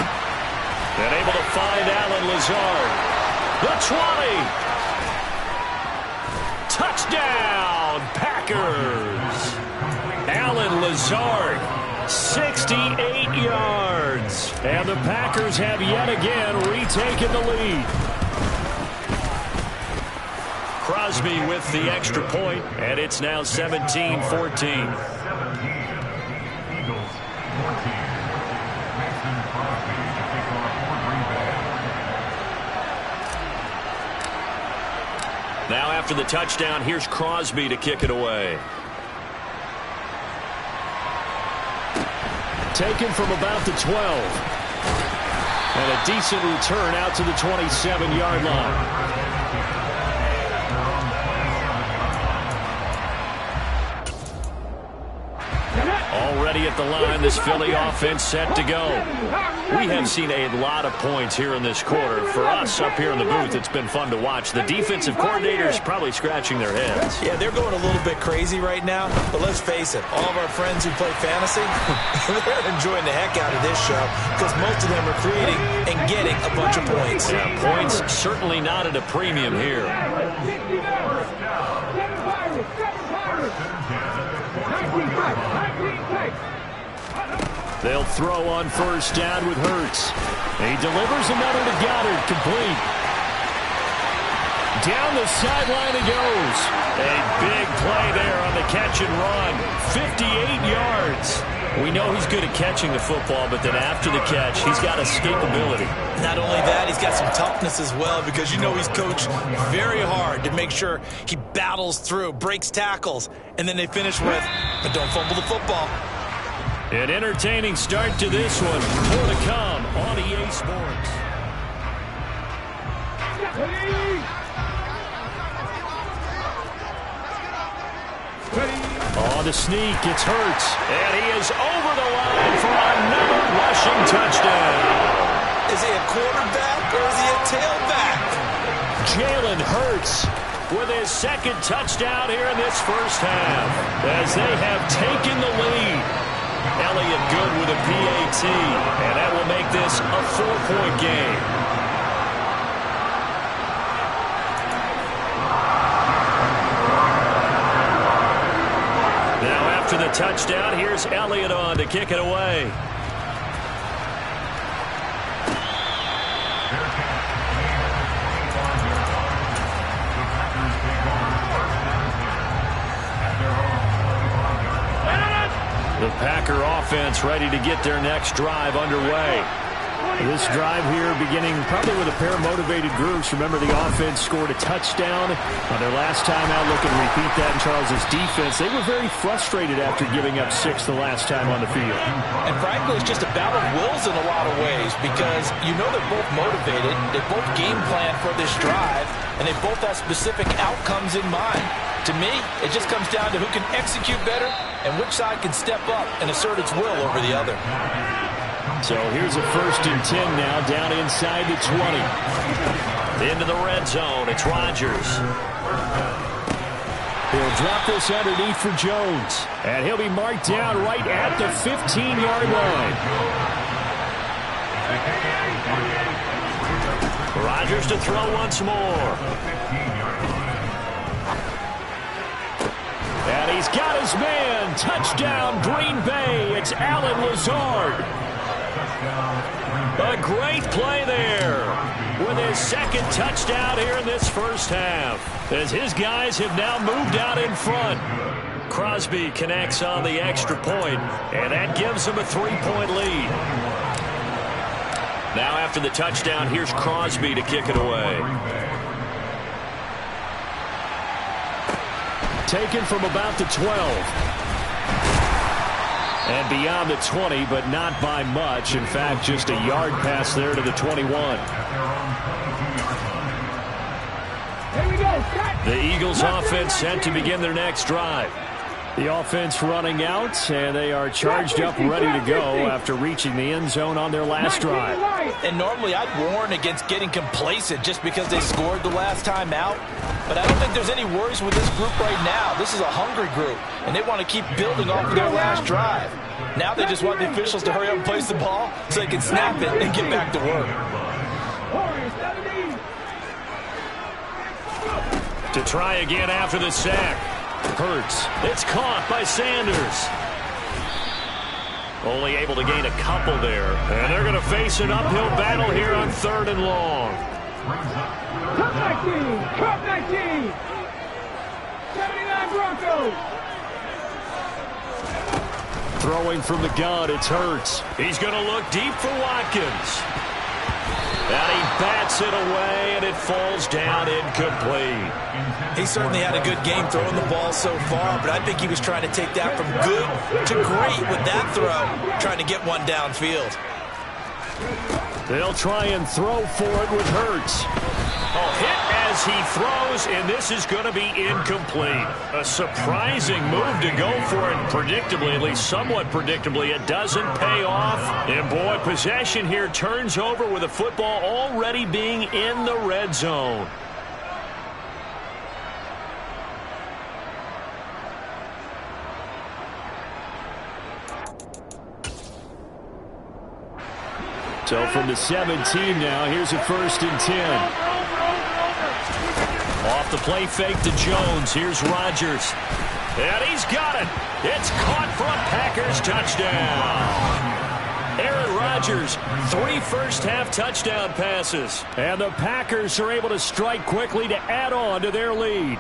Speaker 1: And able to find Allen Lazard. The 20. Touchdown, Packers. Allen Lazard, 68 yards. And the Packers have yet again retaken the lead. Crosby with the extra point, and it's now 17-14.
Speaker 5: Eagles 14. Mason Crosby to kick off for Green Bay.
Speaker 1: Now after the touchdown, here's Crosby to kick it away.
Speaker 2: Taken from about the 12. And a decent return out to the 27-yard line.
Speaker 1: Already at the line, this Philly offense set to go. We have seen a lot of points here in this quarter. For us up here in the booth, it's been fun to watch. The defensive coordinators probably scratching their heads.
Speaker 6: Yeah, they're going a little bit crazy right now, but let's face it, all of our friends who play fantasy, they're enjoying the heck out of this show because most of them are creating and getting a bunch of points.
Speaker 1: Yeah, points certainly not at a premium here.
Speaker 2: They'll throw on first down with Hurts. He delivers another to Goddard, complete. Down the sideline he goes.
Speaker 1: A big play there on the catch and run. 58 yards. We know he's good at catching the football, but then after the catch, he's got escapability.
Speaker 6: Not only that, he's got some toughness as well because you know he's coached very hard to make sure he battles through, breaks tackles, and then they finish with, but don't fumble the football.
Speaker 1: An entertaining start to this one. More to come on EA Sports.
Speaker 2: On the sneak, it's Hurts.
Speaker 1: And he is over the line for another rushing touchdown.
Speaker 6: Is he a quarterback or is he a tailback?
Speaker 2: Jalen Hurts
Speaker 1: with his second touchdown here in this first half as they have taken the lead. Elliott good with a PAT, and that will make this a 4-point game. Now after the touchdown, here's Elliott on to kick it away. The Packer offense ready to get their next drive underway.
Speaker 2: This drive here beginning probably with a pair of motivated groups. Remember, the offense scored a touchdown on their last time out. Look and repeat that in Charles's defense. They were very frustrated after giving up 6 the last time on the field.
Speaker 6: And frankly, it's just a battle of wills in a lot of ways because you know they're both motivated. They both game plan for this drive, and they both have specific outcomes in mind. To me, it just comes down to who can execute better and which side can step up and assert its will over the other.
Speaker 2: So here's a 1st and 10 now, down inside the 20.
Speaker 1: Into the red zone, it's Rodgers.
Speaker 2: He'll drop this underneath for Jones. And he'll be marked down right at the 15-yard line.
Speaker 1: Rodgers to throw once more.
Speaker 2: And he's got his man. Touchdown, Green Bay. It's Allen Lazard.
Speaker 1: A great play there with his 2nd touchdown here in this first half, as his guys have now moved out in front. Crosby connects on the extra point, and that gives him a 3-point lead. Now after the touchdown, here's Crosby to kick it away.
Speaker 2: Taken from about the 12. And beyond the 20, but not by much. In fact, just a yard pass there to the 21.
Speaker 4: Here we go.
Speaker 1: The Eagles offense set to begin their next drive.
Speaker 2: The offense running out, and they are charged up, ready to go after reaching the end zone on their last drive.
Speaker 6: And normally I'd warn against getting complacent just because they scored the last time out. But I don't think there's any worries with this group right now. This is a hungry group, and they want to keep building off of their last drive. Now they just want the officials to hurry up and place the ball so they can snap it and get back to work.
Speaker 1: To try again after the sack. Hurts. It's caught by Sanders. Only able to gain a couple there. And they're going to face an uphill battle here on 3rd and long.
Speaker 4: Cup 19! Cup 19! 79 Broncos!
Speaker 2: Throwing from the gun, it's Hurts.
Speaker 1: He's going to look deep for Watkins. And he bats it away, and it falls down incomplete.
Speaker 3: He certainly had a good game throwing the ball so far, but I think he was trying to take that from good to great with that throw, trying to get one downfield.
Speaker 2: They'll try and throw for it with Hurts.
Speaker 1: A hit as he throws, and this is going to be incomplete. A surprising move to go for it. Predictably, at least somewhat predictably, it doesn't pay off. And boy, possession here turns over with the football already being in the red zone.
Speaker 2: So from the 17 now, here's a 1st and 10.
Speaker 1: Off the play fake to Jones. Here's Rodgers. And he's got it. It's caught for a Packers touchdown. Aaron Rodgers, 3 first-half touchdown passes.
Speaker 2: And the Packers are able to strike quickly to add on to their lead.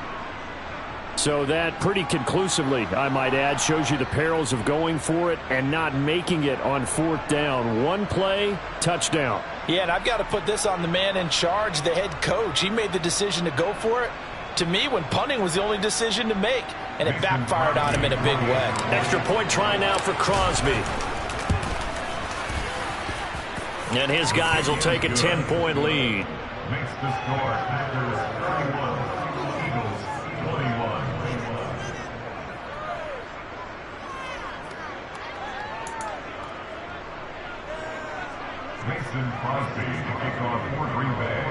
Speaker 2: So that pretty conclusively, I might add, shows you the perils of going for it and not making it on 4th down. One play, touchdown.
Speaker 6: Yeah, and I've got to put this on the man in charge, the head coach. He made the decision to go for it. To me, when punting was the only decision to make, and it backfired on him in a big way.
Speaker 1: Extra point try now for Crosby. And his guys will take a 10-point lead.
Speaker 5: Makes the score Packers 31, Eagles 21. Mason Crosby to kick off for Green Bay.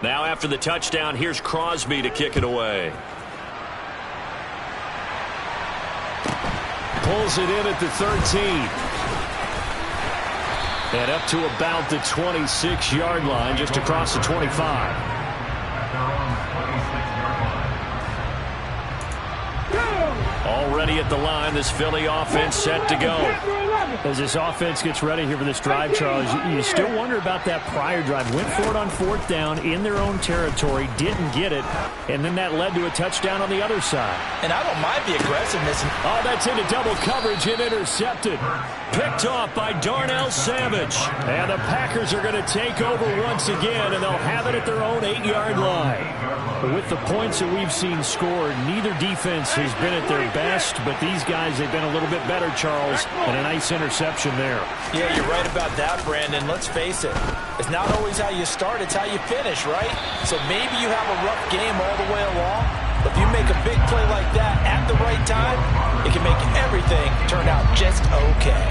Speaker 1: Now after the touchdown, here's Crosby to kick it away.
Speaker 2: Pulls it in at the 13. And up to about the 26-yard line, just across the 25.
Speaker 1: Already at the line, this Philly offense set to go.
Speaker 2: As this offense gets ready here for this drive, Charles, you still wonder about that prior drive. Went for it on 4th down in their own territory, didn't get it, and then that led to a touchdown on the other side.
Speaker 6: And I don't mind the aggressiveness.
Speaker 2: Oh, that's into double coverage and intercepted. Picked off by Darnell Savage. And the Packers are going to take over once again, and they'll have it at their own 8-yard line. But with the points that we've seen scored, neither defense has been at their best, but these guys, they've been a little bit better, Charles, and a nice interception there.
Speaker 6: Yeah, you're right about that, Brandon. Let's face it. It's not always how you start, it's how you finish, right? So maybe you have a rough game all the way along, but if you make a big play like that at the right time, it can make everything turn out just okay.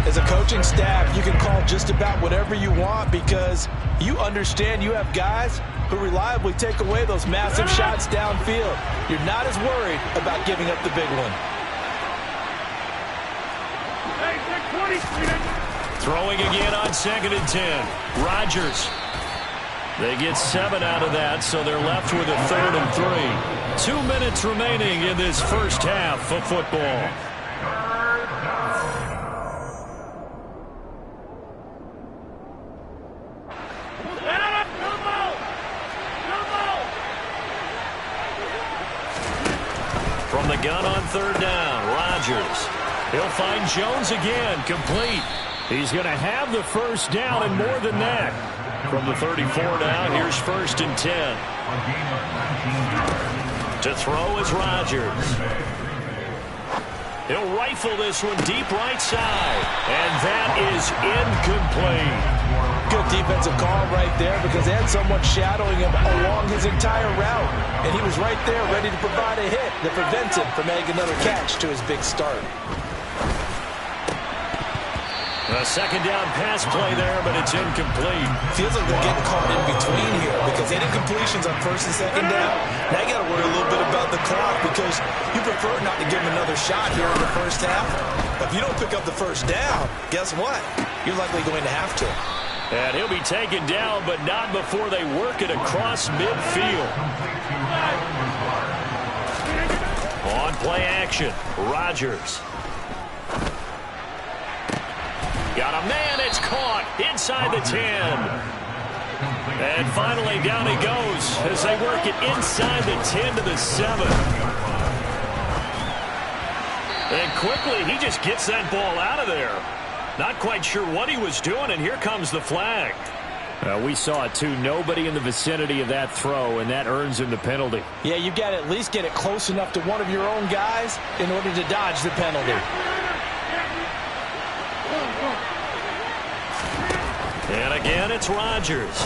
Speaker 6: As a coaching staff, you can call just about whatever you want because you understand you have guys who reliably take away those massive shots downfield. You're not as worried about giving up the big one.
Speaker 1: Throwing again on 2nd and 10. Rodgers. They get 7 out of that, so they're left with a 3rd and 3. 2 minutes remaining in this first half of football. From the gun on 3rd down, Rodgers. He'll find Jones again, complete. He's going to have the first down and more than that. From the 34 now, here's 1st and 10. To throw is Rodgers. He'll rifle this one deep right side. And that is incomplete.
Speaker 6: Good defensive call right there because they had someone shadowing him along his entire route. And he was right there ready to provide a hit that prevents him from making another catch to his big start.
Speaker 1: A 2nd down pass play there, but it's incomplete.
Speaker 6: Feels like they're getting caught in between here because they had incompletions on 1st and 2nd down. Now you got to worry a little bit about the clock because you prefer not to give him another shot here in the first half. But if you don't pick up the first down, guess what? You're likely going to have to.
Speaker 1: And he'll be taken down, but not before they work it across midfield. On play action, Rodgers. Got a man, it's caught inside the 10. And finally down he goes as they work it inside the 10 to the 7. And quickly he just gets that ball out of there. Not quite sure what he was doing, and here comes the flag.
Speaker 2: We saw it too. Nobody in the vicinity of that throw, and that earns him the penalty.
Speaker 6: Yeah, you've got to at least get it close enough to one of your own guys in order to dodge the penalty.
Speaker 1: And again, it's Rodgers.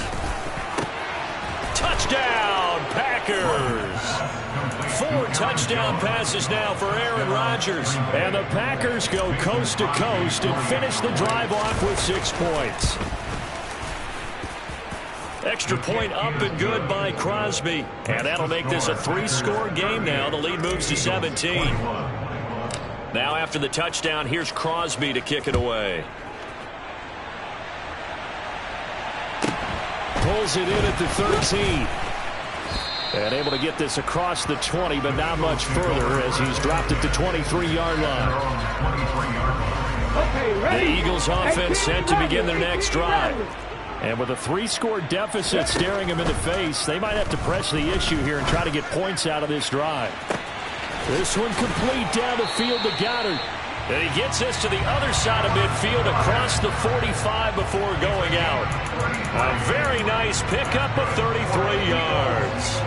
Speaker 1: Touchdown, Packers. 4 touchdown passes now for Aaron Rodgers.
Speaker 2: And the Packers go coast to coast and finish the drive off with 6 points.
Speaker 1: Extra point up and good by Crosby. And that'll make this a 3-score game now. The lead moves to 17. Now after the touchdown, here's Crosby to kick it away.
Speaker 2: Pulls it in at the 13. And able to get this across the 20, but not much further as he's dropped it to 23-yard line.
Speaker 1: The Eagles offense set to begin their next drive.
Speaker 2: And with a 3-score deficit staring him in the face, they might have to press the issue here and try to get points out of this drive. This one complete down the field to Goddard.
Speaker 1: And he gets this to the other side of midfield across the 45 before going out. A very nice pickup of 33 yards.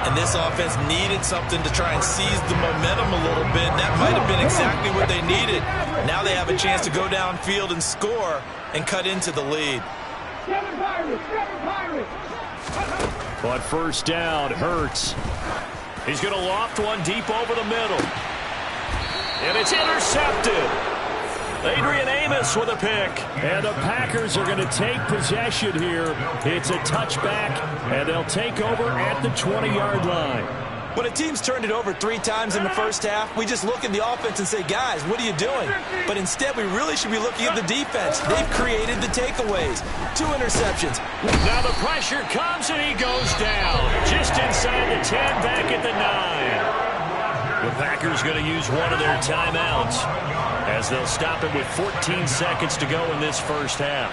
Speaker 3: And this offense needed something to try and seize the momentum a little bit. That might have been exactly what they needed. Now they have a chance to go downfield and score and cut into the lead.
Speaker 2: But first down, Hurts.
Speaker 1: He's going to loft one deep over the middle. And it's intercepted. Adrian Amos with a pick.
Speaker 2: And the Packers are going to take possession here. It's a touchback, and they'll take over at the 20-yard line.
Speaker 6: When a team's turned it over 3 times in the first half, we just look at the offense and say, guys, what are you doing? But instead, we really should be looking at the defense. They've created the takeaways. 2 interceptions.
Speaker 1: Now the pressure comes, and he goes down. Just inside the 10, back at the 9. The Packers going to use one of their timeouts. as they'll stop it with 14 seconds to go in this first half.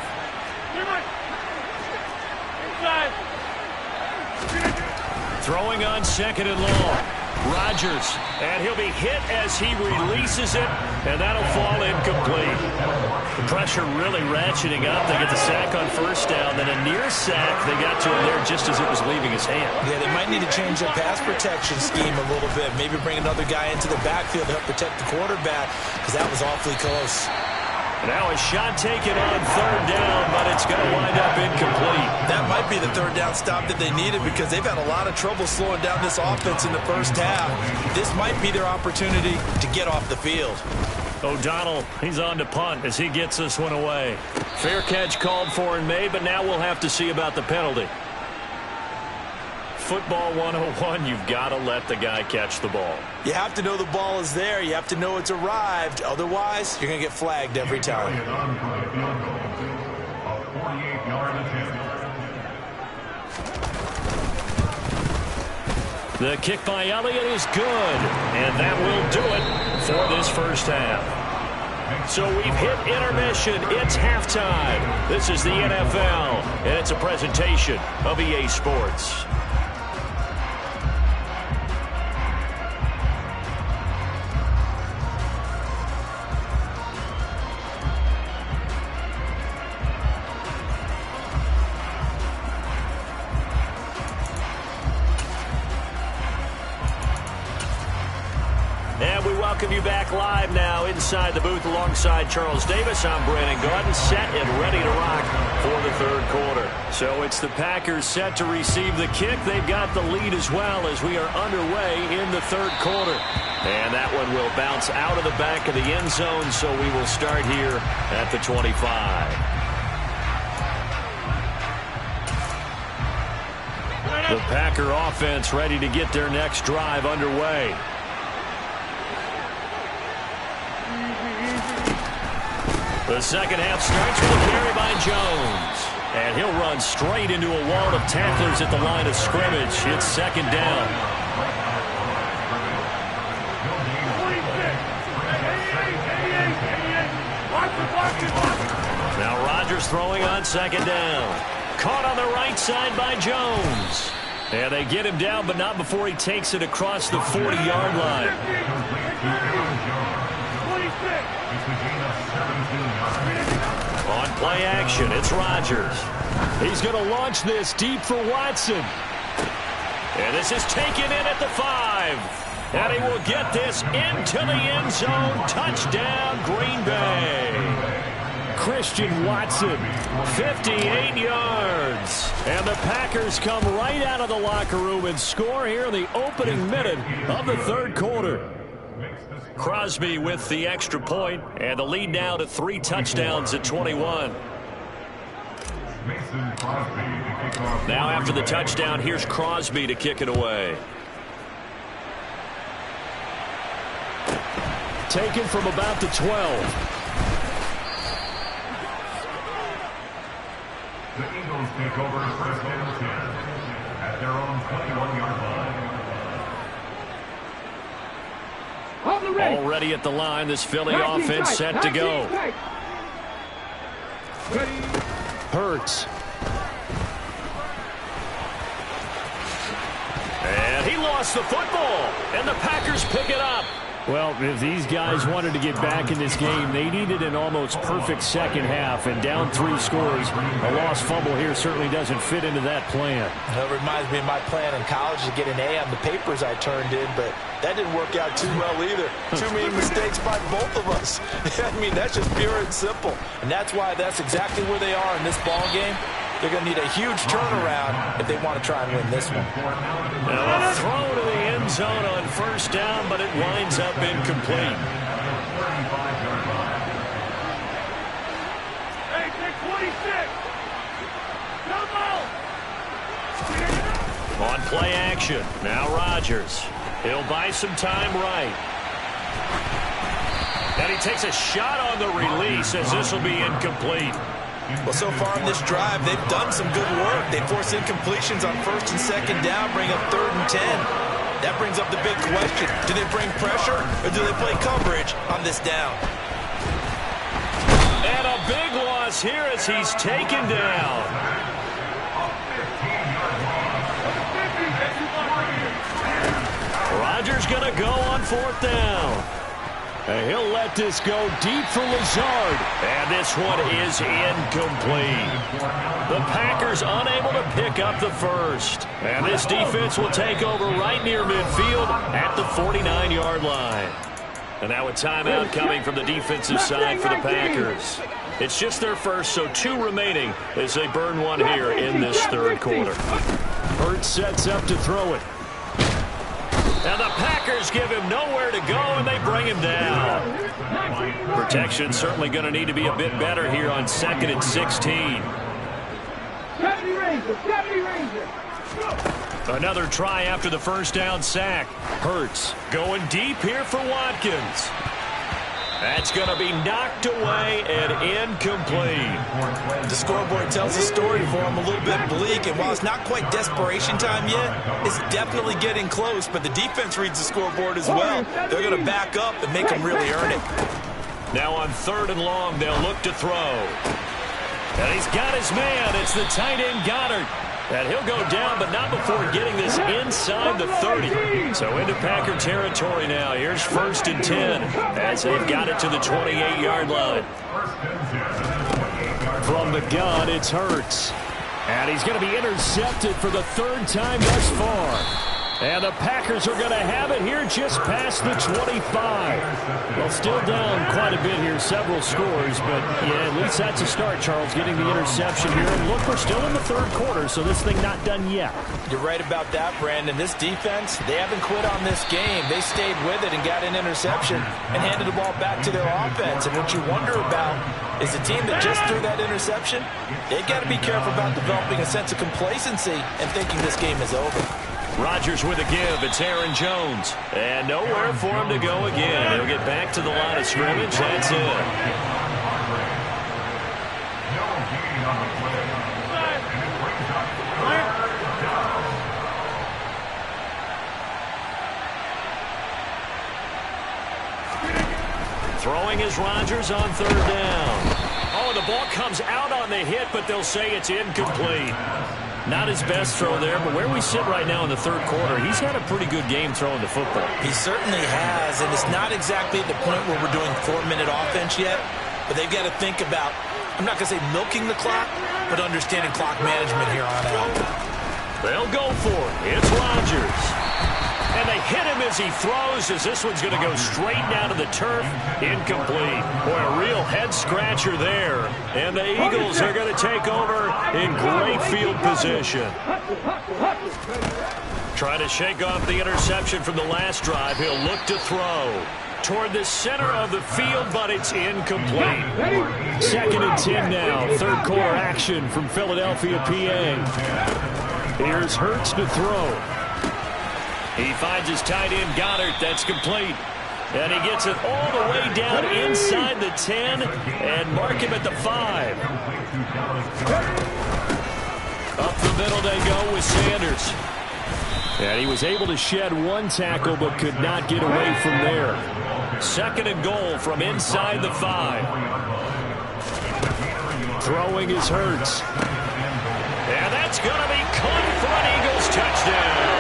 Speaker 1: Throwing on 2nd and long. Rodgers, and he'll be hit as he releases it, and that'll fall incomplete. The pressure really ratcheting up. They get the sack on 1st down, then a near sack. They got to him there just as it was leaving his hand.
Speaker 6: Yeah, they might need to change their pass protection scheme a little bit. Maybe bring another guy into the backfield to help protect the quarterback, because that was awfully close.
Speaker 1: Now a shot taken on 3rd down, but it's going to wind up incomplete.
Speaker 3: That might be the 3rd down stop that they needed because they've had a lot of trouble slowing down this offense in the first half. This might be their opportunity to get off the field.
Speaker 1: O'Donnell, he's on to punt as he gets this one away. Fair catch called for and made, but now we'll have to see about the penalty. Football 101, you've got to let the guy catch the ball.
Speaker 3: You have to know the ball is there. You have to know it's arrived. Otherwise, you're going to get flagged every time.
Speaker 1: The kick by Elliott is good, and that will do it for this first half. So we've hit intermission. It's halftime. This is the NFL, and it's a presentation of EA Sports. Welcome you back live now inside the booth alongside Charles Davis. I'm Brandon Gaudin, set and ready to rock for the 3rd quarter. So it's the Packers set to receive the kick. They've got the lead as well as we are underway in the 3rd quarter. And that one will bounce out of the back of the end zone, so we will start here at the 25. The Packer offense ready to get their next drive underway. The second half starts with a carry by Jones. And he'll run straight into a wall of tacklers at the line of scrimmage. It's 2nd down. Now Rodgers throwing on 2nd down. Caught on the right side by Jones. And they get him down, but not before he takes it across the 40-yard line. On play action, it's Rodgers. He's going to launch this deep for Watson. And this is taken in at the 5. And he will get this into the end zone. Touchdown, Green Bay. Christian Watson, 58 yards. And the Packers come right out of the locker room and score here in the opening minute of the 3rd quarter. Crosby with the extra point, and the lead now to 3 touchdowns at 21. Now after the touchdown, here's Crosby to kick it away. Taken from about the 12.
Speaker 5: The Eagles take over 1st and 10 at their own 21-yard line.
Speaker 1: Already at the line, this Philly offense set to go. Hurts. And he lost the football, and the Packers pick it up. Well, if these guys wanted to get back in this game, they needed an almost perfect second half, and down 3 scores. A lost fumble here certainly doesn't fit into that plan.
Speaker 6: It reminds me of my plan in college to get an A on the papers I turned in, but that didn't work out too well either. Too many mistakes by both of us. I mean, that's just pure and simple. And that's why that's exactly where they are in this ball game. They're going to need a huge turnaround if they want to try and win this one.
Speaker 1: Now a throw to the end zone on 1st down, but it winds up incomplete.
Speaker 4: Hey, take 26.
Speaker 1: On play action, now Rodgers. He'll buy some time right. And he takes a shot on the release as this will be incomplete.
Speaker 3: Well, so far in this drive, they've done some good work. They force incompletions on 1st and 2nd down, bring up 3rd and 10. That brings up the big question. Do they bring pressure or do they play coverage on this down?
Speaker 1: loss here as he's taken down. Rodgers going to go on 4th down. And he'll let this go deep for Lazard. And this one is incomplete. The Packers unable to pick up the first. And this defense will take over right near midfield at the 49-yard line. And now a timeout coming from the defensive side for the Packers. It's just their first, so 2 remaining as they burn one here in this 3rd quarter.
Speaker 2: Hurts sets up to throw it.
Speaker 1: And the Packers give him nowhere to go, and they bring him down. Protection certainly going to need to be a bit better here on 2nd and 16. Another try after the first down sack. Hurts going deep here for Watkins. That's going to be knocked away and incomplete.
Speaker 3: The scoreboard tells a story for him a little bit bleak, and while it's not quite desperation time yet, it's definitely getting close, but the defense reads the scoreboard as well. They're going to back up and make him really earn it.
Speaker 1: Now on 3rd and long, they'll look to throw. And he's got his man. It's the tight end Goddard. And he'll go down, but not before getting this inside the 30. So into Packer territory now. Here's 1st and 10 as they've got it to the 28-yard line.
Speaker 2: From the gun, it's Hurts. And he's going to be intercepted for the 3rd time thus far. And the Packers are going to have it here just past the 25. Well, still down quite a bit here, several scores, but yeah, at least that's a start, Charles, getting the interception here. And look, we're still in the 3rd quarter, so this thing not done yet.
Speaker 6: You're right about that, Brandon. This defense, they haven't quit on this game. They stayed with it and got an interception and handed the ball back to their offense. And what you wonder about is the team that just threw that interception, they've got to be careful about developing a sense of complacency and thinking this game is over.
Speaker 1: Rodgers with a give. It's Aaron Jones. And nowhere for him to go again. He'll get back to the line of scrimmage. That's it. Throwing is Rodgers on 3rd down. Oh, the ball comes out on the hit, but they'll say it's incomplete. Not his best throw there, but where we sit right now in the 3rd quarter, he's had a pretty good game throwing the football.
Speaker 3: He certainly has, and it's not exactly at the point where we're doing 4-minute offense yet, but they've got to think about, I'm not going to say milking the clock, but understanding clock management here on out.
Speaker 1: They'll go for it. It's Rodgers. And they hit him as he throws, as this one's going to go straight down to the turf. Incomplete. Boy, a real head-scratcher there. And the Eagles are going to take over in great field position. Trying to shake off the interception from the last drive. He'll look to throw toward the center of the field, but it's incomplete.
Speaker 2: 2nd and 10 now. 3rd quarter action from Philadelphia, PA. Here's Hurts to throw.
Speaker 1: He finds his tight end Goddard. That's complete. And he gets it all the way down inside the 10 and mark him at the 5. Up the middle they go with Sanders.
Speaker 2: And he was able to shed 1 tackle but could not get away from there.
Speaker 1: 2nd and goal from inside the 5.
Speaker 2: Throwing is Hurts.
Speaker 1: And that's going to be caught for an Eagles touchdown.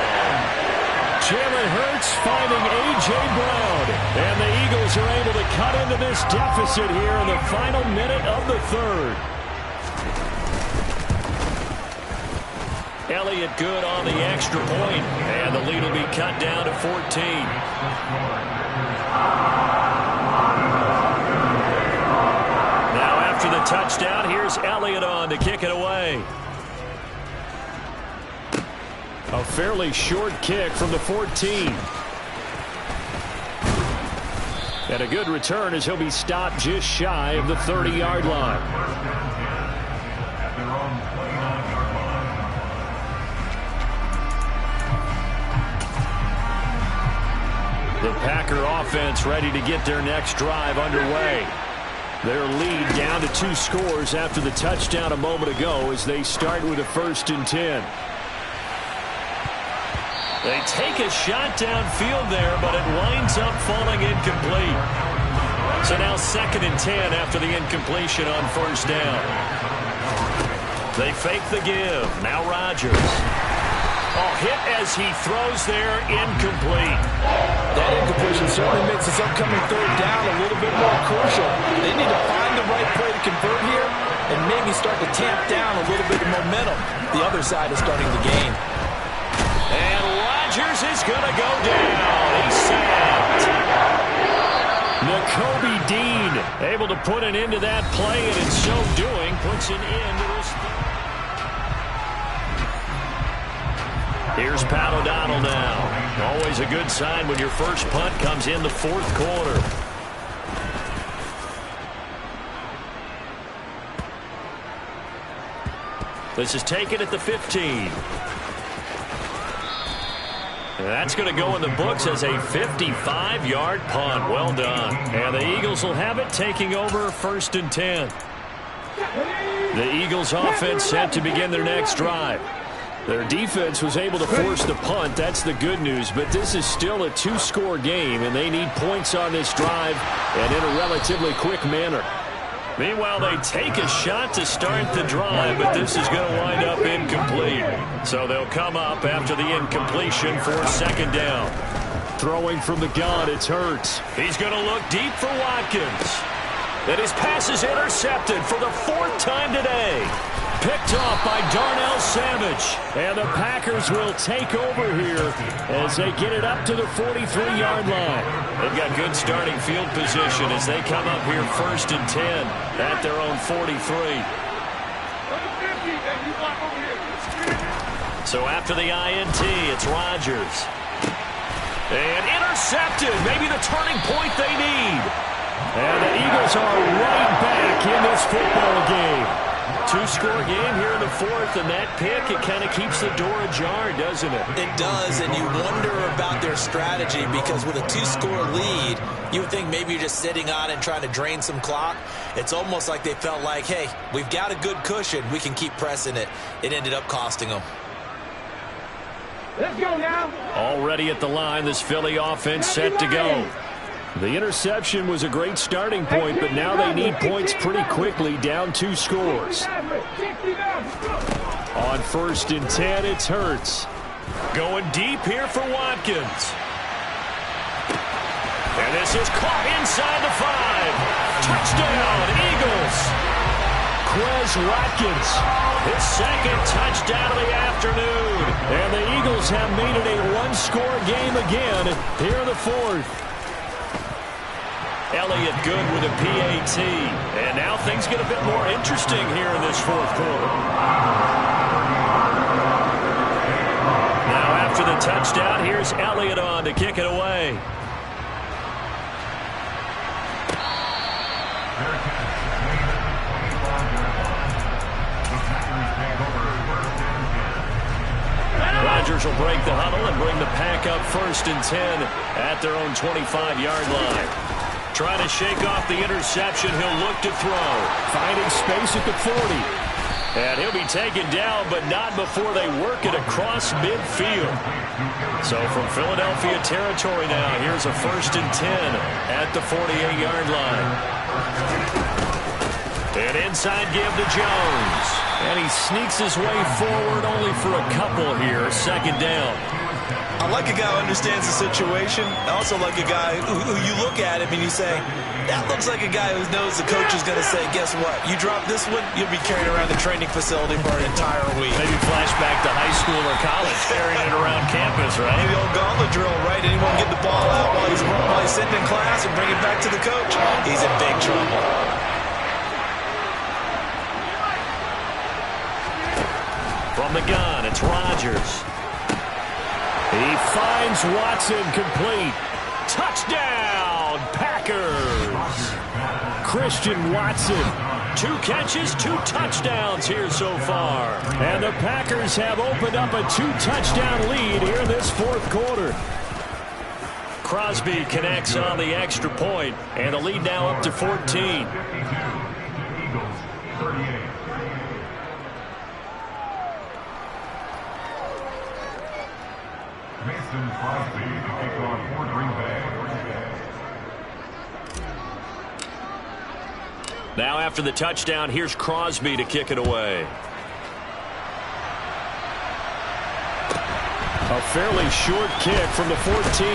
Speaker 2: Jalen Hurts finding A.J. Brown. And the Eagles are able to cut into this deficit here in the final minute of the 3rd.
Speaker 1: Elliott good on the extra point. And the lead will be cut down to 14. Now after the touchdown, here's Elliott on to kick it away.
Speaker 2: A fairly short kick from the 14. And a good return as he'll be stopped just shy of the 30-yard line.
Speaker 1: The Packer offense ready to get their next drive underway.
Speaker 2: Their lead down to 2 scores after the touchdown a moment ago as they start with a 1st and 10.
Speaker 1: They take a shot downfield there, but it winds up falling incomplete. So now 2nd and 10 after the incompletion on first down. They fake the give. Now Rodgers. Oh, hit as he throws there, incomplete.
Speaker 6: That incompletion certainly makes this upcoming 3rd down a little bit more crucial. They need to find the right play to convert here and maybe start to tamp down a little bit of momentum. The other side is starting to gain.
Speaker 1: And Rodgers is going to go down. He's sacked. Nakobe Dean able to put an end to that play, and in so doing puts an end to this. Here's Pat O'Donnell now. Always a good sign when your first punt comes in the 4th quarter. This is taken at the 15. And that's going to go in the books as a 55-yard punt. Well done. And the Eagles will have it, taking over 1st and 10. The Eagles offense set to begin their next drive. Their defense was able to force the punt. That's the good news. But this is still a 2-score game, and they need points on this drive and in a relatively quick manner. Meanwhile, they take a shot to start the drive, but this is going to wind up incomplete. So they'll come up after the incompletion for 2nd down. Throwing from the gun, it's Hurts. He's going to look deep for Watkins. And his pass is intercepted for the 4th time today. Picked off by Darnell Savage. And the Packers will take over here as they get it up to the 43-yard line. They've got good starting field position as they come up here 1st and 10 at their own 43. So after the INT, it's Rodgers. And intercepted. Maybe the turning point they need. And the Eagles are right back in this football game. 2-score game here in the 4th, and that pick, it kind of keeps the door ajar, doesn't it?
Speaker 6: It does, and you wonder about their strategy because with a 2-score lead, you would think maybe you're just sitting on it and trying to drain some clock. It's almost like they felt like, hey, we've got a good cushion. We can keep pressing it. It ended up costing them.
Speaker 4: Let's go now.
Speaker 1: Already at the line, this Philly offense set to go. The interception was a great starting point, but now they need points pretty quickly, down 2 scores. On 1st and 10, it's Hurts. Going deep here for Watkins. And this is caught inside the 5. Touchdown, Eagles. Quez Watkins, his 2nd touchdown of the afternoon. And the Eagles have made it a 1-score game again here in the 4th. Elliott good with a PAT. And now things get a bit more interesting here in this 4th quarter. Now after the touchdown, here's Elliott on to kick it away. Rodgers will break the huddle and bring the pack up 1st and 10 at their own 25-yard line. Trying to shake off the interception, he'll look to throw. Finding space at the 40. And he'll be taken down, but not before they work it across midfield. So from Philadelphia territory now, here's a 1st and 10 at the 48-yard line. An inside give to Jones. And he sneaks his way forward only for a couple here, 2nd down.
Speaker 3: I like a guy who understands the situation. I also like a guy who you look at him and you say, that looks like a guy who knows the coach is going to say, guess what? You drop this one, you'll be carrying around the training facility for an entire week.
Speaker 1: Maybe flashback to high school or college, carrying it around campus, right?
Speaker 3: Maybe the old gauntlet drill, right? Anyone get the ball out while he's sitting in class and bring it back to the coach? He's in big trouble.
Speaker 1: From the gun, it's Rodgers. He finds Watson complete. Touchdown, Packers. Christian Watson. 2 catches, 2 touchdowns here so far. And the Packers have opened up a 2-touchdown lead here in this 4th quarter. Crosby connects on the extra point, and the lead now up to 14.
Speaker 5: Eagles 38. Mason Crosby to kick off for Green Bay.
Speaker 1: Now after the touchdown, here's Crosby to kick it away.
Speaker 2: A fairly short kick from the 14.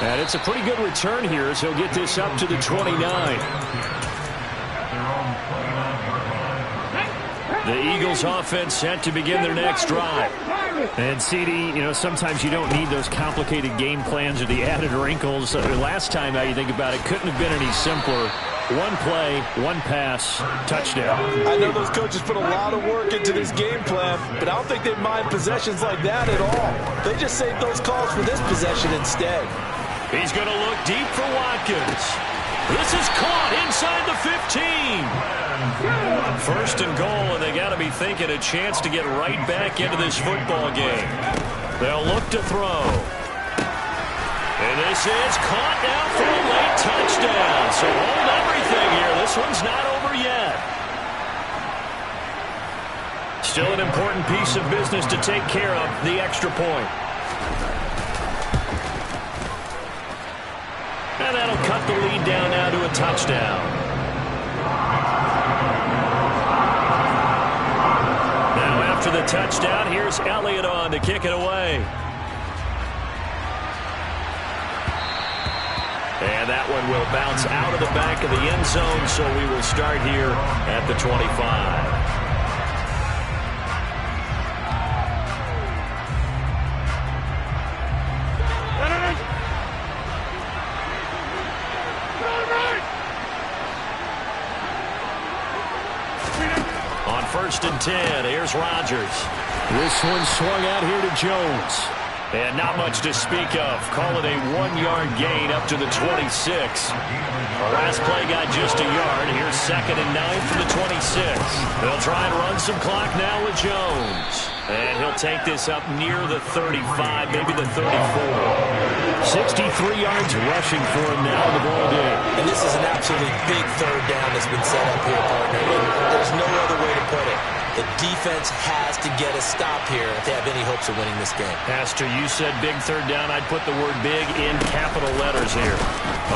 Speaker 2: And it's a pretty good return here as he'll get this up to the 29. The Eagles offense set to begin their next drive. And CD, you know, sometimes you don't need those complicated game plans or the added wrinkles. Last time, now you think about it, couldn't have been any simpler. One play, one pass, touchdown.
Speaker 6: I know those coaches put a lot of work into this game plan, but I don't think they mind possessions like that at all. They just save those calls for this possession instead.
Speaker 1: He's going to look deep for Watkins. This is caught inside the 15. First and goal, and they got to be thinking a chance to get right back into this football game. They'll look to throw. And this is caught now for a late touchdown. So hold everything here. This one's not over yet. Still an important piece of business to take care of, the extra point. And that'll cut the lead down now to a touchdown. Now after the touchdown, here's Elliott on to kick it away. And that one will bounce out of the back of the end zone, so we will start here at the 25. On 1st and 10, here's Rodgers.
Speaker 2: This one swung out here to Jones.
Speaker 1: And not much to speak of. Call it a 1-yard gain up to the 26. The last play got just a yard. Here's 2nd and 9 from the 26. They'll try and run some clock now with Jones. And he'll take this up near the 35, maybe the 34.
Speaker 2: 63 yards rushing for him now in the ball game.
Speaker 6: And this is an absolutely big third down that's been set up here, partner. And there's no other way to put it. The defense has to get a stop here if they have any hopes of winning this game.
Speaker 1: Pastor, you said big third down. I'd put the word big in capital letters here.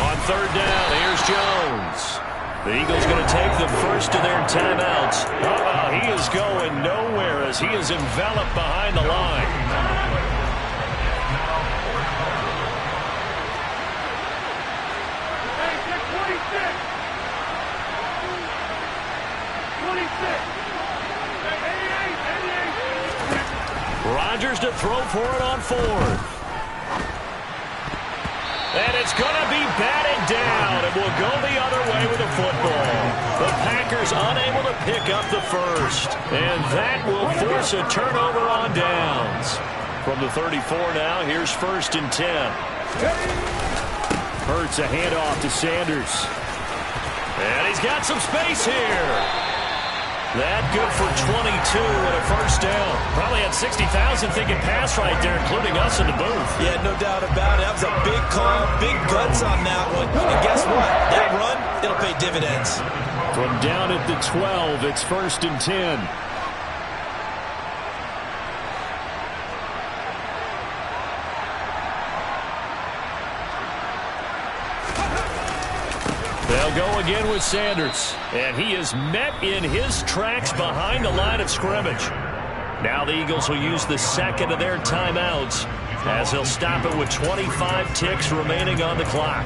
Speaker 1: On 3rd down, here's Jones. The Eagles going to take the first of their timeouts. He is going nowhere as he is enveloped behind the line. Rodgers to throw for it on 4th. And it's going to be batted down. It will go the other way with the football. The Packers unable to pick up the first. And that will force a turnover on downs. From the 34 now, here's 1st and 10.
Speaker 2: Hurts a handoff to Sanders.
Speaker 1: And he's got some space here. That good for 22 and a first down. Probably had 60,000 thinking pass right there, including us in the booth.
Speaker 6: Yeah, no doubt about it. That was a big call, big guts on that one. And guess what? That run, it'll pay dividends.
Speaker 2: From down at the 12, it's 1st and 10.
Speaker 1: They'll go again with Sanders. And he is met in his tracks behind the line of scrimmage. Now the Eagles will use the second of their timeouts as they'll stop it with 25 ticks remaining on the clock.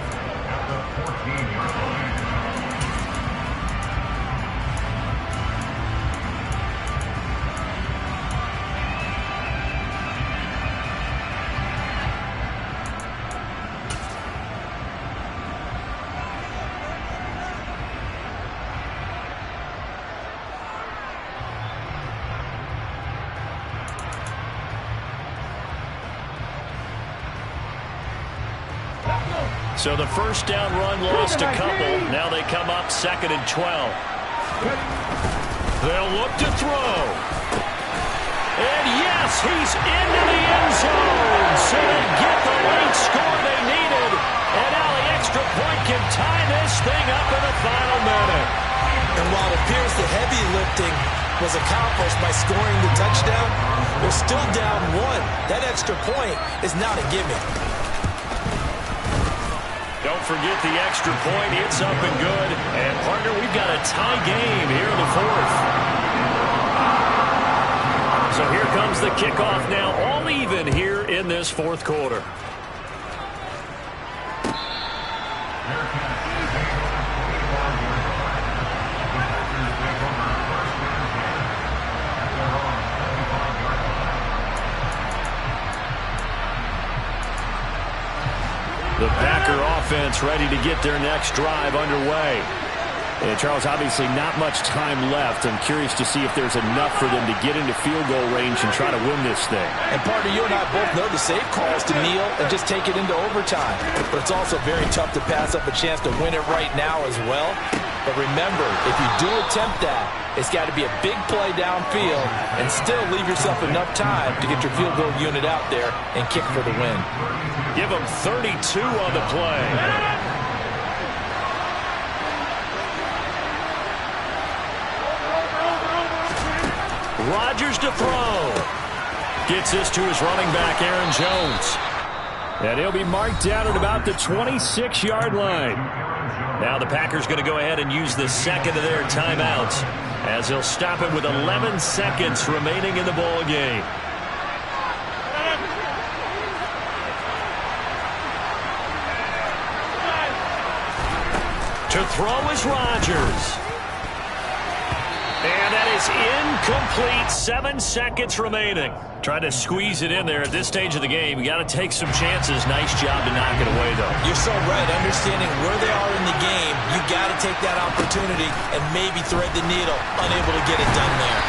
Speaker 1: So the first down run lost a couple. Now they come up 2nd and 12. They'll look to throw. And yes, he's into the end zone. So they get the late score they needed. And now the extra point can tie this thing up in the final minute.
Speaker 6: And while it appears the heavy lifting was accomplished by scoring the touchdown, they're still down 1. That extra point is not a gimme.
Speaker 1: Don't forget the extra point. It's up and good. And, partner, we've got a tie game here in the fourth. So here comes the kickoff now, all even here in this fourth quarter. The Packer offense ready to get their next drive underway. And Charles, obviously not much time left. I'm curious to see if there's enough for them to get into field goal range and try to win this thing.
Speaker 6: And partner, you and I both know the safe call is to kneel and just take it into overtime. But it's also very tough to pass up a chance to win it right now as well. But remember, if you do attempt that, it's got to be a big play downfield and still leave yourself enough time to get your field goal unit out there and kick for the win.
Speaker 1: Give them 32 on the play. Rodgers to throw. Gets this to his running back, Aaron Jones. And he'll be marked down at about the 26-yard line. Now the Packers going to go ahead and use the second of their timeouts as he'll stop it with 11 seconds remaining in the ball game. To throw is Rodgers. And that is incomplete. 7 seconds remaining. Trying to squeeze it in there at this stage of the game. You got to take some chances. Nice job to knock it away, though.
Speaker 6: You're so right. Understanding where they are in the game, you got to take that opportunity and maybe thread the needle. Unable to get it done there.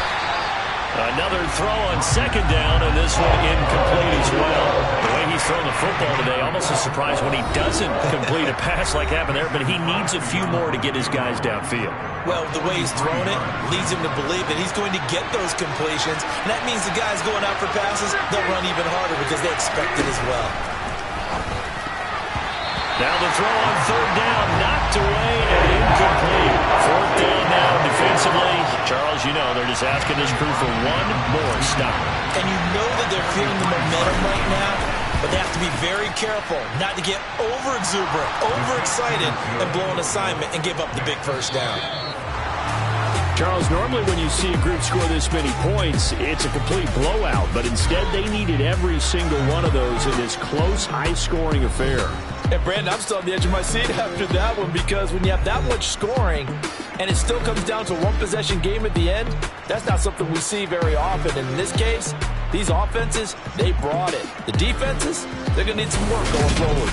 Speaker 1: Another throw on second down, and this one incomplete as well. The way he's throwing the football today, almost a surprise when he doesn't complete a pass like happened there, but he needs a few more to get his guys downfield.
Speaker 6: Well, the way he's thrown it leads him to believe that he's going to get those completions, and that means the guys going out for passes, they'll run even harder because they expect it as well.
Speaker 1: Now the throw on third down, knocked away and incomplete. Fourth down now defensively. Charles, you know, they're just asking this crew for one more stop.
Speaker 6: And you know that they're feeling the momentum right now, but they have to be very careful not to get over-exuberant, overexcited, and blow an assignment and give up the big first down.
Speaker 2: Charles, normally when you see a group score this many points, it's a complete blowout, but instead they needed every single one of those in this close, high-scoring affair.
Speaker 6: And Brandon, I'm still on the edge of my seat after that one because when you have that much scoring and it still comes down to a one-possession game at the end, that's not something we see very often. And in this case, these offenses, they brought it. The defenses, they're going to need some work going forward.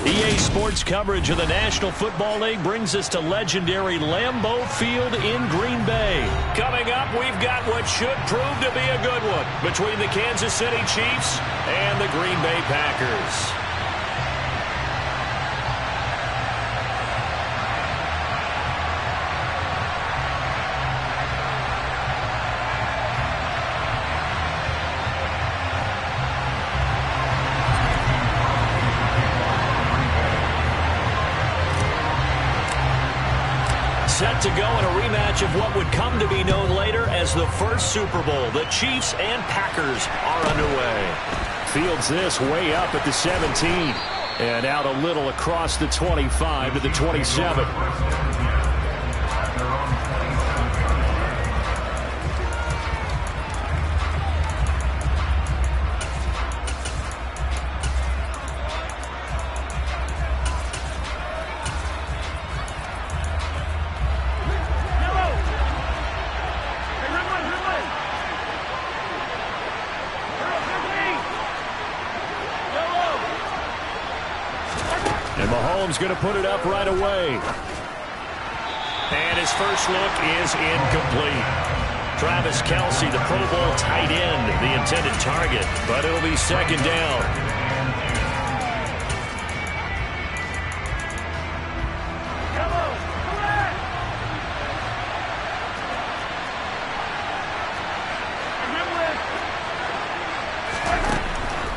Speaker 1: EA Sports coverage of the National Football League brings us to legendary Lambeau Field in Green Bay. Coming up, we've got what should prove to be a good one between the Kansas City Chiefs and the Green Bay Packers. Set to go in a rematch of what would come to be known later as the first Super Bowl. The Chiefs and Packers are underway.
Speaker 2: Fields this way up at the 17. And out a little across the 25 to the 27. Going to put it up right away.
Speaker 1: And his first look is incomplete. Travis Kelce, the Pro Bowl tight end, the intended target, but it'll be second down.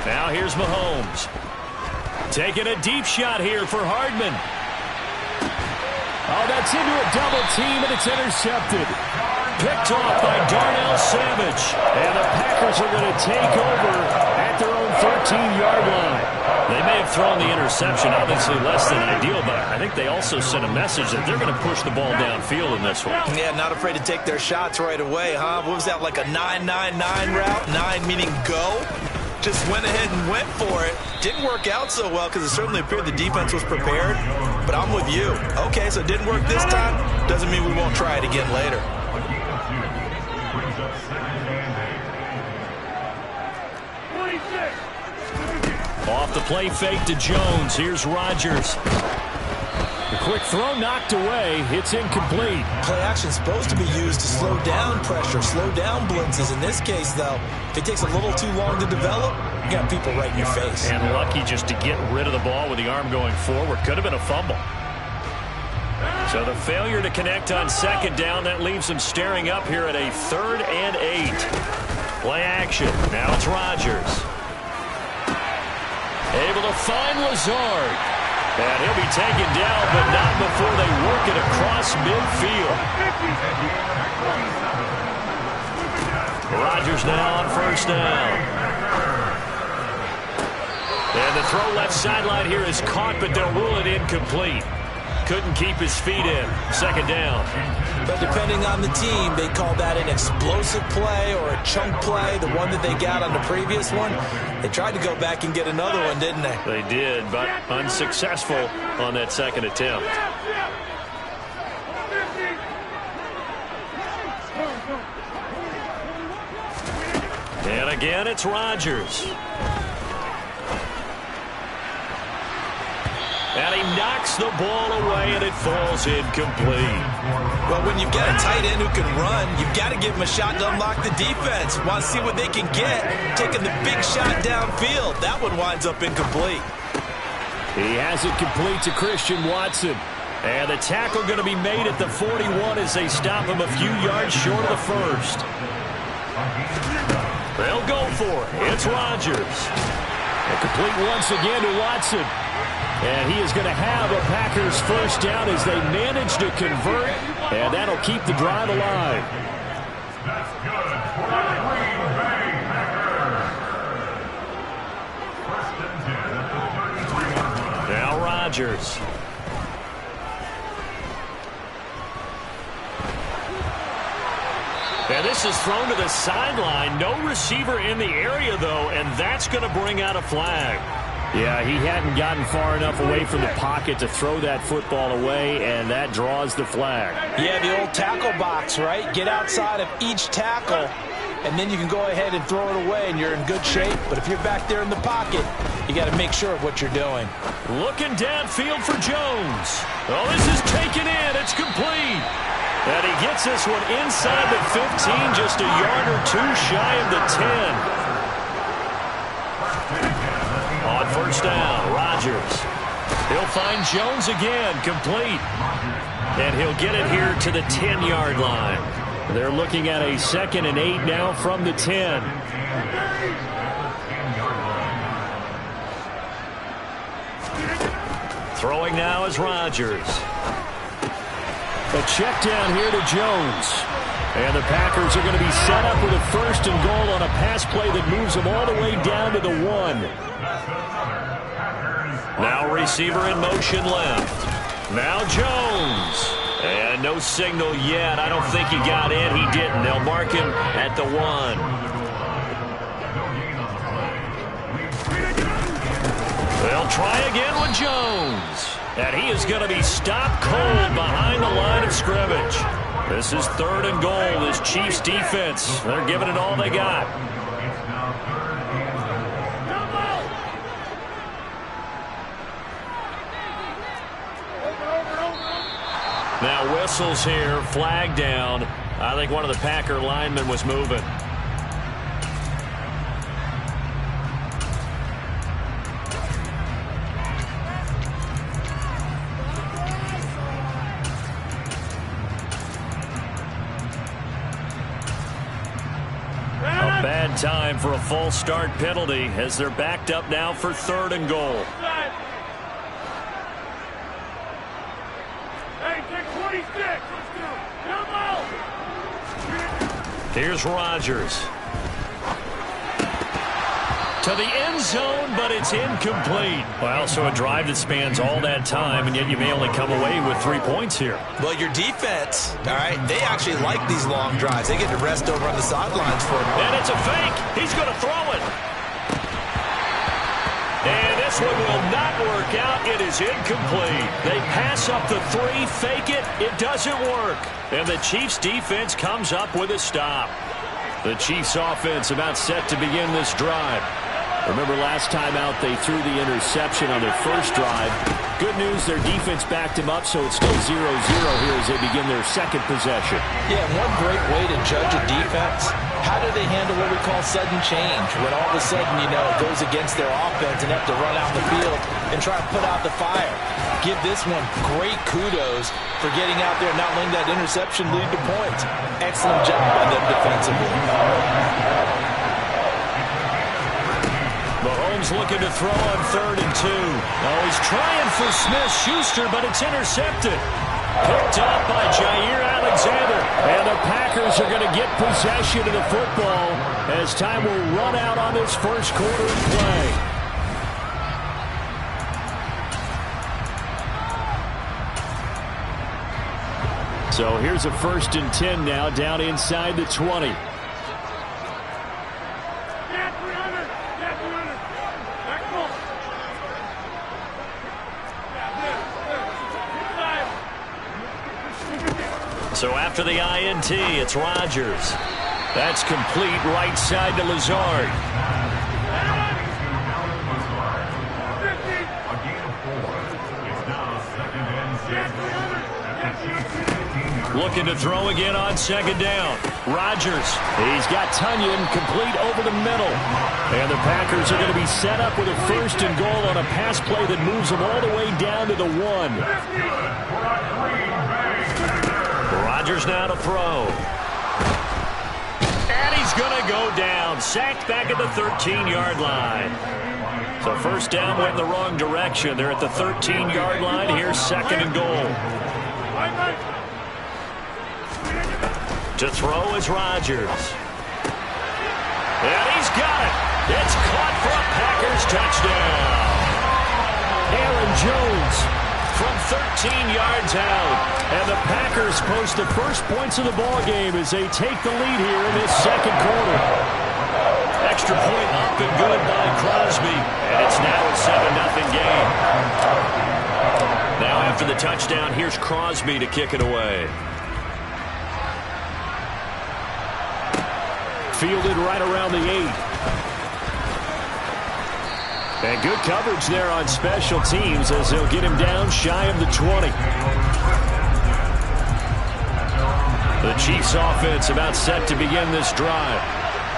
Speaker 1: Now here's Mahomes. Taking a deep shot here for Hardman.
Speaker 2: Oh, that's into a double team, and it's intercepted.
Speaker 1: Picked off by Darnell Savage.
Speaker 2: And the Packers are going to take over at their own 13-yard line.
Speaker 1: They may have thrown the interception, obviously less than ideal, but I think they also sent a message that they're going to push the ball downfield in this one.
Speaker 3: Yeah, not afraid to take their shots right away, huh? What was that, like a 9-9-9 route? 9 meaning go? Just went ahead and went for it. Didn't work out so well because it certainly appeared the defense was prepared. But I'm with you. Okay, so it didn't work this time. Doesn't mean we won't try it again later.
Speaker 1: Off the play fake to Jones. Here's Rodgers.
Speaker 2: The quick throw knocked away. It's incomplete.
Speaker 6: Play action supposed to be used to slow down pressure, slow down blitzes. In this case, though, if it takes a little too long to develop, you got people right in your face.
Speaker 1: And lucky just to get rid of the ball with the arm going forward. Could have been a fumble. So the failure to connect on second down, that leaves them staring up here at a 3rd and 8. Play action. Now it's Rodgers. Able to find Lazard. And he'll be taken down, but not before they work it across midfield. Rodgers now on first down. And the throw left sideline here is caught, but they'll rule it incomplete. Couldn't keep his feet in. Second down.
Speaker 6: But depending on the team, they call that an explosive play or a chunk play, the one that they got on the previous one. They tried to go back and get another one, didn't they?
Speaker 1: They did, but unsuccessful on that second attempt. And again, it's Rodgers. And he knocks the ball away, and it falls incomplete.
Speaker 3: Well, when you've got a tight end who can run, you've got to give him a shot to unlock the defense. Want to see what they can get, taking the big shot downfield. That one winds up incomplete.
Speaker 2: He has it complete to Christian Watson.
Speaker 1: And the tackle going to be made at the 41 as they stop him a few yards short of the first. They'll go for it. It's Rodgers.
Speaker 2: And complete once again to Watson. And he is going to have a Packers first down as they manage to convert. And that'll keep the drive alive.
Speaker 5: That's good for the Green Bay Packers. First and 10 at the 33-yard line.
Speaker 1: Now Rodgers. And this is thrown to the sideline. No receiver in the area, though, and that's going to bring out a flag.
Speaker 2: Yeah, he hadn't gotten far enough away from the pocket to throw that football away, and that draws the flag.
Speaker 6: Yeah, the old tackle box, right? Get outside of each tackle, and then you can go ahead and throw it away, and you're in good shape. But if you're back there in the pocket, You got to make sure of what you're doing.
Speaker 1: Looking downfield for Jones. Oh, this is taken in. It's complete. And he gets this one inside the 15, just a yard or two shy of the 10. On first down, Rodgers. He'll find Jones again, complete. And he'll get it here to the 10-yard line. They're looking at a 2nd and 8 now from the 10. Throwing now is Rodgers. A check down here to Jones. And the Packers are going to be set up with a 1st and goal on a pass play that moves them all the way down to the 1. Now receiver in motion left. Now Jones. And no signal yet. I don't think he got in. He didn't. They'll mark him at the 1. They'll try again with Jones. And he is going to be stopped cold behind the line of scrimmage. This is 3rd and goal. This Chiefs defense, they're giving it all they got. Now whistles here, flag down. I think one of the Packer linemen was moving. A bad time for a false start penalty as they're backed up now for 3rd and goal. Here's Rodgers. To the end zone, but it's incomplete. Well, so a drive that spans all that time, and yet you may only come away with 3 points here.
Speaker 3: Well, your defense, all right, they actually like these long drives. They get to rest over on the sidelines for a moment.
Speaker 1: And it's a fake. He's going to throw it. And this one will not work out. It is incomplete. They pass up the 3, fake it. It doesn't work. And the Chiefs defense comes up with a stop. The Chiefs offense about set to begin this drive. Remember last time out they threw the interception on their first drive. Good news, their defense backed him up, so it's still 0-0 here as they begin their 2nd possession.
Speaker 6: Yeah, one great way to judge a defense, how do they handle what we call sudden change? When all of a sudden, you know, it goes against their offense and have to run out the field and try to put out the fire. Give this one great kudos for getting out there and not letting that interception lead to points. Excellent job by them defensively.
Speaker 1: Mahomes looking to throw on 3rd and 2. Oh, he's trying for Smith-Schuster, but it's intercepted. Picked up by Jair Alexander. And the Packers are going to get possession of the football as time will run out on this first quarter of play. So here's a 1st and 10 now down inside the 20. So after the INT, it's Rodgers. That's complete right side to Lazard. Looking to throw again on 2nd down. Rodgers. He's got Tunyon complete over the middle. And the Packers are going to be set up with a 1st and goal on a pass play that moves them all the way down to the 1. Rodgers now to throw. And he's going to go down. Sacked back at the 13-yard line. So first down went in the wrong direction. They're at the 13-yard line. Here's 2nd and goal. To throw is Rodgers. And he's got it. It's caught for a Packers touchdown. Aaron Jones from 13 yards out. And the Packers post the first points of the ball game as they take the lead here in this 2nd quarter. Extra point up and good by Crosby. And it's now a 7-0 game. Now after the touchdown, here's Crosby to kick it away. Fielded right around the 8.
Speaker 2: And good coverage there on special teams as they'll get him down shy of the 20. The Chiefs offense about set to begin this drive.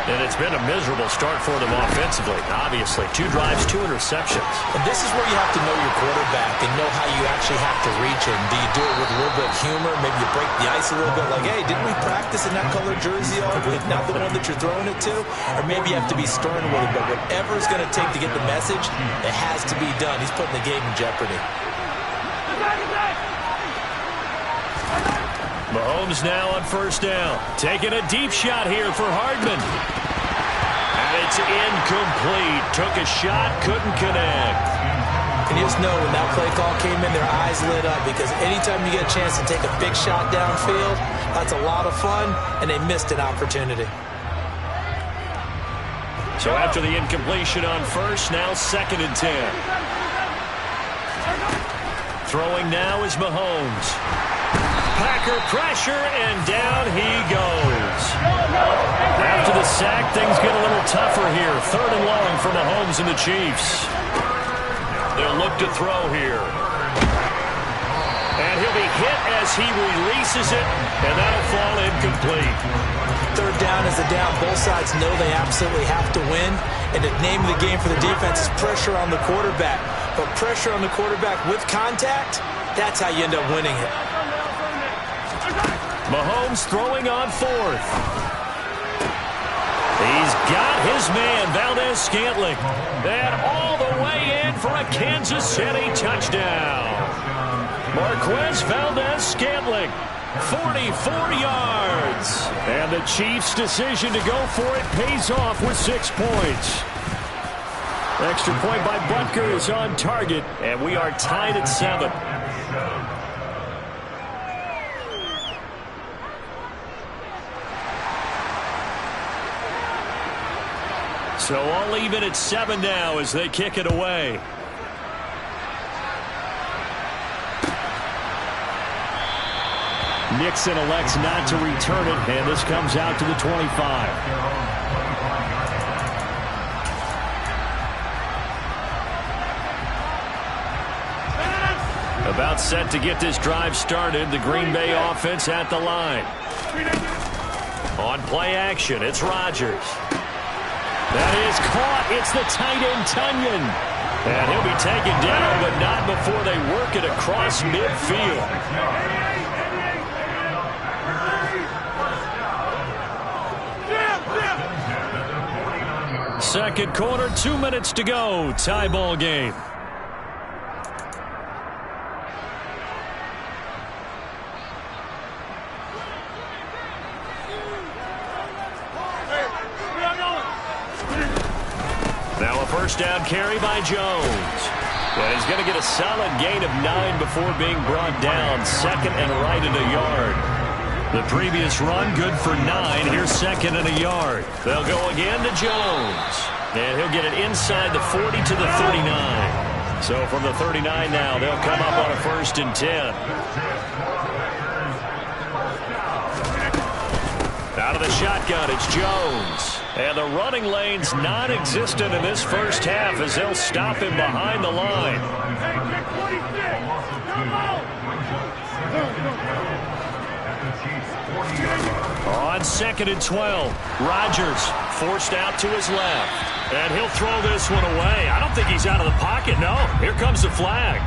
Speaker 1: And it's been a miserable start for them offensively, obviously. 2 drives, 2 interceptions.
Speaker 6: And this is where you have to know your quarterback and know how you actually have to reach him. Do you do it with a little bit of humor? Maybe you break the ice a little bit like, hey, didn't we practice in that color jersey all week? Not the one that you're throwing it to? Or maybe you have to be stern with it. But whatever it's going to take to get the message, it has to be done. He's putting the game in jeopardy.
Speaker 1: Mahomes now on first down. Taking a deep shot here for Hardman. And it's incomplete. Took a shot, couldn't connect.
Speaker 6: And you just know when that play call came in, their eyes lit up because anytime you get a chance to take a big shot downfield, that's a lot of fun, and they missed an opportunity.
Speaker 1: So after the incompletion on first, now 2nd and 10. Throwing now is Mahomes. Packer pressure, and down he goes. After the sack, things get a little tougher here. 3rd and long for Mahomes and the Chiefs. They'll look to throw here. And he'll be hit as he releases it, and that'll fall incomplete.
Speaker 6: 3rd down is the down. Both sides know they absolutely have to win. And the name of the game for the defense is pressure on the quarterback. But pressure on the quarterback with contact, that's how you end up winning it.
Speaker 1: Mahomes throwing on 4th. He's got his man, Valdes-Scantling. And all the way in for a Kansas City touchdown. Marquez Valdes-Scantling, 44 yards. And the Chiefs' decision to go for it pays off with 6 points. Extra point by Butker is on target, and we are tied at 7. So all even at 7 now as they kick it away. Nixon elects not to return it, and this comes out to the 25. About set to get this drive started. The Green Bay offense at the line. On play action, it's Rodgers. That is caught. It's the tight end, Tunyon. And he'll be taken down, but not before they work it across midfield. Second quarter, 2 minutes to go. Tie ball game. Now a first down carry by Jones. And he's going to get a solid gain of 9 before being brought down. 2nd and right and a yard. The previous run good for 9. Here's 2nd and a yard. They'll go again to Jones. And he'll get it inside the 40 to the 39. So from the 39 now, they'll come up on a 1st and 10. Out of the shotgun, it's Jones. And the running lane's non-existent in this first half as they'll stop him behind the line. On 2nd and 12, Rodgers forced out to his left. And he'll throw this one away. I don't think he's out of the pocket, no. Here comes the flag.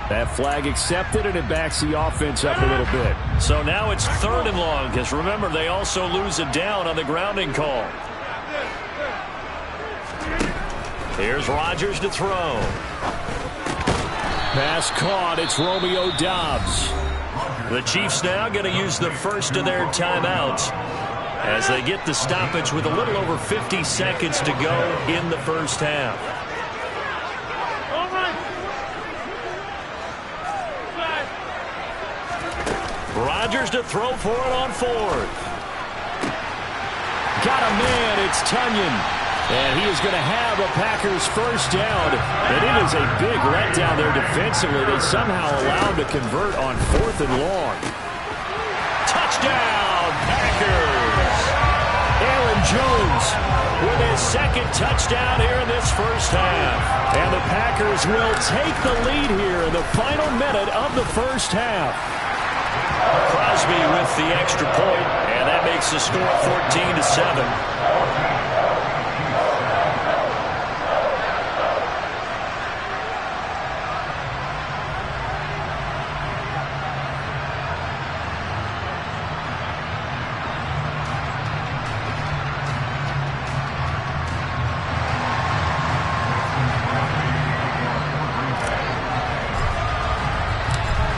Speaker 2: That flag accepted, and it backs the offense up a little bit.
Speaker 1: So now it's 3rd and long, because remember, they also lose a down on the grounding call. Here's Rodgers to throw.
Speaker 2: Pass caught. It's Romeo Doubs.
Speaker 1: The Chiefs now going to use the first of their timeouts as they get the stoppage with a little over 50 seconds to go in the first half. Rodgers to throw for it on 4th.
Speaker 2: Got a man. It's Tunyon. And he is going to have a Packers first down. And it is a big letdown there defensively. They somehow allowed to convert on 4th and long.
Speaker 1: Touchdown, Packers!
Speaker 2: Aaron Jones with a
Speaker 1: his second touchdown here in this first half.
Speaker 2: And the Packers will take the lead here in the final minute of the first half.
Speaker 1: Crosby with the extra point, and that makes the score 14-7.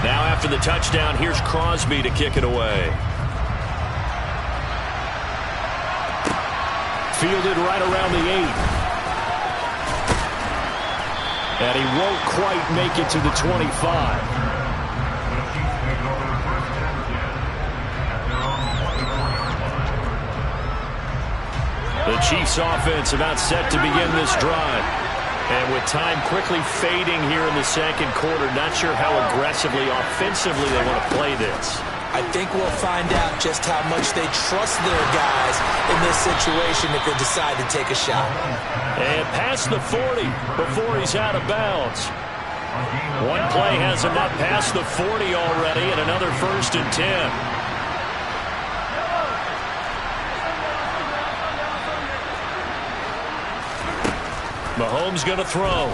Speaker 1: After the touchdown, here's Crosby to kick it away.
Speaker 2: Fielded right around the 8. And he won't quite make it to the 25. The Chiefs offense about set to begin this drive. And with time quickly fading here in the second quarter, not sure how aggressively, offensively they want to play this.
Speaker 6: I think we'll find out just how much they trust their guys in this situation if they decide to take a shot.
Speaker 1: And past the 40 before he's out of bounds. One play has him up past the 40 already, and another 1st and 10. Mahomes going to throw.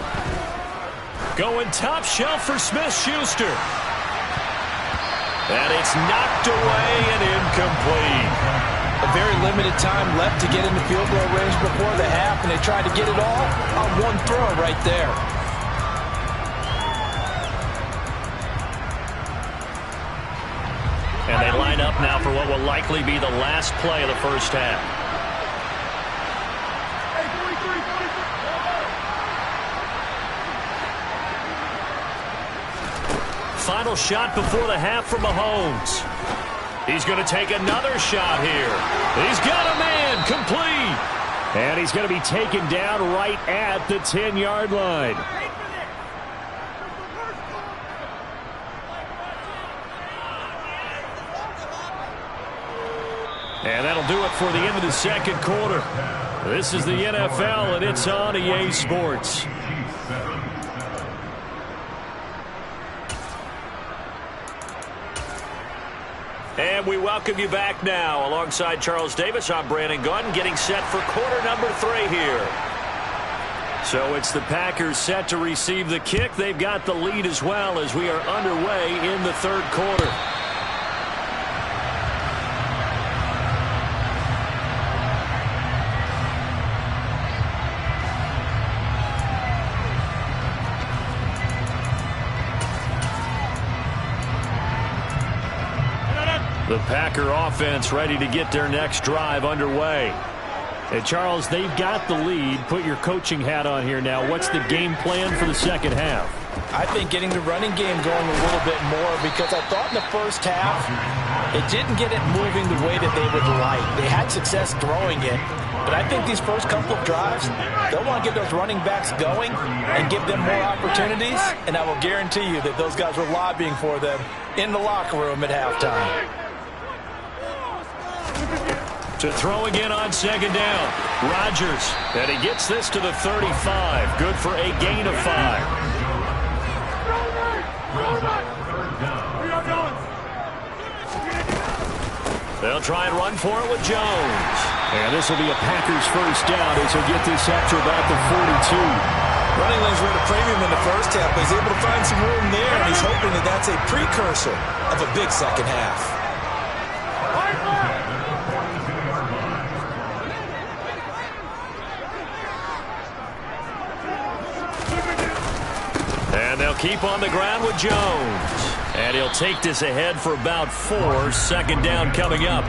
Speaker 1: Going top shelf for Smith-Schuster. And it's knocked away and incomplete.
Speaker 6: A very limited time left to get into field goal range before the half, and they tried to get it all on one throw right there.
Speaker 1: And they line up now for what will likely be the last play of the first half. Final shot before the half from Mahomes. He's going to take another shot here. He's got a man, complete.
Speaker 2: And he's going to be taken down right at the 10-yard line. And that'll do it for the end of the second quarter. This is the NFL, and it's on EA Sports.
Speaker 1: And we welcome you back now. Alongside Charles Davis, I'm Brandon Gaudin, getting set for quarter number 3 here. So it's the Packers set to receive the kick. They've got the lead as well as we are underway in the third quarter. The Packer offense ready to get their next drive underway. And Charles, they've got the lead. Put your coaching hat on here now. What's the game plan for the second half?
Speaker 6: I think getting the running game going a little bit more, because I thought in the first half it didn't get it moving the way that they would like. They had success throwing it, but I think these first couple of drives, they'll want to get those running backs going and give them more opportunities, and I will guarantee you that those guys were lobbying for them in the locker room at halftime.
Speaker 1: To throw again on second down. Rodgers, and he gets this to the 35. Good for a gain of 5. They'll try and run for it with Jones.
Speaker 2: And this will be a Packers first down as he'll get this up to about the 42.
Speaker 3: Running lanes were at a premium in the first half, but he's able to find some room there, and he's hoping that that's a precursor of a big second half.
Speaker 1: And they'll keep on the ground with Jones. And he'll take this ahead for about 4. Second down coming up.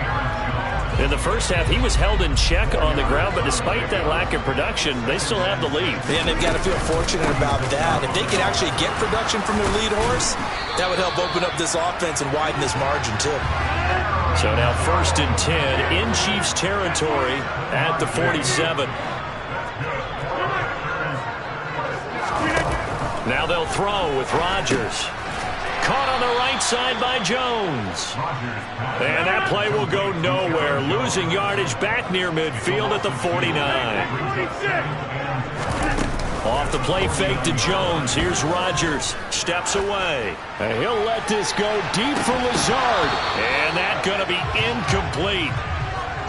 Speaker 1: In the first half, he was held in check on the ground, but despite that lack of production, they still have the lead.
Speaker 3: And they've got to feel fortunate about that. If they can actually get production from their lead horse, that would help open up this offense and widen this margin, too.
Speaker 1: So now 1st and 10 in Chiefs territory at the 47. Now they'll throw with Rodgers. Caught on the right side by Jones. And that play will go nowhere. Losing losing yardage back near midfield at the 49. Off the play fake to Jones. Here's Rodgers. Steps away.
Speaker 2: And he'll let this go deep for Lazard.
Speaker 1: And that's going to be incomplete.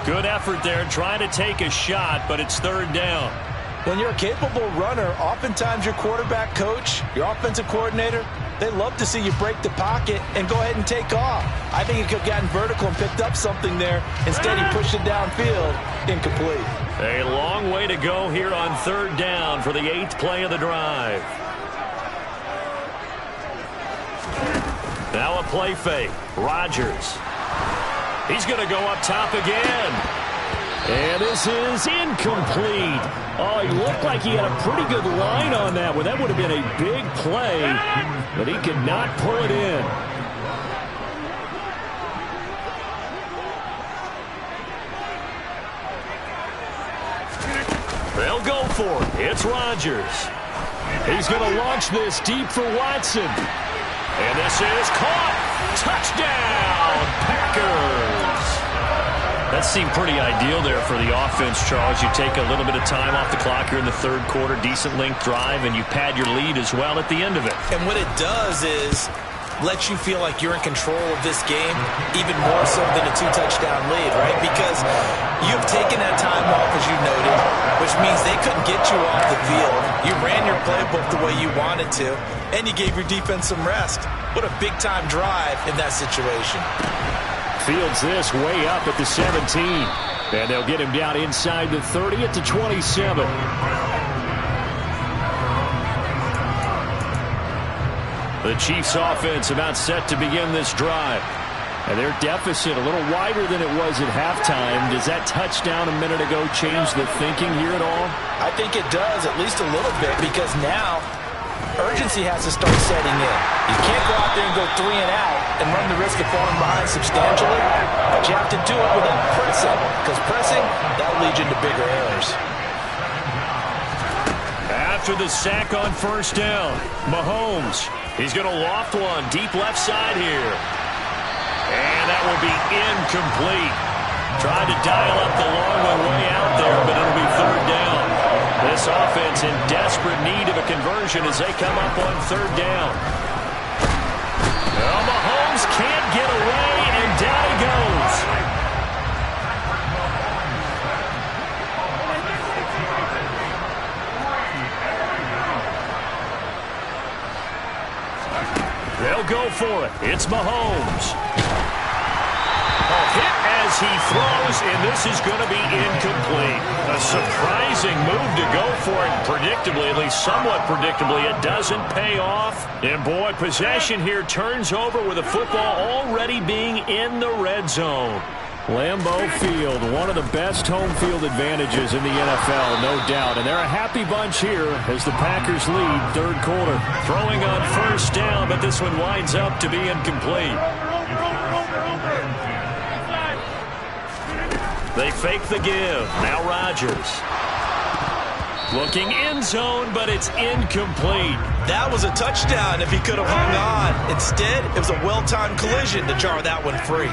Speaker 1: Good effort there trying to take a shot, but it's third down.
Speaker 6: When you're a capable runner, oftentimes your quarterback coach, your offensive coordinator, they love to see you break the pocket and go ahead and take off. I think he could have gotten vertical and picked up something there. Instead, he pushed it downfield. Incomplete.
Speaker 1: A long way to go here on third down for the 8th play of the drive. Now a play fake. Rodgers. He's going to go up top again.
Speaker 2: And this is incomplete. Oh, he looked like he had a pretty good line on that one. That would have been a big play, but he could not pull it in.
Speaker 1: They'll go for it. It's Rodgers.
Speaker 2: He's going to launch this deep for Watson.
Speaker 1: And this is caught. Touchdown, Packers. That seemed pretty ideal there for the offense, Charles. You take a little bit of time off the clock here in the third quarter, decent length drive, and you pad your lead as well at the end of it.
Speaker 6: And what it does is let you feel like you're in control of this game, even more so than a 2-touchdown lead, right? Because you've taken that time off, as you noted, which means they couldn't get you off the field. You ran your playbook the way you wanted to, and you gave your defense some rest. What a big-time drive in that situation.
Speaker 2: Fields this way up at the 17. And they'll get him down inside the 30 at the 27.
Speaker 1: The Chiefs offense about set to begin this drive.
Speaker 2: And their deficit a little wider than it was at halftime. Does that touchdown a minute ago change the thinking here at all?
Speaker 6: I think it does, at least a little bit, because now urgency has to start setting in. You can't go out there and go 3 and out and run the risk of falling behind substantially, but you have to do it without pressing, because pressing, that'll lead you into bigger errors.
Speaker 1: After the sack on first down, Mahomes, he's going to loft one deep left side here. And that will be incomplete. Tried to dial up the long one way out there, but it'll be third down. This offense in desperate need of a conversion as they come up on third down. Well, Mahomes can't get away, and down he goes. They'll go for it. It's Mahomes. Hit as he throws, and this is going to be incomplete. A surprising move to go for it. Predictably, at least somewhat predictably, it doesn't pay off. And boy, possession here turns over with the football already being in the red zone.
Speaker 2: Lambeau Field, one of the best home field advantages in the NFL, no doubt. And they're a happy bunch here as the Packers lead third quarter.
Speaker 1: Throwing on first down, but this one winds up to be incomplete. They fake the give. Now Rodgers. Looking end zone, but it's incomplete.
Speaker 3: That was a touchdown if he could have hung on. Instead, it was a well-timed collision to jar that one free.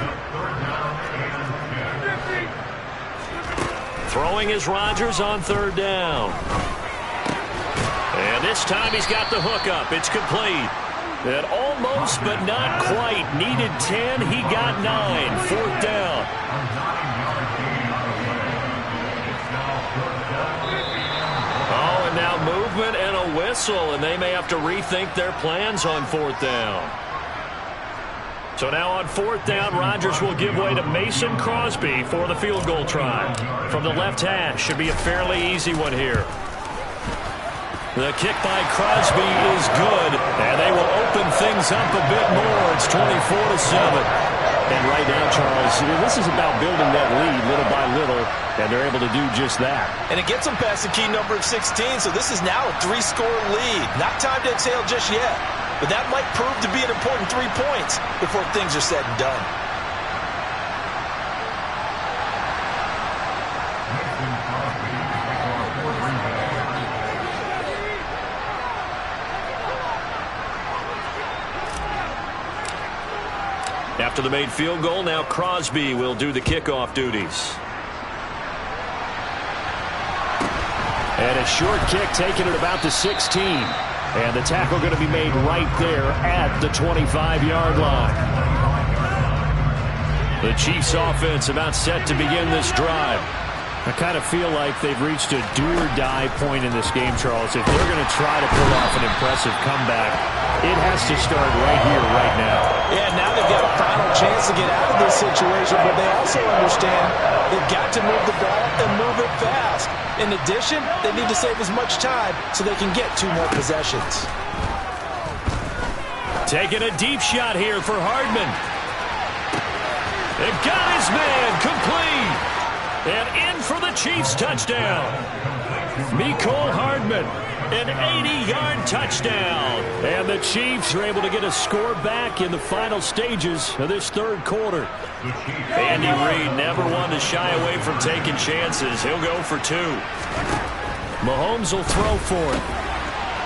Speaker 1: Throwing is Rodgers on third down. And this time he's got the hook up. It's complete. And almost, but not quite. Needed 10. He got 9. Fourth down. Oh, and now movement and a whistle, and they may have to rethink their plans on fourth down. So now on fourth down, Rodgers will give way to Mason Crosby for the field goal try. From the left hash, should be a fairly easy one here. The kick by Crosby is good, and they will open things up a bit more. It's 24-7.
Speaker 2: And right now, Charles, this is about building that lead little by little, and they're able to do just that.
Speaker 6: And it gets them past the key number of 16, so this is now a 3-score lead. Not time to exhale just yet, but that might prove to be an important 3 points before things are said and done.
Speaker 1: after the made field goal. Now Crosby will do the kickoff duties.
Speaker 2: And a short kick taken at about the 16. And the tackle going to be made right there at the 25-yard line. The Chiefs offense about set to begin this drive. I kind of feel like they've reached a do-or-die point in this game, Charles. If they're going to try to pull off an impressive comeback, it has to start right here, right now.
Speaker 6: Yeah, now they've got a final chance to get out of this situation, but they also understand they've got to move the ball and move it fast. In addition, they need to save as much time so they can get 2 more possessions.
Speaker 1: Taking a deep shot here for Hardman. They've got his man complete. And in for the Chiefs touchdown. Mecole Hardman, an 80-yard touchdown.
Speaker 2: And the Chiefs are able to get a score back in the final stages of this third quarter.
Speaker 1: Andy Reid never one to shy away from taking chances. He'll go for 2.
Speaker 2: Mahomes will throw for it.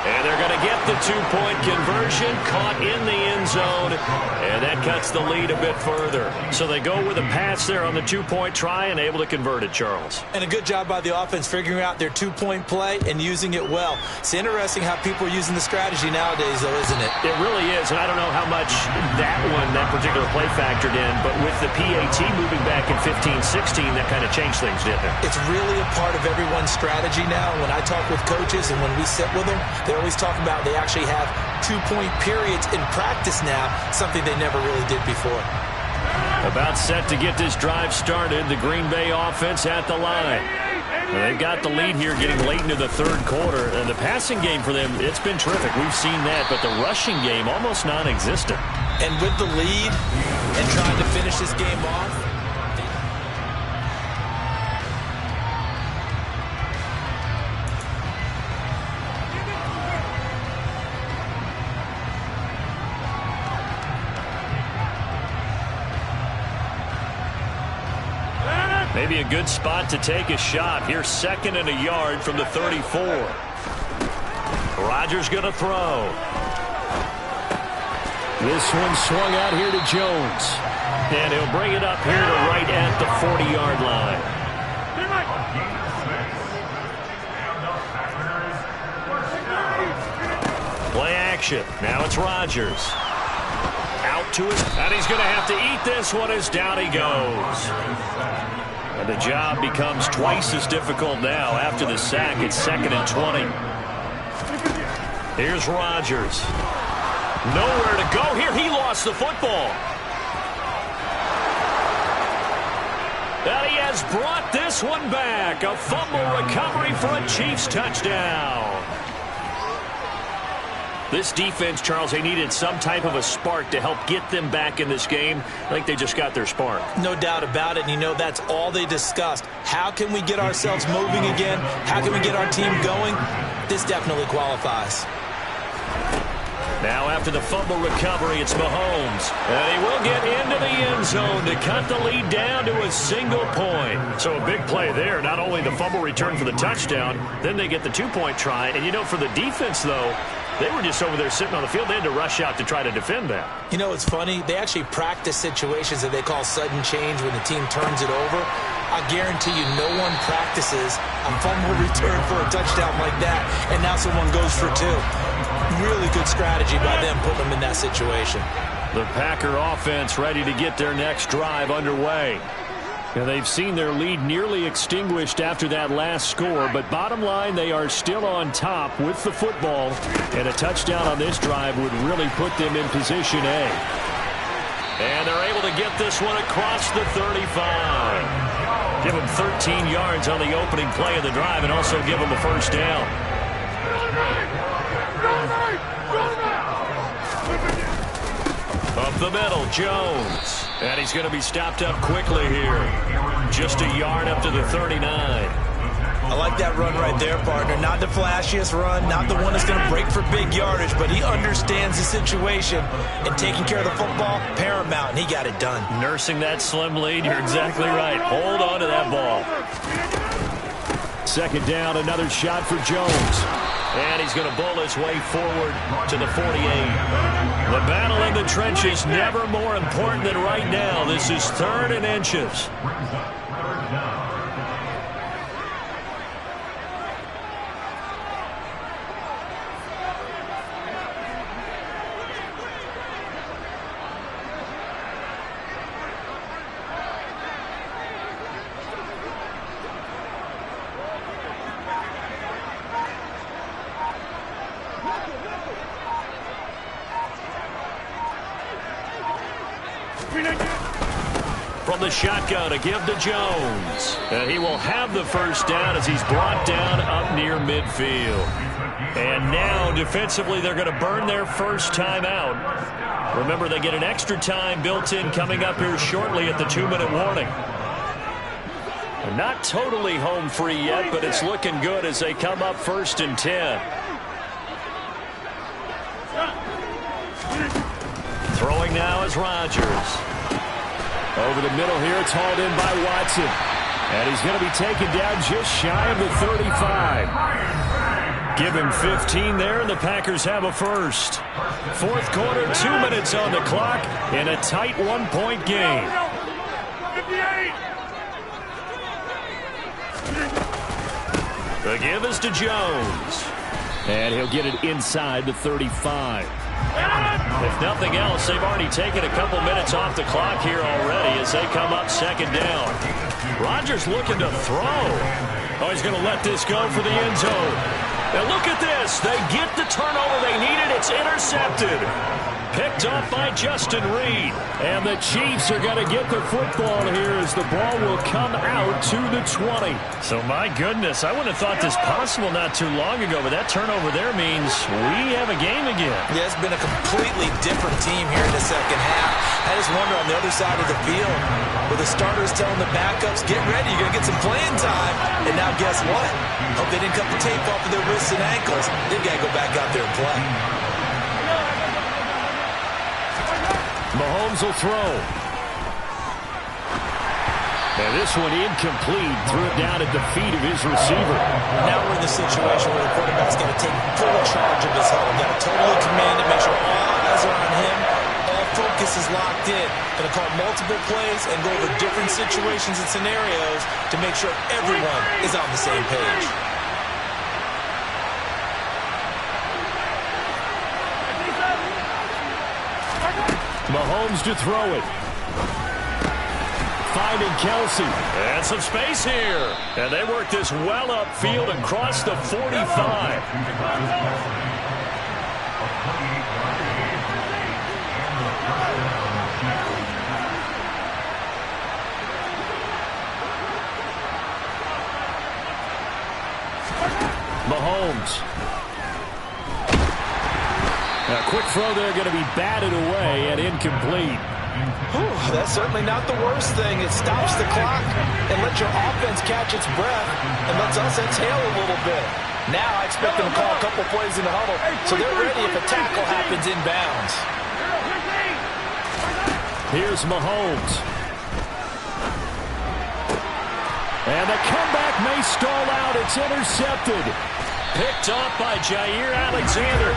Speaker 1: And they're going to get the 2-point conversion, caught in the end zone, and that cuts the lead a bit further. So they go with a pass there on the 2-point try and able to convert it, Charles.
Speaker 6: And a good job by the offense figuring out their 2-point play and using it well. It's interesting how people are using the strategy nowadays, though, isn't it?
Speaker 1: It really is, and I don't know how much that particular play factored in, but with the PAT moving back in 15-16, that kind of changed things, didn't it?
Speaker 6: It's really a part of everyone's strategy now. When I talk with coaches and when we sit with them, they always talk about they actually have 2-point periods in practice now, something they never really did before.
Speaker 1: About set to get this drive started, the Green Bay offense at the line. They've got the lead here getting late into the third quarter, and the passing game for them, it's been terrific. We've seen that, but the rushing game almost non-existent.
Speaker 6: And with the lead and trying to finish this game off,
Speaker 1: maybe a good spot to take a shot. Here's 2nd and a yard from the 34. Rodgers going to throw.
Speaker 2: This one swung out here to Jones.
Speaker 1: And he'll bring it up here to right at the 40-yard line. Play action. Now it's Rodgers. Out to his, and he's going to have to eat this one as down he goes. And the job becomes twice as difficult now after the sack. It's 2nd and 20. Here's Rodgers. Nowhere to go here. He lost the football. And he has brought this one back. A fumble recovery for a Chiefs touchdown. This defense, Charles, they needed some type of a spark to help get them back in this game. I think they just got their spark.
Speaker 6: No doubt about it. And you know, that's all they discussed. How can we get ourselves moving again? How can we get our team going? This definitely qualifies.
Speaker 1: Now after the fumble recovery, it's Mahomes. And he will get into the end zone to cut the lead down to a single point. So a big play there. Not only the fumble return for the touchdown, then they get the 2-point try. And, you know, for the defense, though, they were just over there sitting on the field. They had to rush out to try to defend that.
Speaker 6: You know, it's funny. They actually practice situations that they call sudden change when the team turns it over. I guarantee you no one practices a fumble return for a touchdown like that, and now someone goes for 2. Really good strategy by them putting them in that situation.
Speaker 1: The Packer offense ready to get their next drive underway.
Speaker 2: And they've seen their lead nearly extinguished after that last score, but bottom line, they are still on top with the football, and a touchdown on this drive would really put them in position A.
Speaker 1: And they're able to get this one across the 35. Give them 13 yards on the opening play of the drive and also give them a first down. Up the middle, Jones. And he's going to be stopped up quickly here. Just a yard up to the 39.
Speaker 6: I like that run right there, partner. Not the flashiest run, not the one that's going to break for big yardage, but he understands the situation, and taking care of the football, paramount, and he got it done.
Speaker 1: Nursing that slim lead, you're exactly right. Hold on to that ball.
Speaker 2: second down, another shot for Jones.
Speaker 1: And he's going to bull his way forward to the 48. The battle in the trenches never more important than right now. This is 3rd and inches.
Speaker 5: Brings up 3rd down.
Speaker 1: From the shotgun, a give to Jones. And he will have the first down as he's brought down up near midfield. And now, defensively, they're going to burn their first time out. Remember, they get an extra time built in coming up here shortly at the 2-minute warning. They're not totally home free yet, but it's looking good as they come up 1st and 10. Throwing now is Rodgers.
Speaker 2: Over the middle here, it's hauled in by Watson. And he's going to be taken down just shy of the 35. Give him 15 there, and the Packers have a first. 4th quarter, 2 minutes on the clock in a tight 1-point game.
Speaker 4: 58.
Speaker 1: The give is to Jones.
Speaker 2: And he'll get it inside the 35.
Speaker 1: If nothing else, they've already taken a couple minutes off the clock here already as they come up 2nd down. Rodgers looking to throw. Oh, he's going to let this go for the end zone. Now look at this. They get the turnover they needed. It's intercepted. Picked off by Justin Reed.
Speaker 2: And the Chiefs are going to get the football here as the ball will come out to the 20.
Speaker 1: So, my goodness, I wouldn't have thought this possible not too long ago, but that turnover there means we have a game again.
Speaker 6: Yeah, it's been a completely different team here in the second half. I just wonder on the other side of the field, with the starters telling the backups, get ready, you're going to get some playing time. And now guess what? Hope they didn't cut the tape off of their wrists and ankles. They've got to go back out there and play.
Speaker 2: Mahomes will throw. And this one incomplete. Threw it down at the feet of his receiver.
Speaker 6: Now we're in the situation where the quarterback's got to take full charge of his huddle. Got to totally command it, make sure all eyes are on him. All focus is locked in. Going to call multiple plays and go over different situations and scenarios to make sure everyone is on the same page.
Speaker 2: Mahomes to throw it. Finding Kelsey.
Speaker 1: And some space here. And they work this well upfield across the 45.
Speaker 2: Mahomes. A quick throw there going to be batted away and incomplete.
Speaker 6: That's certainly not the worst thing. It stops the clock and lets your offense catch its breath and lets us exhale a little bit. Now I expect them to call a couple plays in the huddle so they're ready if a tackle happens inbounds.
Speaker 2: Here's Mahomes. And the comeback may stall out. It's intercepted.
Speaker 1: Picked off by Jair Alexander.